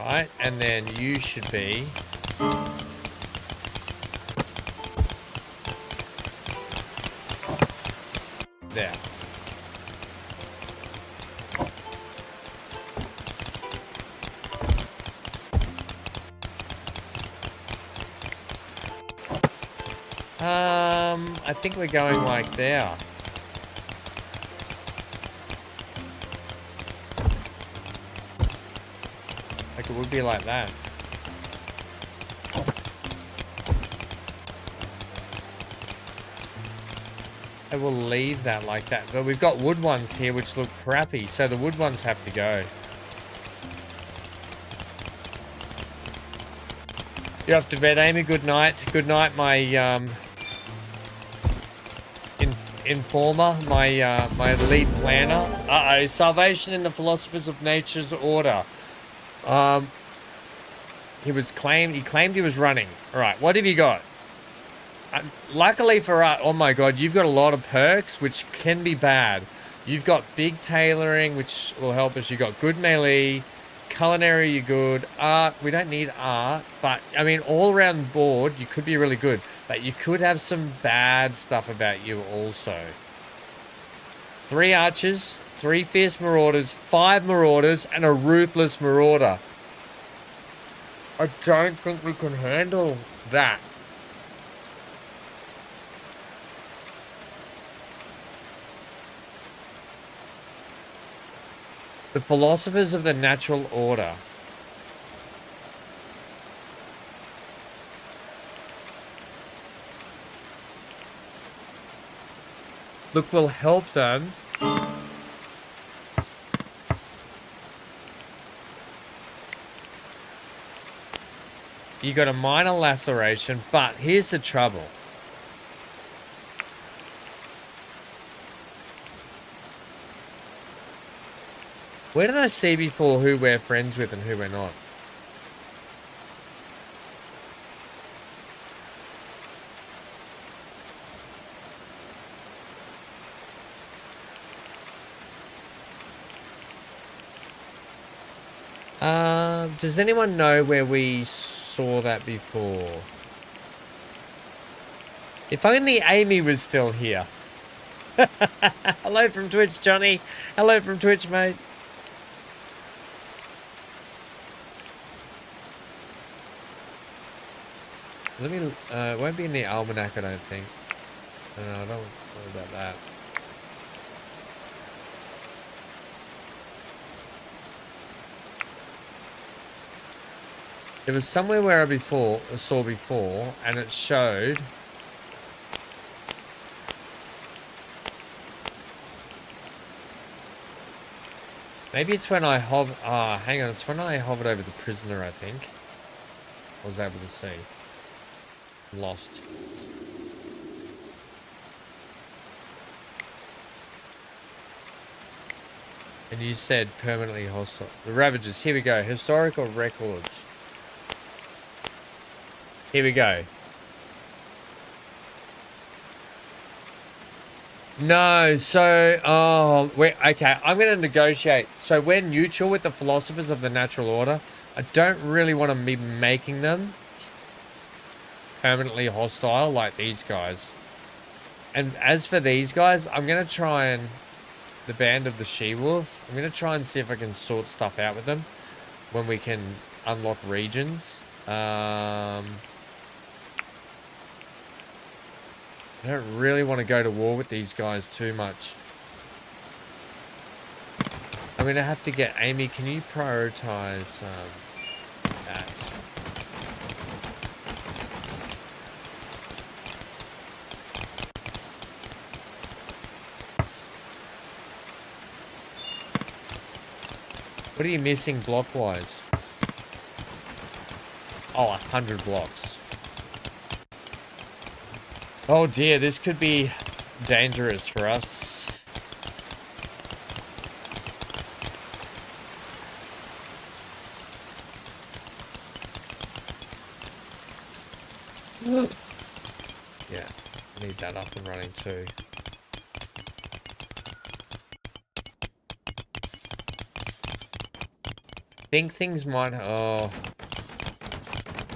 Right, and then you should be there. I think we're going like there. Like it would be like that. I will leave that like that. But we've got wood ones here which look crappy, so the wood ones have to go. You're off to bed, Amy. Good night. Good night, my informer, my lead planner. Uh-oh, salvation in the philosophers of nature's order. He claimed he was running. All right, what have you got? Luckily for us, oh my god, you've got a lot of perks, which can be bad. You've got big tailoring, which will help us. You've got good melee, culinary, you're good. Art, we don't need art, but I mean, all around the board, you could be really good, but you could have some bad stuff about you also. 3 archers, 3 fierce marauders, 5 marauders, and a ruthless marauder. I don't think we can handle that. The philosophers of the natural order. Look, we'll help them. You got a minor laceration, but here's the trouble. Where did I see before who we're friends with and who we're not? Does anyone know where we saw that before? If only Amy was still here. Hello from Twitch, Johnny. Hello from Twitch, mate. Let me, it won't be in the almanac, I don't think. No, I don't worry about that. It was somewhere where I saw before, and it showed. Maybe it's when I hang on, it's when I hovered over the prisoner, I think. I was able to see. Lost. And you said permanently hostile. The Ravagers, here we go. Historical records. Here we go. No, so, okay, I'm going to negotiate. So we're neutral with the philosophers of the natural order. I don't really want to be making them permanently hostile like these guys. And as for these guys, I'm going to try and, the Band of the She-Wolf, I'm going to try and see if I can sort stuff out with them when we can unlock regions. I don't really want to go to war with these guys too much. I'm going to have to get... Amy, can you prioritize that? What are you missing block-wise? Oh, 100 blocks. Oh dear, this could be dangerous for us. Yeah, need that up and running too. Think things might... Oh.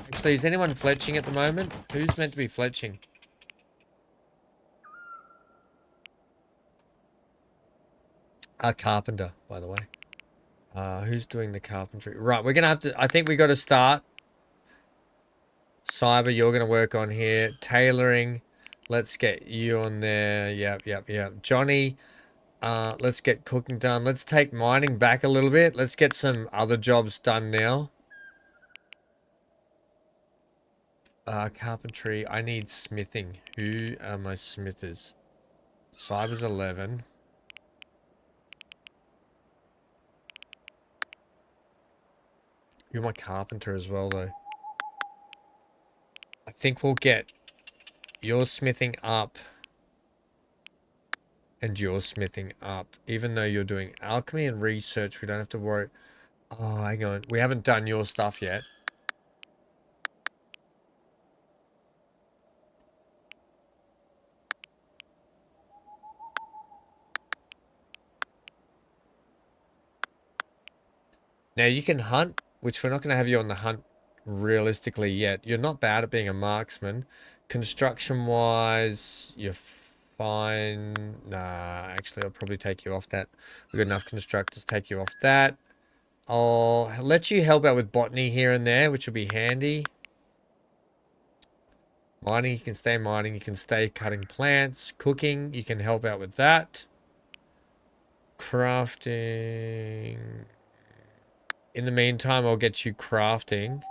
Actually, is anyone fletching at the moment? Who's meant to be fletching? A carpenter, by the way. Who's doing the carpentry? Right, we're going to have to... I think we got to start. Cyber, you're going to work on here. Tailoring. Let's get you on there. Yep. Johnny, let's get cooking done. Let's take mining back a little bit. Let's get some other jobs done now. Carpentry. I need smithing. Who are my smithers? Cyber's 11. You're my carpenter as well, though. I think we'll get your smithing up and your smithing up. Even though you're doing alchemy and research, we don't have to worry. Oh, hang on. We haven't done your stuff yet. Now you can hunt, which we're not going to have you on the hunt realistically yet. You're not bad at being a marksman. Construction-wise, you're fine. Nah, actually, I'll probably take you off that. We've got enough constructors, take you off that. I'll let you help out with botany here and there, which will be handy. Mining, you can stay mining. You can stay cutting plants. Cooking, you can help out with that. Crafting. In the meantime, I'll get you crafting.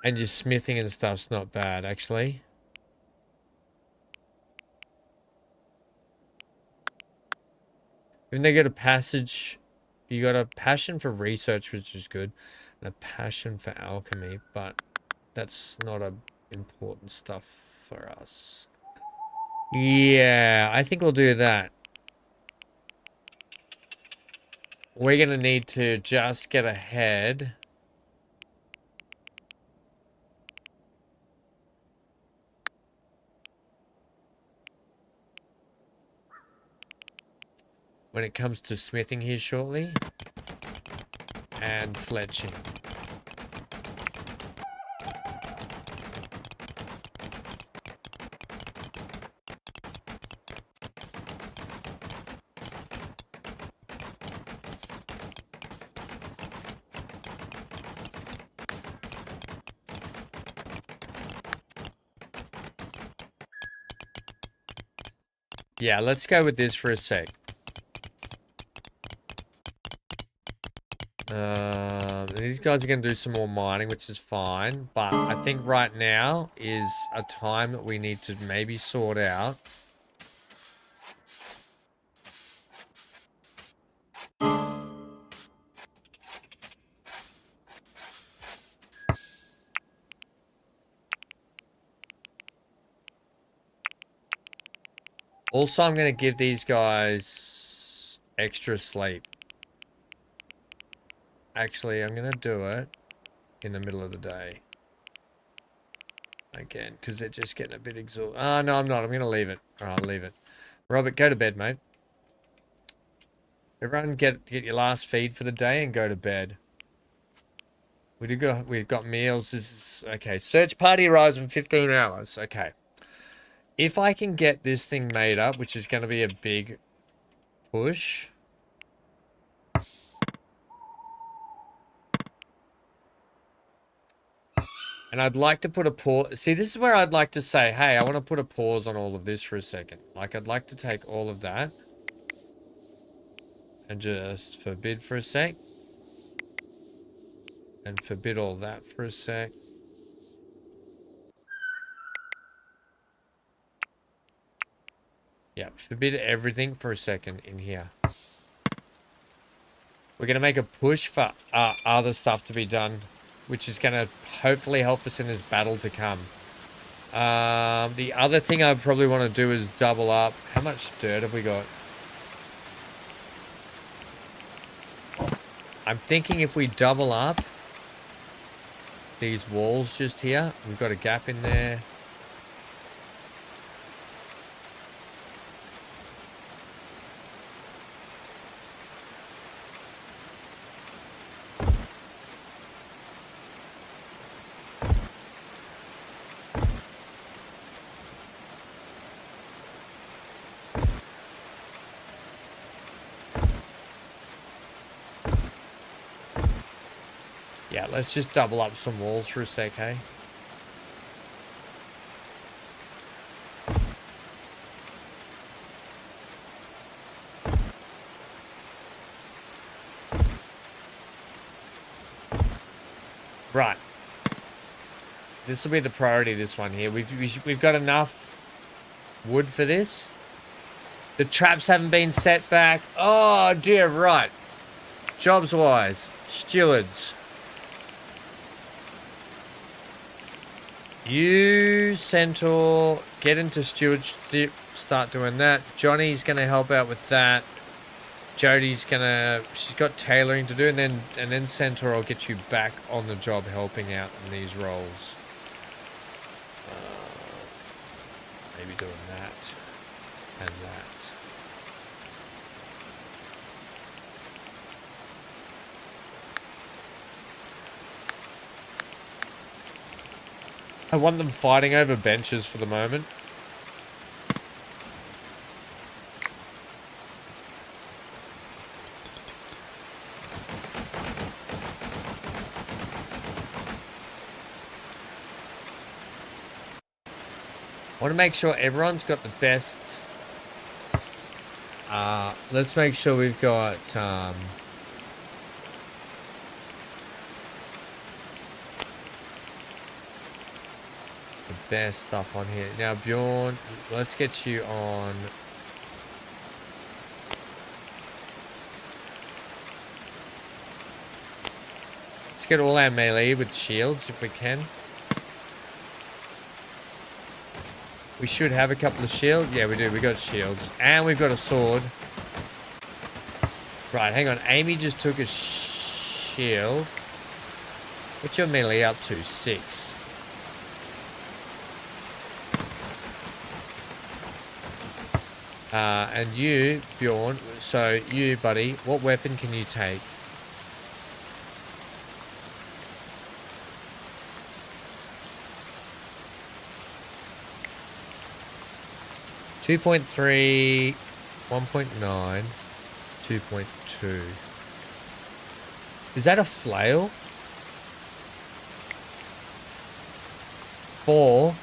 And your smithing and stuff's not bad, actually. Even though you got a passage, you got a passion for research, which is good, and a passion for alchemy, but that's not a important stuff for us. Yeah, I think we'll do that. We're gonna need to just get ahead. When it comes to smithing here shortly. And fletching. Yeah, let's go with this for a sec. These guys are going to do some more mining, which is fine. But I think right now is a time that we need to maybe sort out. Also, I'm going to give these guys extra sleep. Actually, I'm going to do it in the middle of the day. Again, because they're just getting a bit exhausted. Oh, no, I'm not. I'm going to leave it. All right, I'll leave it. Robert, go to bed, mate. Everyone get your last feed for the day and go to bed. We've got meals. This is okay. Search party arrives in 15 hours. Okay. If I can get this thing made up, which is going to be a big push. And I'd like to put a pause. See, this is where I'd like to say, hey, I want to put a pause on all of this for a second. Like, I'd like to take all of that and just forbid for a sec. And forbid all that for a sec. Yeah, forbid everything for a second in here. We're going to make a push for other stuff to be done, which is going to hopefully help us in this battle to come. The other thing I probably want to do is double up. How much dirt have we got? I'm thinking if we double up these walls just here, we've got a gap in there. Yeah, let's just double up some walls for a sec, hey? Right. This will be the priority, this one here. We've got enough wood for this. The traps haven't been set back. Oh, dear, right. Jobs-wise. Stewards. You, Centaur, get into stewardship, start doing that. Johnny's going to help out with that. Jodie's she's got tailoring to do, and then Centaur will get you back on the job helping out in these roles. Maybe doing that and that. I want them fighting over benches for the moment. I want to make sure everyone's got the best. Let's make sure we've got the best stuff on here. Now, Bjorn, let's get you on. Let's get all our melee with shields if we can. We should have a couple of shields. Yeah, we do. We got shields. And we've got a sword. Right, hang on. Amy just took a shield. What's your melee up to? 6. And you, Bjorn. So, you, buddy, what weapon can you take? .3, 1.9, 2.2. Is that a flail? 4.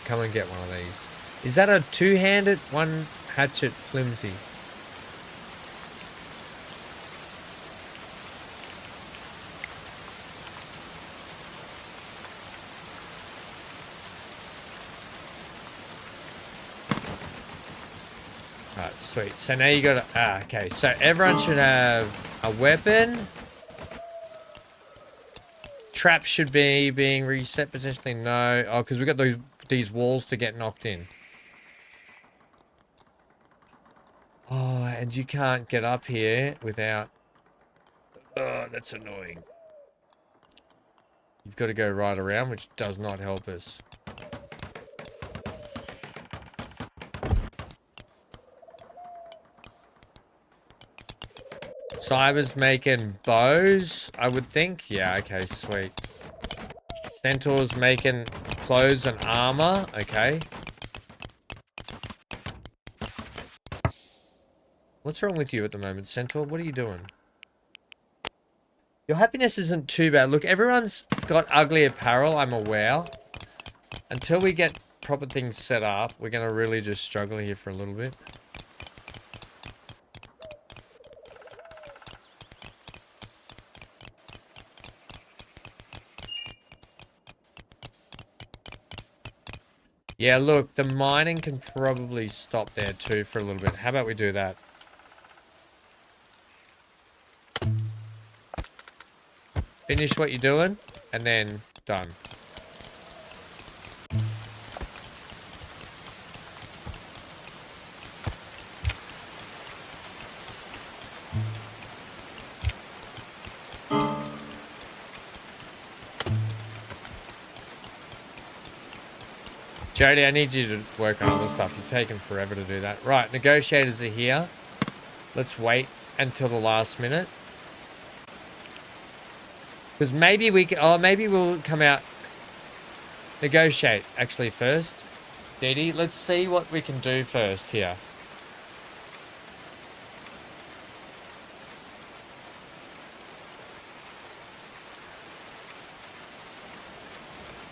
Come and get one of these. Is that a two-handed, one hatchet flimsy? Alright, sweet. So now you got a... okay. So everyone should have a weapon. Trap should be being reset, potentially no. Oh, because we got these walls to get knocked in. Oh, and you can't get up here without... oh, that's annoying. You've got to go right around, which does not help us. Cyber's making bows, I would think. Yeah, okay, sweet. Centaur's making clothes and armor. Okay. What's wrong with you at the moment, Centaur? What are you doing? Your happiness isn't too bad. Look, everyone's got ugly apparel, I'm aware. Until we get proper things set up, we're going to really just struggle here for a little bit. Yeah, look, the mining can probably stop there too for a little bit. How about we do that? Finish what you're doing, and then done. Jody, I need you to work on other stuff. You're taking forever to do that. Right, negotiators are here. Let's wait until the last minute. Because maybe we can... oh, maybe we'll come out... negotiate, actually, first. Dee Dee, let's see what we can do first here.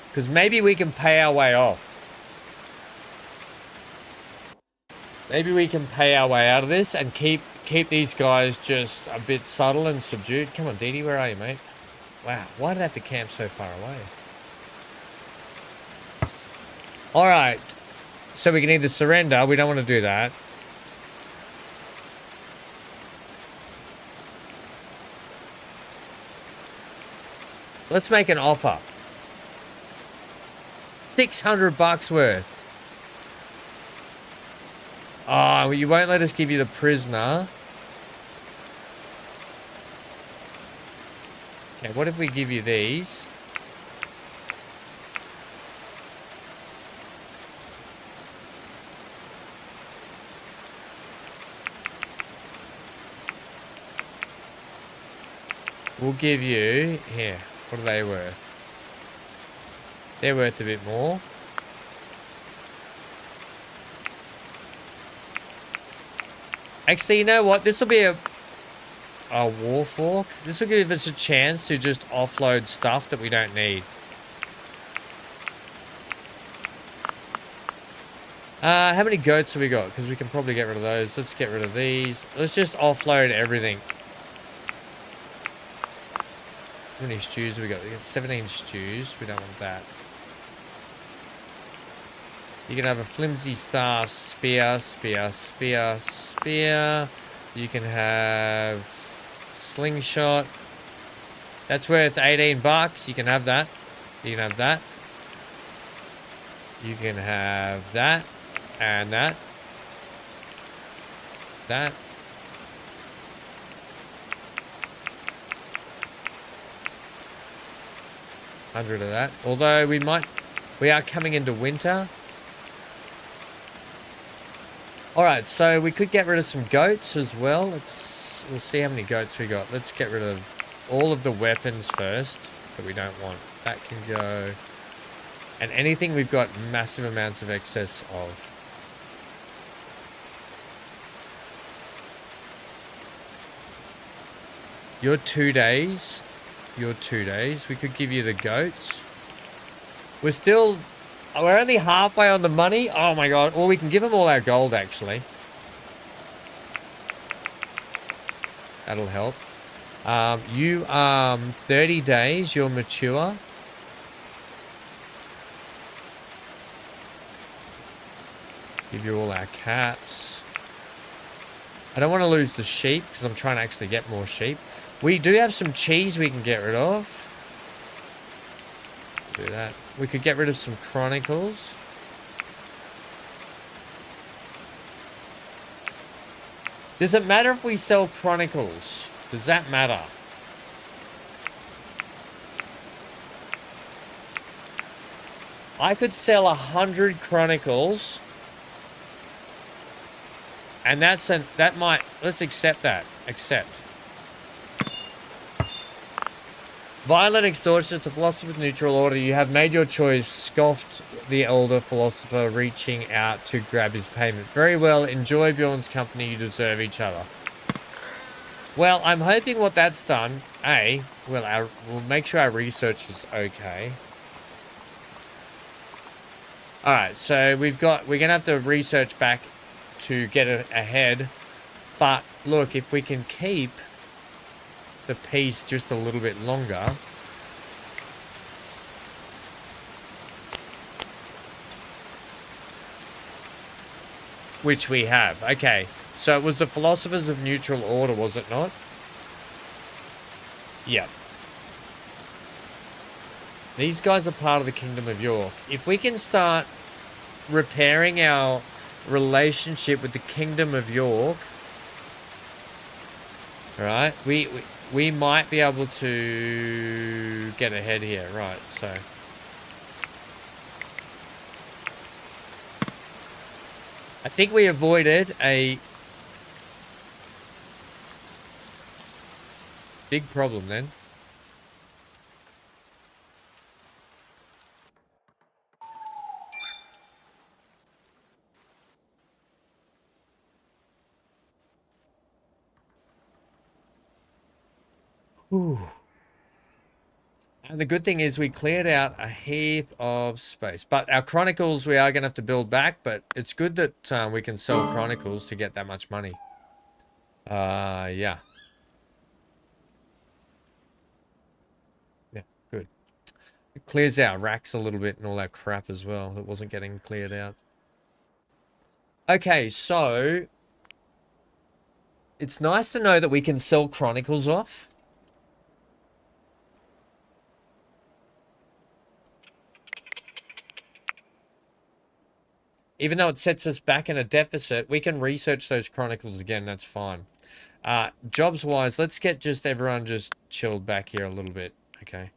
Because maybe we can pay our way off. Maybe we can pay our way out of this and keep these guys just a bit subtle and subdued. Come on, Dee Dee, where are you, mate? Wow, why did I have to camp so far away? Alright. So we can either surrender. We don't want to do that. Let's make an offer. $600 worth. Oh, you won't let us give you the prisoner. Okay, what if we give you these? We'll give you... Here, what are they worth? They're worth a bit more. Actually, you know what? This will be a war fork. This will give us a chance to just offload stuff that we don't need. How many goats have we got? Because we can probably get rid of those. Let's get rid of these. Let's just offload everything. How many stews have we got? We got 17 stews. We don't want that. You can have a flimsy staff, spear, spear, spear, spear. You can have slingshot. That's worth $18. You can have that. You can have that. You can have that. And that. That. $100 of that. Although we are coming into winter. Alright, so we could get rid of some goats as well. We'll see how many goats we got. Let's get rid of all of the weapons first that we don't want. That can go. And anything we've got massive amounts of excess of. Your 2 days. Your 2 days. We could give you the goats. We're only halfway on the money. Oh my god. Or we can give them all our gold, actually. That'll help. You are 30 days. You're mature. Give you all our caps. I don't want to lose the sheep because I'm trying to actually get more sheep. We do have some cheese we can get rid of. Do that. We could get rid of some chronicles. Does it matter if we sell chronicles? Does that matter? I could sell 100 chronicles. And let's accept that. Accept. Violent extortion to philosopher of neutral order. You have made your choice, scoffed the elder philosopher, reaching out to grab his payment. Very well, enjoy Bjorn's company, you deserve each other. Well, I'm hoping what that's done, we'll make sure our research is okay. Alright, so we're gonna have to research back to get ahead. But look, if we can keep the piece just a little bit longer. Which we have. Okay. So it was the philosophers of neutral order, was it not? Yep. These guys are part of the Kingdom of York. If we can start repairing our relationship with the Kingdom of York, right? We might be able to get ahead here, right? So I think we avoided a big problem then. Ooh. And the good thing is we cleared out a heap of space. But our chronicles we are going to have to build back. But it's good that we can sell chronicles to get that much money. Yeah. Yeah, good. It clears out racks a little bit and all that crap as well that wasn't getting cleared out. Okay, so it's nice to know that we can sell chronicles off. Even though it sets us back in a deficit, we can research those chronicles again. That's fine. Jobs-wise, let's get just everyone just chilled back here a little bit. Okay.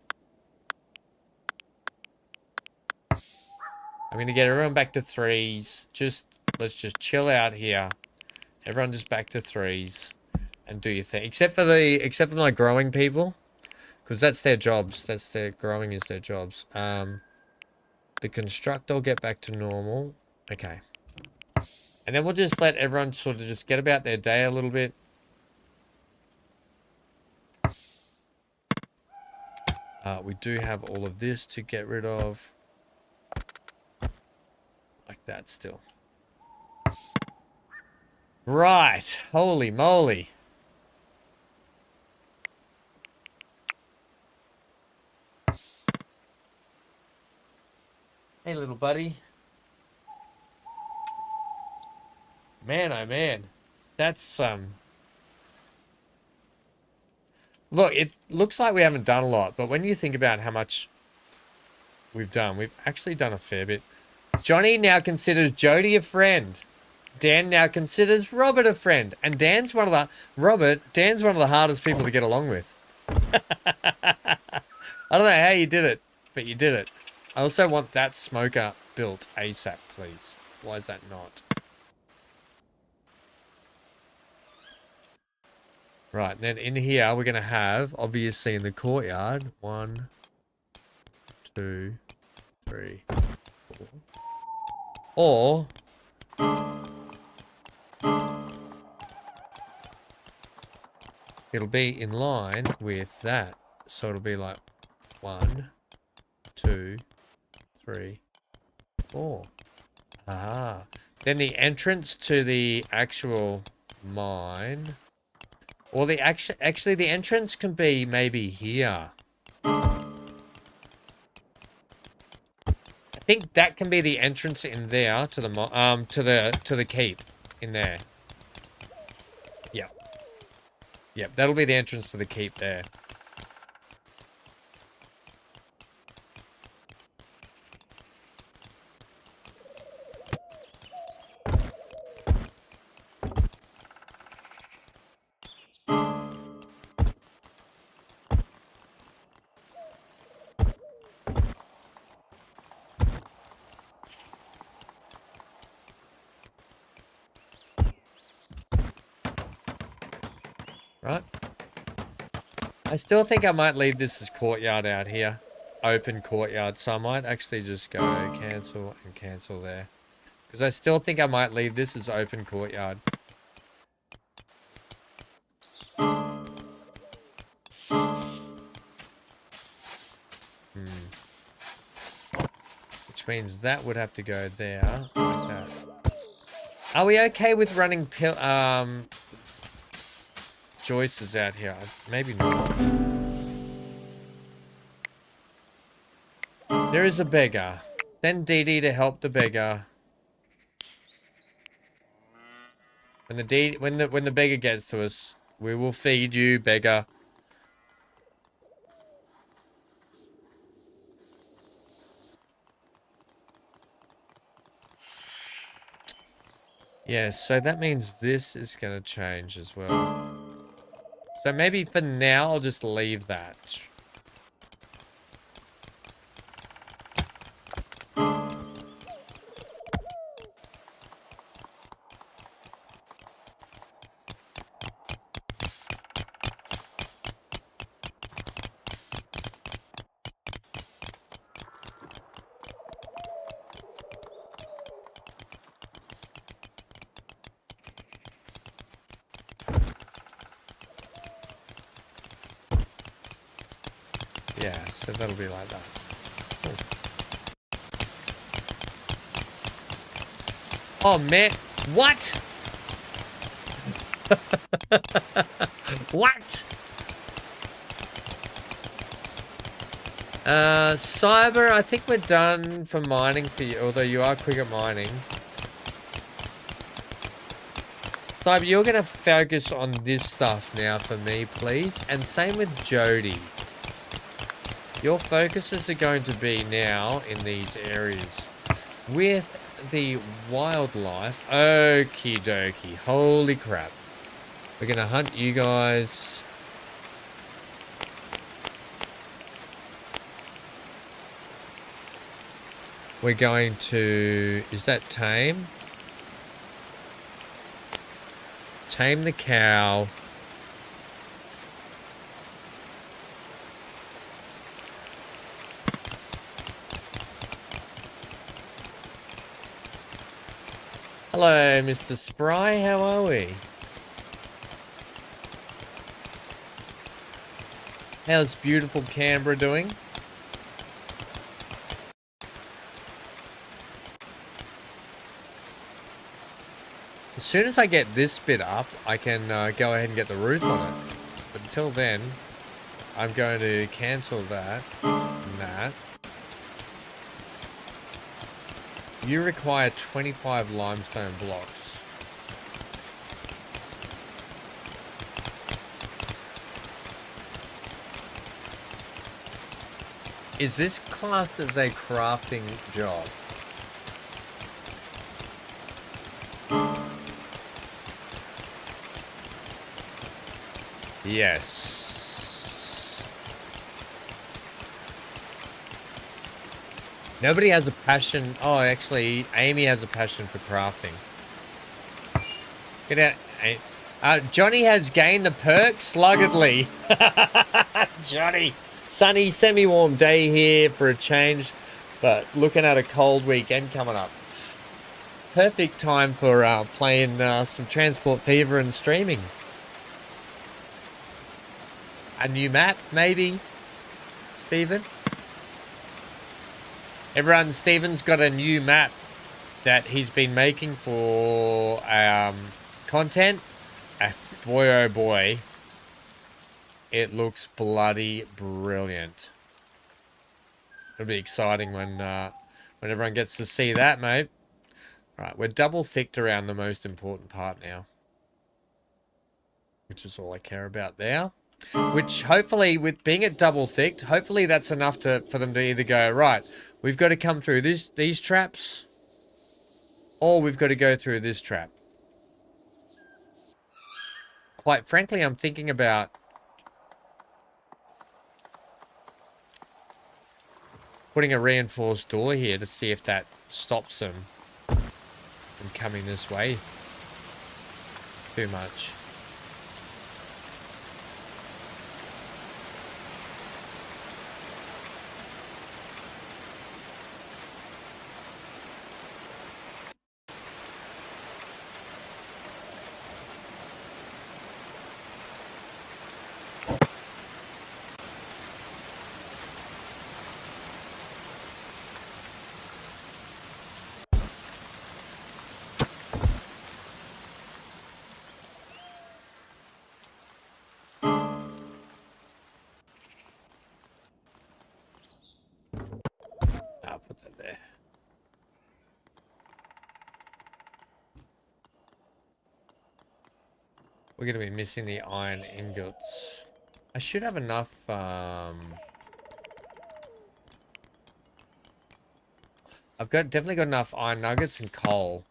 I'm going to get everyone back to 3s. Let's just chill out here. Everyone just back to 3s and do your thing. Except for my growing people. Because that's their jobs. Growing is their jobs. The construct will get back to normal. Okay. And then we'll just let everyone sort of just get about their day a little bit. We do have all of this to get rid of. Like that still. Right. Holy moly. Hey, little buddy. Man, oh man. That's, Look, it looks like we haven't done a lot, but when you think about how much we've done, we've actually done a fair bit. Johnny now considers Jody a friend. Dan now considers Robert a friend. And Dan's one of the hardest people to get along with. I don't know how you did it, but you did it. I also want that smoker built ASAP, please. Why is that not? Right, and then in here, we're going to have, obviously in the courtyard, 1, 2, 3, 4. Or it'll be in line with that. So it'll be like 1, 2, 3, 4. Ah. Then the entrance to the actual mine. Or the actually the entrance can be maybe here. I think that can be the entrance in there to the to the keep in there. Yep. Yep, that'll be the entrance to the keep there. Right. I still think I might leave this as courtyard out here. Open courtyard. So I might actually just go cancel and cancel there. Because I still think I might leave this as open courtyard. Which means that would have to go there. Like that. Are we okay with running Joyce's out here? Maybe not. There is a beggar. Send Dee Dee to help the beggar. When the beggar gets to us, we will feed you, beggar. Yeah, so that means this is going to change as well. So maybe for now, I'll just leave that. Yeah, so that'll be like that. Cool. Oh, man. What? What? Cyber, I think we're done for mining for you, although you are quick at mining. Cyber, you're going to focus on this stuff now for me, please. And same with Jody. Your focuses are going to be now in these areas with the wildlife. Okie dokie. Holy crap. We're going to hunt you guys. We're going to... Is that tame? Tame the cow. Hello, Mr. Spry. How are we? How's beautiful Canberra doing? As soon as I get this bit up, I can go ahead and get the roof on it. But until then, I'm going to cancel that and that. You require 25 limestone blocks. Is this classed as a crafting job? Yes. Nobody has a passion. Oh, actually, Amy has a passion for crafting. Get out. Johnny has gained the perk sluggedly. Johnny. Sunny, semi-warm day here for a change, but looking at a cold weekend coming up. Perfect time for playing some Transport Fever and streaming. A new map, maybe, Stephen? Everyone, Stephen's got a new map that he's been making for content. Boy, oh boy. It looks bloody brilliant. It'll be exciting when everyone gets to see that, mate. All right, we're double-thicked around the most important part now. Which is all I care about there. Which, hopefully, with being it double-thicked, hopefully that's enough for them to either go, right, we've got to come through these traps, or we've got to go through this trap. Quite frankly, I'm thinking about putting a reinforced door here to see if that stops them from coming this way too much. I'll put that there. We're going to be missing the iron ingots. I should have enough, I've definitely got enough iron nuggets and coal.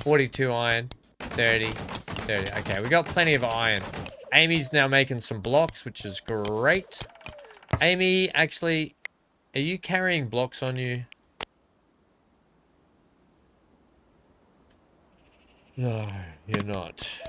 $42 iron, 30. Okay, we got plenty of iron. Amy's now making some blocks, which is great. Amy, actually, are you carrying blocks on you? No, you're not.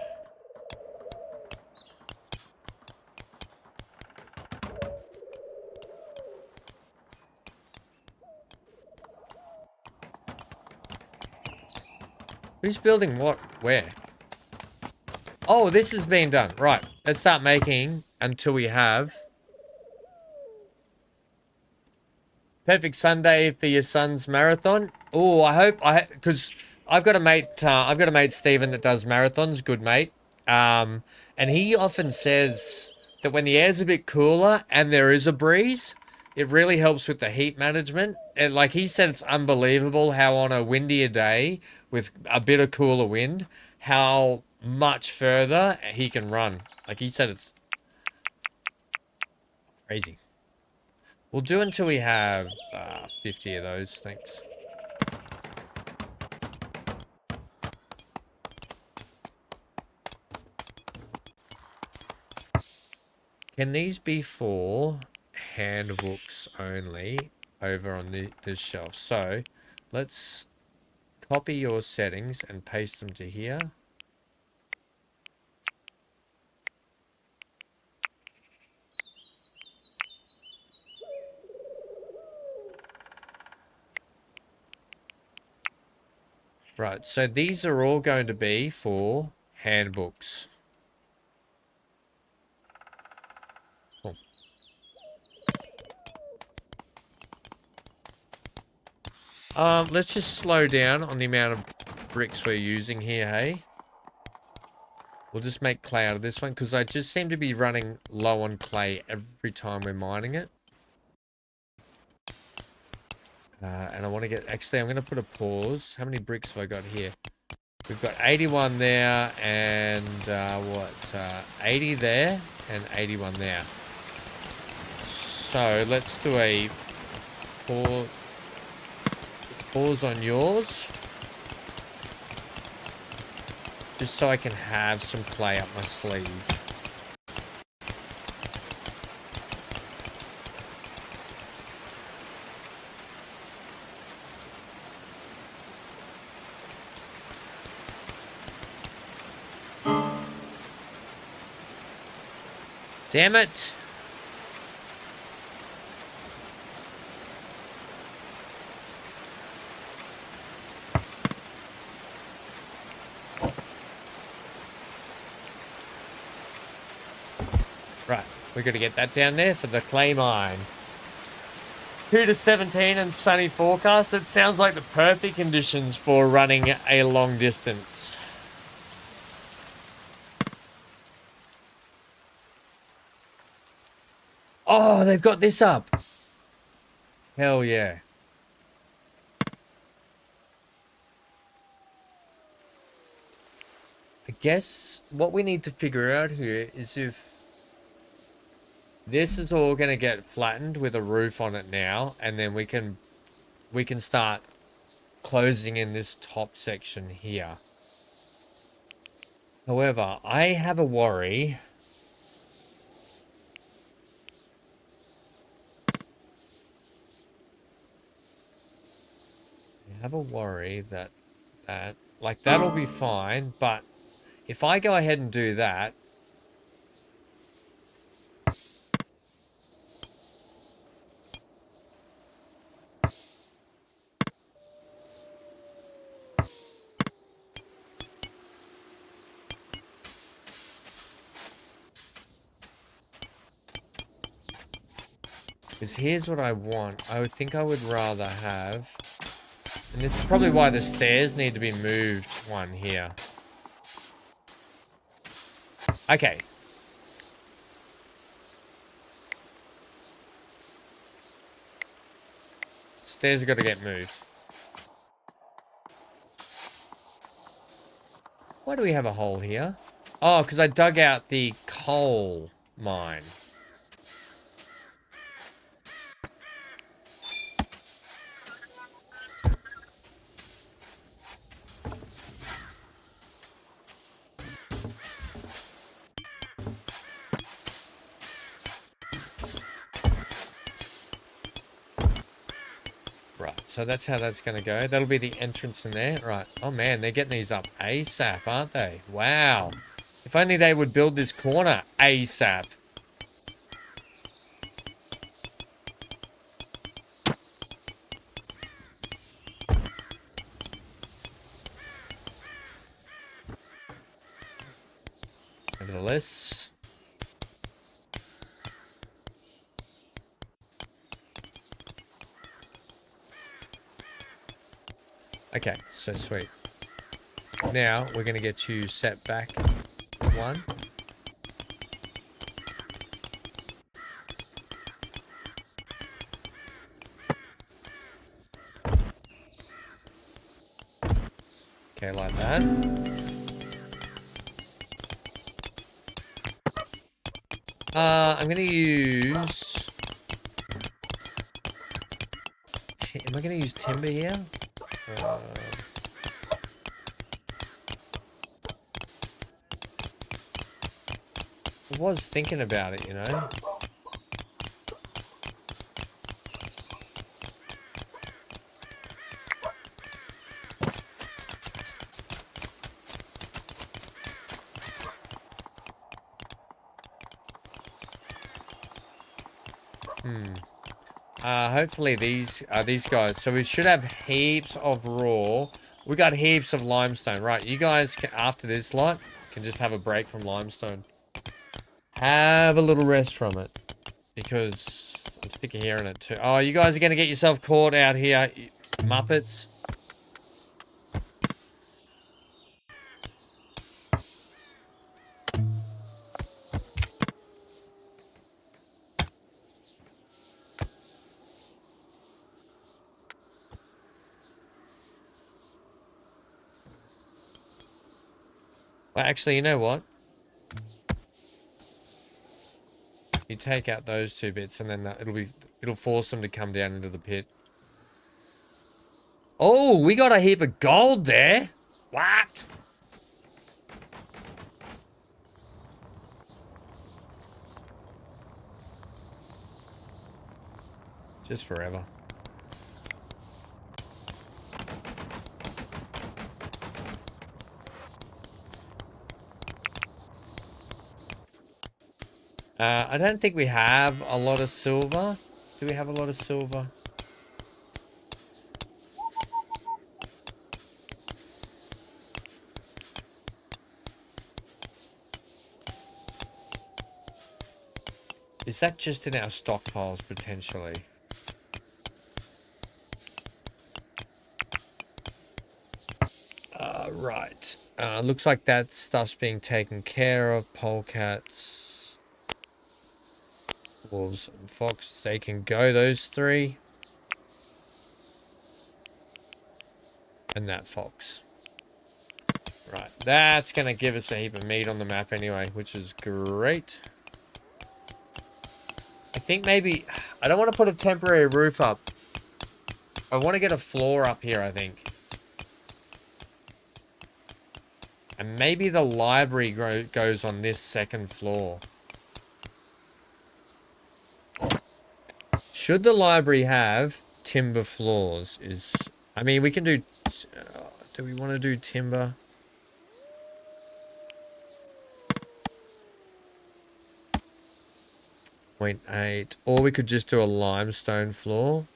Who's building what? Where? Oh, this is being done. Right. Let's start making until we have Perfect Sunday for your son's marathon. Oh, because I've got a mate Stephen that does marathons, good mate. And he often says that when the air's a bit cooler and there is a breeze, it really helps with the heat management. And like he said, it's unbelievable how on a windier day with a bit of cooler wind, how much further he can run. Like he said, it's crazy. We'll do until we have 50 of those, thanks. Can these be for handbooks only over on this shelf? So let's copy your settings and paste them to here. Right, so these are all going to be for handbooks. Cool. Let's just slow down on the amount of bricks we're using here, hey? We'll just make clay out of this one, because I just seem to be running low on clay every time we're mining it. And I want to get... Actually, I'm going to put a pause. How many bricks have I got here? We've got 81 there, and 80 there, and 81 there. So, let's do a pause on yours. Just so I can have some clay up my sleeve. Damn it! Right, we're going to get that down there for the clay mine. 2 to 17 and sunny forecast. That sounds like the perfect conditions for running a long distance. Oh, they've got this up. Hell yeah. I guess what we need to figure out here is if this is all going to get flattened with a roof on it now, and then we can start closing in this top section here. However, I have a worry. that like that'll be fine, but if I go ahead and do that, because here's what I want. I would think I would rather have, and this is probably why the stairs need to be moved one here. Okay. Stairs have got to get moved. Why do we have a hole here? Oh, because I dug out the coal mine. Right, so that's how that's going to go. That'll be the entrance in there. Right. Oh, man, they're getting these up ASAP, aren't they? Wow. If only they would build this corner ASAP. Nevertheless... Okay, so sweet. Now we're gonna get you set back one. Okay, like that. I'm gonna use... Am I gonna use timber here? I was thinking about it, you know? Hopefully these guys. So we should have heaps of raw. We got heaps of limestone. Right, you guys, can, after this lot, can just have a break from limestone. Have a little rest from it. Because I'm sick of hearing it too. Oh, you guys are going to get yourself caught out here, you Muppets. Well, actually, you know what? You take out those two bits, and then it'll force them to come down into the pit. Oh, we got a heap of gold there. What? Just forever. I don't think we have a lot of silver. Do we have a lot of silver? Is that just in our stockpiles, potentially? Right. Looks like that stuff's being taken care of. Polecats, wolves, and foxes. They can go, those three. And that fox. Right. That's going to give us a heap of meat on the map anyway, which is great. I think maybe... I don't want to put a temporary roof up. I want to get a floor up here, I think. And maybe the library goes on this second floor. Should the library have timber floors? I mean, we can do... do we want to do timber? .8. Or we could just do a limestone floor.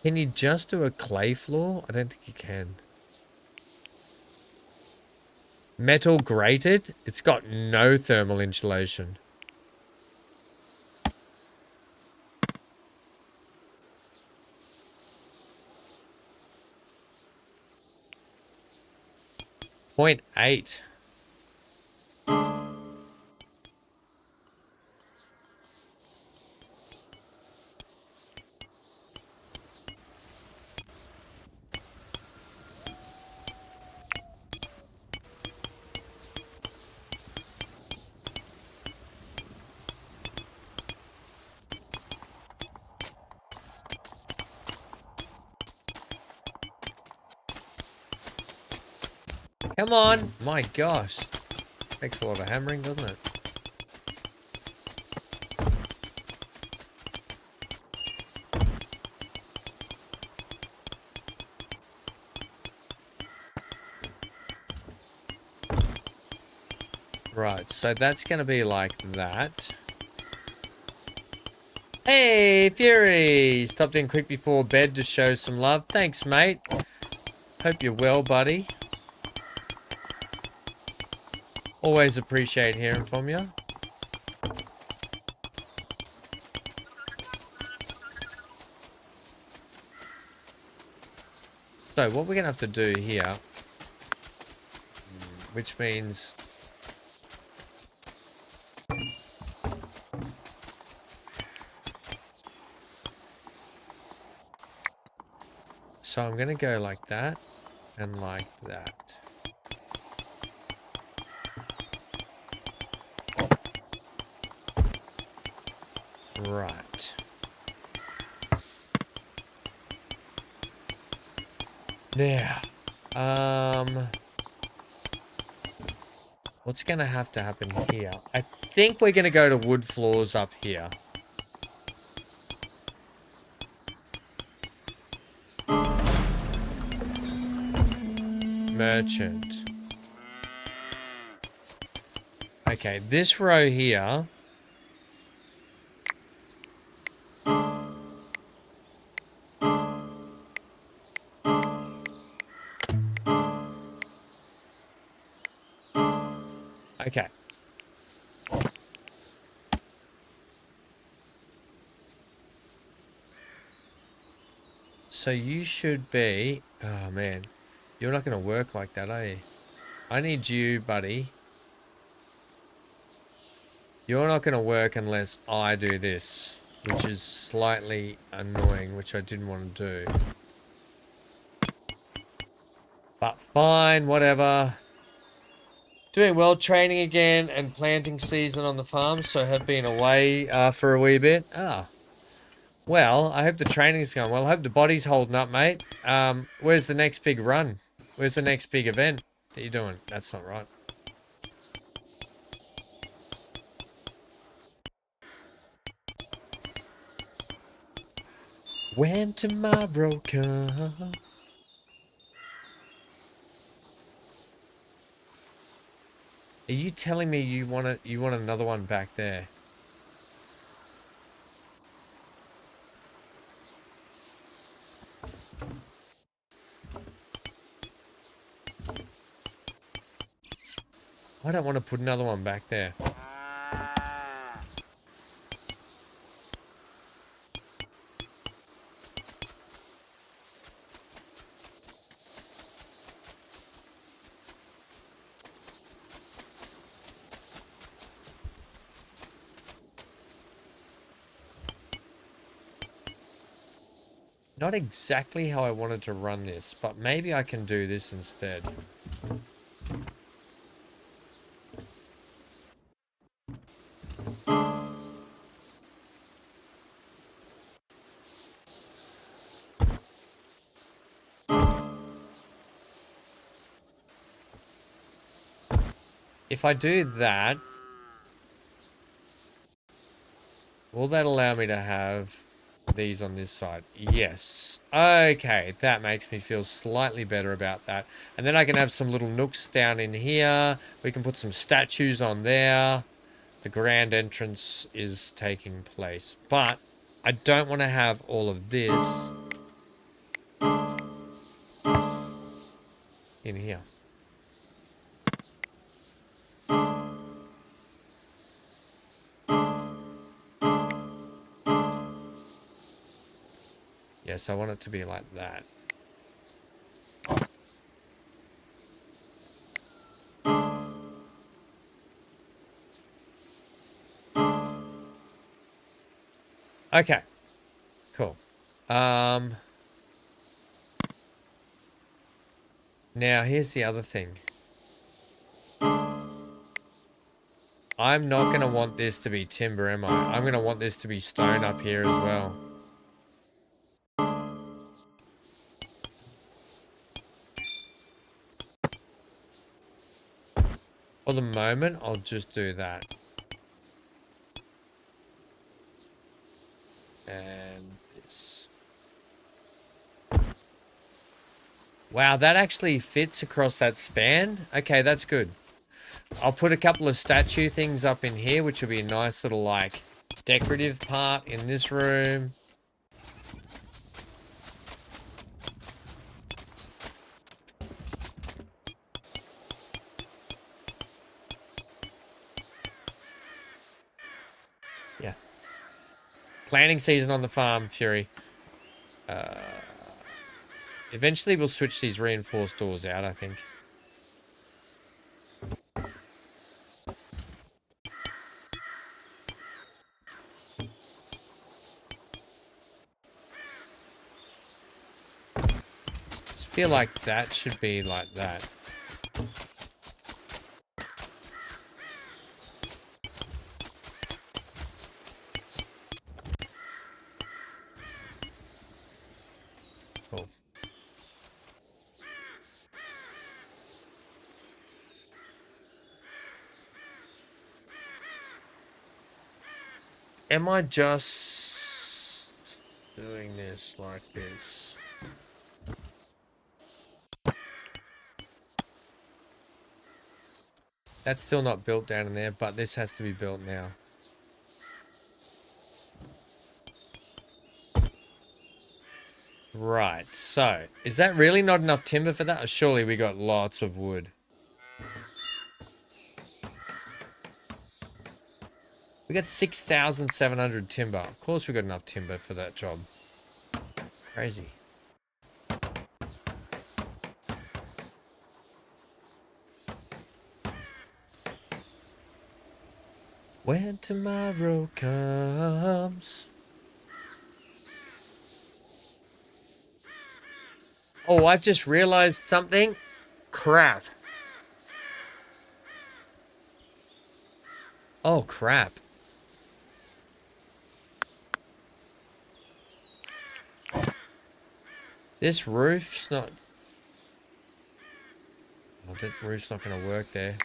Can you just do a clay floor? I don't think you can. Metal grated? It's got no thermal insulation. .8. Come on! My gosh. Takes a lot of hammering, doesn't it? Right, so that's going to be like that. Hey, Fury! Stopped in quick before bed to show some love. Thanks, mate. Hope you're well, buddy. Always appreciate hearing from you. So what we're going to have to do here, which means... So I'm going to go like that and like that. Right. Now, what's going to happen here? I think we're going to go to wood floors up here. Merchant. Okay, this row here. Okay. So you should be... Oh, man. You're not going to work like that, are you? I need you, buddy. You're not going to work unless I do this, which is slightly annoying, which I didn't want to do. But fine, whatever. Doing well, training again and planting season on the farm, so have been away for a wee bit. Ah. Well, I hope the training's going well. I hope the body's holding up, mate. Where's the next big run? Where's the next big event that you're doing? That's not right. When tomorrow comes. Are you telling me you want another one back there? I don't want to put another one back there. Not exactly how I wanted to run this, but maybe I can do this instead. If I do that, will that allow me to have these on this side? Yes. Okay, that makes me feel slightly better about that. And then I can have some little nooks down in here. We can put some statues on there. The grand entrance is taking place. But I don't want to have all of this in here. Yes, I want it to be like that. Okay. Cool. Now, here's the other thing. I'm not going to want this to be timber, am I? I'm going to want this to be stone up here as well. For the moment, I'll just do that. And this. Wow, that actually fits across that span. Okay, that's good. I'll put a couple of statue things up in here, which will be a nice little, like, decorative part in this room. Yeah. Planting season on the farm, Fury. Eventually we'll switch these reinforced doors out, I think. Just feel like that should be like that. Cool. Am I just doing this like this? That's still not built down in there, but this has to be built now. Right, so, is that really not enough timber for that? Or surely we got lots of wood. We got 6,700 timber. Of course we got enough timber for that job. Crazy. When tomorrow comes. Oh, I've just realized something. Crap. Oh, crap. This roof's not... Oh, that roof's not going to work there.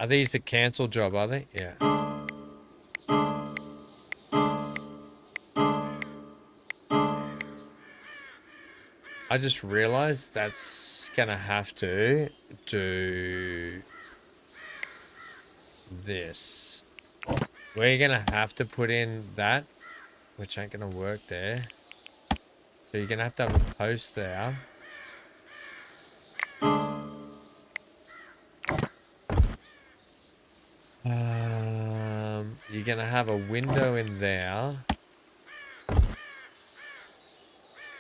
Are these a cancel job, are they? Yeah. I just realized that's gonna have to do this. We're gonna have to put in that, which ain't gonna work there. So you're gonna have to have a post there. You're gonna have a window in there.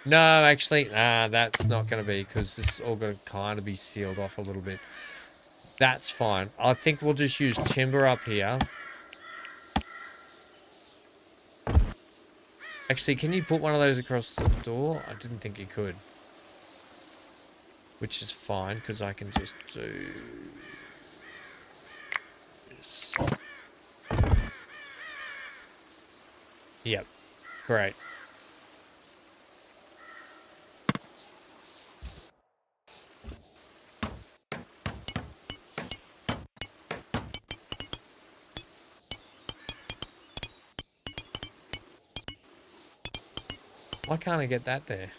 No, actually, that's not gonna be, because it's all gonna kind of be sealed off a little bit. That's fine. I think we'll just use timber up here. Actually, can you put one of those across the door? I didn't think you could. Which is fine, because I can just do this. Yep. Great. Why can't I get that there?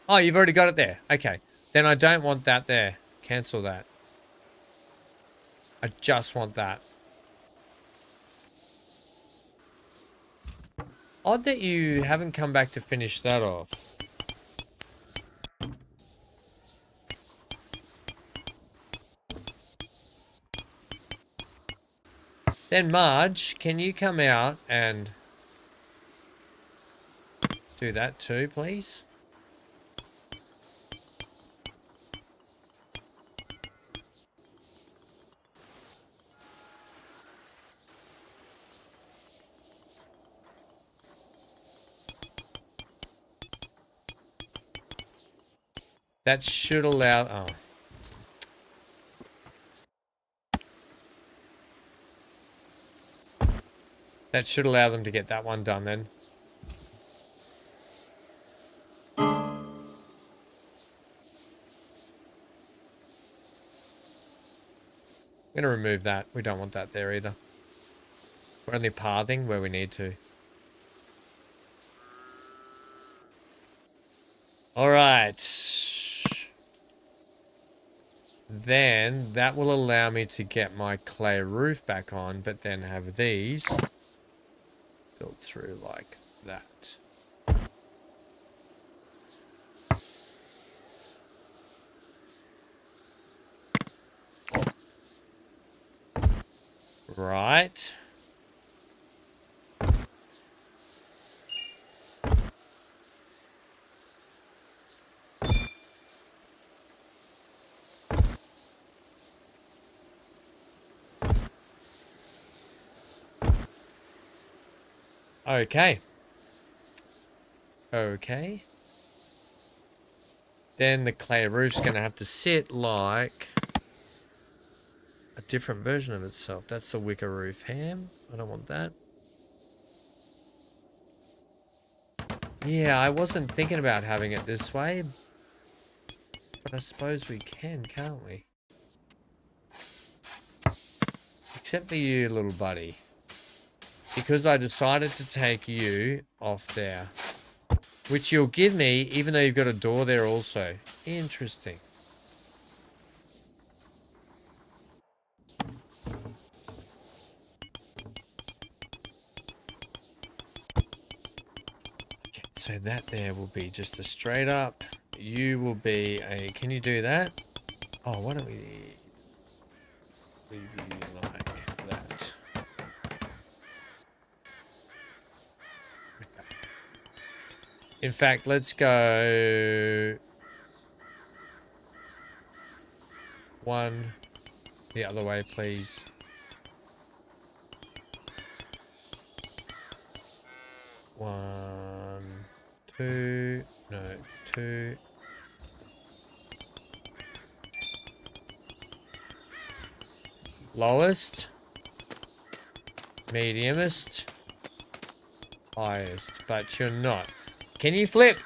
Oh, you've already got it there. Okay. Then I don't want that there. Cancel that. I just want that. Odd that you haven't come back to finish that off. Then Marge, can you come out and do that too, please? That should allow... Oh. That should allow them to get that one done then. I'm going to remove that. We don't want that there either. We're only pathing where we need to. All right. Then that will allow me to get my clay roof back on, but then have these built through like that. Right. Okay. Okay. Then the clay roof's going to have to sit like a different version of itself. That's the wicker roof ham. I don't want that. Yeah, I wasn't thinking about having it this way. But I suppose we can, can't we? Except for you, little buddy. Because I decided to take you off there. Which you'll give me, even though you've got a door there also. Interesting. Okay, so that there will be just a straight up. You will be a... Can you do that? Oh, why don't we... leave you like that. In fact, let's go... one the other way, please. One, two, no, two. Lowest, mediumest, highest, but you're not. Can you flip?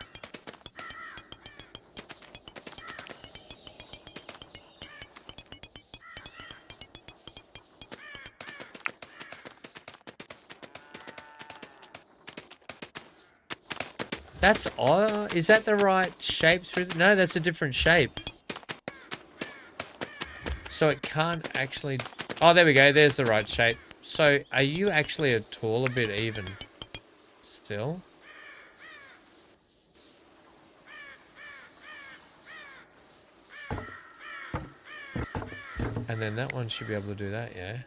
That's odd. Is that the right shape through? No, that's a different shape. So it can't actually... Oh, there we go. There's the right shape. So are you actually a taller bit even still? And then that one should be able to do that, yeah?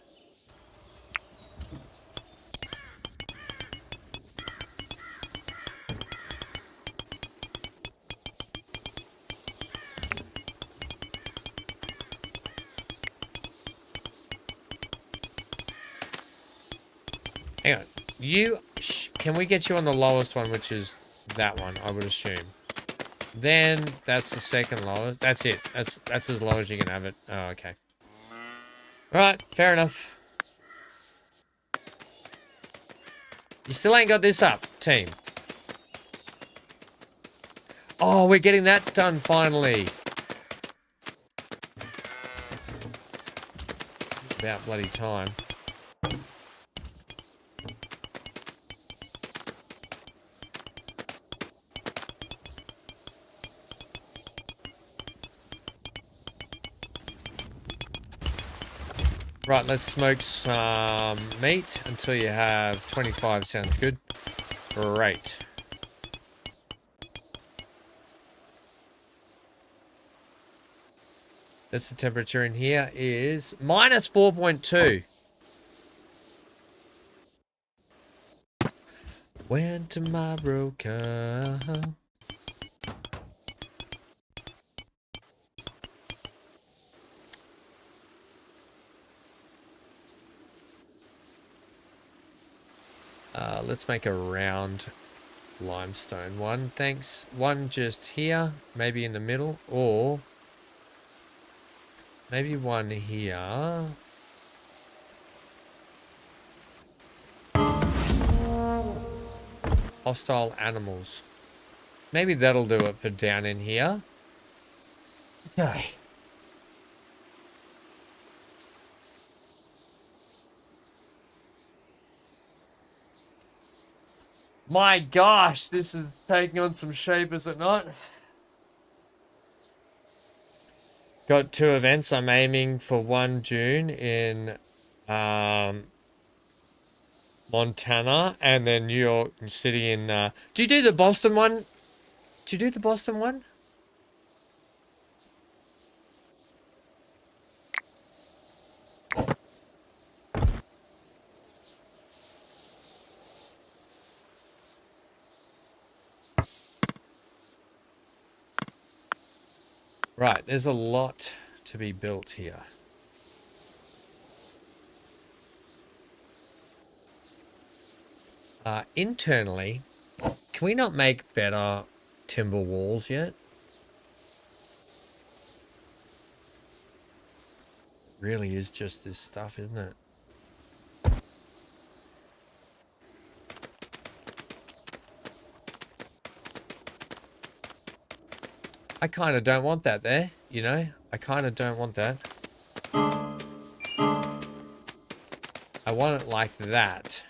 Hang on. Can we get you on the lowest one, which is that one, I would assume. Then that's the second lowest. That's it. That's as low as you can have it. Oh, okay. Right, fair enough. You still ain't got this up, team. Oh, we're getting that done finally. About bloody time. Right, let's smoke some meat until you have 25. Sounds good. Great. That's the temperature in here is minus 4.2. When tomorrow comes. Let's make a round limestone one. Thanks. One just here, maybe in the middle, or maybe one here. Hostile animals. Maybe that'll do it for down in here. Okay. My gosh, this is taking on some shape, is it not? Got 2 events. I'm aiming for 1 June in Montana, and then New York City in... do you do the Boston one? Do you do the Boston one? Right, there's a lot to be built here. Internally, can we not make better timber walls yet? Really is just this stuff, isn't it? I kind of don't want that there, you know? I kind of don't want that. I want it like that,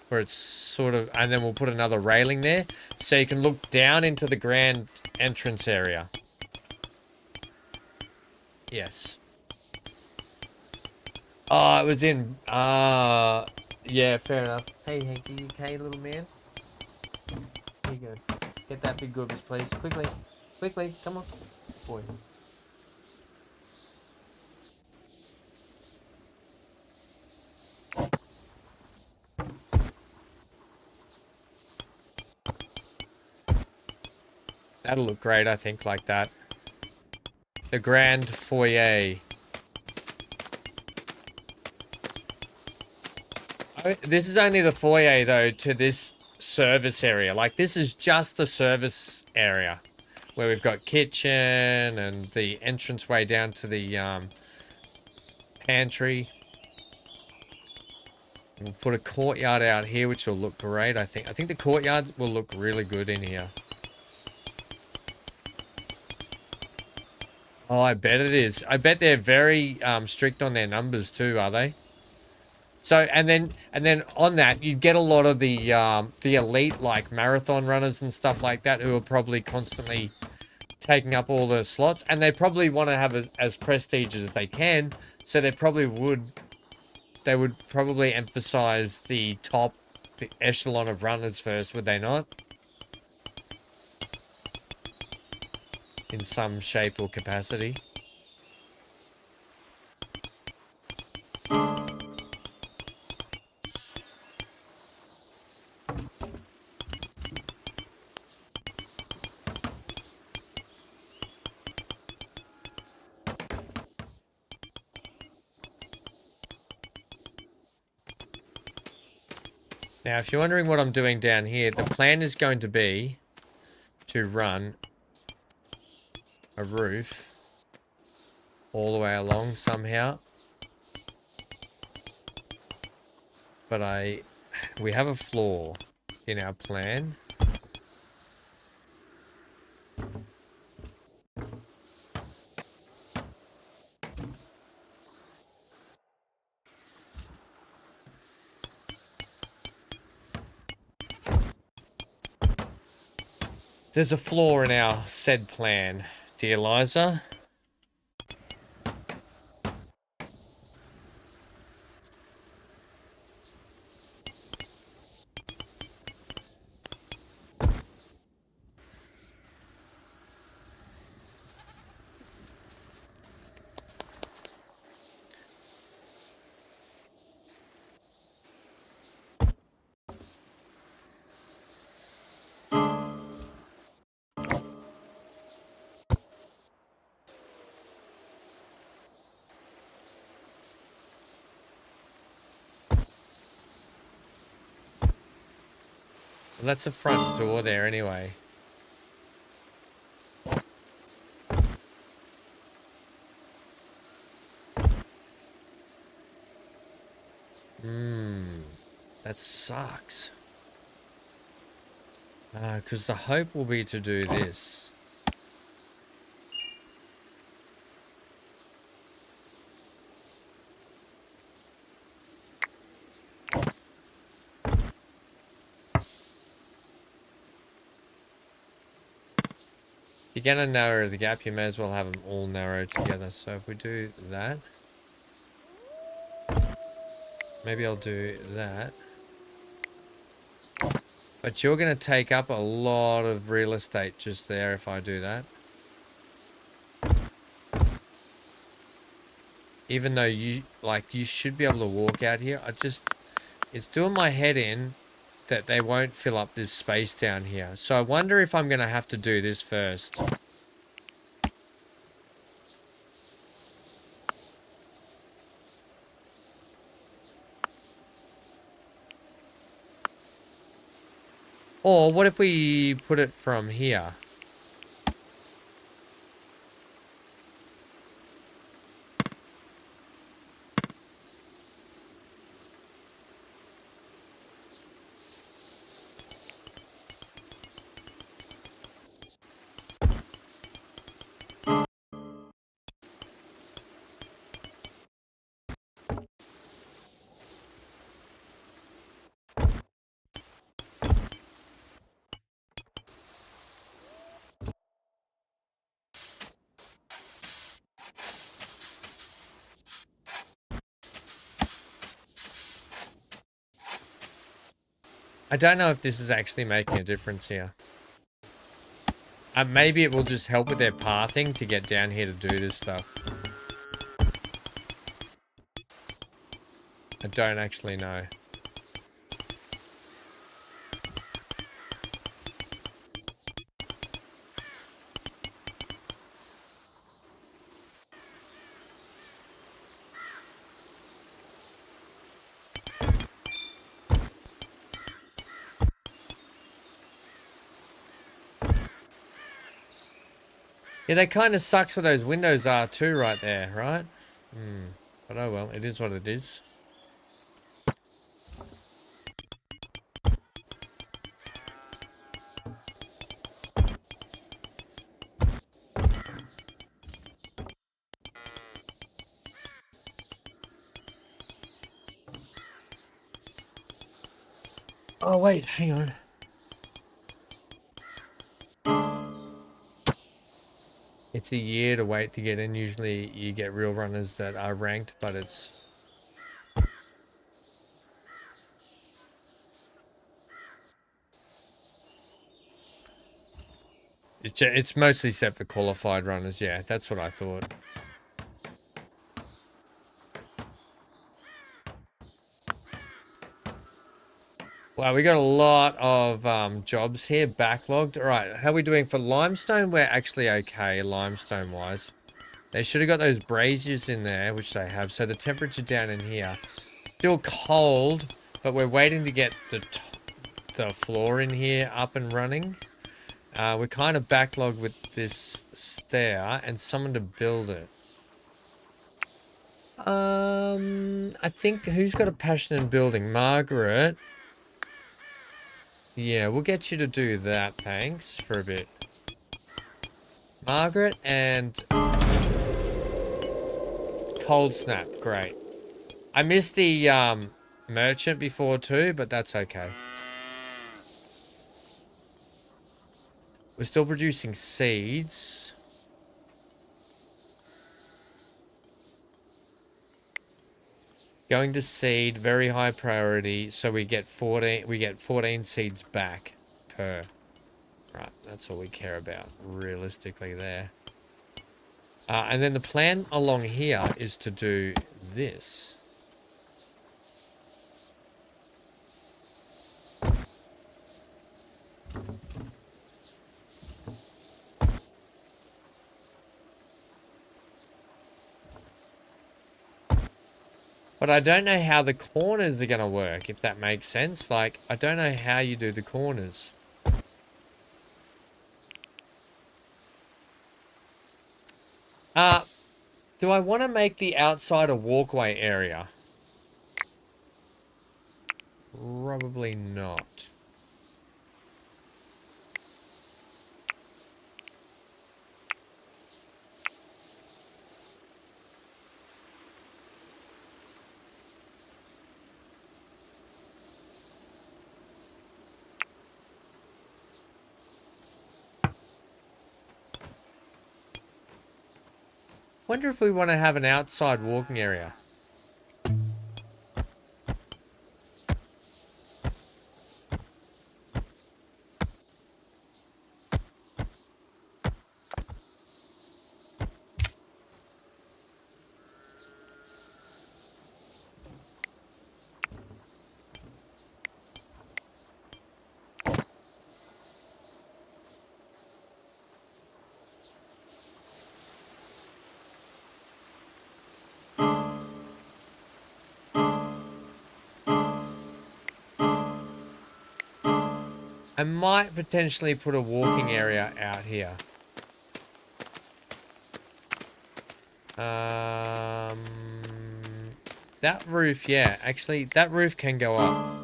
where it's sort of... And then we'll put another railing there, so you can look down into the grand entrance area. Yes. Oh, it was in... yeah, fair enough. Hey, Hanky, you okay, little man? Here you go. Get that big goobers, please. Quickly. Quickly, come on. Boy. That'll look great, I think, like that. The grand foyer. This is only the foyer, though, to this service area. Like, this is just the service area, where we've got kitchen and the entranceway down to the pantry. We'll put a courtyard out here, which will look great, I think. I think the courtyard will look really good in here. Oh, I bet it is. I bet they're very strict on their numbers too, are they? So, and then on that, you get a lot of the elite, like marathon runners and stuff like that, who are probably constantly taking up all the slots, and they probably want to have as prestige as they can. So they would probably emphasize the echelon of runners first, would they not? In some shape or capacity. Now, if you're wondering what I'm doing down here, the plan is going to be to run a roof all the way along somehow. But we have a floor in our plan. There's a flaw in our said plan, dear Liza. Well, that's a front door there anyway. That sucks. Because the hope will be to do this. you're going to narrow the gap, you may as well have them all narrowed together. So if we do that, maybe I'll do that. But you're going to take up a lot of real estate just there if I do that. Even though you should be able to walk out here. It's doing my head in that they won't fill up this space down here. So I wonder if I'm going to have to do this first. Or what if we put it from here? I don't know if this is actually making a difference here. Maybe it will just help with their pathing to get down here to do this stuff. I don't actually know. Yeah, that kind of sucks where those windows are too right there, right? But oh well, it is what it is. Oh wait, hang on. It's a year to wait to get in. Usually you get real runners that are ranked, but it's mostly set for qualified runners. Yeah, that's what I thought. Wow, we got a lot of jobs here backlogged. All right, how are we doing for limestone? We're actually okay limestone-wise. They should have got those braziers in there, which they have. So the temperature down in here, still cold, but we're waiting to get the floor in here up and running. We're kind of backlogged with this stair and someone to build it. I think who's got a passion in building? Margaret. Yeah, we'll get you to do that, thanks, for a bit. Margaret and Cold Snap, great. I missed the merchant before too, but that's okay. We're still producing seeds. Going to seed, very high priority, so we get 14 seeds back per. Right, that's all we care about realistically there. And then the plan along here is to do this. But I don't know how the corners are going to work, if that makes sense. Like, I don't know how you do the corners. Do I want to make the outside a walkway area? Probably not. Wonder if we want to have an outside walking area. I might potentially put a walking area out here. That roof, yeah. Actually, that roof can go up.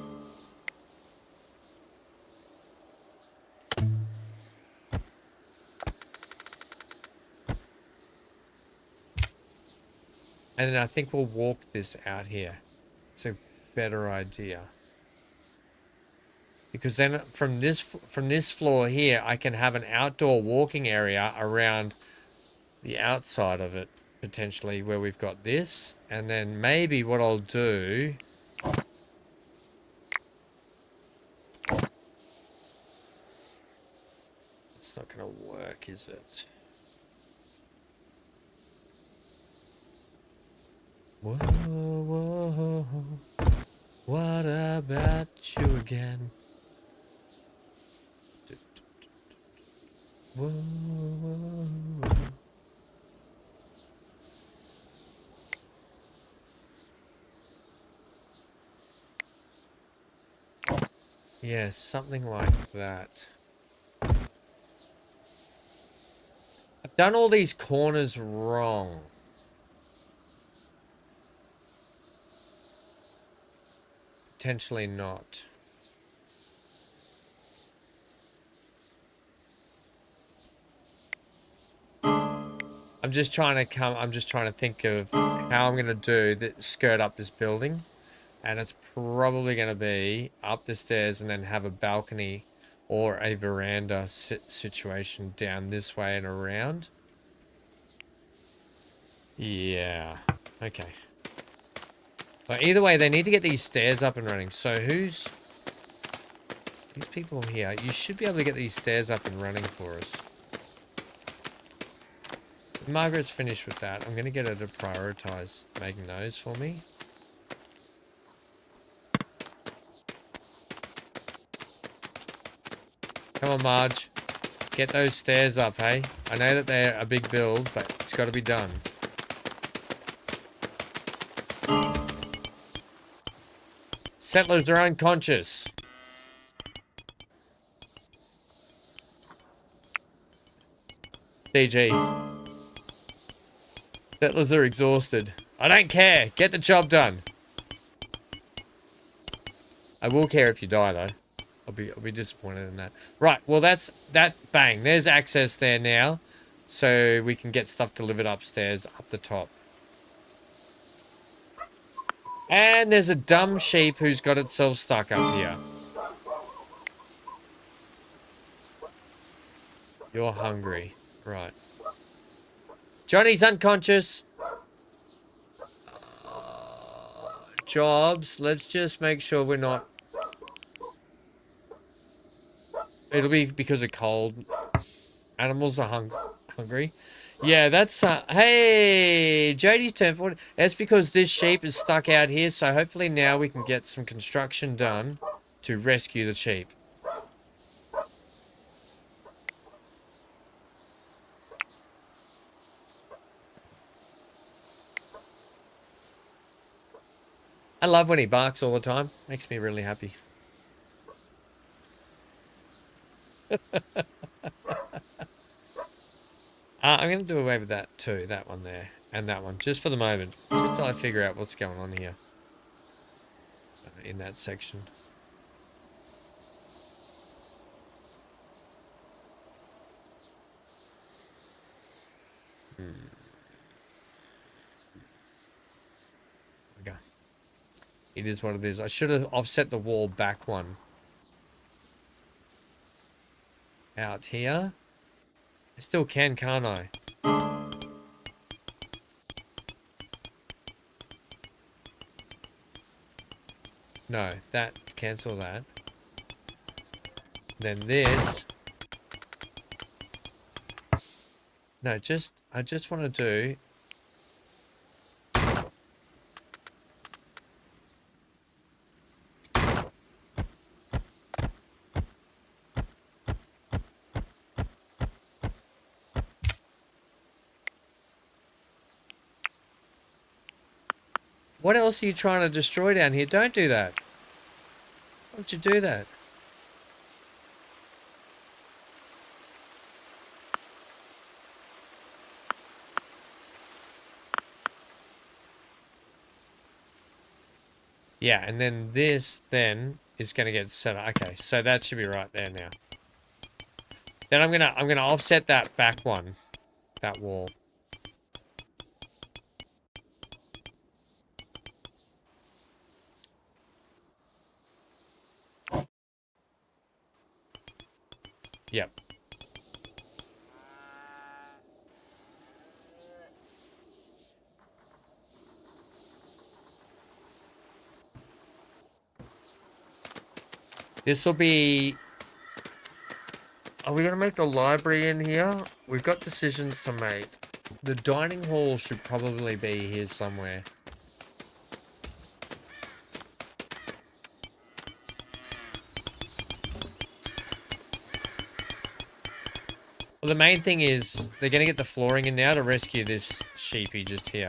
And then I think we'll walk this out here. It's a better idea. Because then from this floor here, I can have an outdoor walking area around the outside of it, potentially, where we've got this. And then maybe what I'll do... It's not going to work, is it? Whoa, whoa, what about you again? Whoa, whoa. Yes, something like that. I've done all these corners wrong. Potentially not. I'm just trying to think of how I'm going to do the skirt up this building. And it's probably going to be up the stairs and then have a balcony or a veranda situation down this way and around. Yeah. Okay. But either way, they need to get these stairs up and running. So who's... These people here. You should be able to get these stairs up and running for us. If Margaret's finished with that, I'm going to get her to prioritize making those for me. Come on, Marge. Get those stairs up, hey? I know that they're a big build, but it's got to be done. Settlers are unconscious. CG. Settlers are exhausted. I don't care. Get the job done. I will care if you die, though. I'll be disappointed in that. Right, well that's that. Bang, there's access there now, so we can get stuff delivered upstairs, up the top. And there's a dumb sheep who's got itself stuck up here. You're hungry, right? Johnny's unconscious. Jobs. Let's just make sure we're not. It'll be because of cold. Animals are hungry. Yeah, that's... hey! Jody's turned 40. That's because this sheep is stuck out here, so hopefully now we can get some construction done to rescue the sheep. I love when he barks all the time. Makes me really happy. I'm going to do away with that too, that one there, and that one, just for the moment, just till I figure out what's going on here, in that section. Okay. It is what it is. I should have offset the wall back one. Out here. I still can, can't I? No, that, cancel that. Then this. No, I just want to do. What else are you trying to destroy down here? Don't do that. Why would you do that? Yeah, and then this then is going to get set up. Okay, so that should be right there now. Then I'm gonna offset that back one, that wall. Yep. This will be... Are we going to make the library in here? We've got decisions to make. The dining hall should probably be here somewhere. Well, the main thing is they're going to get the flooring in now to rescue this sheepy just here.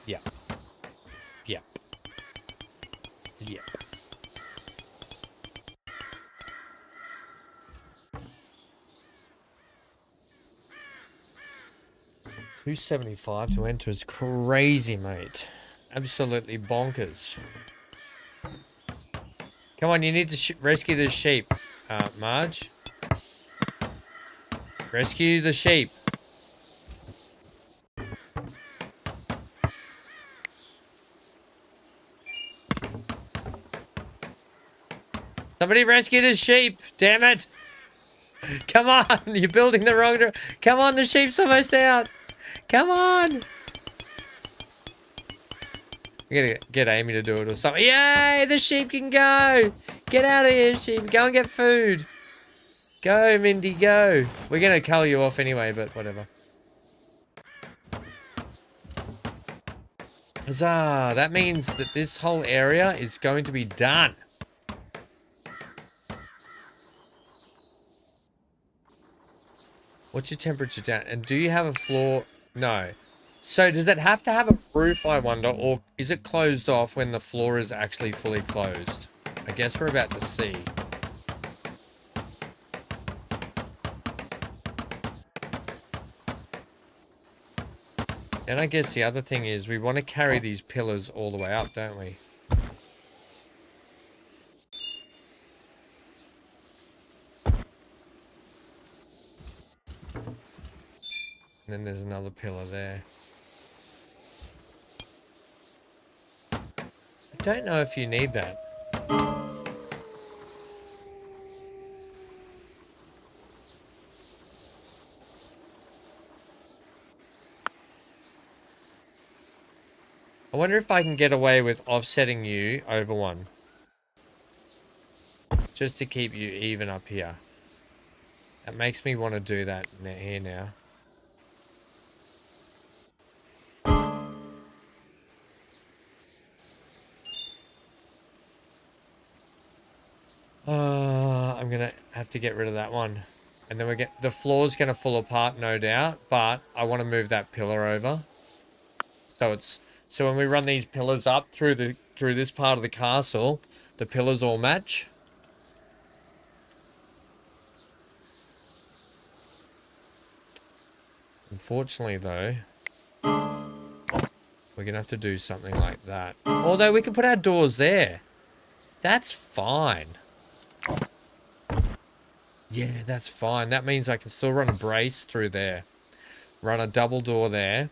Yeah. Yeah. Yeah. $275 to enter is crazy, mate. Absolutely bonkers. Come on, you need to rescue the sheep, Marge. Rescue the sheep. Somebody rescue the sheep, damn it. Come on, you're building the wrong... Come on, the sheep's almost out. Come on. We gotta get Amy to do it or something. Yay, the sheep can go. Get out of here, sheep. Go and get food. Go, Mindy, go. We're gonna cull you off anyway, but whatever. Huzzah, that means that this whole area is going to be done. What's your temperature down? And do you have a floor? No. So does it have to have a roof, I wonder, or is it closed off when the floor is actually fully closed? I guess we're about to see. And I guess the other thing is we want to carry these pillars all the way up, don't we? And then there's another pillar there. I don't know if you need that. I wonder if I can get away with offsetting you over one. Just to keep you even up here. That makes me want to do that here now. I'm gonna have to get rid of that one. And then the floor's gonna fall apart, no doubt, but I want to move that pillar over. So when we run these pillars up through this part of the castle, the pillars all match. Unfortunately though, we're gonna have to do something like that. Although we can put our doors there. That's fine. Yeah, that's fine. That means I can still run a brace through there. Run a double door there.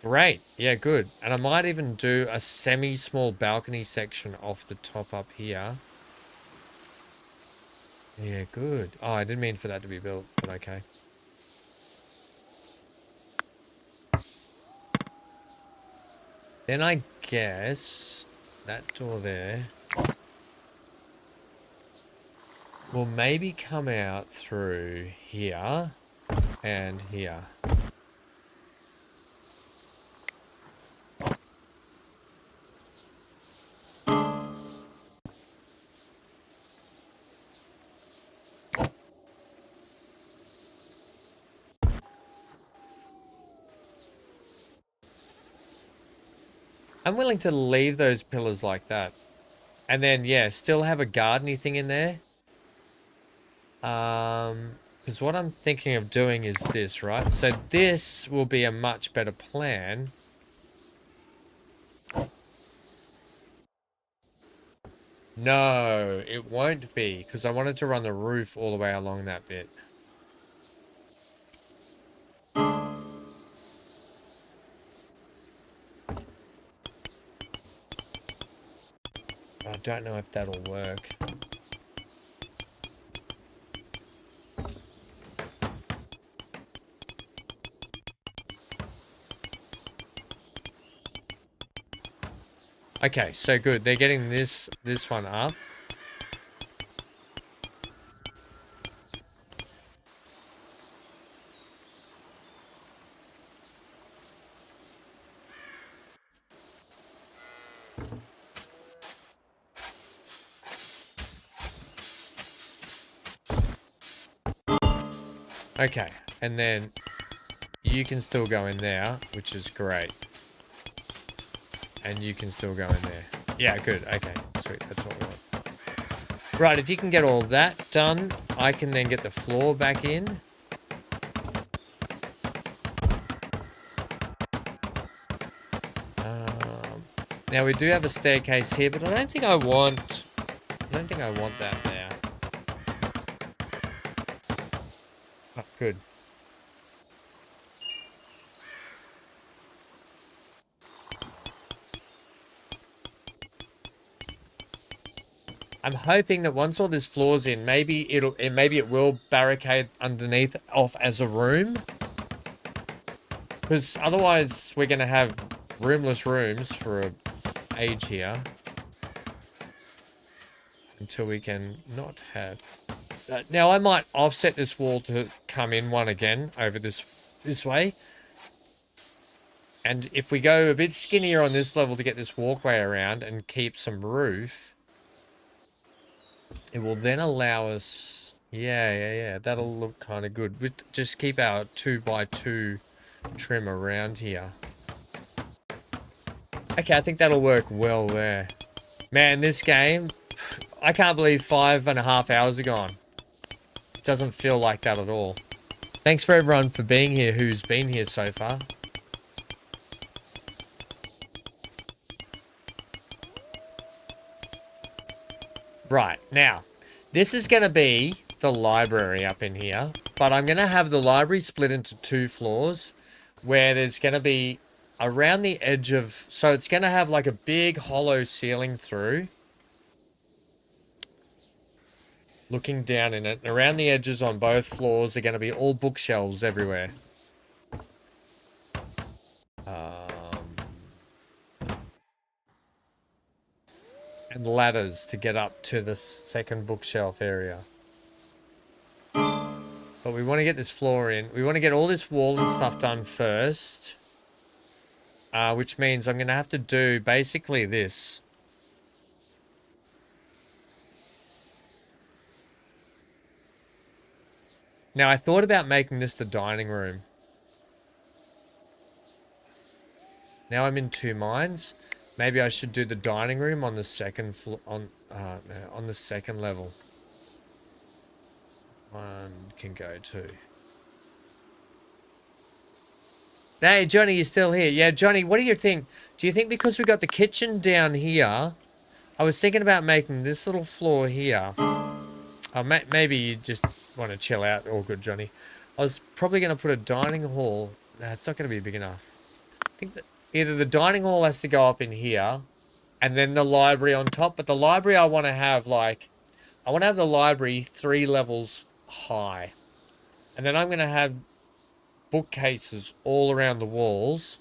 Great. Yeah, good. And I might even do a semi-small balcony section off the top up here. Yeah, good. Oh, I didn't mean for that to be built, but okay. Then I guess that door there will maybe come out through here and here. I'm willing to leave those pillars like that. And then, yeah, still have a garden-y thing in there. Because what I'm thinking of doing is this, right? So this will be a much better plan. No, it won't be, because I wanted to run the roof all the way along that bit. I don't know if that'll work. Okay, so good. They're getting this one up. Okay, and then you can still go in there, which is great. And you can still go in there. Yeah, good. Okay, sweet. That's what we want. Right, if you can get all that done, I can then get the floor back in. Now we do have a staircase here, but I don't think I want that there. Oh, good. I'm hoping that once all this floor's in, maybe it will barricade underneath off as a room. Because otherwise we're gonna have roomless rooms for an age here. Until we can not have. Now I might offset this wall to come in one again over this way. And if we go a bit skinnier on this level to get this walkway around and keep some roof, it will then allow us, yeah, that'll look kind of good. With just keep our 2x2 trim around here. Okay, I think that'll work well there. Man, this game, I can't believe 5.5 hours are gone. It doesn't feel like that at all. Thanks for everyone for being here who's been here so far. Right, now, this is going to be the library up in here, but I'm going to have the library split into 2 floors where there's going to be around the edge of, so it's going to have like a big hollow ceiling through, looking down in it. And around the edges on both floors are going to be all bookshelves everywhere. And ladders to get up to the second bookshelf area. But we want to get this floor in. We want to get all this wall and stuff done first. Which means I'm going to have to do basically this. Now, I thought about making this the dining room. Now I'm in 2 minds. Maybe I should do the dining room on the second on the second level. 1 can go 2. Hey, Johnny, you're still here. Yeah, Johnny, what do you think? Do you think because we got the kitchen down here, I was thinking about making this little floor here. Maybe you just want to chill out. All good, Johnny. I was probably going to put a dining hall. Nah, it's not going to be big enough. I think that either the dining hall has to go up in here, and then the library on top. But the library I want to have like, I want to have the library 3 levels high, and then I'm going to have bookcases all around the walls,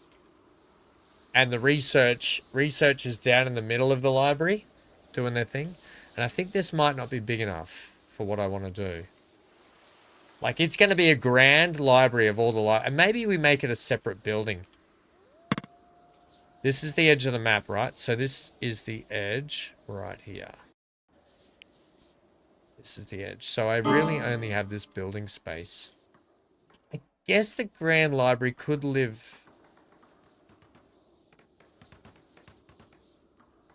and the research is down in the middle of the library doing their thing. And I think this might not be big enough for what I want to do. Like, it's going to be a grand library of all the and maybe we make it a separate building. This is the edge of the map, right? So this is the edge right here. This is the edge. So I really only have this building space. I guess the grand library could live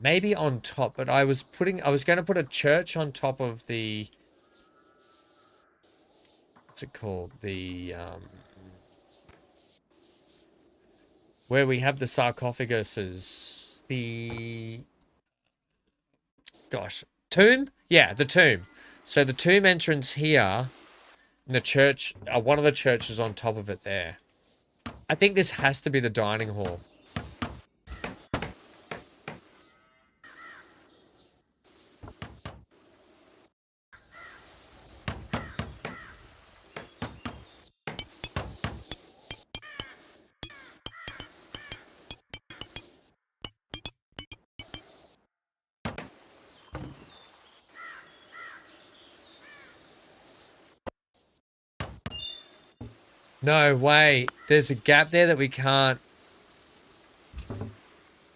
maybe on top, but I was going to put a church on top of the, what's it called? The, where we have the sarcophaguses, the, gosh, tomb? Yeah, the tomb. So the tomb entrance here, and the church, one of the churches on top of it there. I think this has to be the dining hall. No way. There's a gap there that we can't.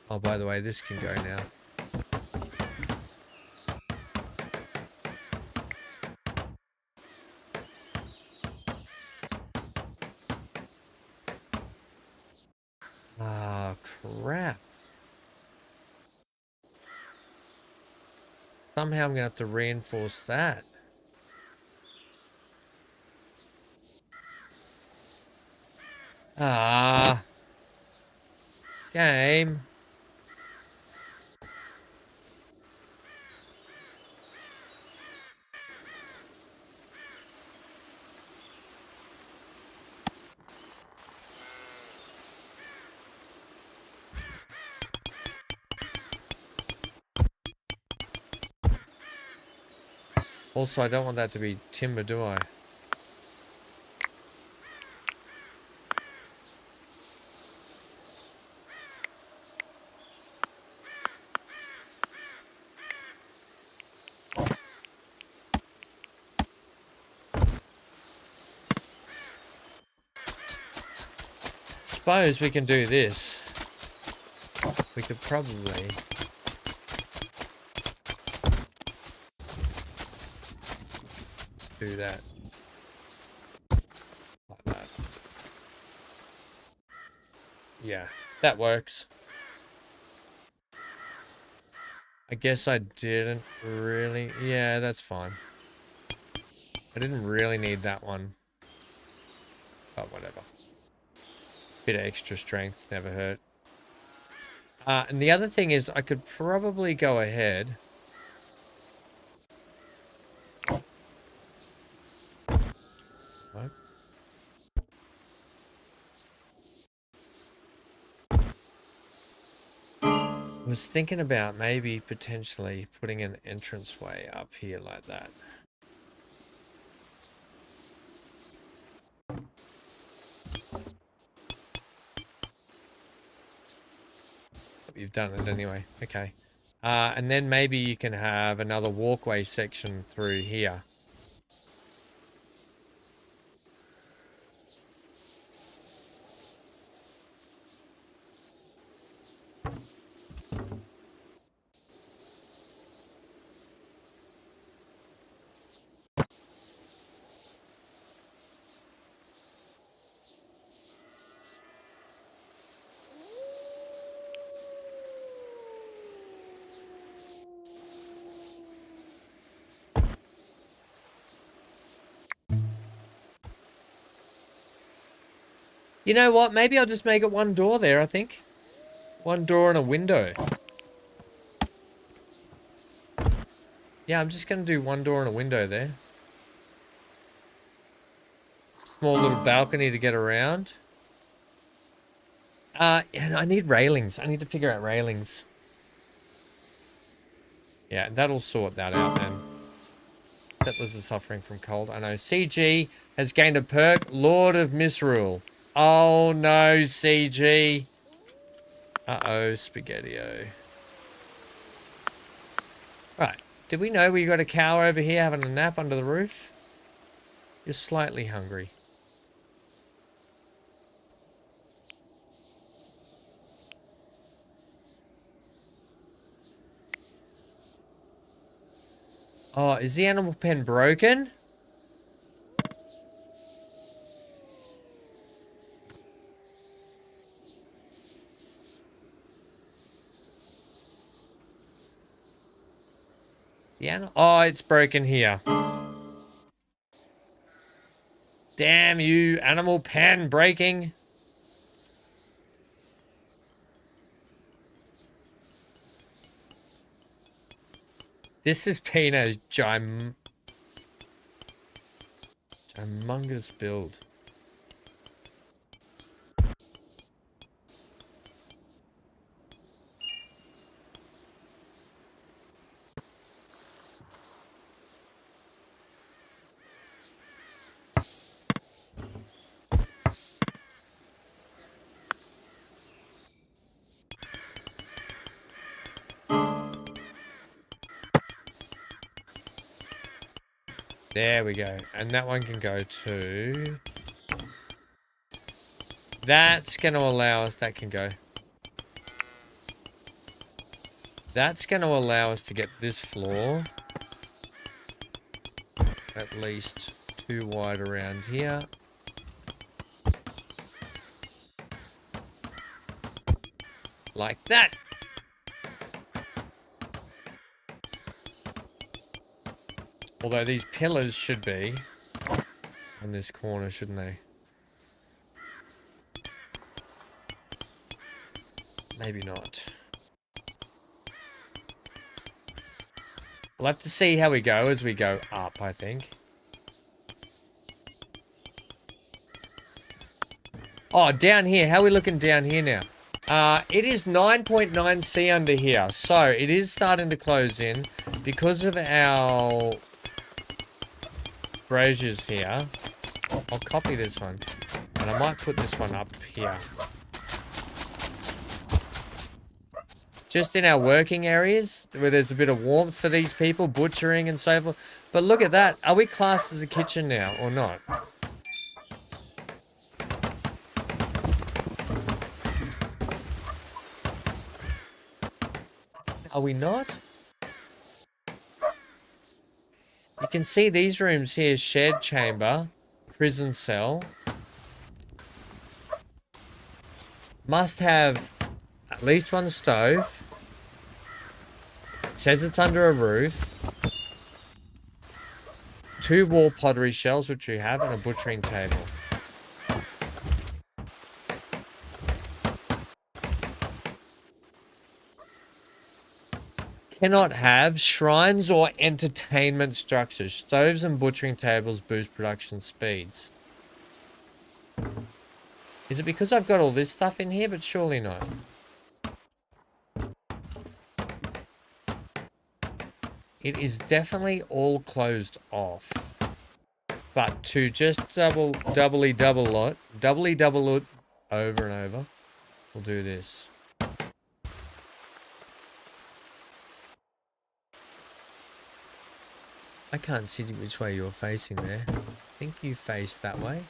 Oh, by the way, this can go now. Ah, crap. Somehow I'm going to have to reinforce that. Ah. Game. Also, I don't want that to be timber, do I? Suppose we can do this. We could probably do that. Like that. Yeah, that works. I guess I didn't really... Yeah, that's fine. I didn't really need that one. But whatever. Bit of extra strength, never hurt. And the other thing is, I could probably go ahead. What? I was thinking about maybe potentially putting an entranceway up here like that. You've done it anyway. Okay. And then maybe you can have another walkway section through here. You know what? Maybe I'll just make it one door there, I think. One door and a window. Yeah, I'm just going to do one door and a window there. Small little balcony to get around. And I need railings. I need to figure out railings. Yeah, that'll sort that out then. Settlers are suffering from cold. I know. CG has gained a perk. Lord of Misrule. Oh no, CG. Uh-oh, Spaghetti-O. Right. Did we know we got a cow over here having a nap under the roof? You're slightly hungry. Oh, is the animal pen broken? Oh, it's broken here. Damn you, animal pen breaking. This has been a humongous build. There we go. And that one can go to... That's going to allow us... That can go. That's going to allow us to get this floor at least 2 wide around here. Like that. Although these pillars should be on this corner, shouldn't they? Maybe not. We'll have to see how we go as we go up, I think. Oh, down here. How are we looking down here now? It is 9.9C under here. So, it is starting to close in. Because of our braziers here, I'll copy this one. And I might put this one up here. Just in our working areas, where there's a bit of warmth for these people, butchering and so forth. But look at that. Are we classed as a kitchen now, or not? Are we not? You can see these rooms here: shared chamber, prison cell. Must have at least one stove. Says it's under a roof. 2 wall pottery shells, which we have, and a butchering table. Cannot have shrines or entertainment structures. Stoves and butchering tables boost production speeds. Is it because I've got all this stuff in here? But surely not. It is definitely all closed off. But to just doubly double it over and over, we'll do this. I can't see which way you're facing there. I think you face that way.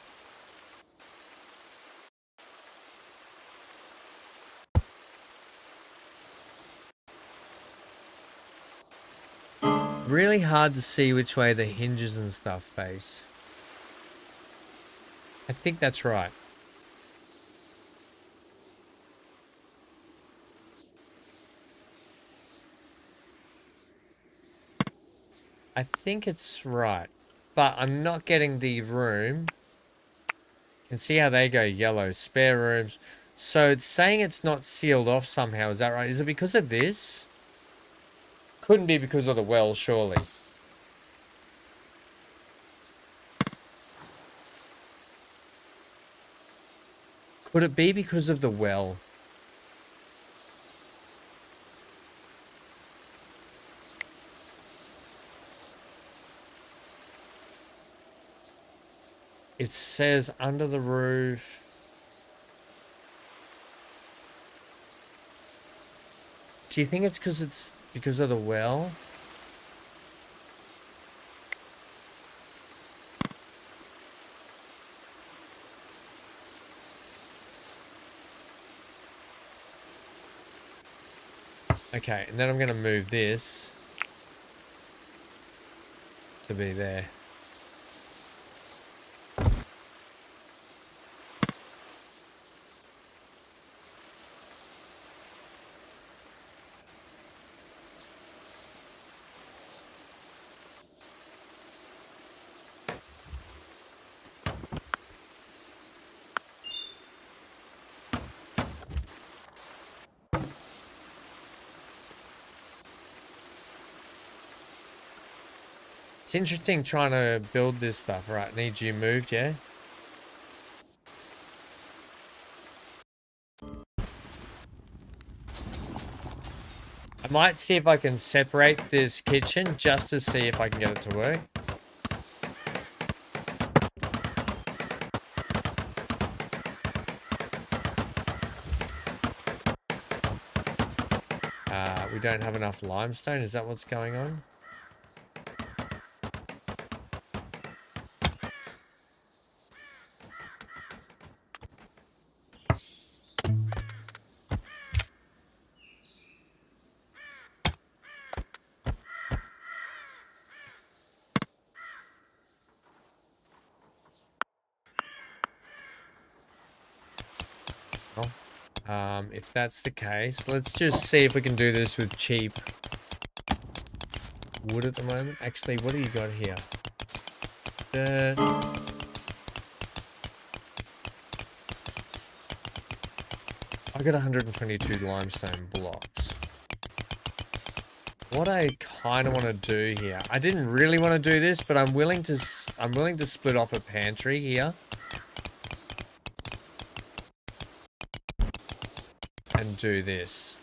Really hard to see which way the hinges and stuff face. I think that's right. I think it's right, but I'm not getting the room. You can see how they go yellow, spare rooms. So it's saying it's not sealed off somehow, is that right? Is it because of this? Couldn't be because of the well, surely. Could it be because of the well? It says under the roof. Do you think it's because of the well? Okay, and then I'm going to move this to be there. It's interesting trying to build this stuff. Right, need you moved, yeah? I might see if I can separate this kitchen just to see if I can get it to work. We don't have enough limestone. Is that what's going on? If that's the case, let's just see if we can do this with cheap wood at the moment. Actually, what do you got here? I got 122 limestone blocks. What I kind of want to do here, I didn't really want to do this, but I'm willing to split off a pantry here. And do this.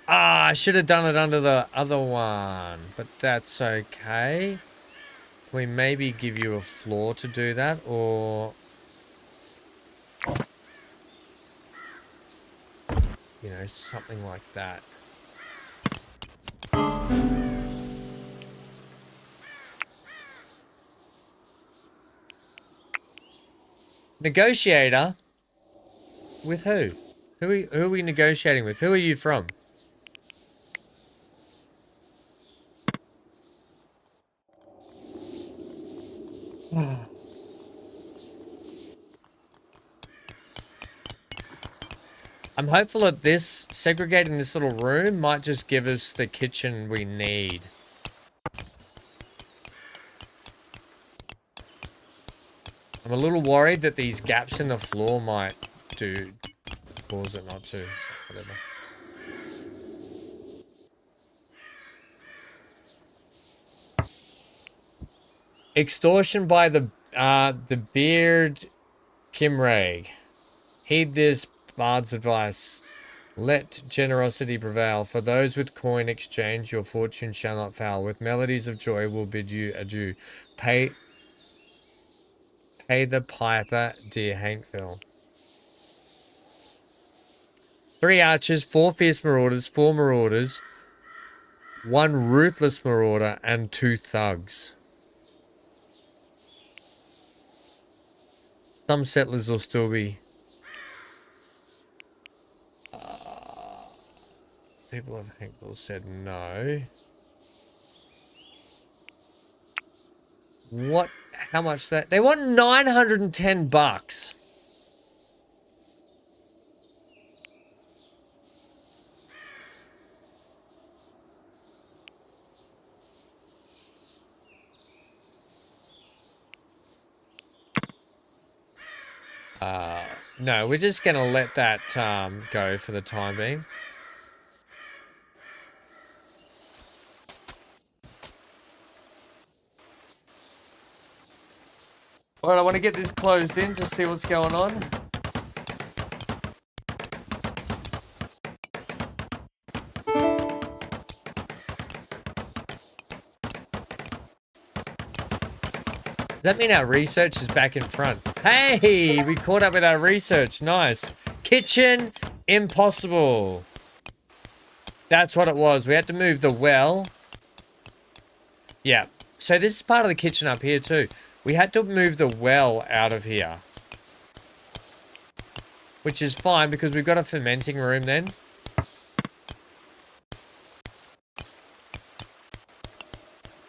Ah, I should have done it under the other one, but that's okay. Can we maybe give you a floor to do that, or... you know, something like that. Negotiator? With who? Who are we negotiating with? Who are you from? I'm hopeful that this, segregating this little room might just give us the kitchen we need. I'm a little worried that these gaps in the floor might cause it not to, whatever. Extortion by the beard Kimrag. Heed this bard's advice. Let generosity prevail. For those with coin exchange, your fortune shall not fail. With melodies of joy will bid you adieu. Pay the piper, dear Hankville. 3 archers, 4 fierce marauders, 4 marauders, 1 ruthless marauder, and 2 thugs. Some settlers will still be... people of Hankville said no. What? How much that? They want 910 bucks. No, we're just going to let that go for the time being. Alright, I want to get this closed in to see what's going on. Does that mean our research is back in front? Hey, we caught up with our research. Nice. Kitchen, impossible. That's what it was. We had to move the well. Yeah. So this is part of the kitchen up here too. We had to move the well out of here. Which is fine because we've got a fermenting room then.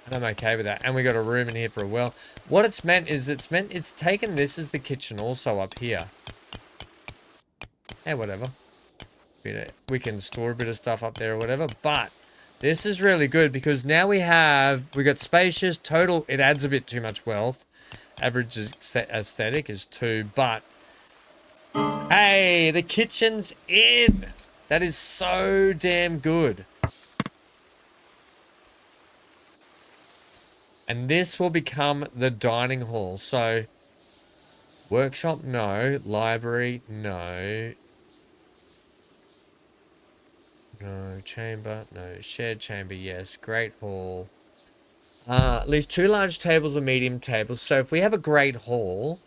And I'm okay with that. And we got a room in here for a well. What it's meant is it's taken this as the kitchen also up here. Hey, whatever. We can store a bit of stuff up there or whatever. But this is really good because now we got spacious, total, it adds a bit too much wealth. Average aesthetic is 2, but hey, the kitchen's in. That is so damn good. And this will become the dining hall. So, workshop, no. Library, no. No. Chamber, no. Shared chamber, yes. Great hall. At least 2 large tables or medium tables. So, if we have a great hall,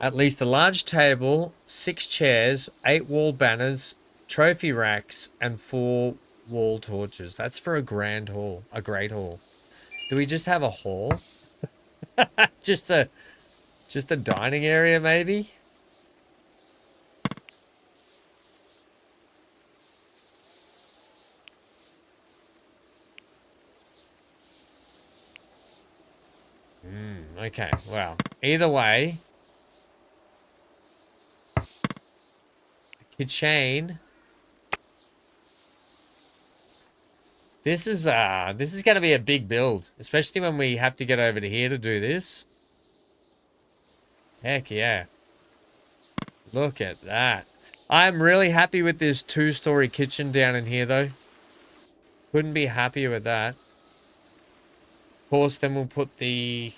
at least a large table, 6 chairs, 8 wall banners, trophy racks, and 4 wall torches. That's for a grand hall, a great hall. Do we just have a hall? just a dining area maybe? Okay, well, either way, kitchen. This is going to be a big build, especially when we have to get over to here to do this. Heck yeah. Look at that. I'm really happy with this 2-story kitchen down in here though. Couldn't be happier with that. Of course, then we'll put the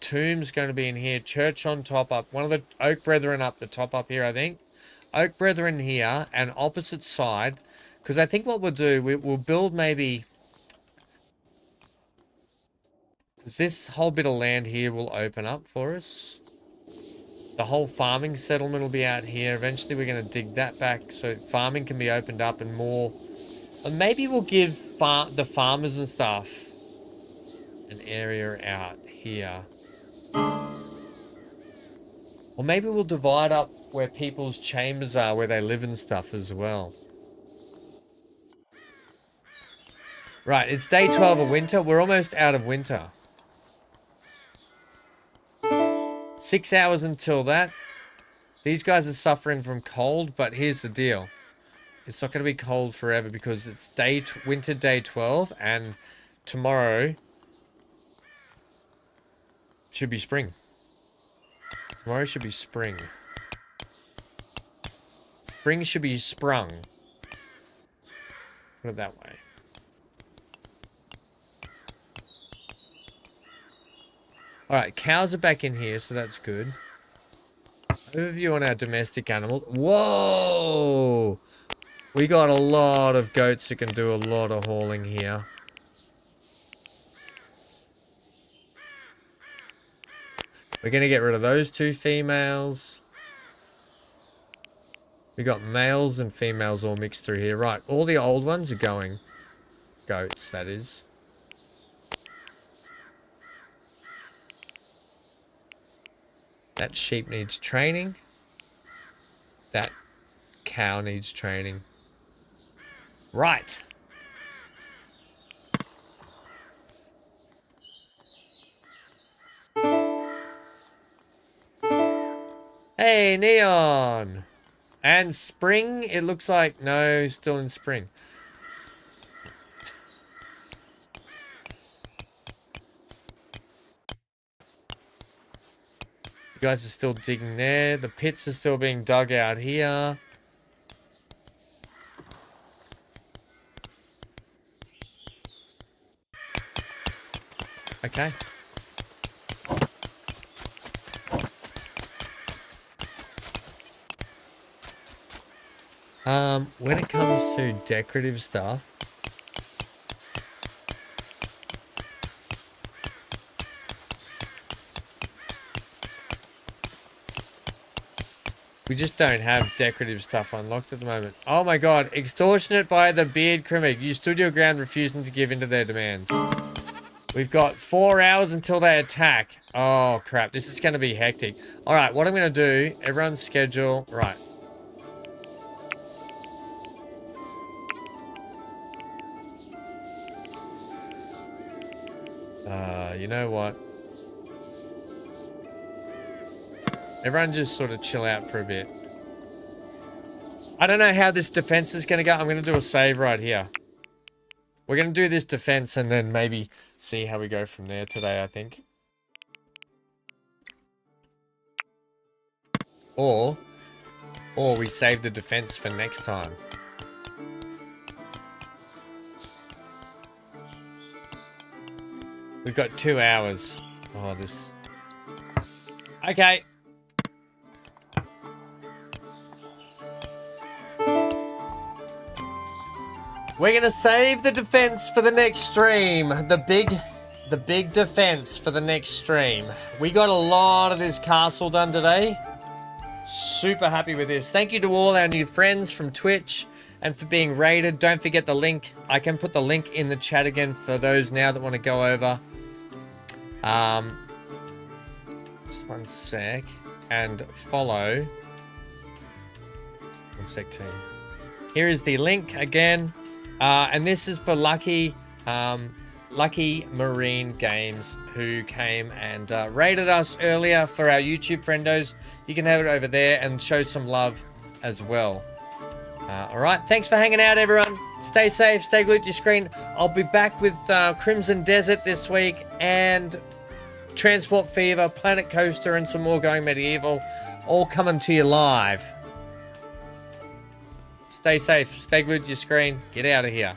tomb's going to be in here. Church on top up. One of the Oak Brethren up the top up here, I think. Oak Brethren here and opposite side. Because I think what we'll do, we'll build maybe... Because this whole bit of land here will open up for us. The whole farming settlement will be out here. Eventually we're going to dig that back so farming can be opened up and more... And maybe we'll give the farmers and stuff an area out here. Or maybe we'll divide up where people's chambers are, where they live and stuff as well. Right, it's day 12 of winter. We're almost out of winter. 6 hours until that. These guys are suffering from cold, but here's the deal. It's not going to be cold forever because it's winter day 12, and tomorrow should be spring. Tomorrow should be spring. Spring should be sprung. Put it that way. Alright, cows are back in here, so that's good. Overview on our domestic animals. Whoa! We got a lot of goats that can do a lot of hauling here. We're going to get rid of those 2 females. We got males and females all mixed through here. Right, all the old ones are going. Goats, that is. That sheep needs training. That cow needs training. Right. Hey, Neon. And spring, it looks like, no, still in spring. You guys are still digging there. The pits are still being dug out here. Okay. When it comes to decorative stuff, we just don't have decorative stuff unlocked at the moment. Oh my god, extortionate by the beard criminal. You stood your ground refusing to give in to their demands. We've got 4 hours until they attack. Oh crap, this is going to be hectic. Alright, what I'm going to do, everyone's schedule, right. You know what? Everyone just sort of chill out for a bit. I don't know how this defense is going to go. I'm going to do a save right here. We're going to do this defense and then maybe see how we go from there today, I think. Or we save the defense for next time. We've got 2 hours. Oh, this... Okay. We're gonna save the defense for the next stream. The big defense for the next stream. We got a lot of this castle done today. Super happy with this. Thank you to all our new friends from Twitch and for being raided. Don't forget the link. I can put the link in the chat again for those now that want to go over. Just one sec. And follow. One sec, team. Here is the link again. And this is for Lucky Marine Games, who came and raided us earlier for our YouTube friendos. You can have it over there and show some love as well. All right, thanks for hanging out, everyone. Stay safe, stay glued to your screen. I'll be back with Crimson Desert this week and Transport Fever, Planet Coaster, and some more Going Medieval, all coming to you live. Stay safe, stay glued to your screen. Get out of here.